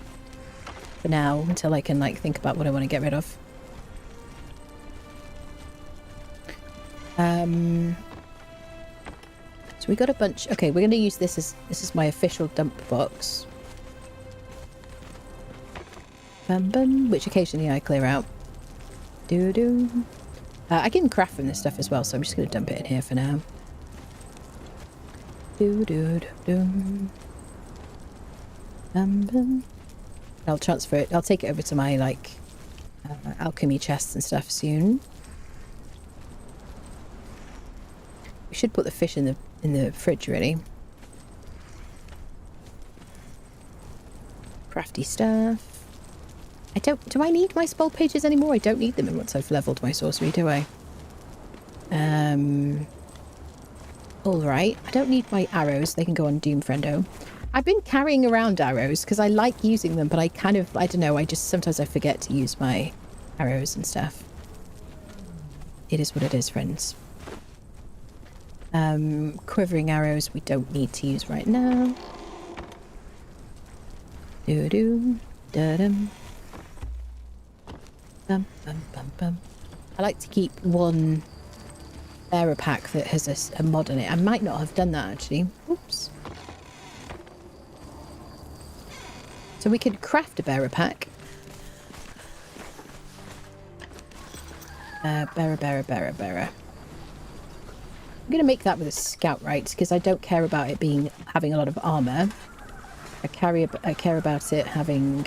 Speaker 1: for now until I can like think about what I want to get rid of. So we got a bunch. Okay, we're going to use this is my official dump box. Bum bum, which occasionally I clear out. I can craft from this stuff as well, so I'm just going to dump it in here for now. I'll transfer it. I'll take it over to my like alchemy chests and stuff soon. We should put the fish in the fridge, really. Crafty stuff. Do I need my spell pages anymore? I don't need them once I've leveled my sorcery, do I? Alright. I don't need my arrows. They can go on Doom Friendo. I've been carrying around arrows because I like using them, but I don't know, sometimes I forget to use my arrows and stuff. It is what it is, friends. Quivering arrows we don't need to use right now. Da-dum. Bum, bum, bum, bum. I like to keep one bearer pack that has a mod on it. I might not have done that actually. Oops. So we could craft a bearer pack. Bearer. I'm going to make that with a scout, right? Because I don't care about it having a lot of armor. I care about it having...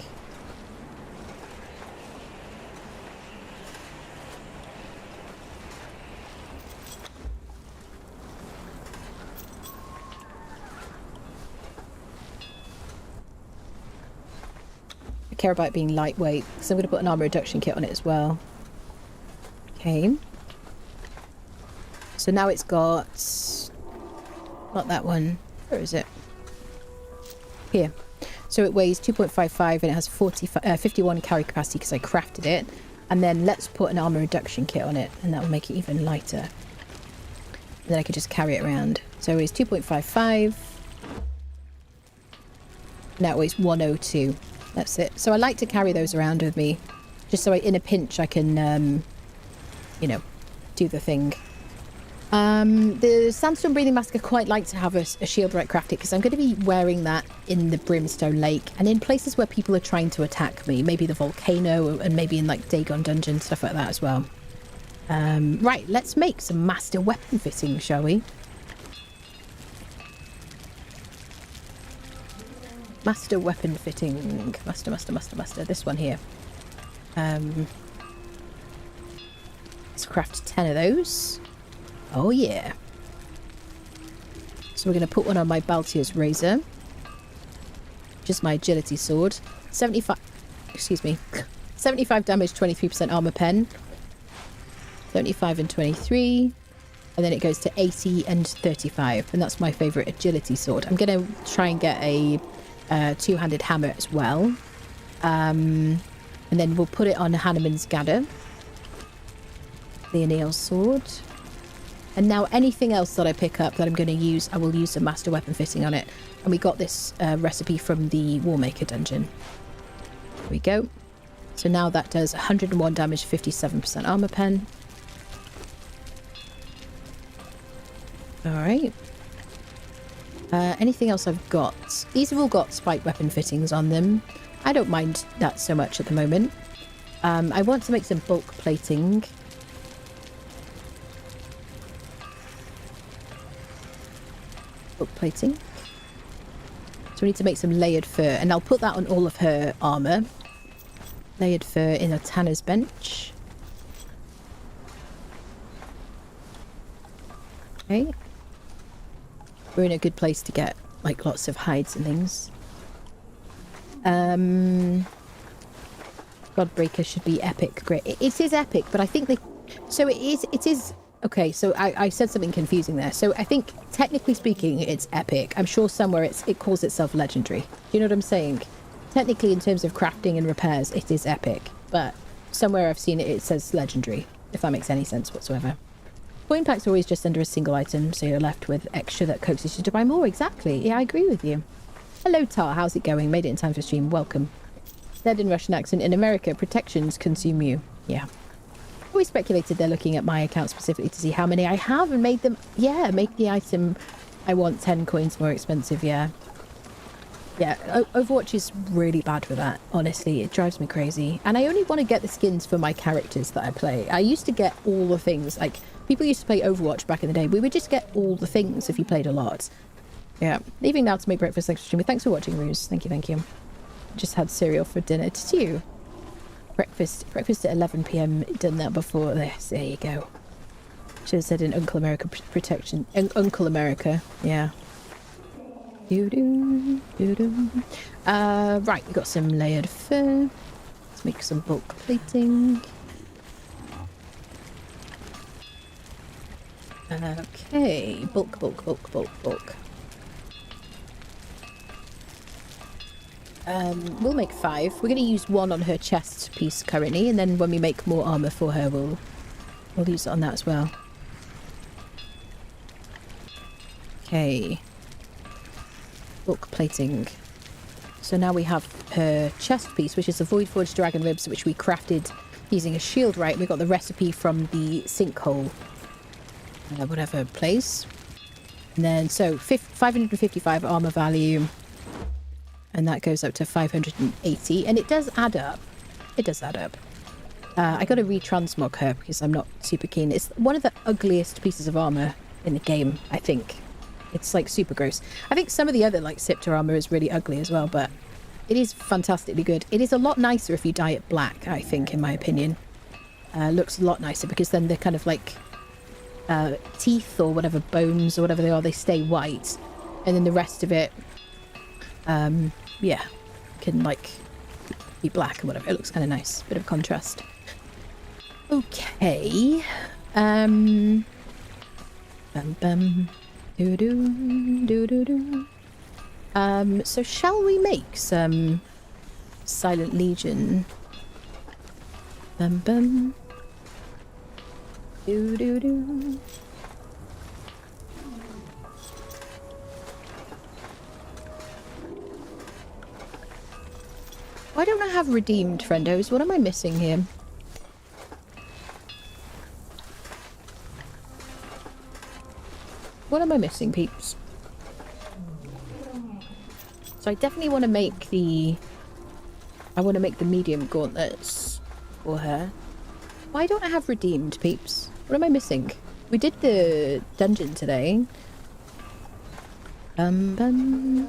Speaker 1: care about it being lightweight, so I'm going to put an armor reduction kit on it as well. Okay. So now it's got... not that one. Where is it? Here. So it weighs 2.55 and it has 51 carry capacity because I crafted it. And then let's put an armor reduction kit on it, and that will make it even lighter. And then I could just carry it around. So it weighs 2.55. Now it weighs 102. That's it. So I like to carry those around with me, just so in a pinch I can, you know, do the thing. The Sandstone Breathing Mask, I quite like to have a shield right crafted, because I'm going to be wearing that in the Brimstone Lake and in places where people are trying to attack me. Maybe the volcano, and maybe in like Dagon Dungeon, stuff like that as well. Right, let's make some master weapon fitting, shall we? Master weapon fitting. Master. This one here. Let's craft 10 of those. Oh yeah. So we're going to put one on my Baltier's Razor, which is my agility sword. 75 damage, 23% armor pen. 75 and 23. And then it goes to 80 and 35. And that's my favourite agility sword. I'm going to try and get a two-handed hammer as well. And then we'll put it on Hanneman's Gadder. The Anneal's sword. And now anything else that I pick up that I'm going to use, I will use a master weapon fitting on it. And we got this recipe from the Warmaker dungeon. There we go. So now that does 101 damage, 57% armor pen. Alright. Anything else I've got? These have all got spike weapon fittings on them. I don't mind that so much at the moment. I want to make some bulk plating. Bulk plating. So we need to make some layered fur, and I'll put that on all of her armor. Layered fur in a tanner's bench. Okay. We're in a good place to get like lots of hides and things. Godbreaker should be epic. Great. It is epic, but I think they... So it is... Okay, so I said something confusing there. So I think, technically speaking, it's epic. I'm sure somewhere it calls itself legendary. Do you know what I'm saying? Technically, in terms of crafting and repairs, it is epic. But somewhere I've seen it, it says legendary, if that makes any sense whatsoever. Coin packs are always just under a single item, so you're left with extra that coaxes you to buy more. Exactly. Yeah, I agree with you. Hello, Tar. How's it going? Made it in time for stream. Welcome. Said in Russian accent, in America, protections consume you. Yeah. Always speculated they're looking at my account specifically to see how many I have and made them... Yeah, make the item I want 10 coins more expensive, yeah. Yeah, Overwatch is really bad with that, honestly. It drives me crazy. And I only want to get the skins for my characters that I play. I used to get all the things. Like, people used to play Overwatch back in the day. We would just get all the things if you played a lot. Yeah. Leaving now to make breakfast next stream. Thanks for watching, Ruse. Thank you. Just had cereal for dinner. Did you? Breakfast at 11 PM. Done that before this. There you go. Should have said in Uncle America protection. Uncle America. Yeah. Right, we got some layered fur. Let's make some bulk plating. Okay, bulk. We'll make 5. We're going to use 1 on her chest piece currently, and then when we make more armor for her, we'll use it on that as well. Okay. Bulk plating. So now we have her chest piece, which is the Voidforged Dragon Ribs, which we crafted using a shield right. We got the recipe from the sinkhole, whatever place. And then, so 555 armor value. And that goes up to 580. And it does add up. I got to retransmog her because I'm not super keen. It's one of the ugliest pieces of armor in the game, I think. It's like super gross. I think some of the other like Sipter armor is really ugly as well, but it is fantastically good. It is a lot nicer if you dye it black, I think, in my opinion. Looks a lot nicer because then they're kind of like teeth or whatever, bones or whatever they are, they stay white. And then the rest of it, yeah, can like be black and whatever. It looks kind of nice. Bit of contrast. Okay. Bum bum. Doo doo doo doo doo. So shall we make some Silent Legion? Bum bum. Doo doo doo. Why don't I have redeemed, friendos? What am I missing here? What am I missing, peeps? So I definitely want to make the... I want to make the medium gauntlets for her. Why don't I have redeemed, peeps? What am I missing? We did the dungeon today. It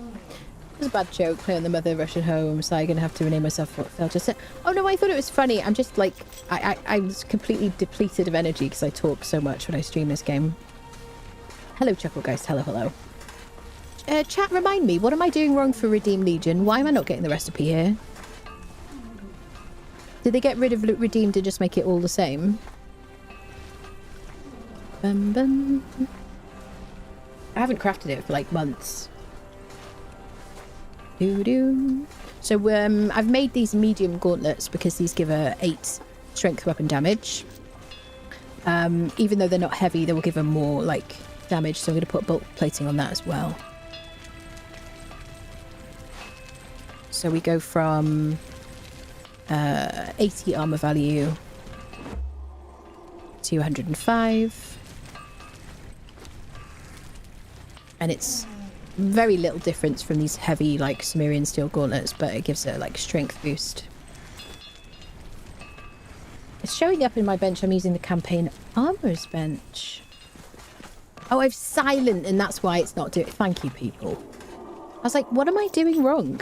Speaker 1: was a bad joke. Playing the mother rushing home, so I'm gonna have to rename myself what fell just. Oh no, I thought it was funny. I'm just like I was completely depleted of energy because I talk so much when I stream this game. Hello, Chuckle Ghost. Hello, hello. Chat, remind me, what am I doing wrong for Redeem Legion? Why am I not getting the recipe here? Did they get rid of Redeemed and just make it all the same? Bum, bum. I haven't crafted it for like months. Doo-doo. So I've made these medium gauntlets because these give her 8 strength weapon damage. Even though they're not heavy, they will give her more like damage, so I'm going to put bulk plating on that as well. So we go from 80 armor value to 105, and it's very little difference from these heavy like Sumerian steel gauntlets, but it gives her like strength boost. It's showing up in my bench. I'm using the campaign armors bench. Oh, I've silent, and that's why it's not doing it. Thank you, people. I was like, what am I doing wrong?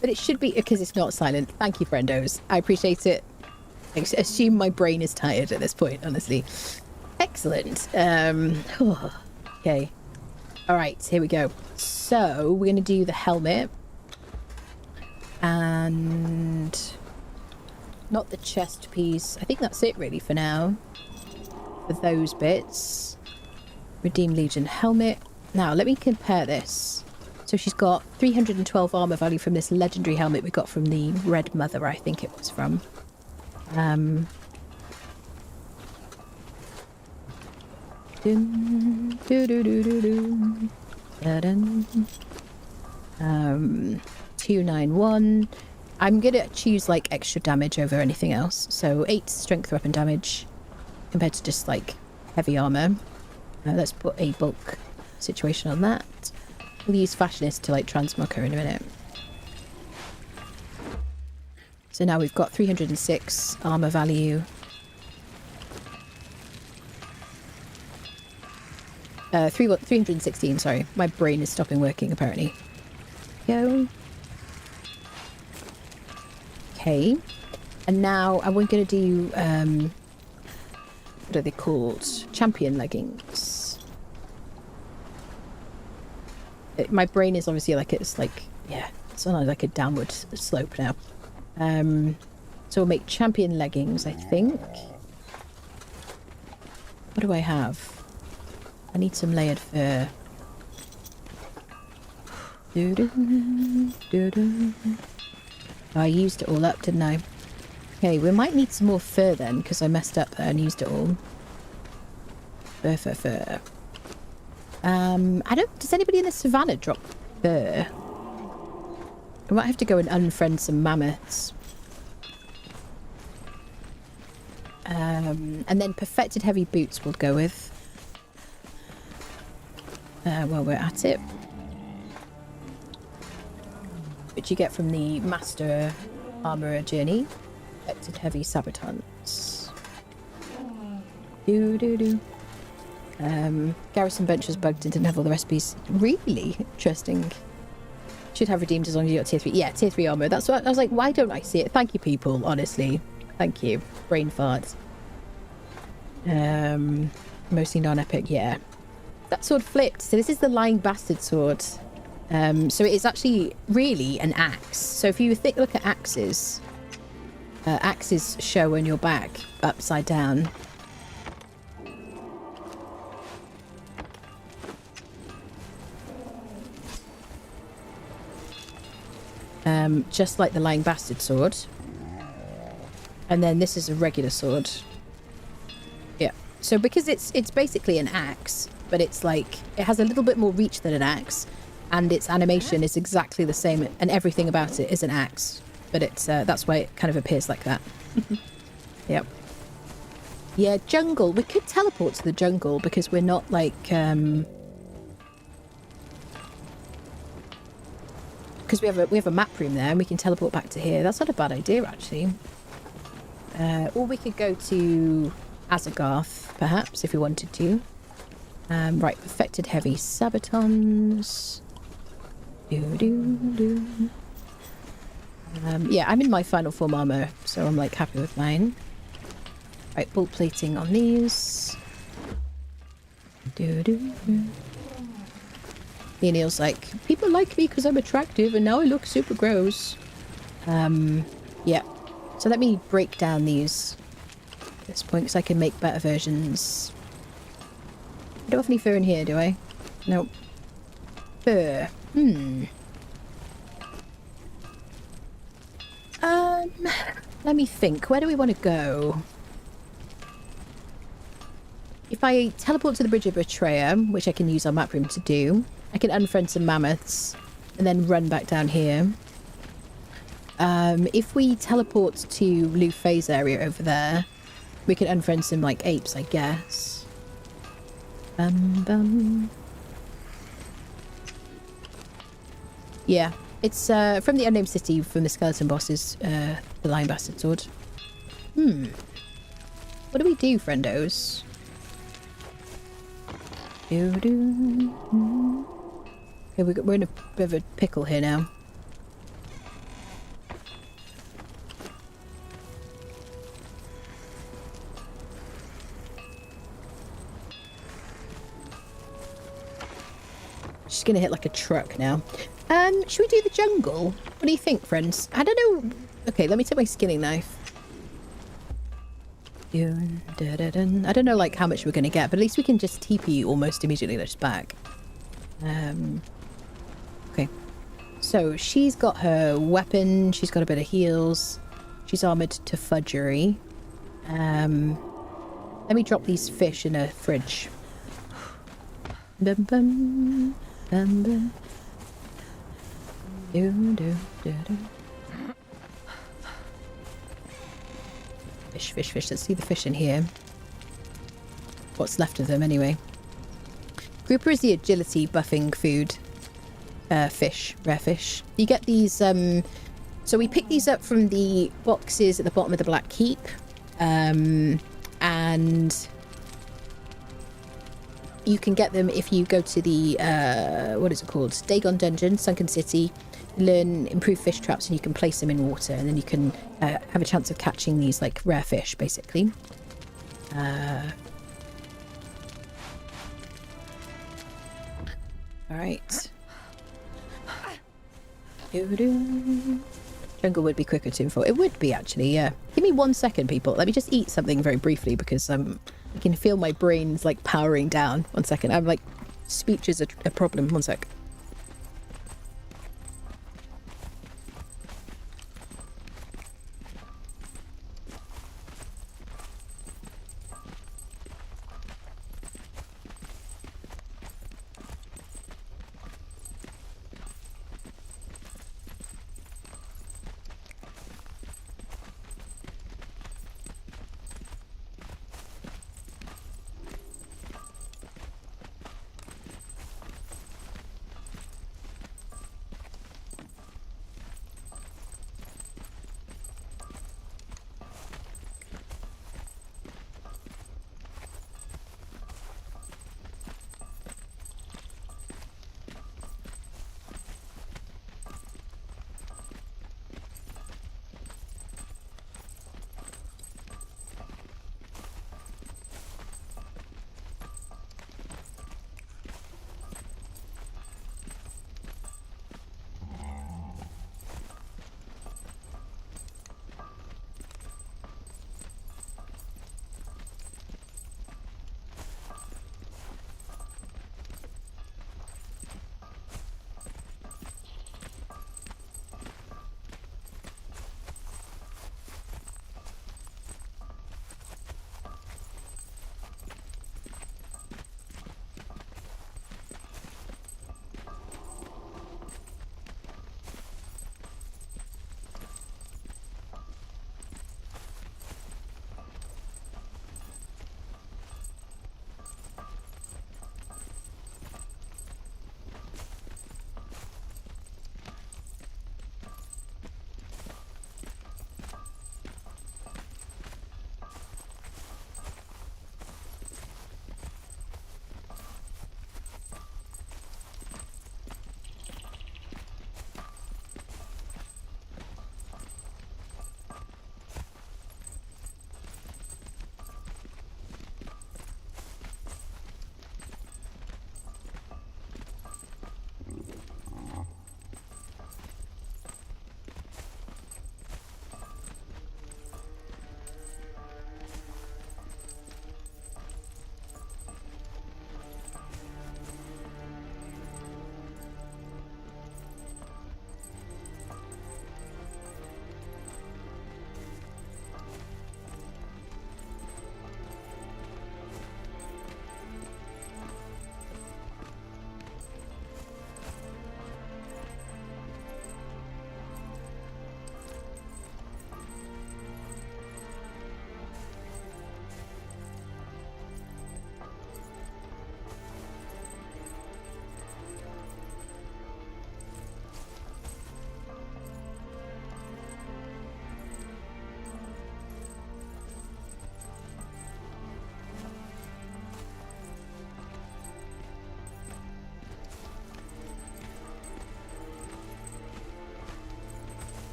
Speaker 1: But it should be because it's not silent. Thank you, friendos. I appreciate it. I assume my brain is tired at this point, honestly. Excellent. Okay. All right, here we go. So we're going to do the helmet. And not the chest piece. I think that's it really for now. For those bits. Redeem Legion helmet. Now, let me compare this. So she's got 312 armor value from this legendary helmet we got from the Red Mother, I think it was from. 291. I'm gonna choose like extra damage over anything else. So 8 strength weapon damage compared to just like heavy armor. Let's put a bulk situation on that. We'll use Fashionist to like transmog her in a minute. So now we've got 306 armor value. 316, sorry. My brain is stopping working apparently. Go. Okay. And now I'm going to do, what are they called? Champion leggings. My brain is obviously like, it's like, yeah, it's on like a downward slope now. So we'll make champion leggings, I think. What do I have? I need some layered fur. I used it all up, didn't I? Okay, we might need some more fur then, because I messed up there and used it all. Fur. Does anybody in the savannah drop fur? I might have to go and unfriend some mammoths. And then perfected heavy boots we'll go with. While we're at it. Which you get from the Master Armourer journey. Perfected heavy sabotons. Garrison bench was bugged and didn't have all the recipes. Really interesting. Should have redeemed as long as you got tier 3. Yeah, tier 3 armor. That's what I was like, why don't I see it? Thank you, people, honestly. Thank you. Brain farts. Mostly non-epic, yeah. That sword flipped. So this is the Lying Bastard sword. So it is actually really an axe. So if you look at axes, axes show on your back upside down. Just like the Lying Bastard sword. And then this is a regular sword. Yeah. So because it's basically an axe, but it's like, it has a little bit more reach than an axe, and its animation is exactly the same, and everything about it is an axe. But it's that's why it kind of appears like that. Yep. Yeah, jungle. We could teleport to the jungle because we're not like because we have a map room there and we can teleport back to here. That's not a bad idea, actually. Or we could go to Azagarth, perhaps, if we wanted to. Right, perfected heavy sabatons. Yeah, I'm in my final form armor, so I'm like happy with mine. Right, bull plating on these. Neil's like, people like me because I'm attractive and now I look super gross. Yeah. So let me break down these at this point because I can make better versions. I don't have any fur in here, do I? Nope. Fur. Let me think. Where do we want to go? If I teleport to the Bridge of Betrayer, which I can use our map room to do, I can unfriend some mammoths and then run back down here. If we teleport to Lufay's area over there, we can unfriend some like apes, I guess. Yeah, it's from the Unnamed City, from the skeleton bosses, the Lying Bastard sword. What do we do, friendos? Okay, we're in a bit of a pickle here now. She's gonna hit like a truck now. Should we do the jungle? What do you think, friends? I don't know. Okay, let me take my skinning knife. I don't know like how much we're gonna get, but at least we can just TP almost immediately just back. Okay. So she's got her weapon, she's got a bit of heals, she's armored to fudgery. Let me drop these fish in a fridge. Bum, bum, bum, bum. Fish, fish, fish. Let's see the fish in here. What's left of them, anyway. Grouper is the agility buffing food. Fish. Rare fish. You get these, so we pick these up from the boxes at the bottom of the Black Keep. And you can get them if you go to the, what is it called? Dagon Dungeon, Sunken City. Learn improved fish traps and you can place them in water and then you can have a chance of catching these like rare fish basically. Alright. Jungle would be quicker to inform. It would be actually, yeah. Give me 1 second, people. Let me just eat something very briefly because I can feel my brain's like powering down. 1 second. I'm like, speech is a problem. 1 sec.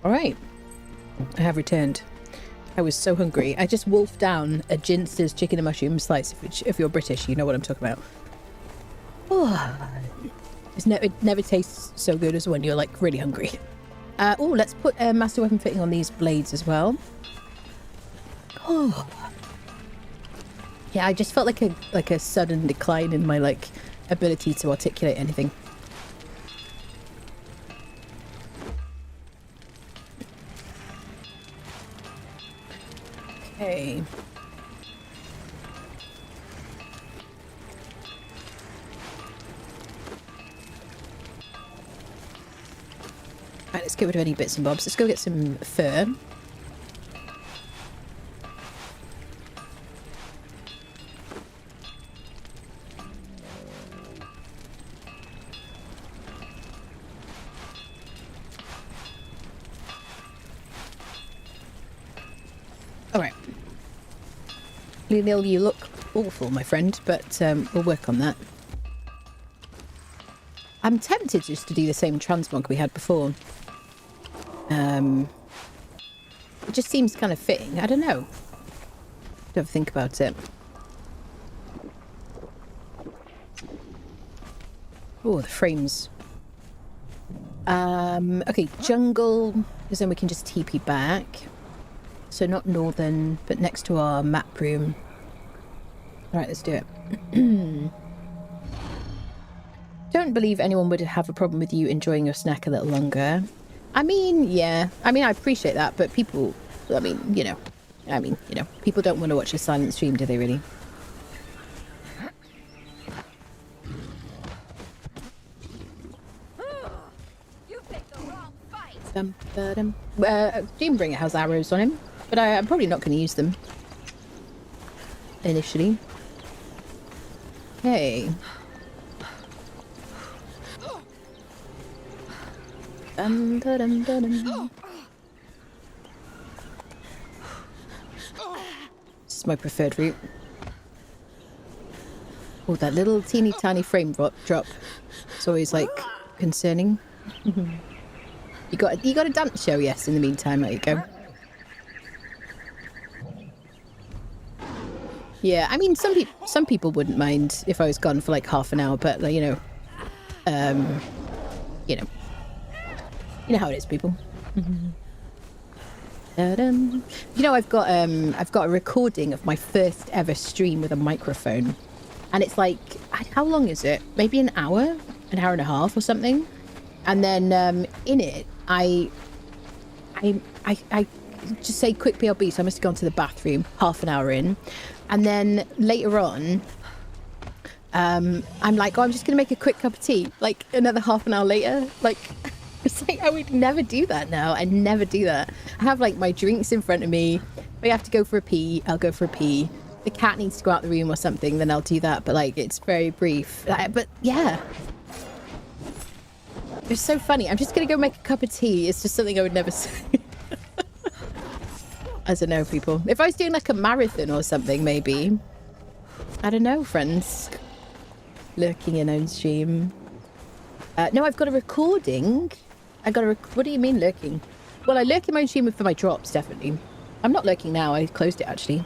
Speaker 1: Alright. I have returned. I was so hungry. I just wolfed down a Ginster's chicken and mushroom slice. If you're British, you know what I'm talking about. Oh, it never tastes so good as when you're like really hungry. Oh, let's put a master weapon fitting on these blades as well. Oh, yeah. I just felt like a sudden decline in my like ability to articulate anything. Okay. Right, let's get rid of any bits and bobs. Let's go get some fur. Alright. Lil, you look awful, my friend, but we'll work on that. I'm tempted just to do the same transmog we had before. It just seems kind of fitting. I don't know. Don't think about it. Oh, the frames. Okay, jungle, because then we can just TP back. So not northern, but next to our map room. Alright, let's do it. Don't believe anyone would have a problem with you enjoying your snack a little longer. I mean, yeah. I mean, I appreciate that, but people, I mean, you know, people don't want to watch a silent stream, do they really?
Speaker 10: You picked the wrong fight.
Speaker 1: Doombringer has arrows on him, but I'm probably not going to use them initially. Hey. This is my preferred route. Oh, that little teeny tiny frame drop. It's always like concerning. You got a dance show, yes. In the meantime, there you go. Yeah, I mean, some people wouldn't mind if I was gone for like half an hour, but like, you know how it is, people. You know, I've got a recording of my first ever stream with a microphone, and it's like, how long is it? Maybe an hour and a half or something. And then in it, I just say quick BLB, so I must have gone to the bathroom half an hour in, and then later on, I'm like, oh, I'm just gonna make a quick cup of tea. Like another half an hour later, like. It's like, I would never do that now. I never do that. I have like my drinks in front of me. If I have to go for a pee, I'll go for a pee. The cat needs to go out the room or something, then I'll do that. But like, it's very brief. But yeah. It's so funny. I'm just going to go make a cup of tea. It's just something I would never say. I don't know, people. If I was doing like a marathon or something, maybe. I don't know, friends. Lurking in own stream. No, I've got a recording. What do you mean lurking? Well, I lurk in my stream for my drops, definitely. I'm not lurking now. I closed it, actually.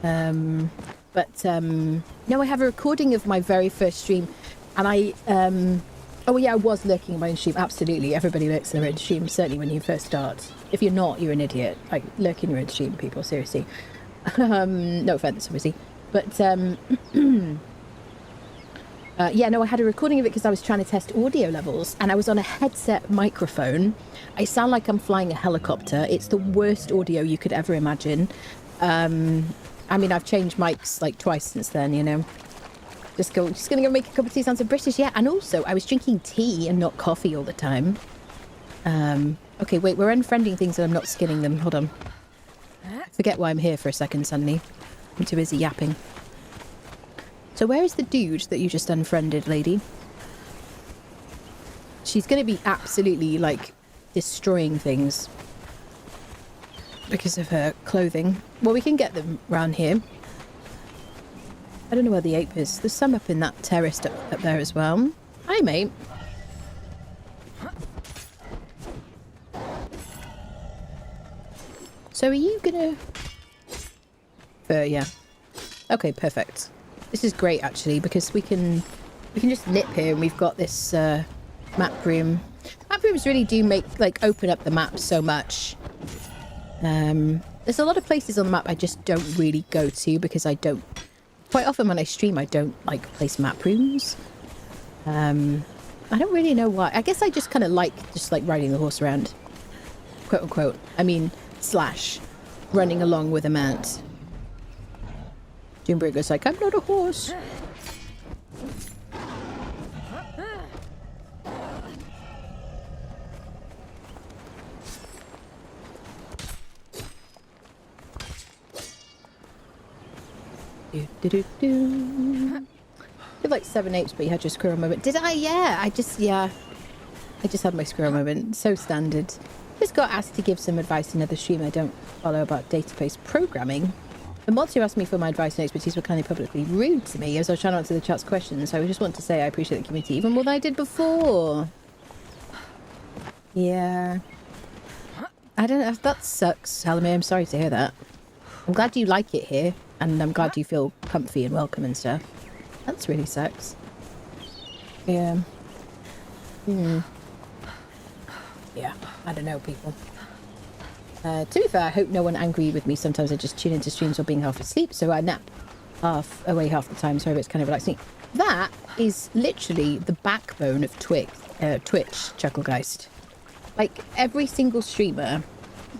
Speaker 1: No, I have a recording of my very first stream. And oh, yeah, I was lurking in my own stream. Absolutely. Everybody lurks in their own stream, certainly when you first start. If you're not, you're an idiot. Like, lurk in your own stream, people, seriously. No offense, obviously. But, yeah, no, I had a recording of it because I was trying to test audio levels, and I was on a headset microphone. I sound like I'm flying a helicopter. It's the worst audio you could ever imagine. I mean, I've changed mics like twice since then, you know. Just gonna go make a cup of tea. Sounds so British, yeah. And also, I was drinking tea and not coffee all the time. Okay, wait, we're unfriending things and I'm not skinning them. Hold on. Forget why I'm here for a second suddenly. I'm too busy yapping. So where is the dude that you just unfriended, lady? She's going to be absolutely, like, destroying things because of her clothing. Well, we can get them round here. I don't know where the ape is. There's some up in that terrace up there as well. Hi, mate. So are you gonna... yeah. Okay, perfect. This is great, actually, because we can just nip here and we've got this map room. Map rooms really do make, like, open up the map so much. There's a lot of places on the map I just don't really go to because I don't... Quite often when I stream, I don't, like, place map rooms. I don't really know why. I guess I just kind of like, riding the horse around. Quote, unquote. I mean, / running along with a mount. Doombriger's like, I'm not a horse. Did like 7 apes, but you had your squirrel moment. Did I? Yeah. I just had my squirrel moment. So standard. Just got asked to give some advice in another stream I don't follow about database programming. The mods who asked me for my advice and expertise were kind of publicly rude to me as I was trying to answer the chat's questions. So I just want to say I appreciate the community even more than I did before. Yeah. I don't know. That sucks, Salome. I'm sorry to hear that. I'm glad you like it here. And I'm glad you feel comfy and welcome and stuff. That's really sucks. Yeah. Yeah, I don't know, people. To be fair, I hope no one angry with me. Sometimes I just tune into streams while being half asleep, so I nap half the time, so it's kind of relaxing. That is literally the backbone of Twitch, Chucklegeist. Like, every single streamer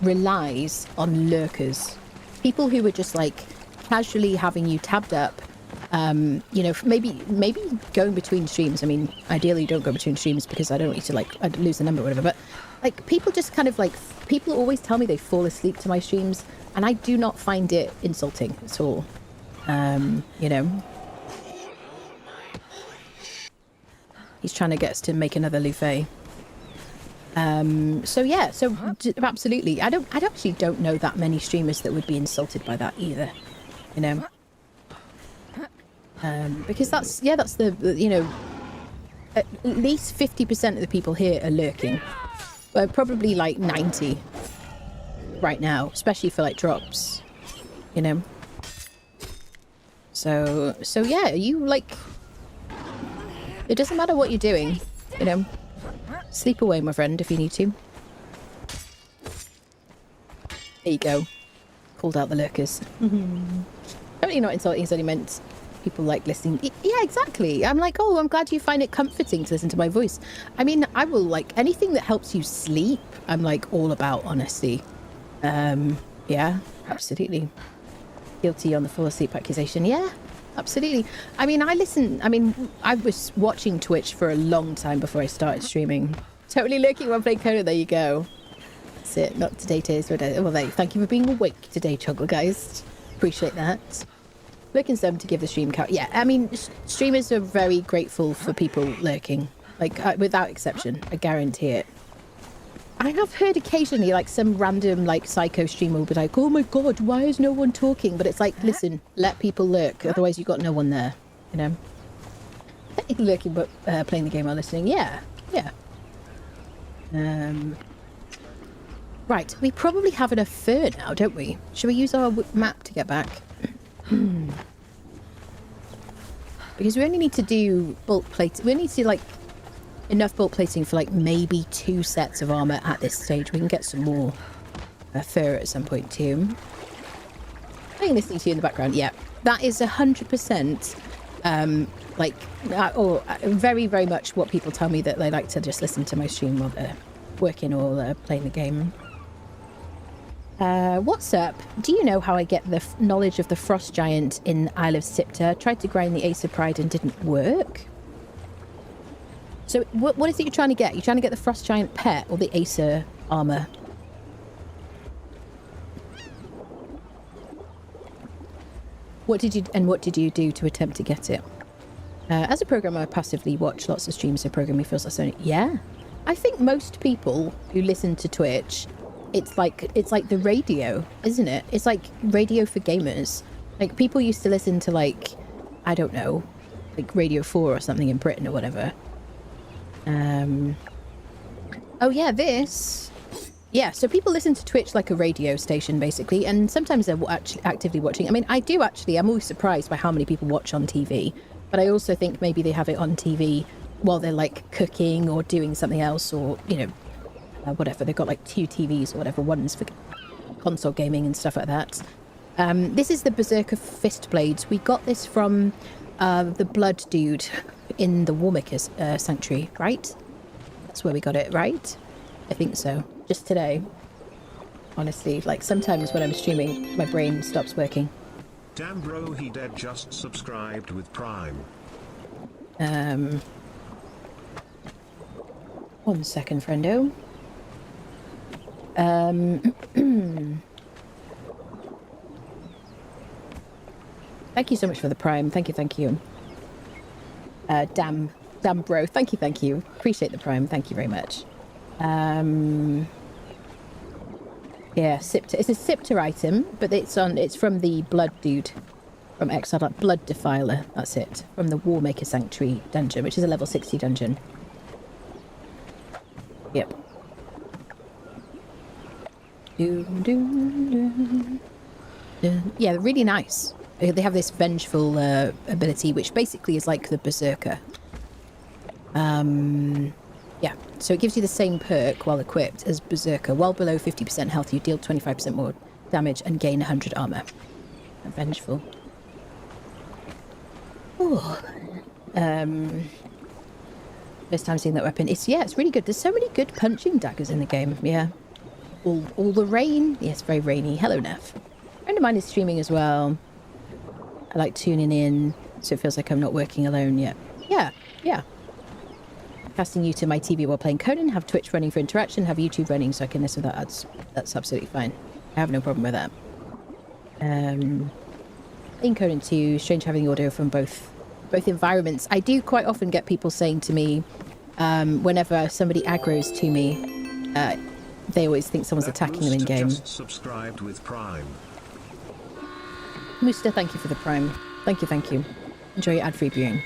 Speaker 1: relies on lurkers. People who are just, like, casually having you tabbed up, you know, maybe going between streams. I mean, ideally don't go between streams because I don't want you to, like, I'd lose the number or whatever, but, like, people just kind of, like, people always tell me they fall asleep to my streams, and I do not find it insulting at all. You know. He's trying to get us to make another Lufay. So yeah, so absolutely. I actually don't know that many streamers that would be insulted by that either. You know, because that's the you know, at least 50% of the people here are lurking. Probably like 90 right now, especially for like drops. You know. So yeah, you like. It doesn't matter what you're doing. You know, sleep away, my friend, if you need to. There you go. Called out the lurkers. Totally not insulting, it's only meant people like listening. Yeah, exactly. I'm like, oh, I'm glad you find it comforting to listen to my voice. I mean, I will like anything that helps you sleep. I'm like all about, honestly. Yeah, absolutely. Guilty on the fall asleep accusation. Yeah, absolutely. I mean, I was watching Twitch for a long time before I started streaming. Totally lurking while playing Conan. There you go. That's it. Not today, Tears. Well, thank you for being awake today, Chugglegeist. Appreciate that. Lurking some to give the stream count. Yeah, I mean, streamers are very grateful for people lurking. Like, without exception. I guarantee it. I have heard occasionally, like, some random, like, psycho streamer will be like, oh my god, why is no one talking? But it's like, listen, let people lurk. Otherwise, you've got no one there. You know? Technically lurking, but playing the game while listening. Yeah. Yeah. Right, we probably have enough fur now, don't we? Should we use our map to get back? Because we only need to do bulk plating. We only need to do, like, enough bulk plating for, like, maybe 2 sets of armor at this stage. We can get some more fur at some point, too. I'm listening to you in the background. Yeah, that is 100%, like, or very, very much what people tell me that they like to just listen to my stream while they're working or playing the game. What's up? Do you know how I get the knowledge of the frost giant in Isle of Sipta? Tried to grind the Ace of Pride and didn't work. So what is it you're trying to get? You're trying to get the frost giant pet or the Acer armor? What did you do to attempt to get it? As a programmer, I passively watch lots of streams of programming feels like Sony. Yeah, I think most people who listen to Twitch, it's like the radio, isn't it? It's like radio for gamers. Like, people used to listen to, like, I don't know, like Radio 4 or something in Britain or whatever. Oh yeah, this Yeah, so people listen to Twitch like a radio station, basically, and sometimes they're actually actively watching. I mean, I'm always surprised by how many people watch on TV, but I also think maybe they have it on TV while they're, like, cooking or doing something else, or, you know, whatever. They've got, like, 2 TVs or whatever, one's for console gaming and stuff like that. This is the Berserker Fist Blades. We got this from the Blood Dude in the Warmaker Sanctuary, right? That's where we got it, right? I think so. Just today. Honestly, like sometimes when I'm streaming, my brain stops working.
Speaker 2: Damn bro, he dead just subscribed with Prime.
Speaker 1: 1 second, friendo. Thank you so much for the Prime. Thank you. Damn bro. Thank you. Appreciate the Prime. Thank you very much. Yeah, Scepter. It's a Scepter item, but it's from the Blood Dude from Exile, like Blood Defiler. That's it. From the Warmaker Sanctuary dungeon, which is a level 60 dungeon. Yep. Yeah, really nice. They have this vengeful ability, which basically is like the Berserker. Yeah, so it gives you the same perk while equipped as Berserker. While below 50% health, you deal 25% more damage and gain 100 armor. Vengeful. Ooh. First time seeing that weapon. It's really good. There's so many good punching daggers in the game. Yeah. All the rain. Yes, very rainy. Hello, Neff. A friend of mine is streaming as well. I like tuning in, so it feels like I'm not working alone yet. Yeah. Casting you to my TV while playing Conan, have Twitch running for interaction, have YouTube running so I can listen to that. That's absolutely fine. I have no problem with that. In Conan 2, strange having the audio from both environments. I do quite often get people saying to me, whenever somebody aggros to me, they always think someone's attacking them in game.
Speaker 2: Just subscribed with Prime.
Speaker 1: Mooster, thank you for the Prime. Thank you. Enjoy your ad-free viewing.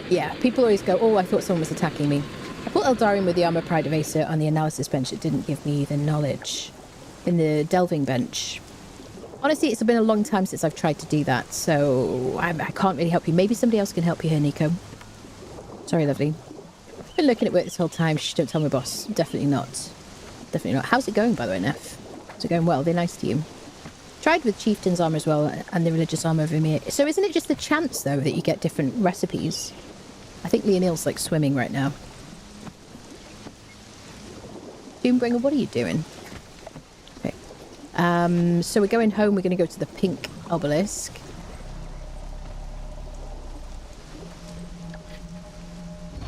Speaker 1: Yeah, people always go, oh, I thought someone was attacking me. I put Eldarion with the Armor Pride of Acer on the analysis bench. It didn't give me the knowledge in the delving bench. Honestly, it's been a long time since I've tried to do that, so I can't really help you. Maybe somebody else can help you here, Nico. Sorry, lovely. I've been looking at work this whole time. Shh, don't tell my boss. Definitely not. How's it going, by the way, Neff? Is it going well? They're nice to you. Tried with Chieftain's armor as well, and the religious armor of Ymir. So isn't it just the chance, though, that you get different recipes? I think Leonil's, like, swimming right now. Doombringer, what are you doing? Okay. So we're going home. We're going to go to the pink obelisk.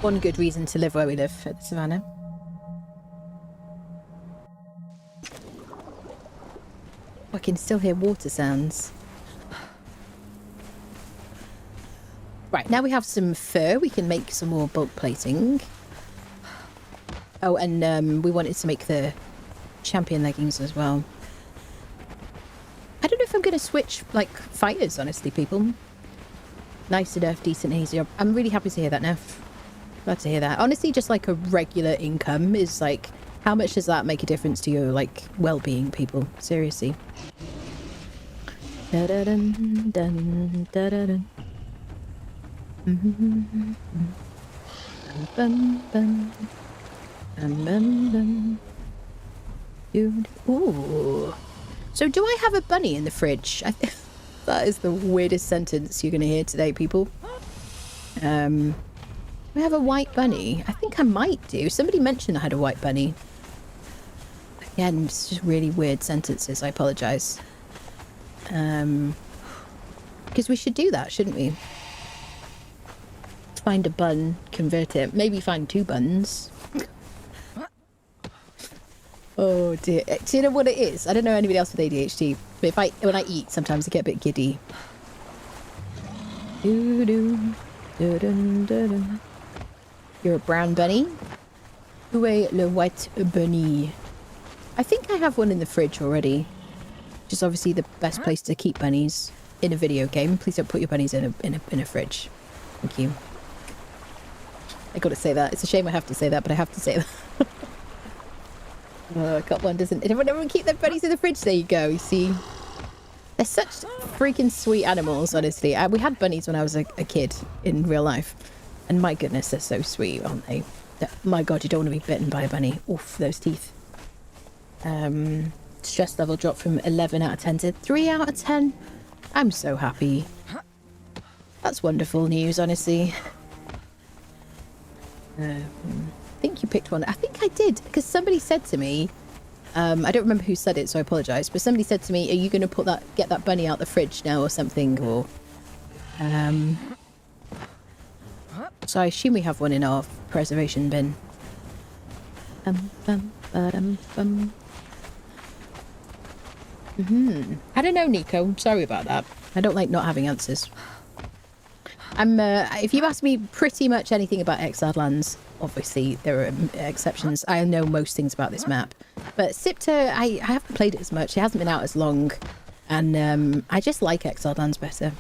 Speaker 1: One good reason to live where we live at the savannah. I can still hear water sounds. Right, now we have some fur. We can make some more bulk plating. Oh, and we wanted to make the champion leggings as well. I don't know if I'm going to switch, like, fighters, honestly, people. Nice enough, decent, easy. I'm really happy to hear that now. Glad to hear that. Honestly, just, like, a regular income is, like... How much does that make a difference to your, like, well-being, people? Seriously. Da-da-dun, dun, da-da-dun. Mm-hmm. Bum, bum. Bum, bum, bum. Dude. Ooh. So do I have a bunny in the fridge? That is the weirdest sentence you're going to hear today, people. We have a white bunny. I think I might do. Somebody mentioned I had a white bunny. Again, it's just really weird sentences. I apologise. Because we should do that, shouldn't we? Find a bun, convert it. Maybe find 2 buns. Oh dear. Do you know what it is? I don't know anybody else with ADHD, but when I eat, sometimes I get a bit giddy. You're a brown bunny? Où est le white bunny? I think I have one in the fridge already. Which is obviously the best place to keep bunnies in a video game. Please don't put your bunnies in a fridge. Thank you. I gotta say that. It's a shame I have to say that, but I have to say that. Oh, got one, doesn't it? Everyone keep their bunnies in the fridge. There you go. You see, they're such freaking sweet animals. Honestly, we had bunnies when I was a kid in real life, and my goodness, they're so sweet, aren't they? My God, you don't want to be bitten by a bunny. Oof, those teeth. Stress level dropped from 11 out of 10 to 3 out of 10. I'm so happy. That's wonderful news, honestly. I think you picked one. I think I did, because somebody said to me, I don't remember who said it, so I apologise, but somebody said to me, are you going to get that bunny out the fridge now or something, or so I assume we have one in our preservation bin. I don't know, Nico. I'm sorry about that. I don't like not having answers. If you ask me pretty much anything about Exiled Lands, obviously there are exceptions. I know most things about this map. But Sipta, I haven't played it as much. It hasn't been out as long. And I just like Exiled Lands better.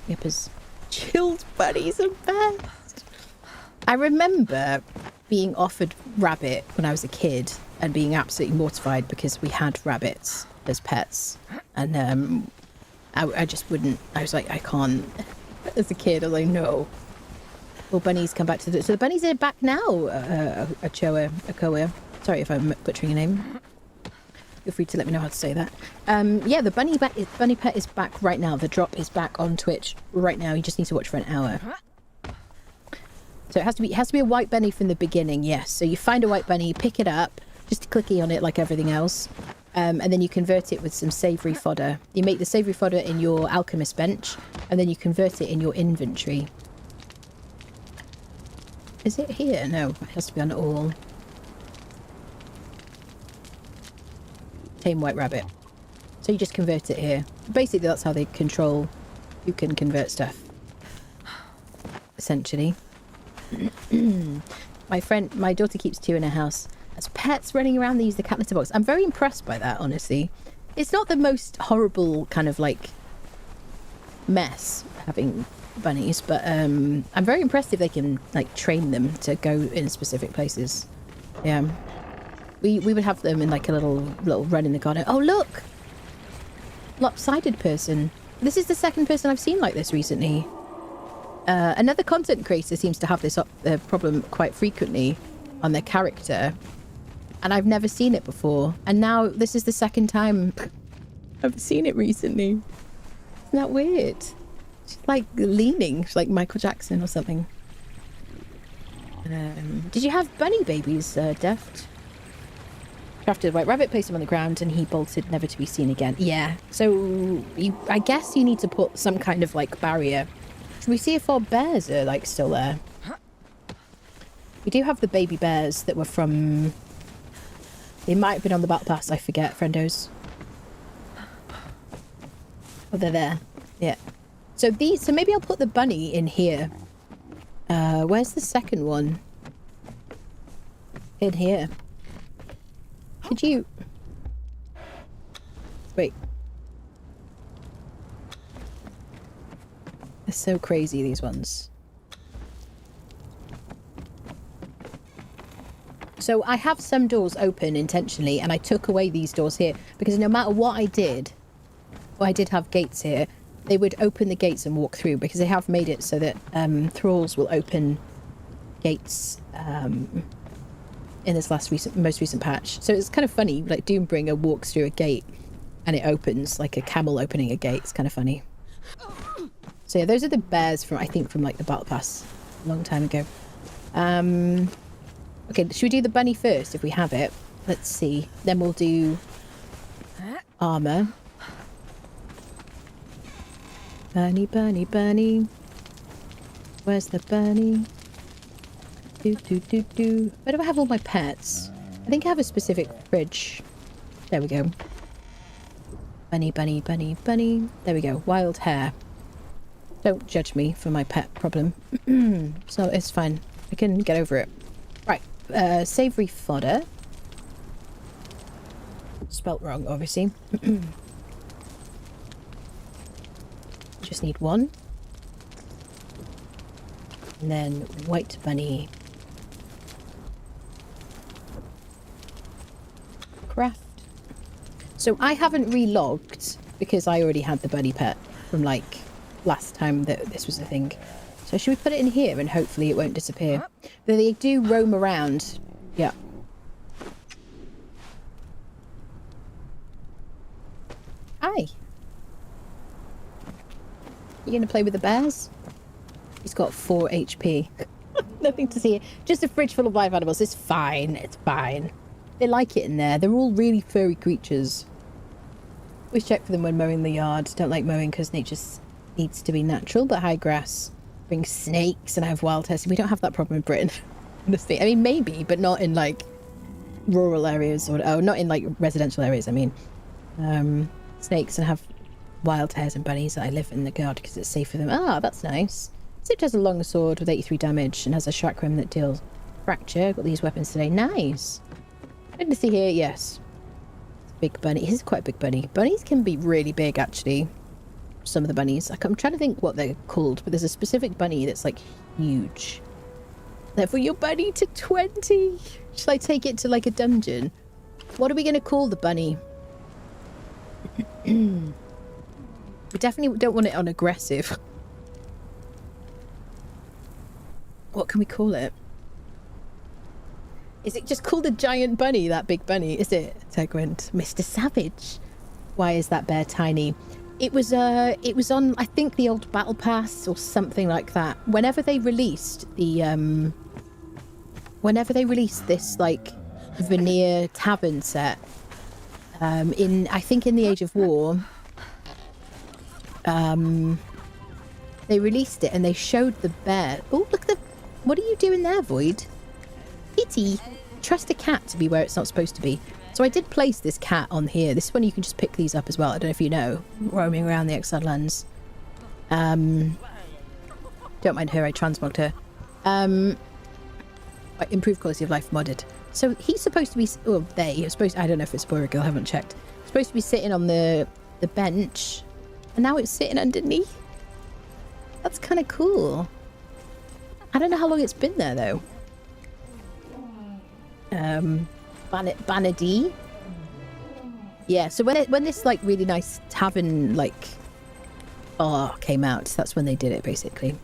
Speaker 1: Yepers. Chilled bunnies are best. I remember being offered rabbit when I was a kid and being absolutely mortified because we had rabbits as pets. And I just wouldn't. I was like, I can't. As a kid, I was like, no. Will bunnies come back to the... So the bunnies are back now, Akoa. Sorry if I'm butchering your name. Feel free to let me know how to say that. Yeah, the bunny pet is back right now. The drop is back on Twitch right now. You just need to watch for an hour. So it has to be a white bunny from the beginning, yes. So you find a white bunny, pick it up, just clicky on it like everything else. And then you convert it with some savoury fodder. You make the savoury fodder in your alchemist bench, and then you convert it in your inventory. Is it here? No, it has to be on all. Tame white rabbit. So you just convert it here. Basically, that's how they control who can convert stuff. Essentially. My daughter keeps 2 in her house. As pets running around, they use the cat litter box. I'm very impressed by that, honestly. It's not the most horrible kind of like mess having bunnies, but I'm very impressed if they can like train them to go in specific places. Yeah, we would have them in like a little run in the garden. Oh look, lopsided person. This is the second person I've seen like this recently. Another content creator seems to have this problem quite frequently on their character. And I've never seen it before. And now this is the second time I've seen it recently. Isn't that weird? She's like leaning. She's like Michael Jackson or something. Did you have bunny babies, Deft? Crafted a white rabbit, placed him on the ground, and he bolted, never to be seen again. Yeah. So I guess you need to put some kind of like barrier. Should we see if our bears are like still there? We do have the baby bears that were from... They might have been on the battle pass, I forget, friendos. Oh, they're there. Yeah. So maybe I'll put the bunny in here. Where's the second one? In here. Could you... Wait. They're so crazy, these ones. So I have some doors open intentionally, and I took away these doors here because no matter what I did, well, I did have gates here, they would open the gates and walk through because they have made it so that thralls will open gates in this most recent patch. So it's kind of funny, like Doombringer walks through a gate and it opens like a camel opening a gate. It's kind of funny. So yeah, those are the bears from, I think, from like the battle pass a long time ago. Okay, should we do the bunny first if we have it? Let's see. Then we'll do armor. Bunny, bunny, bunny. Where's the bunny? Where do I have all my pets? I think I have a specific fridge. There we go. Bunny, bunny, bunny, bunny. There we go. Wild hair. Don't judge me for my pet problem. So it's fine. I can get over it. Right. Savoury fodder. Spelt wrong, obviously. Just need one. And then white bunny. craft. So I haven't relogged because I already had the bunny pet from like last time that this was a thing. So should we put it in here and hopefully it won't disappear? Though they do roam around. Yeah. Hi. You gonna play with the bears? He's got 4 HP. Nothing to see here. Just a fridge full of live animals. It's fine. It's fine. They like it in there. They're all really furry creatures. Always check for them when mowing the yard. Don't like mowing because nature needs to be natural, but high grass brings snakes and I have wild hares. We don't have that problem in Britain. Honestly. I mean, maybe, but not in like rural areas or not in like residential areas. I mean, snakes and have wild hares and bunnies that I live in the garden because it's safe for them. Ah, that's nice. Sipped has a long sword with 83 damage and has a chakram that deals fracture. Got these weapons today. Nice. Good to see here. Yes. Big bunny. He's quite a big bunny. Bunnies can be really big, actually. Some of the bunnies. I'm trying to think what they're called, but there's a specific bunny that's like huge. Level your bunny to 20. Shall I take it to like a dungeon? What are we going to call the bunny? We definitely don't want it on aggressive. What can we call it? Is it just called a giant bunny, that big bunny? Is it? Tegwent. Mr. Savage. Why is that bear tiny? It was on, I think, the old battle pass or something like that. Whenever they released the this like veneer tavern set, I think in the Age of War, they released it and they showed the bear. Oh, look at what are you doing there, Void? Kitty, trust a cat to be where it's not supposed to be. So I did place this cat on here. This one you can just pick these up as well. I don't know if you know, roaming around the Exiled Lands. Don't mind her, I transmogged her. Improved quality of life modded. So he's supposed to be, or they are supposed, I don't know if it's a boy or a girl, I haven't checked. Supposed to be sitting on the bench, and now it's sitting underneath. That's kind of cool. I don't know how long it's been there though. Banady. Yeah, so when this like really nice tavern like bar came out, that's when they did it basically.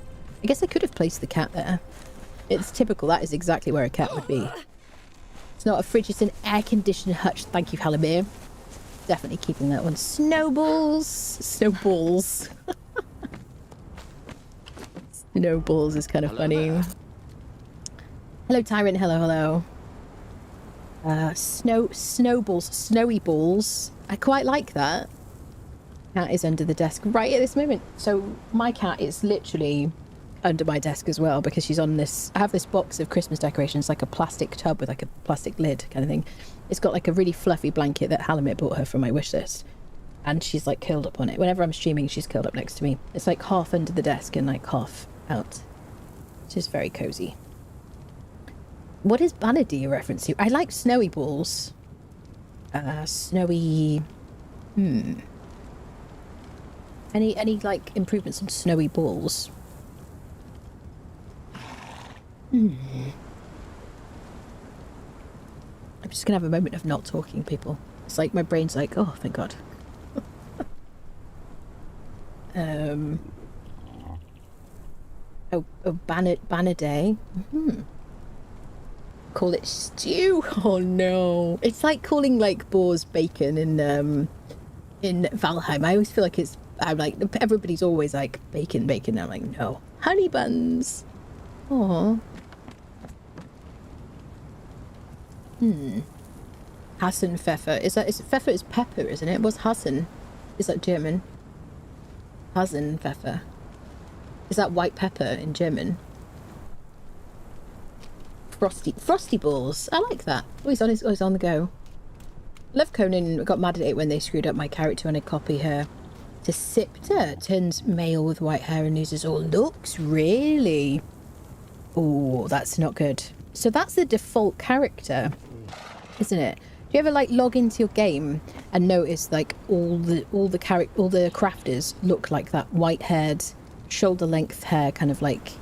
Speaker 1: I guess I could have placed the cat there. It's typical, that is exactly where a cat would be. It's not a fridge, it's an air-conditioned hutch. Thank you, Halimir. Definitely keeping that one. Snowballs. Snowballs. Snowballs is kind of funny. There. Hello, Tyrant. Hello, hello. Snowballs. Snowy balls. I quite like that. Cat is under the desk right at this moment. So my cat is literally under my desk as well because she's on this. I have this box of Christmas decorations, like a plastic tub with like a plastic lid kind of thing. It's got like a really fluffy blanket that Halimir bought her from my wish list. And she's like curled up on it. Whenever I'm streaming, she's curled up next to me. It's like half under the desk and like half out. Which is very cozy. What is Banady a reference to? I like snowy balls. Snowy... Any like improvements on snowy balls? I'm just gonna have a moment of not talking, people. It's like my brain's like, oh, thank God. Banaday. Call it stew. Oh no! It's like calling like boar's bacon in Valheim. I always feel like I'm like everybody's always like bacon. I'm like no, honey buns. Aww. Hassan Pfeffer. Pfeffer is pepper, isn't it? What's Hassan? Is that German? Hassan Pfeffer. Is that white pepper in German? Frosty balls. I like that. Oh, he's on the go. Love Conan. Got mad at it when they screwed up my character and I copy her to Sipta. Turns male with white hair and loses all looks. Really? Oh, that's not good. So that's the default character, isn't it? Do you ever like log into your game and notice like all the crafters look like that white-haired, shoulder-length hair, kind of like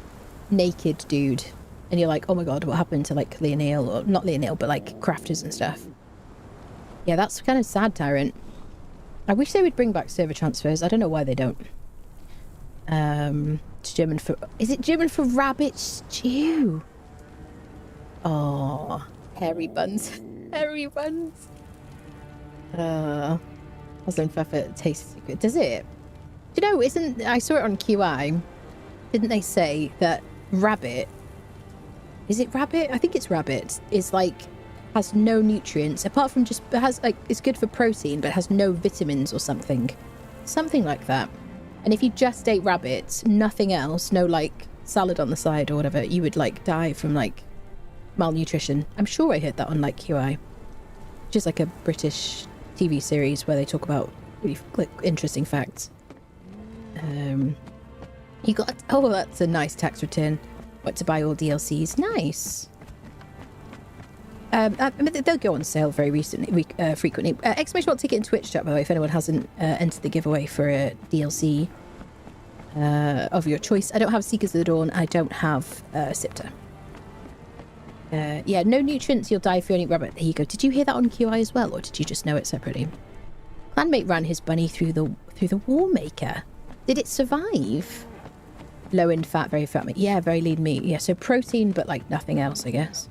Speaker 1: naked dude, and you're like, oh my god, what happened to like Leonel, or not Leonel, but like crafters and stuff? Yeah, that's kind of sad, Tyrant. I wish they would bring back server transfers. I don't know why they don't. It's German for... Is it German for rabbit stew? Oh, hairy buns. Hairy buns. Muslim Pfeffer tastes good. Does it? Do you know, isn't... I saw it on QI. Didn't they say that rabbit... Is it rabbit? I think it's rabbit. Is like... has no nutrients apart from just has like it's good for protein but has no vitamins or something like that. And if you just ate rabbits, nothing else, no like salad on the side or whatever, you would like die from like malnutrition. I'm sure I heard that on like QI, which is like a British TV series where they talk about really like interesting facts. You got, oh, that's a nice tax return. What to buy all DLCs. Nice. I mean, they'll go on sale very frequently. Exclamation mark ticket in Twitch chat, by the way, if anyone hasn't entered the giveaway for a DLC of your choice. I don't have Seekers of the Dawn. I don't have Sipter. Yeah, no nutrients. You'll die if you only rabbit. There you go. Did you hear that on QI as well, or did you just know it separately? Clanmate ran his bunny through the Warmaker. Did it survive? Low in fat, very fat meat. Yeah, very lean meat. Yeah, so protein, but like nothing else, I guess.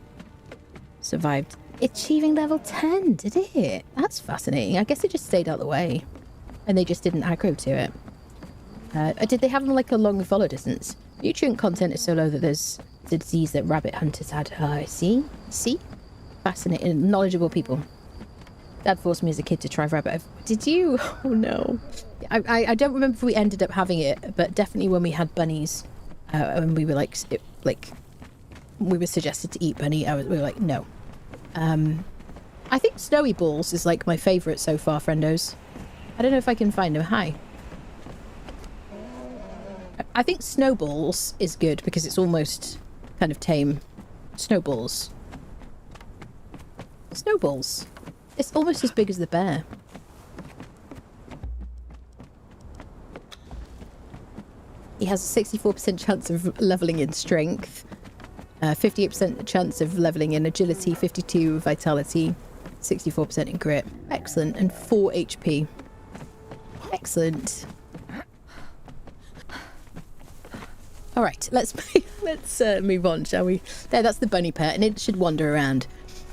Speaker 1: Survived. Achieving level 10, did it? That's fascinating. I guess it just stayed out of the way. And they just didn't aggro to it. Did they have like a long follow distance? Nutrient content is so low that there's the disease that rabbit hunters had. I see. See? Fascinating. Knowledgeable people. Dad forced me as a kid to try rabbit. Did you? Oh no. I don't remember if we ended up having it, but definitely when we had bunnies, when we were like we were suggested to eat bunny, we were like, no. I think Snowy Balls is like my favourite so far, friendos. I don't know if I can find them. Hi. I think Snowballs is good because it's almost kind of tame. Snowballs. Snowballs. It's almost as big as the bear. He has a 64% chance of levelling in strength. 58% chance of levelling in agility, 52 vitality, 64% in grit. Excellent. And 4 HP. Excellent. All right, let's move on, shall we? There, that's the bunny pet, and it should wander around.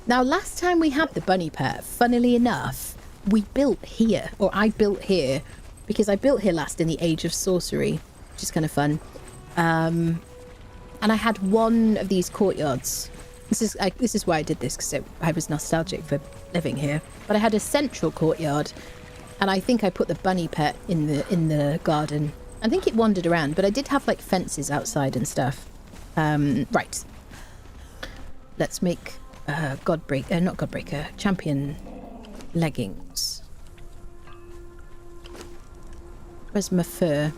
Speaker 1: Now, last time we had the bunny pet, funnily enough, we built here, or I built here, because I built here last in the Age of Sorcery, which is kind of fun. And I had one of these courtyards. This is why I did this, because I was nostalgic for living here. But I had a central courtyard, and I think I put the bunny pet in the garden. I think it wandered around, but I did have like fences outside and stuff. Right. Let's make not Godbreaker, champion leggings. Where's my fur?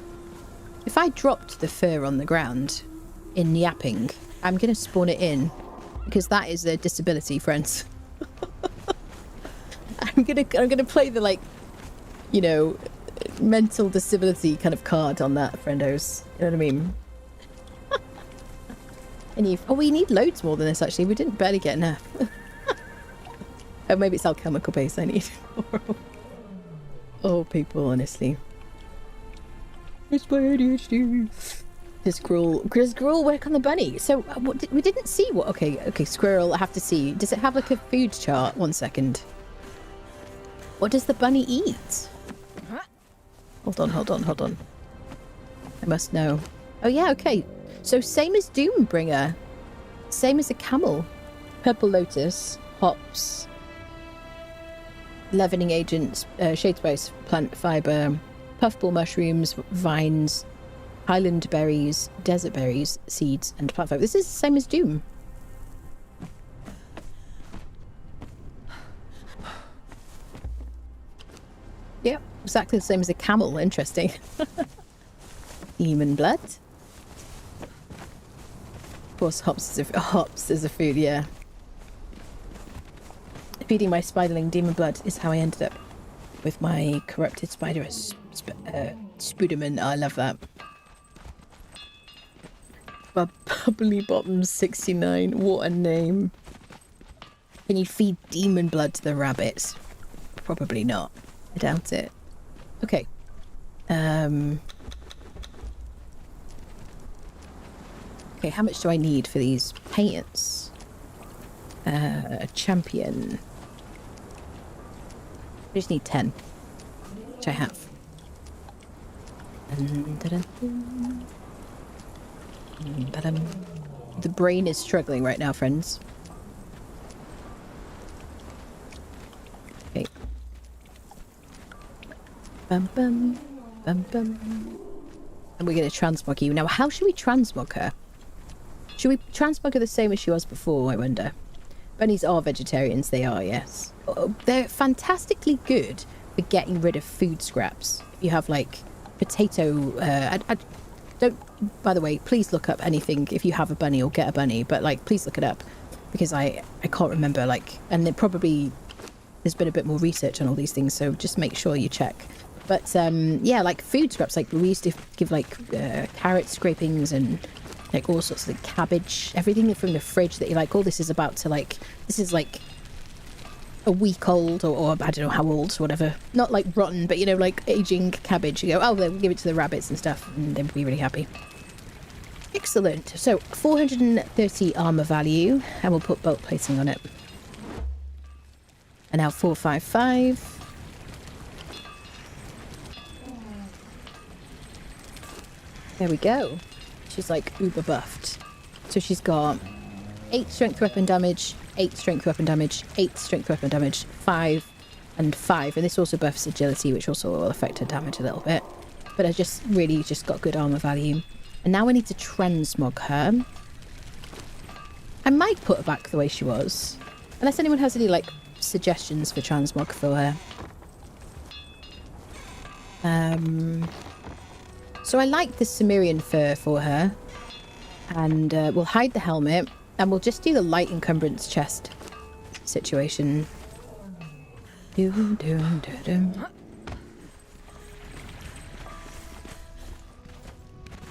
Speaker 1: If I dropped the fur on the ground in yapping, I'm going to spawn it in because that is a disability, friends. I'm gonna play the like, you know, mental disability kind of card on that, friendos. You know what I mean? And we need loads more than this actually. We didn't barely get enough. Oh, maybe it's alchemical base I need. Oh, people, honestly. It's my ADHD. Does Gruel work on the bunny? So we didn't see what. Okay, Squirrel. I have to see. Does it have like a food chart? 1 second. What does the bunny eat? Hold on. I must know. Oh yeah, okay. So same as Doombringer. Same as a camel. Purple lotus, hops, leavening agents, shade spice, plant fibre, puffball mushrooms, vines, highland berries, desert berries, seeds, and plant fibre. This is the same as Doom. Yep, exactly the same as a camel. Interesting. Demon blood. Of course, hops is a food, yeah. Feeding my spiderling demon blood is how I ended up with my corrupted spider Spuderman. I love that. Bubbly Bottom 69. What a name. Can you feed demon blood to the rabbits? Probably not. I doubt it. Okay. Okay, how much do I need for these paints? A champion. I just need 10. Which I have. The brain is struggling right now, friends. Okay. Bum bum bum bum. And we're gonna transmog you. Now, how should we transmog her? Should we transmog her the same as she was before, I wonder? Bunnies are vegetarians, they are, yes. Oh, they're fantastically good for getting rid of food scraps. If you have, like, potato... I don't... By the way, please look up anything if you have a bunny or get a bunny, but, like, please look it up. Because I can't remember, like... And it probably... There's been a bit more research on all these things, so just make sure you check. But, yeah, like, food scraps, like, we used to give, like, carrot scrapings and... like all sorts of like cabbage, everything from the fridge that you're like, oh, this is about to like, this is like a week old or I don't know how old, whatever. Not like rotten, but you know, like aging cabbage. You go, oh, we'll give it to the rabbits and stuff, and they'll be really happy. Excellent. So 430 armor value, and we'll put bolt plating on it. And now 455. There we go. She's like uber buffed. So she's got 8 strength weapon damage, 8 strength weapon damage, 8 strength weapon damage, 5 and 5. And this also buffs agility, which also will affect her damage a little bit. But I just really just got good armor value. And now I need to transmog her. I might put her back the way she was. Unless anyone has any like suggestions for transmog for her. So I like the Cimmerian fur for her, and we'll hide the helmet, and we'll just do the light encumbrance chest situation. Did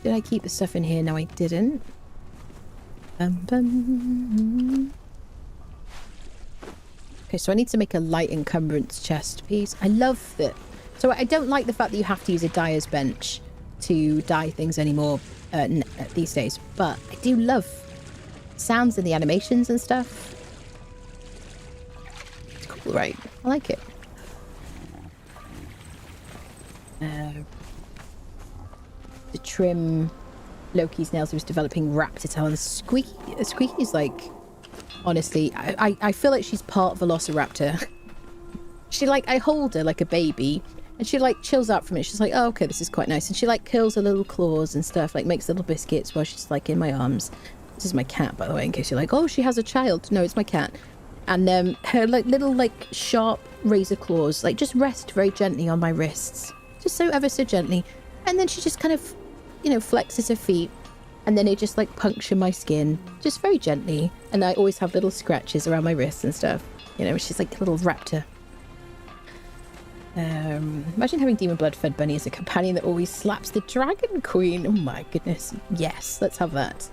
Speaker 1: I keep the stuff in here? No, I didn't. Okay, so I need to make a light encumbrance chest piece. I love that. So I don't like the fact that you have to use a dyer's bench to dye things anymore these days, but I do love sounds and the animations and stuff. It's cool, right? I like it. To trim Loki's nails, he was developing raptor talons. Squeaky's like, honestly, I feel like she's part Velociraptor. She like, I hold her like a baby. And she like chills out from it. She's like, oh, okay, this is quite nice. And she like curls her little claws and stuff, like makes little biscuits while she's like in my arms. This is my cat, by the way, in case you're like, oh, she has a child. No, it's my cat. And her like little like sharp razor claws like just rest very gently on my wrists, just so ever so gently. And then she just kind of, you know, flexes her feet, and then it just like puncture my skin just very gently. And I always have little scratches around my wrists and stuff. You know, she's like a little raptor. Imagine having Demon Blood fed Bunny as a companion that always slaps the Dragon Queen. Oh my goodness. Yes, let's have that.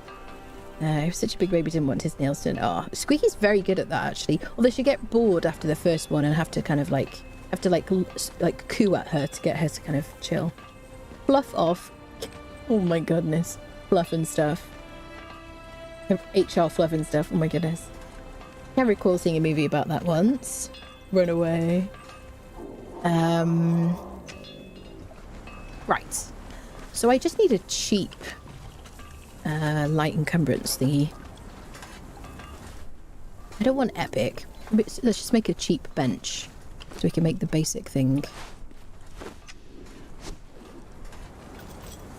Speaker 1: If such a big baby didn't want his nails done. Oh, Squeaky's very good at that actually. Although she'll get bored after the first one and have to kind of like, coo at her to get her to kind of chill. Fluff off. Oh my goodness. Fluff and stuff. HR fluff and stuff. Oh my goodness. I recall seeing a movie about that once. Run away. Right. So I just need a cheap light encumbrance thingy. I don't want epic. Let's just make a cheap bench so we can make the basic thing.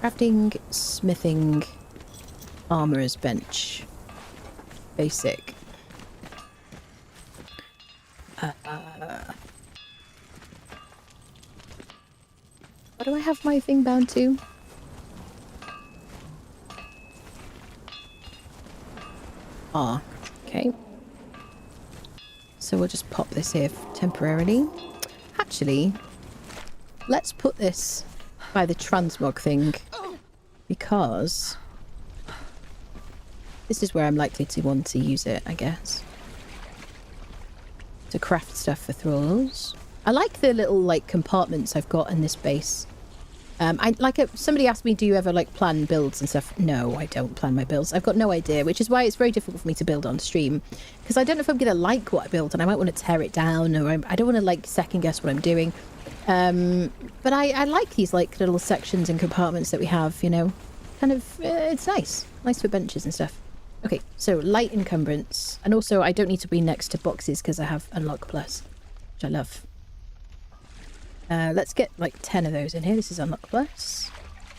Speaker 1: Crafting, smithing, armorer's bench. Basic. What do I have my thing bound to? Ah, okay. So we'll just pop this here temporarily. Actually, let's put this by the transmog thing, because this is where I'm likely to want to use it, I guess. To craft stuff for thralls. I like the little like compartments I've got in this base. Somebody asked me, do you ever like plan builds and stuff? No, I don't plan my builds. I've got no idea, which is why it's very difficult for me to build on stream, because I don't know if I'm going to like what I build, and I might want to tear it down, or I don't want to like second guess what I'm doing. But I like these like little sections and compartments that we have, you know, kind of, it's nice for benches and stuff. Okay, so light encumbrance, and also I don't need to be next to boxes because I have Unlock Plus, which I love. Let's get like 10 of those in here. This is Unlock Plus.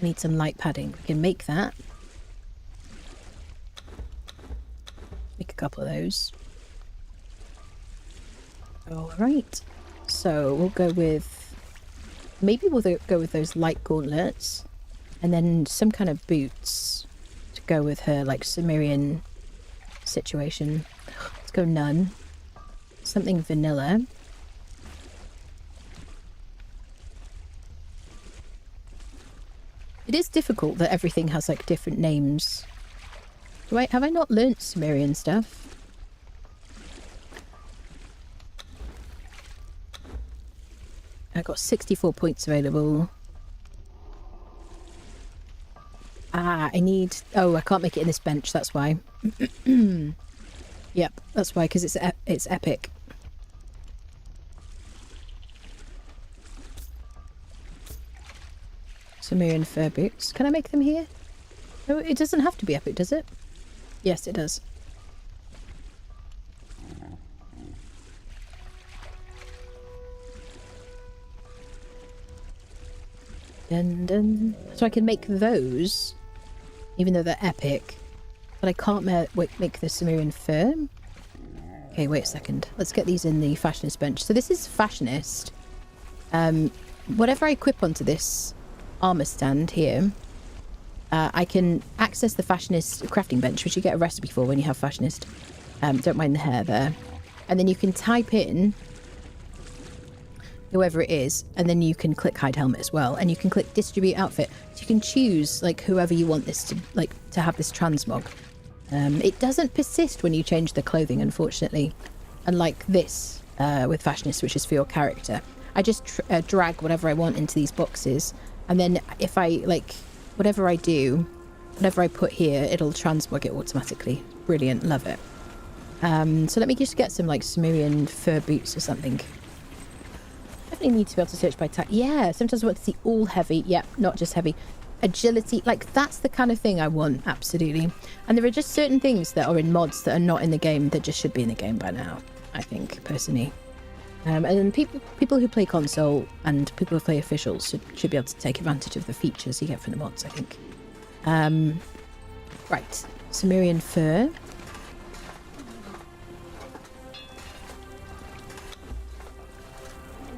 Speaker 1: I need some light padding. We can make that. Make a couple of those. Alright. So we'll go with... Maybe we'll go with those light gauntlets. And then some kind of boots to go with her like Sumerian situation. Let's go none. Something vanilla. It is difficult that everything has like different names. Have I not learnt Sumerian stuff? I got 64 points available. Ah, I need... Oh, I can't make it in this bench, that's why. Yep, that's why, because it's epic. Sumerian fur boots. Can I make them here? No, it doesn't have to be epic, does it? Yes, it does. Dun, dun. So I can make those, even though they're epic, but I can't make the Sumerian fur. Okay, wait a second. Let's get these in the fashionist bench. So this is fashionist. Whatever I equip onto this armor stand here, I can access the fashionist crafting bench, which you get a recipe for when you have fashionist. Don't mind the hair there. And then you can type in whoever it is, and then you can click hide helmet as well, and you can click distribute outfit. So you can choose like whoever you want this to have this transmog. It doesn't persist when you change the clothing, unfortunately, unlike this with fashionist, which is for your character. I just drag whatever I want into these boxes, and then if I like whatever I do, whatever I put here, it'll transmog it automatically. Brilliant, love it. So let me just get some like Sumerian fur boots or something. Definitely need to be able to search by tag. Yeah, sometimes I want to see all heavy. Yep, not just heavy. Agility, like that's the kind of thing I want, absolutely. And there are just certain things that are in mods that are not in the game that just should be in the game by now, I think, personally. And then people who play console and people who play officials should be able to take advantage of the features you get from the mods, I think. Right, Sumerian fur.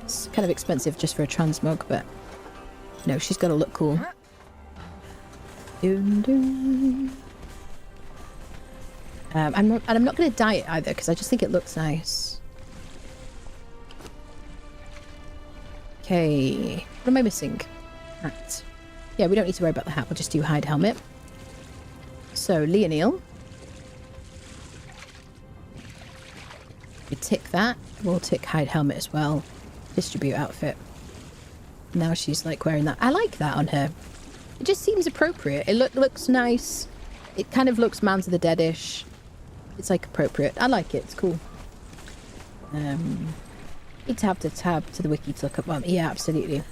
Speaker 1: It's kind of expensive just for a transmog, but no, she's got to look cool. I'm not going to dye it either because I just think it looks nice. Okay, what am I missing? Hat. Yeah, we don't need to worry about the hat. We'll just do hide helmet. So Leonil, we tick that. We'll tick hide helmet as well. Distribute outfit. Now she's like wearing that. I like that on her. It just seems appropriate. It looks nice. It kind of looks Mounds of the Dead-ish. It's like appropriate. I like it. It's cool. Need to have to tab to the wiki to look up one. Yeah, absolutely.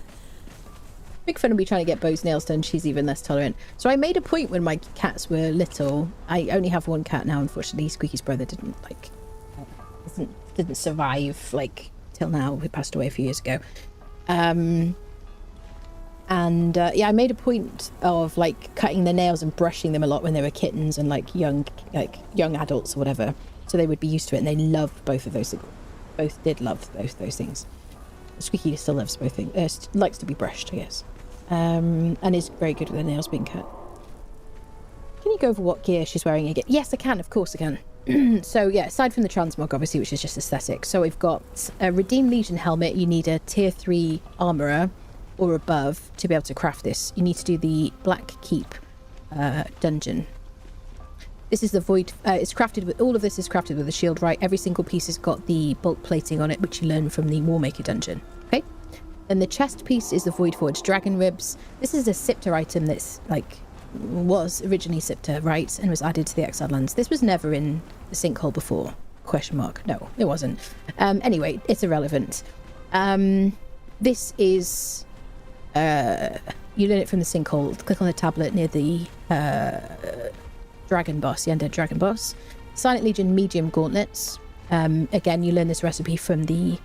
Speaker 1: Big fun of me trying to get Bo's nails done. She's even less tolerant. So I made a point when my cats were little. I only have one cat now, unfortunately. Squeaky's brother didn't survive like till now. He passed away a few years ago. Yeah, I made a point of like cutting their nails and brushing them a lot when they were kittens and like young adults or whatever. So they would be used to it, and they loved both of those. Both did love both those things. Squeaky still loves both things. Likes to be brushed, I guess. And is very good with her nails being cut. Can you go over what gear she's wearing again? Yes, I can. Of course I can. So yeah, aside from the transmog, obviously, which is just aesthetic. So we've got a Redeemed Legion helmet. You need a tier 3 armourer or above to be able to craft this. You need to do the Black Keep dungeon. This is the void. It's crafted with all of this is crafted with a shield, right? Every single piece has got the bulk plating on it, which you learn from the Warmaker dungeon. Okay. Then the chest piece is the void forged dragon ribs. This is a scepter item that's like was originally scepter, right, and was added to the Exiled Lands. This was never in the sinkhole before. Question mark. No, it wasn't. Anyway, it's irrelevant. This is you learn it from the sinkhole. Click on the tablet near the dragon boss, the undead dragon boss. Silent Legion medium gauntlets. Again, you learn this recipe from the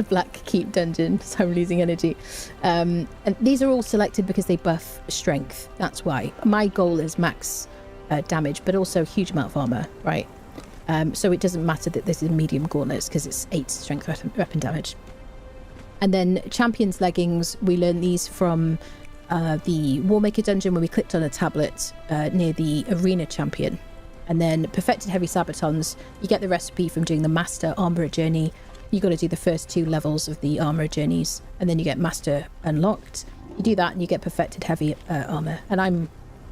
Speaker 1: Black Keep dungeon, so I'm losing energy. And these are all selected because they buff strength. That's why. My goal is max damage, but also a huge amount of armor, right? So it doesn't matter that this is medium gauntlets because it's 8 strength weapon damage. And then Champion's leggings, we learn these from the Warmaker dungeon when we clicked on a tablet near the arena champion. And then Perfected Heavy Sabatons, you get the recipe from doing the Master Armourer journey. You got to do the first 2 levels of the Armourer journeys, and then you get Master unlocked. You do that and you get Perfected Heavy armor. And I'm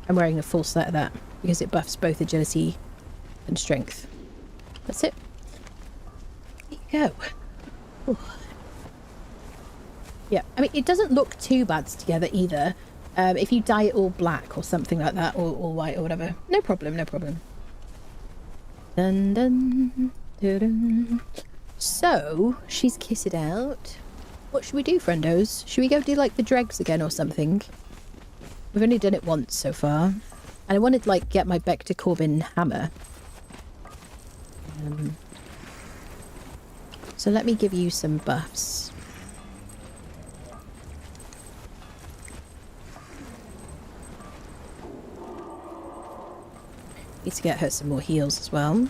Speaker 1: wearing a full set of that because it buffs both agility and strength. That's it. There you go. Ooh. Yeah, I mean, it doesn't look too bad together either. If you dye it all black or something like that, or white or whatever, no problem, no problem. Dun, dun, dun, dun. So, she's kissed out. What should we do, friendos? Should we go do, like, the dregs again or something? We've only done it once so far. And I wanted to, like, get my Beck to Corbin hammer. So let me give you some buffs. Need to get her some more heals as well.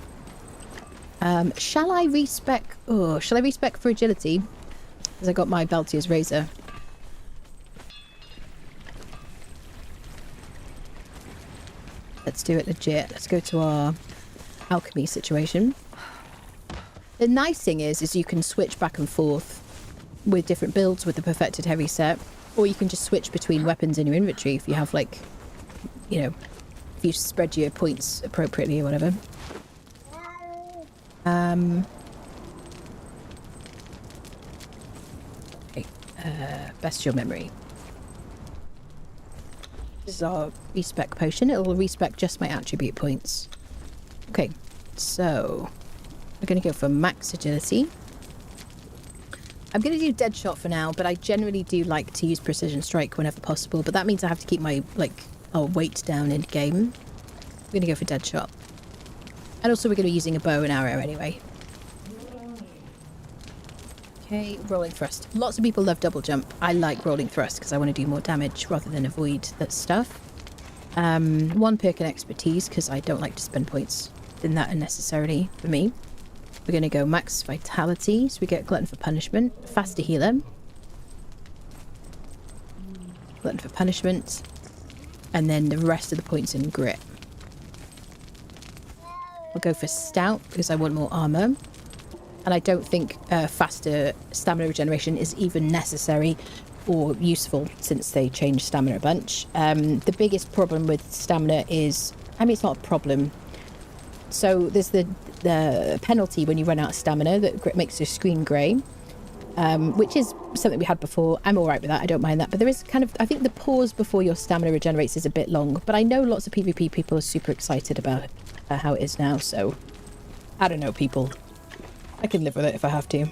Speaker 1: Shall I respec? Oh, shall I respec for agility? Because I got my Beltier's Razor. Let's do it legit. Let's go to our alchemy situation. The nice thing is you can switch back and forth with different builds with the Perfected Heavy set, or you can just switch between weapons in your inventory if you have, like, you know, if you spread your points appropriately or whatever. Okay, bestial memory. This is our respec potion. It will respec just my attribute points. Okay, so we're going to go for max agility. I'm going to do dead shot for now, but I generally do like to use precision strike whenever possible. But that means I have to keep my weight down in game. I'm going to go for dead shot. And also we're going to be using a bow and arrow anyway. Okay, rolling thrust. Lots of people love double jump. I like rolling thrust because I want to do more damage rather than avoid that stuff. 1 perk and expertise because I don't like to spend points in that unnecessarily for me. We're going to go max vitality, so we get glutton for punishment. Faster healer. Glutton for punishment. And then the rest of the points in grit. I'll go for stout because I want more armor. And I don't think faster stamina regeneration is even necessary or useful since they changed stamina a bunch. The biggest problem with stamina is, I mean, it's not a problem. So there's the penalty when you run out of stamina that makes your screen grey, which is something we had before. I'm all right with that. I don't mind that. But there is kind of, I think the pause before your stamina regenerates is a bit long. But I know lots of PvP people are super excited about how it is now. So I don't know, people. I can live with it if I have to.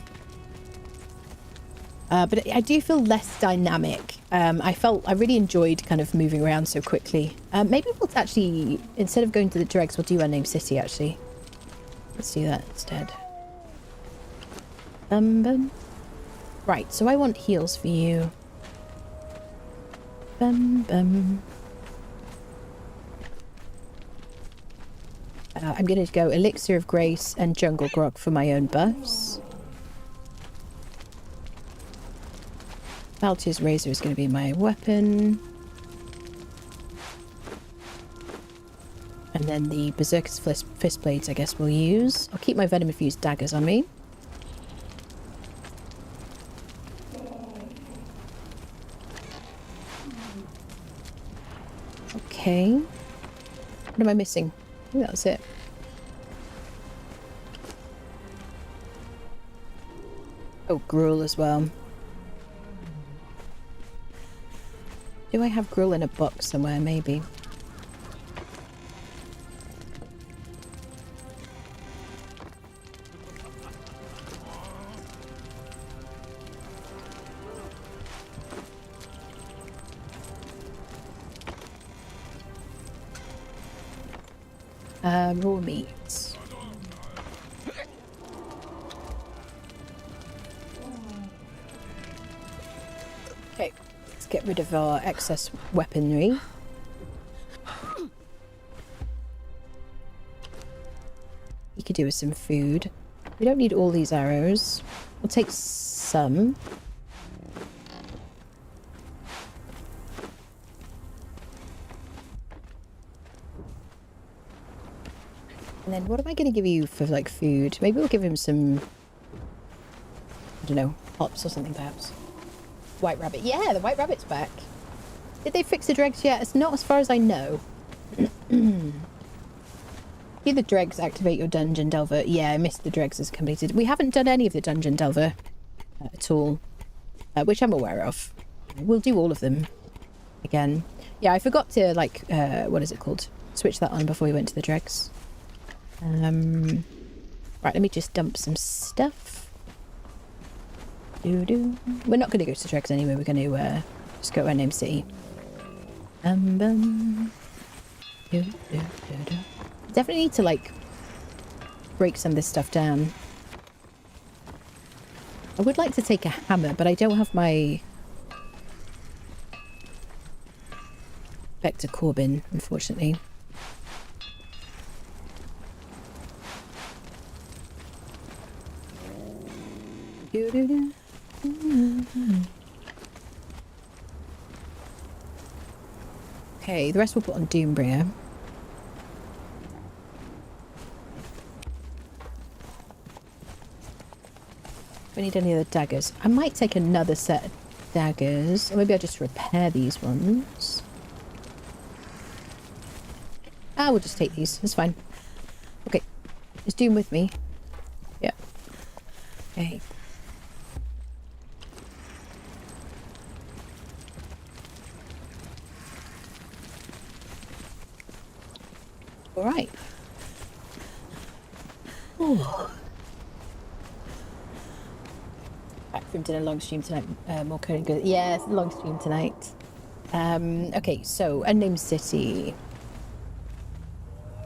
Speaker 1: But I do feel less dynamic. I really enjoyed kind of moving around so quickly. Maybe we'll actually, instead of going to the dregs, we'll do Unnamed City, actually. Let's do that instead. Right, so I want heals for you. I'm going to go Elixir of Grace and Jungle Grog for my own buffs. Baltier's Razor is going to be my weapon. And then the Berserker's Fist Blades, I guess, we'll use. I'll keep my Venom-infused daggers on me. Okay. am I missing? I think that was it. Oh, gruel as well. Do I have gruel in a box somewhere? Maybe. Raw meat. Okay, let's get rid of our excess weaponry. You could do with some food. We don't need all these arrows. We'll take some. And then what am I going to give you for, like, food? Maybe we'll give him some, I don't know, hops or something, perhaps. White rabbit. Yeah, the white rabbit's back. Did they fix the dregs yet? It's not as far as I know. Do the dregs activate your dungeon delver? Yeah, I missed the dregs as completed. We haven't done any of the dungeon delver at all, which I'm aware of. We'll do all of them again. Yeah, I forgot to, like, what is it called? Switch that on before we went to the dregs. Right, let me just dump some stuff. We're not going to go to Dregs anyway. We're going to just go to Unnamed City. Definitely need to, like, break some of this stuff down. I would like to take a hammer, but I don't have my Vector Corbin, unfortunately. Okay, the rest we'll put on Doombringer. We need any other daggers. I might take another set of daggers, or maybe I'll just repair these ones. Ah, we'll just take these. It's fine. Okay, is Doom with me? Yeah. Okay. All right. Ooh. Back from dinner, long stream tonight. More Conan good. Yeah, it's a long stream tonight. Okay, so Unnamed City.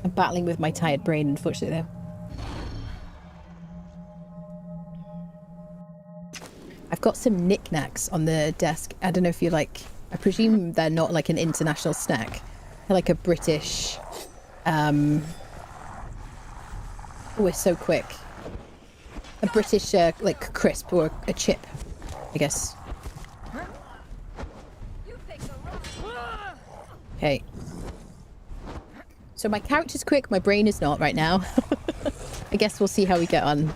Speaker 1: I'm battling with my tired brain, unfortunately, though. I've got some knickknacks on the desk. I don't know if you like. I presume they're not like an international snack. They're like a British. Oh, we're so quick. A British, like, crisp or a chip, I guess. Okay. So my character's quick, my brain is not right now. I guess we'll see how we get on.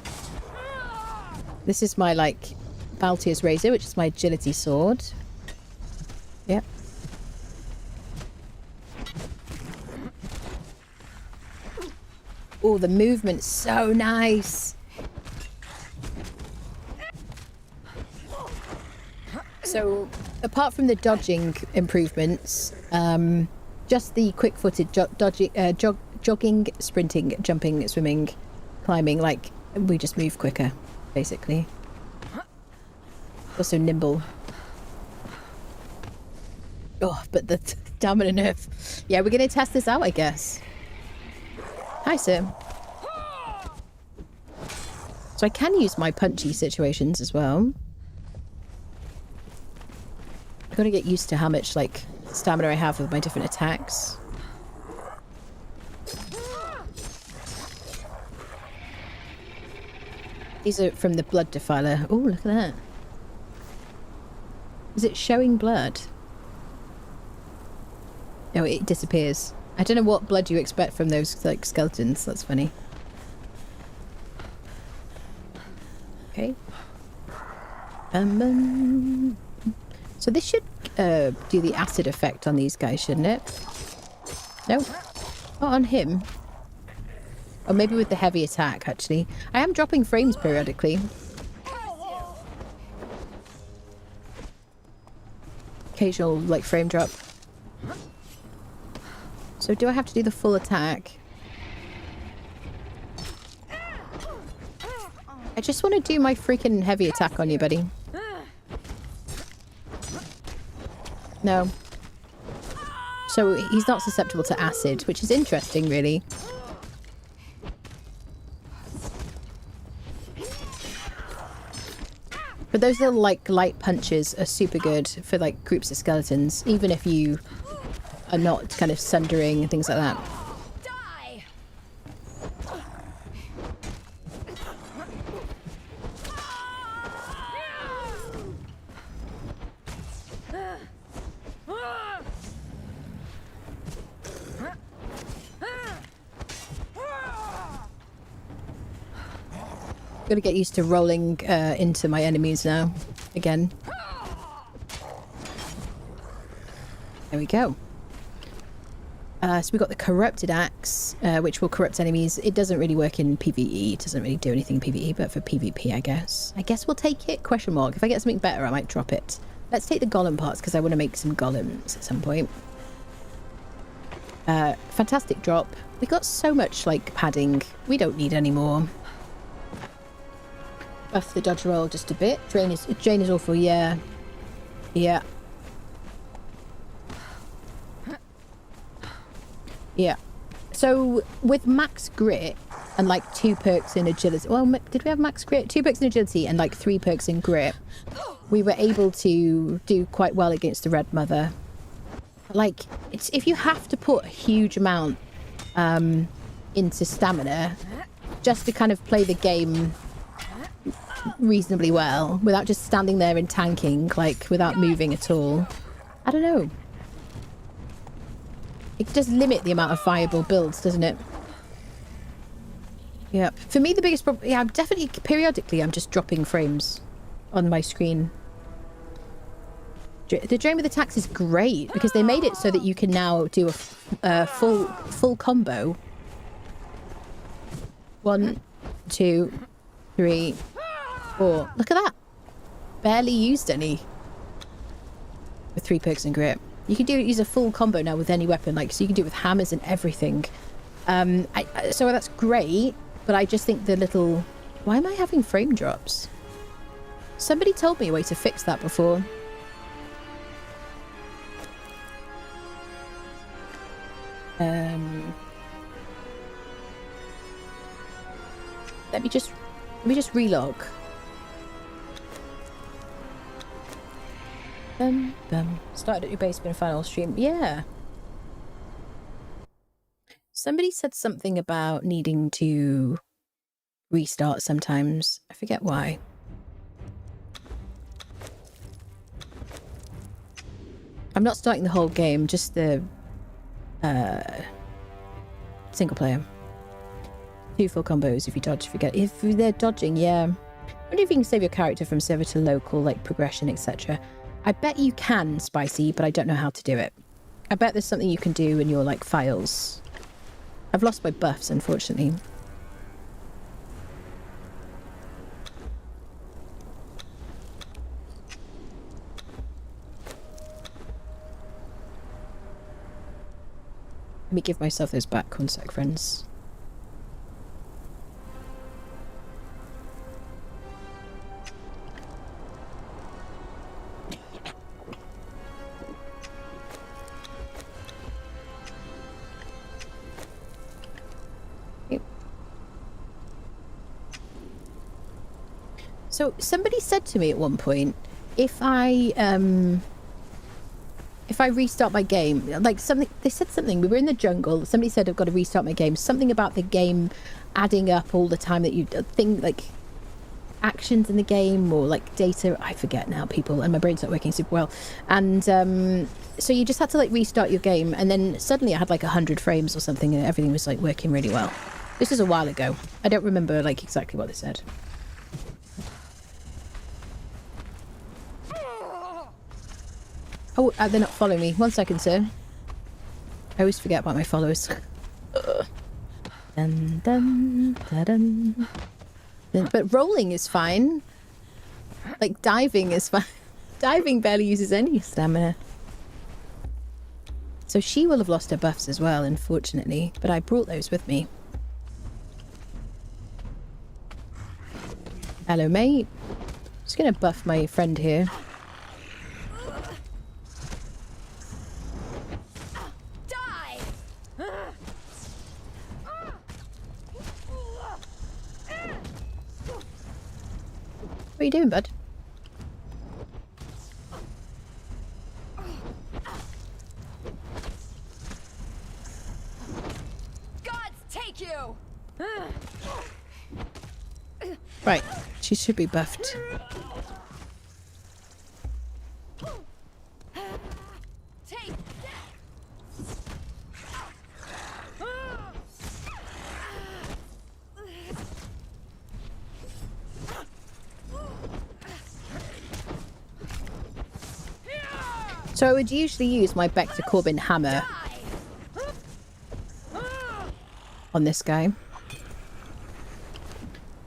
Speaker 1: This is my, like, Baltier's Razor, which is my agility sword. Yep. Oh, the movement's so nice. So, apart from the dodging improvements, just the quick-footed jogging, sprinting, jumping, swimming, climbing, like, we just move quicker, basically. Also nimble. Oh, but the stamina nerf. Yeah, we're going to test this out, I guess. Hi, sir. So I can use my punchy situations as well. I've got to get used to how much, like, stamina I have with my different attacks. These are from the Blood Defiler. Oh, look at that. Is it showing blood? No, it disappears. I don't know what blood you expect from those, like, skeletons. That's funny. Okay. So this should do the acid effect on these guys, shouldn't it? No? Not on him. Or maybe with the heavy attack, actually. I am dropping frames periodically. Occasional, like, frame drop. So do I have to do the full attack? I just want to do my freaking heavy attack on you, buddy. No. So he's not susceptible to acid, which is interesting, really. But those little, like, light punches are super good for, like, groups of skeletons, even if you are not kind of sundering and things like that.
Speaker 10: Die!
Speaker 1: Gotta get used to rolling into my enemies now. Again. There we go. So we got the corrupted axe, which will corrupt enemies. It doesn't really work in PvE. It doesn't really do anything in PvE, but for PvP, I guess. I guess we'll take it? Question mark. If I get something better, I might drop it. Let's take the golem parts, because I want to make some golems at some point. Fantastic drop. We got so much, like, padding. We don't need any more. Buff the dodge roll just a bit. Drain is awful, yeah. Yeah. Yeah. So with max grit and like 2 perks in agility. Well, did we have max grit? 2 perks in agility and like 3 perks in grit. We were able to do quite well against the Red Mother. Like, it's if you have to put a huge amount into stamina just to kind of play the game reasonably well without just standing there and tanking, like without moving at all. I don't know. It does limit the amount of viable builds, doesn't it? Yeah. For me, the biggest problem... Yeah, I'm definitely... Periodically, I'm just dropping frames on my screen. The Drain with Attacks is great because they made it so that you can now do a full combo. 1, 2, 3, 4. Look at that. Barely used any. With 3 perks and grit. You can use a full combo now with any weapon, like, so you can do it with hammers and everything. So that's great, but I just think the little... Why am I having frame drops? Somebody told me a way to fix that before. Let me just relog. Started at your basement final stream. Yeah. Somebody said something about needing to restart sometimes. I forget why. I'm not starting the whole game, just the single player. 2 full combos if you dodge, forget. If they're dodging, yeah. I wonder if you can save your character from server to local, like progression, etc. I bet you can, Spicy, but I don't know how to do it. I bet there's something you can do in your, like, files. I've lost my buffs, unfortunately. Let me give myself those back. One sec, friends. So somebody said to me at one point, if I restart my game, like something, they said something, we were in the jungle, somebody said I've got to restart my game, something about the game adding up all the time that you think, like actions in the game or like data, I forget now, people, and my brain's not working super well, and so you just had to like restart your game, and then suddenly I had like 100 frames or something and everything was like working really well. This is a while ago. I don't remember like exactly what they said. Oh, they're not following me. 1 second, sir. I always forget about my followers. Dun, dun, dun, dun. But rolling is fine. Like, diving is fine. Diving barely uses any stamina. So she will have lost her buffs as well, unfortunately. But I brought those with me. Hello, mate. Just gonna buff my friend here.
Speaker 10: Die!
Speaker 1: What are you doing, bud?
Speaker 10: Gods take you!
Speaker 1: Right, she should be buffed.
Speaker 10: Take
Speaker 1: So I would usually use my Back to Corbin hammer on this guy.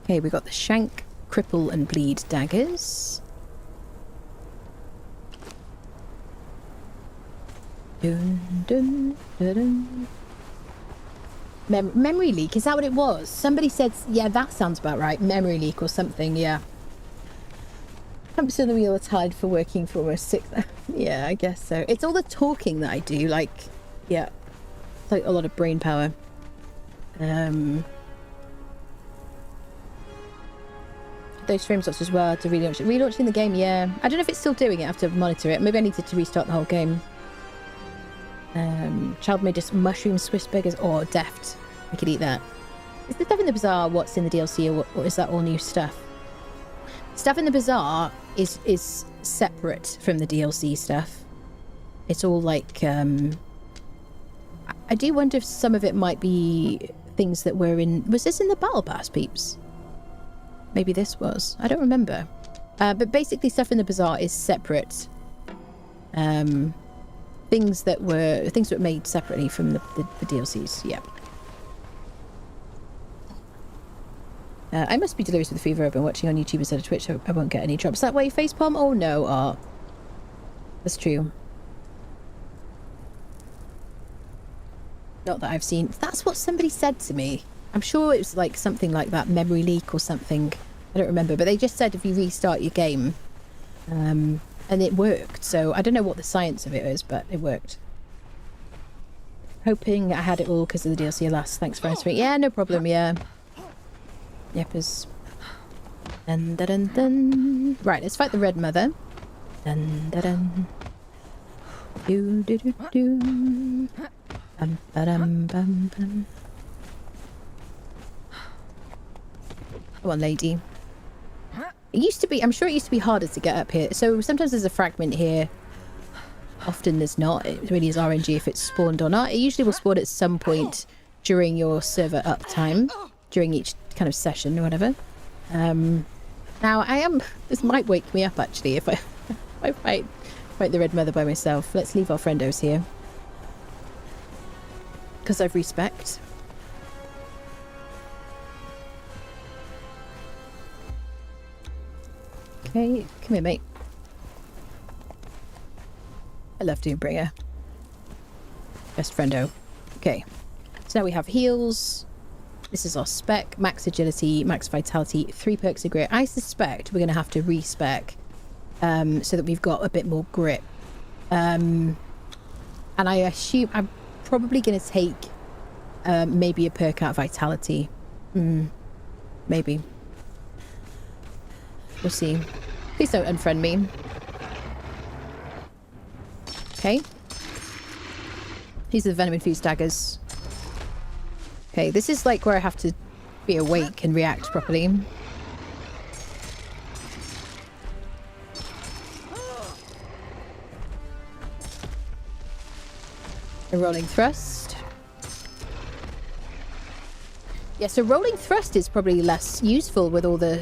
Speaker 1: Okay, we got the shank, cripple, and bleed daggers. Dun, dun, dun, dun. Memory leak, is that what it was? Somebody said, yeah, that sounds about right. Memory leak or something, yeah. Humps in the wheel are tied for working for almost 6. Yeah, I guess so. It's all the talking that I do, like, yeah. It's like a lot of brain power. Those frame slots as well to relaunch it. Relaunching the game, yeah. I don't know if it's still doing it. I have to monitor it. Maybe I needed to restart the whole game. Child made just mushroom Swiss burgers or deft. I could eat that. Is the stuff in the bazaar what's in the DLC, or is that all new stuff? Stuff in the bazaar is separate from the DLC stuff. It's all like I do wonder if some of it might be things that were in... Was this in the Battle Pass, peeps? Maybe this was. I don't remember. But basically stuff in the bazaar is separate. Things that were made separately from the DLCs. Yeah. I must be delirious with fever. I've been watching on YouTube instead of Twitch. I won't get any drops. That way, facepalm? Oh no, Art. That's true. Not that I've seen. That's what somebody said to me. I'm sure it was like something like that, memory leak or something. I don't remember, but they just said if you restart your game, and it worked. So I don't know what the science of it is, but it worked. Hoping I had it all because of the DLC. Alas, thanks for answering. Yeah, no problem. Yeah. Yepers. Dun, dun, dun, dun. Right, let's fight the Red Mother. Dun, dun, dun. Do, do, do, do. Bum, ba-dum, bum, bum. Come on, lady. It used to be, I'm sure it used to be harder to get up here. So sometimes there's a fragment here. Often there's not. It really is RNG if it's spawned or not. It usually will spawn at some point during your server uptime. During each kind of session or whatever. Now this might wake me up actually if I fight the Red Mother by myself. Let's leave our friendos here. Because I've respect. Okay, come here, mate. I love Doombringer. Best friendo. Okay. So now we have heals. This is our spec. Max agility, max vitality, 3 perks of grit. I suspect we're going to have to respec so that we've got a bit more grit. And I assume I'm probably going to take maybe a perk out of vitality. Maybe. We'll see. Please don't unfriend me. Okay. These are the venom-infused daggers. Okay, this is like where I have to be awake and react properly. A rolling thrust. Yeah, so rolling thrust is probably less useful with all the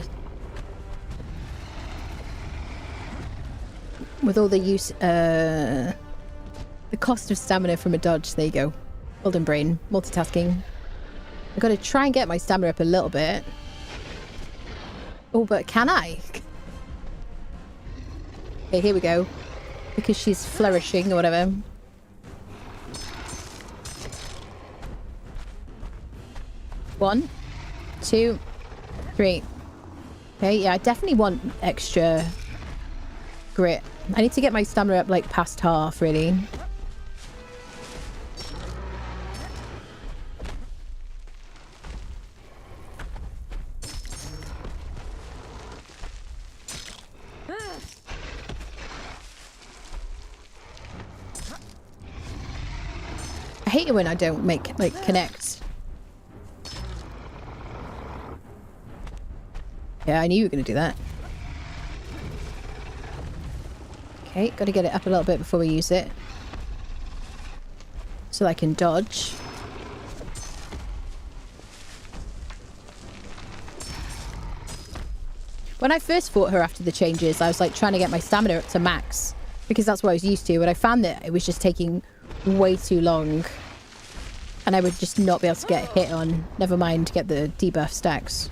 Speaker 1: use, the cost of stamina from a dodge. There you go. Golden brain, multitasking. I've got to try and get my stamina up a little bit. Oh, but can I? Okay, here we go. Because she's flourishing or whatever. One, two, three. Okay, yeah, I definitely want extra grit. I need to get my stamina up like past half, really. I hate it when I don't make, like, connect. Yeah, I knew you were going to do that. Okay, got to get it up a little bit before we use it. So I can dodge. When I first fought her after the changes, I was like trying to get my stamina up to max. Because that's what I was used to. But I found that it was just taking way too long. And I would just not be able to get hit on. Never mind get the debuff stacks.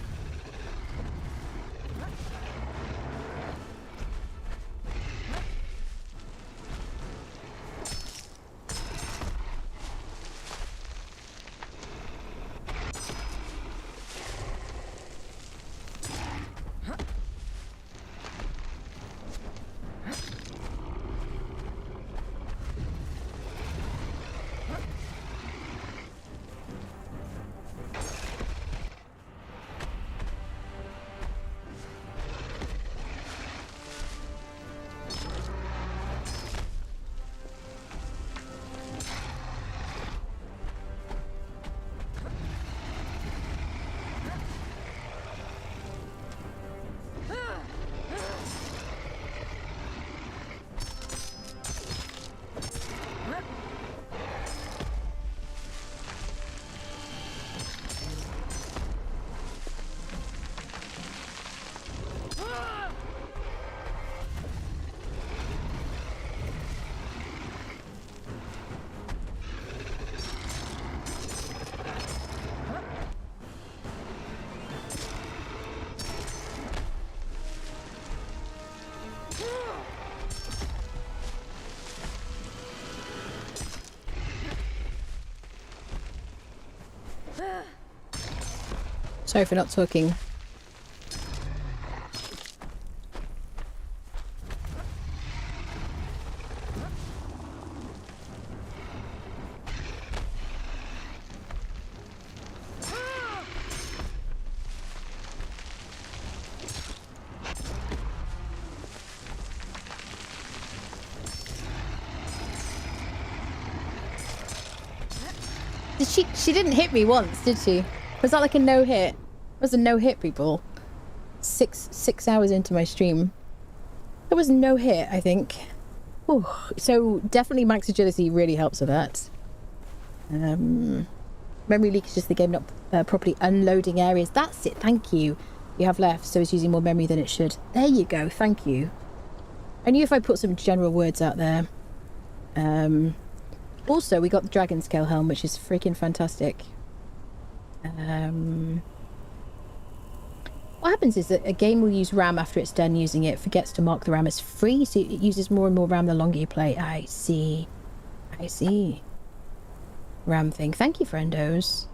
Speaker 1: Sorry for not talking. She didn't hit me once, did she? Was that like a no hit? It was a no hit, people. Six hours into my stream. It was no hit, I think. Ooh, so definitely max agility really helps with that. Memory leak is just the game not properly unloading areas. That's it, thank you. You have left, so it's using more memory than it should. There you go, thank you. I knew if I put some general words out there. Also, we got the Dragon Scale Helm, which is freaking fantastic. What happens is that a game will use RAM after it's done using it, forgets to mark the RAM as free, so it uses more and more RAM the longer you play. I see. I see. RAM thing. Thank you, friendos.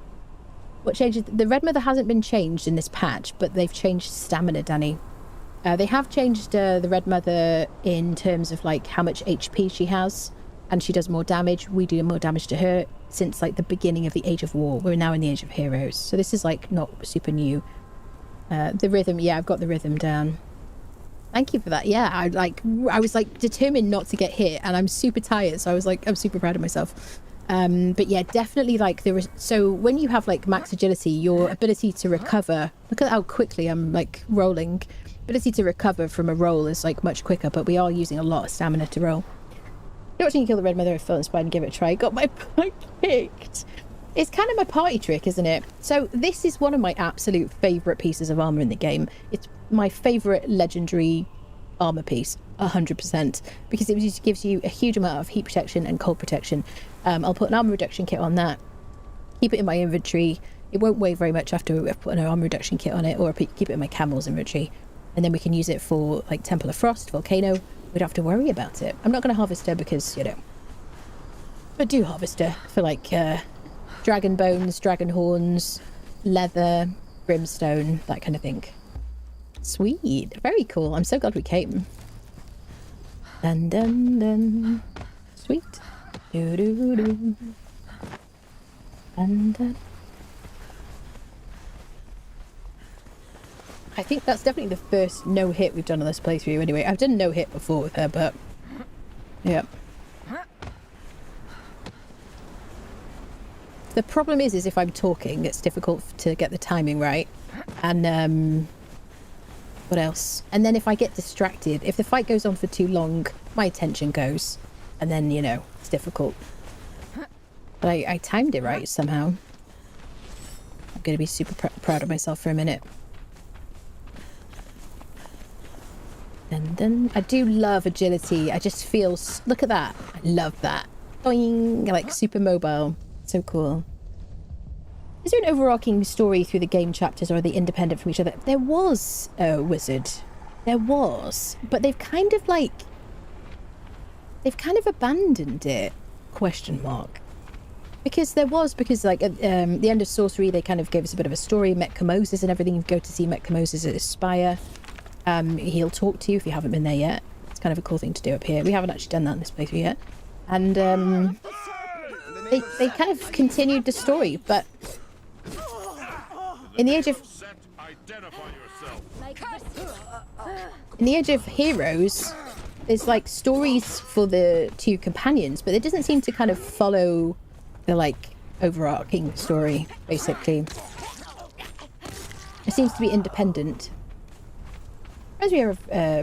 Speaker 1: What changes? The Red Mother hasn't been changed in this patch, but they've changed stamina, Danny. They have changed the Red Mother in terms of like how much HP she has, and she does more damage. We do more damage to her since like the beginning of the Age of War. We're now in the Age of Heroes, so this is like not super new. The rhythm, yeah, I've got the rhythm down. Thank you for that. Yeah, I was like determined not to get hit, and I'm super tired, so I was like, I'm super proud of myself. But yeah, definitely like so when you have like max agility, your ability to recover, look at how quickly I'm like rolling. Ability to recover from a roll is like much quicker, but we are using a lot of stamina to roll. You're watching you kill the Red Mother, I felt inspired and give it a try. Got my butt kicked. It's kind of my party trick, isn't it? So this is one of my absolute favourite pieces of armour in the game. It's my favourite legendary armour piece, 100%, because it just gives you a huge amount of heat protection and cold protection. I'll put an armour reduction kit on that, keep it in my inventory, it won't weigh very much after I've put an armor reduction kit on it, or keep it in my camel's inventory, and then we can use it for like Temple of Frost, Volcano. We don't have to worry about it. I'm not going to harvest her because, you know, but do harvest her for like dragon bones, dragon horns, leather, brimstone, that kind of thing. Sweet. Very cool. I'm so glad we came. Dun dun dun. Sweet. Do do do. Dun dun. I think that's definitely the first no hit we've done on this playthrough anyway. I've done no hit before with her, but yeah. The problem is if I'm talking, it's difficult to get the timing right. And what else? And then if I get distracted, if the fight goes on for too long, my attention goes, and then, you know, it's difficult. But I timed it right somehow. I'm going to be super proud of myself for a minute. Then I do love agility. I just feel, look at that. I love that. Boing, like super mobile. So cool. Is there an overarching story through the game chapters, or are they independent from each other? There was a wizard. There was, but they've kind of abandoned it, question mark. Because like at the end of Sorcery, they kind of gave us a bit of a story, met Moses and everything. You go to see Met Moses at Spire. He'll talk to you if you haven't been there yet. It's kind of a cool thing to do up here. We haven't actually done that in this playthrough yet. And they kind of continued the story, but in the Age of Heroes, there's like stories for the two companions, but it doesn't seem to kind of follow the like overarching story, basically. It seems to be independent. As we have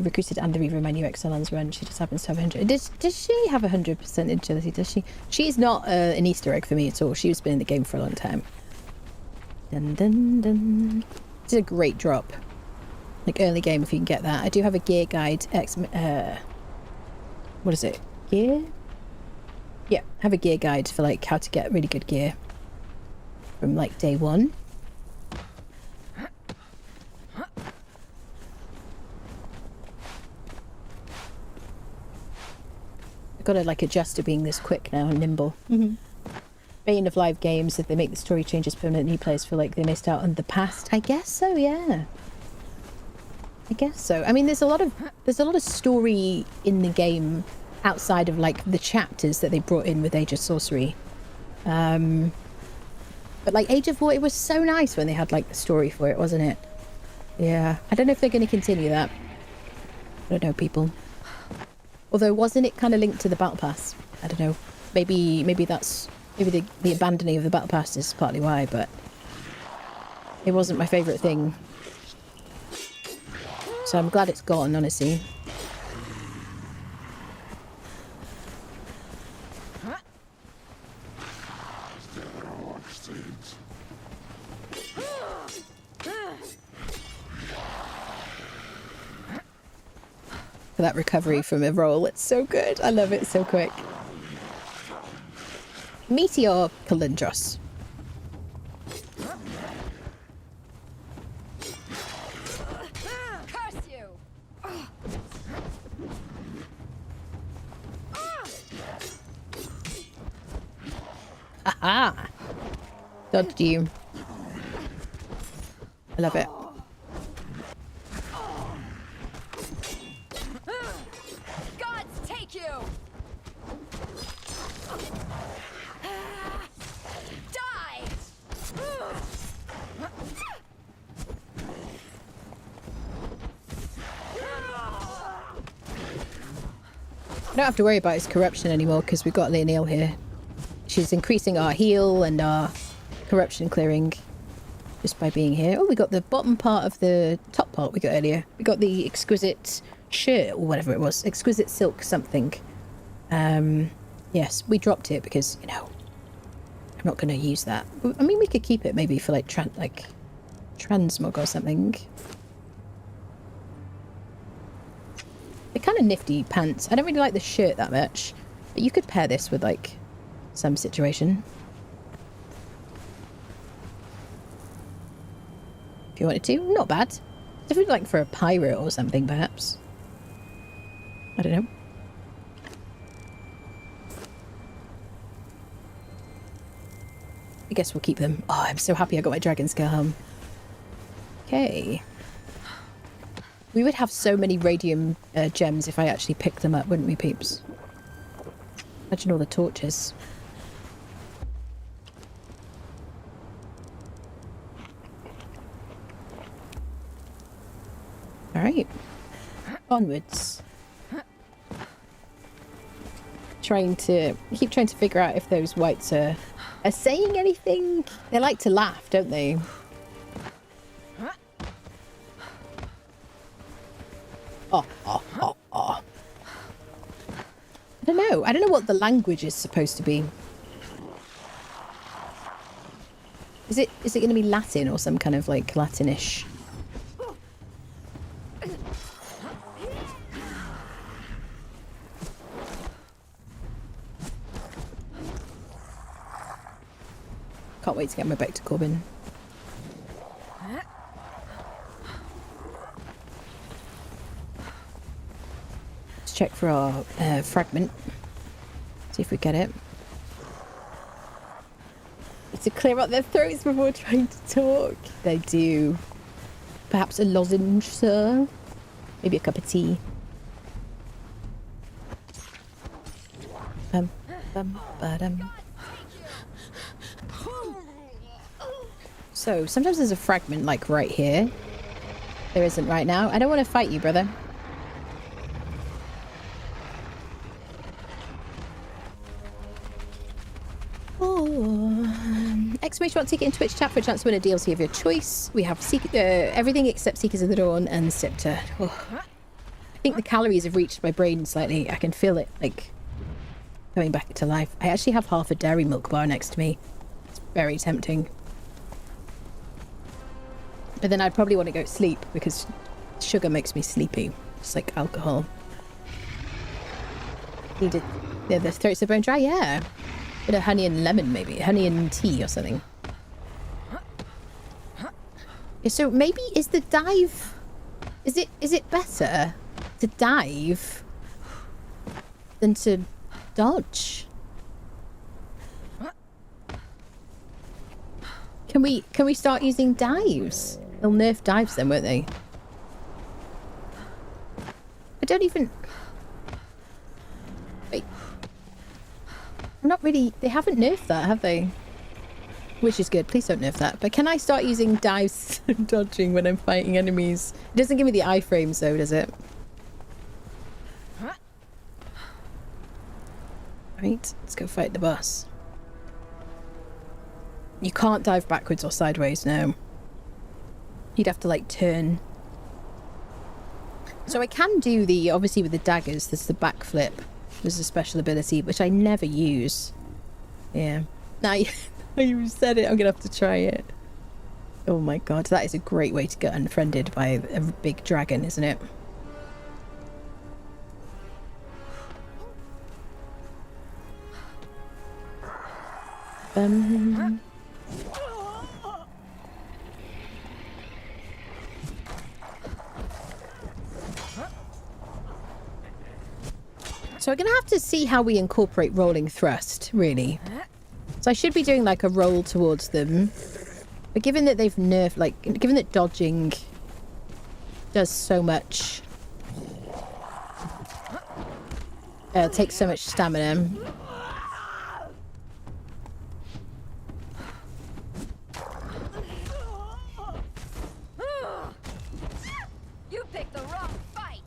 Speaker 1: recruited Andariva in my new Excellence run, she just happens to have 100. Does she have 100% agility? Does she? She's not an Easter egg for me at all. She's been in the game for a long time. Dun dun dun. This is a great drop. Like early game if you can get that. I do have a gear guide. What is it? Gear? Yeah, have a gear guide for like how to get really good gear from like day one. Got to like adjust to being this quick now and nimble. Bane of live games, if they make the story changes permanent, new players feel like they missed out on the past. I guess so, yeah. I guess so. I mean, there's a lot of story in the game outside of like the chapters that they brought in with Age of Sorcery. But like Age of War, it was so nice when they had like the story for it, wasn't it? Yeah. I don't know if they're going to continue that. I don't know, people. Although, wasn't it kind of linked to the Battle Pass? I don't know. Maybe the abandoning of the Battle Pass is partly why, but it wasn't my favourite thing. So I'm glad it's gone, honestly. For that recovery from a roll, it's so good. I love it, so quick. Meteor Kalindros.
Speaker 10: Curse you!
Speaker 1: Aha! Dodged you. I love it.
Speaker 10: Gods take you! Die!
Speaker 1: I don't have to worry about his corruption anymore because we've got Leonil here. She's increasing our heal and our corruption clearing just by being here. Oh, we got the bottom part of the top part we got earlier. We got the exquisite shirt or whatever it was. Exquisite silk something. Yes, we dropped it because, you know, I'm not going to use that. I mean, we could keep it maybe for like transmog or something. They're kind of nifty pants. I don't really like the shirt that much, but you could pair this with like some situation. if you wanted to. Not bad. Definitely like for a pirate or something, perhaps. I don't know. I guess we'll keep them. Oh, I'm so happy I got my dragon scale helm. Okay. We would have so many radium gems if I actually picked them up, wouldn't we, peeps? Imagine all the torches. Alright. Onwards. Keep trying to figure out if those whites are saying anything. They like to laugh, don't they? Oh. I don't know. I don't know what the language is supposed to be. Is it going to be Latin or some kind of like Latinish? Can't wait to get my back to Corbin. Let's check for our fragment. See if we get it. To clear out their throats before trying to talk. They do. Perhaps a lozenge, sir? Maybe a cup of tea. Ba-dum. So, sometimes there's a fragment, like, right here. There isn't right now. I don't want to fight you, brother. Exclamation mark ticket in Twitch chat for a chance to win a DLC of your choice. We have everything except Seekers of the Dawn and Scepter. Oh. I think the calories have reached my brain slightly. I can feel it, like, coming back to life. I actually have half a dairy milk bar next to me. It's very tempting. But then I'd probably want to go to sleep because sugar makes me sleepy. It's like alcohol. Needed. Yeah, the throats are bone dry, yeah. Bit of honey and lemon, maybe. Honey and tea or something. So maybe is the dive... Is it better to dive than to dodge? Can we start using dives? They'll nerf dives then, won't they? I don't even... Wait. I'm not really... They haven't nerfed that, have they? Which is good. Please don't nerf that. But can I start using dives and dodging when I'm fighting enemies? It doesn't give me the iframes though, does it? Right, let's go fight the boss. You can't dive backwards or sideways, no. You'd have to, like, turn. So I can do the... Obviously with the daggers, there's the backflip. There's a special ability, which I never use. Yeah. Now you said it, I'm gonna have to try it. Oh my god, that is a great way to get unfriended by a big dragon, isn't it? So we're going to have to see how we incorporate rolling thrust, really. So I should be doing like a roll towards them. But given that they've nerfed, like, given that dodging does so much... takes so much stamina.
Speaker 10: You picked the wrong fight.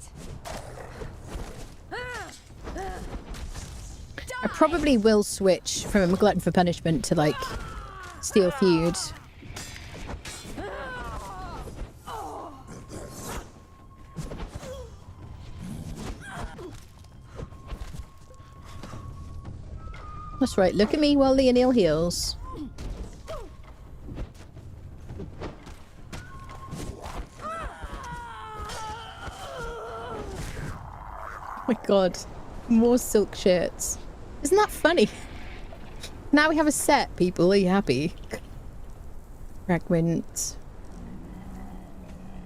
Speaker 1: I probably will switch from a glutton for punishment to like steel feud. That's right, look at me while Leonil heals. Oh my god, more silk shirts. Isn't that funny? Now we have a set, people. Are you happy? Fragment.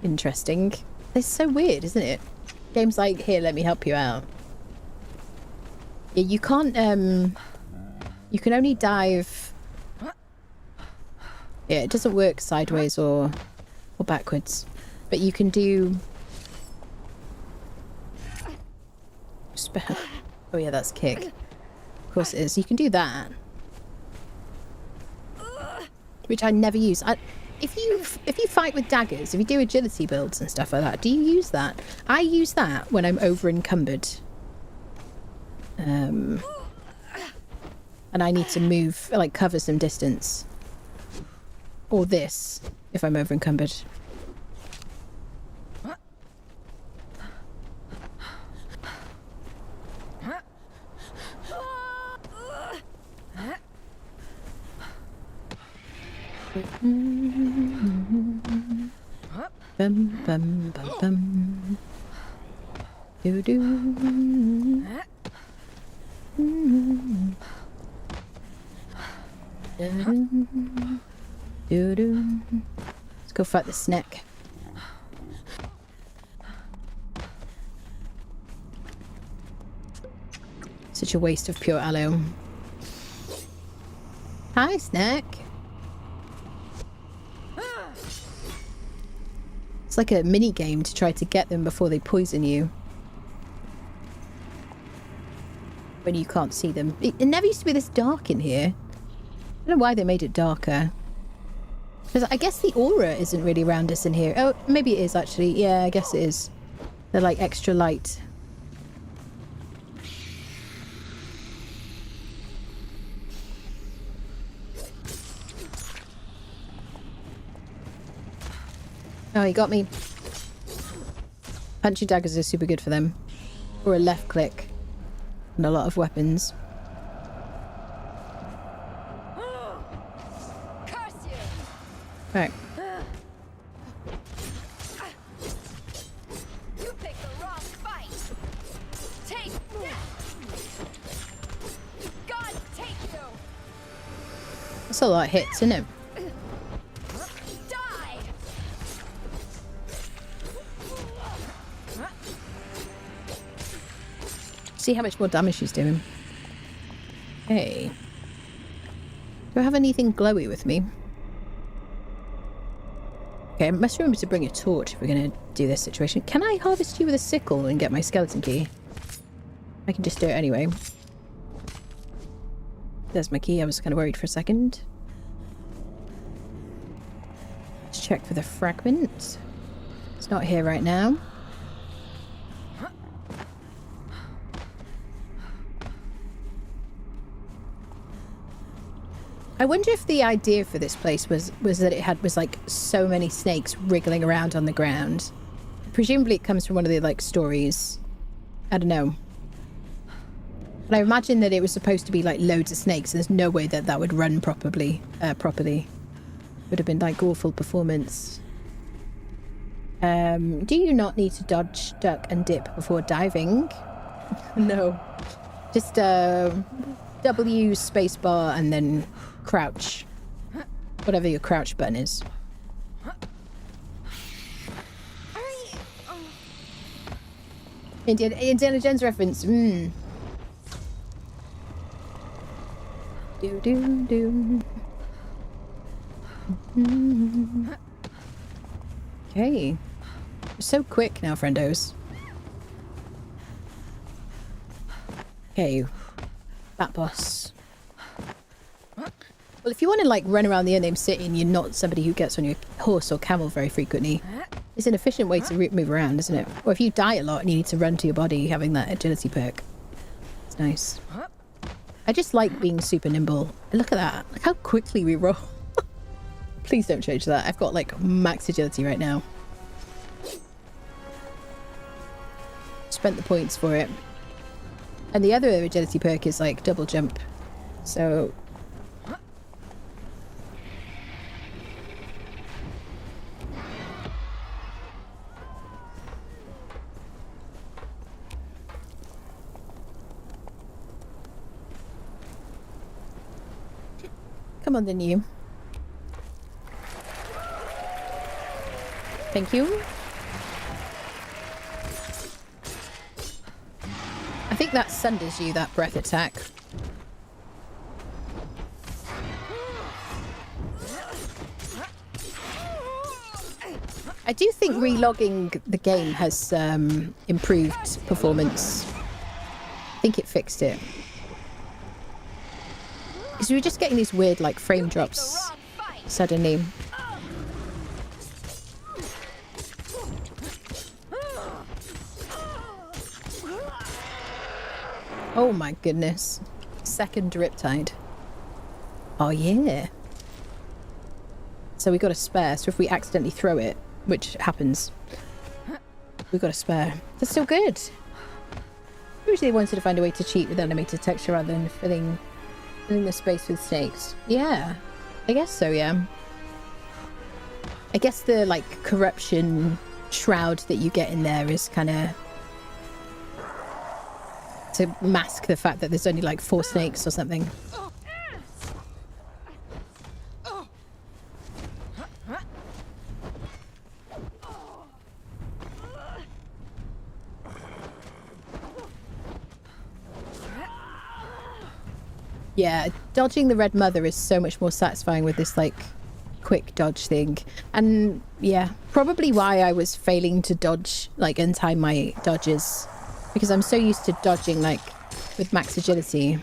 Speaker 1: Interesting. It's so weird, isn't it? Games like, here, let me help you out. Yeah, you can't, you can only dive... Yeah, it doesn't work sideways or backwards. But you can do... Oh yeah, that's kick. Of course it is. You can do that. Which I never use. If you fight with daggers, if you do agility builds and stuff like that, do you use that? I use that when I'm over encumbered. And I need to move, like cover some distance. Or this, if I'm over encumbered. Bum bum bum bum. Do do. Do do. Let's go fight the snack. Such a waste of pure aloe. Hi, snack. It's like a mini game to try to get them before they poison you. When you can't see them. It never used to be this dark in here. I don't know why they made it darker. Because I guess the aura isn't really around us in here. Oh, maybe it is actually. Yeah, I guess it is. They're like extra light. Oh, he got me. Punchy daggers are super good for them. Or a left click. And a lot of weapons.
Speaker 10: Curse you!
Speaker 1: Right.
Speaker 10: You picked the wrong fight. Take death. God take you.
Speaker 1: That's a lot of hits, isn't it?
Speaker 10: Die.
Speaker 1: See how much more damage she's doing. Okay. Do I have anything glowy with me? Okay, I must remember to bring a torch if we're going to do this situation. Can I harvest you with a sickle and get my skeleton key? I can just do it anyway. There's my key. I was kind of worried for a second. Let's check for the fragment. It's not here right now. I wonder if the idea for this place was that it was like so many snakes wriggling around on the ground. Presumably it comes from one of the like stories. I don't know. But I imagine that it was supposed to be like loads of snakes. There's no way that that would run properly. Would have been like awful performance. Do you not need to dodge, duck and dip before diving? No. Just W spacebar and then crouch. Whatever your crouch button is. Indiana Jones reference. Do do do. Okay. We're so quick now, friendos. Okay. That boss. Well, if you want to like run around the Unnamed City and you're not somebody who gets on your horse or camel very frequently, it's an efficient way to move around, isn't it? Or if you die a lot and you need to run to your body, having that agility perk. It's nice. I just like being super nimble. Look at that. Look how quickly we roll. Please don't change that. I've got like max agility right now. Spent the points for it. And the other agility perk is like double jump. So... Come on then, you. Thank you. I think that sunders you, that breath attack. I do think relogging the game has improved performance. I think it fixed it. Because we were just getting these weird like frame drops suddenly. Oh my goodness. Second Riptide. Oh yeah. So we got a spare, so if we accidentally throw it, which happens, we got a spare. That's still good. Usually they wanted to find a way to cheat with animated texture rather than filling the space with snakes. Yeah, I guess so, yeah. I guess the like corruption shroud that you get in there is kind of to mask the fact that there's only like 4 snakes or something. Yeah, dodging the Red Mother is so much more satisfying with this like quick dodge thing. And yeah, probably why I was failing to dodge, like and time my dodges, because I'm so used to dodging like with max agility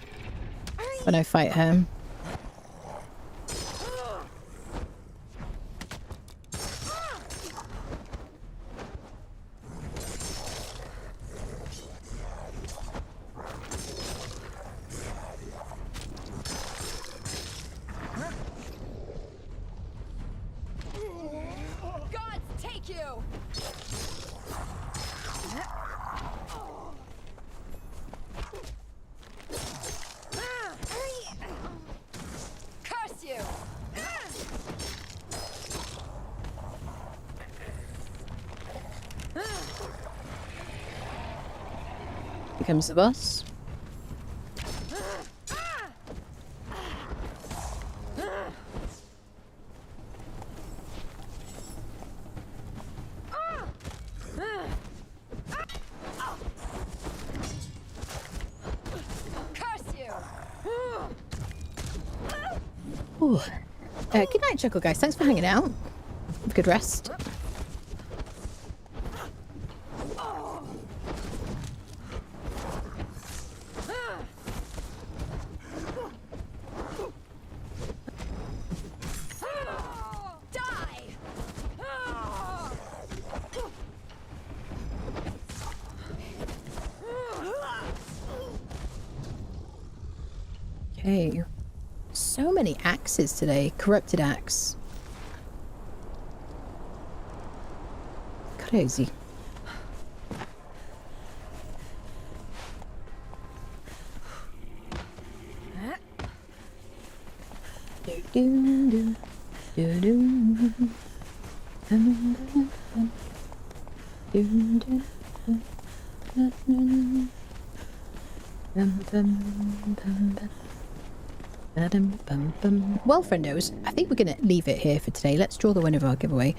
Speaker 1: when I fight her. Here comes the boss. Ooh. Good night, Chuckle guys. Thanks for hanging out. Have a good rest. Okay. So many axes today. Corrupted axe. Crazy. Well, friendos, I think we're going to leave it here for today. Let's draw the winner of our giveaway.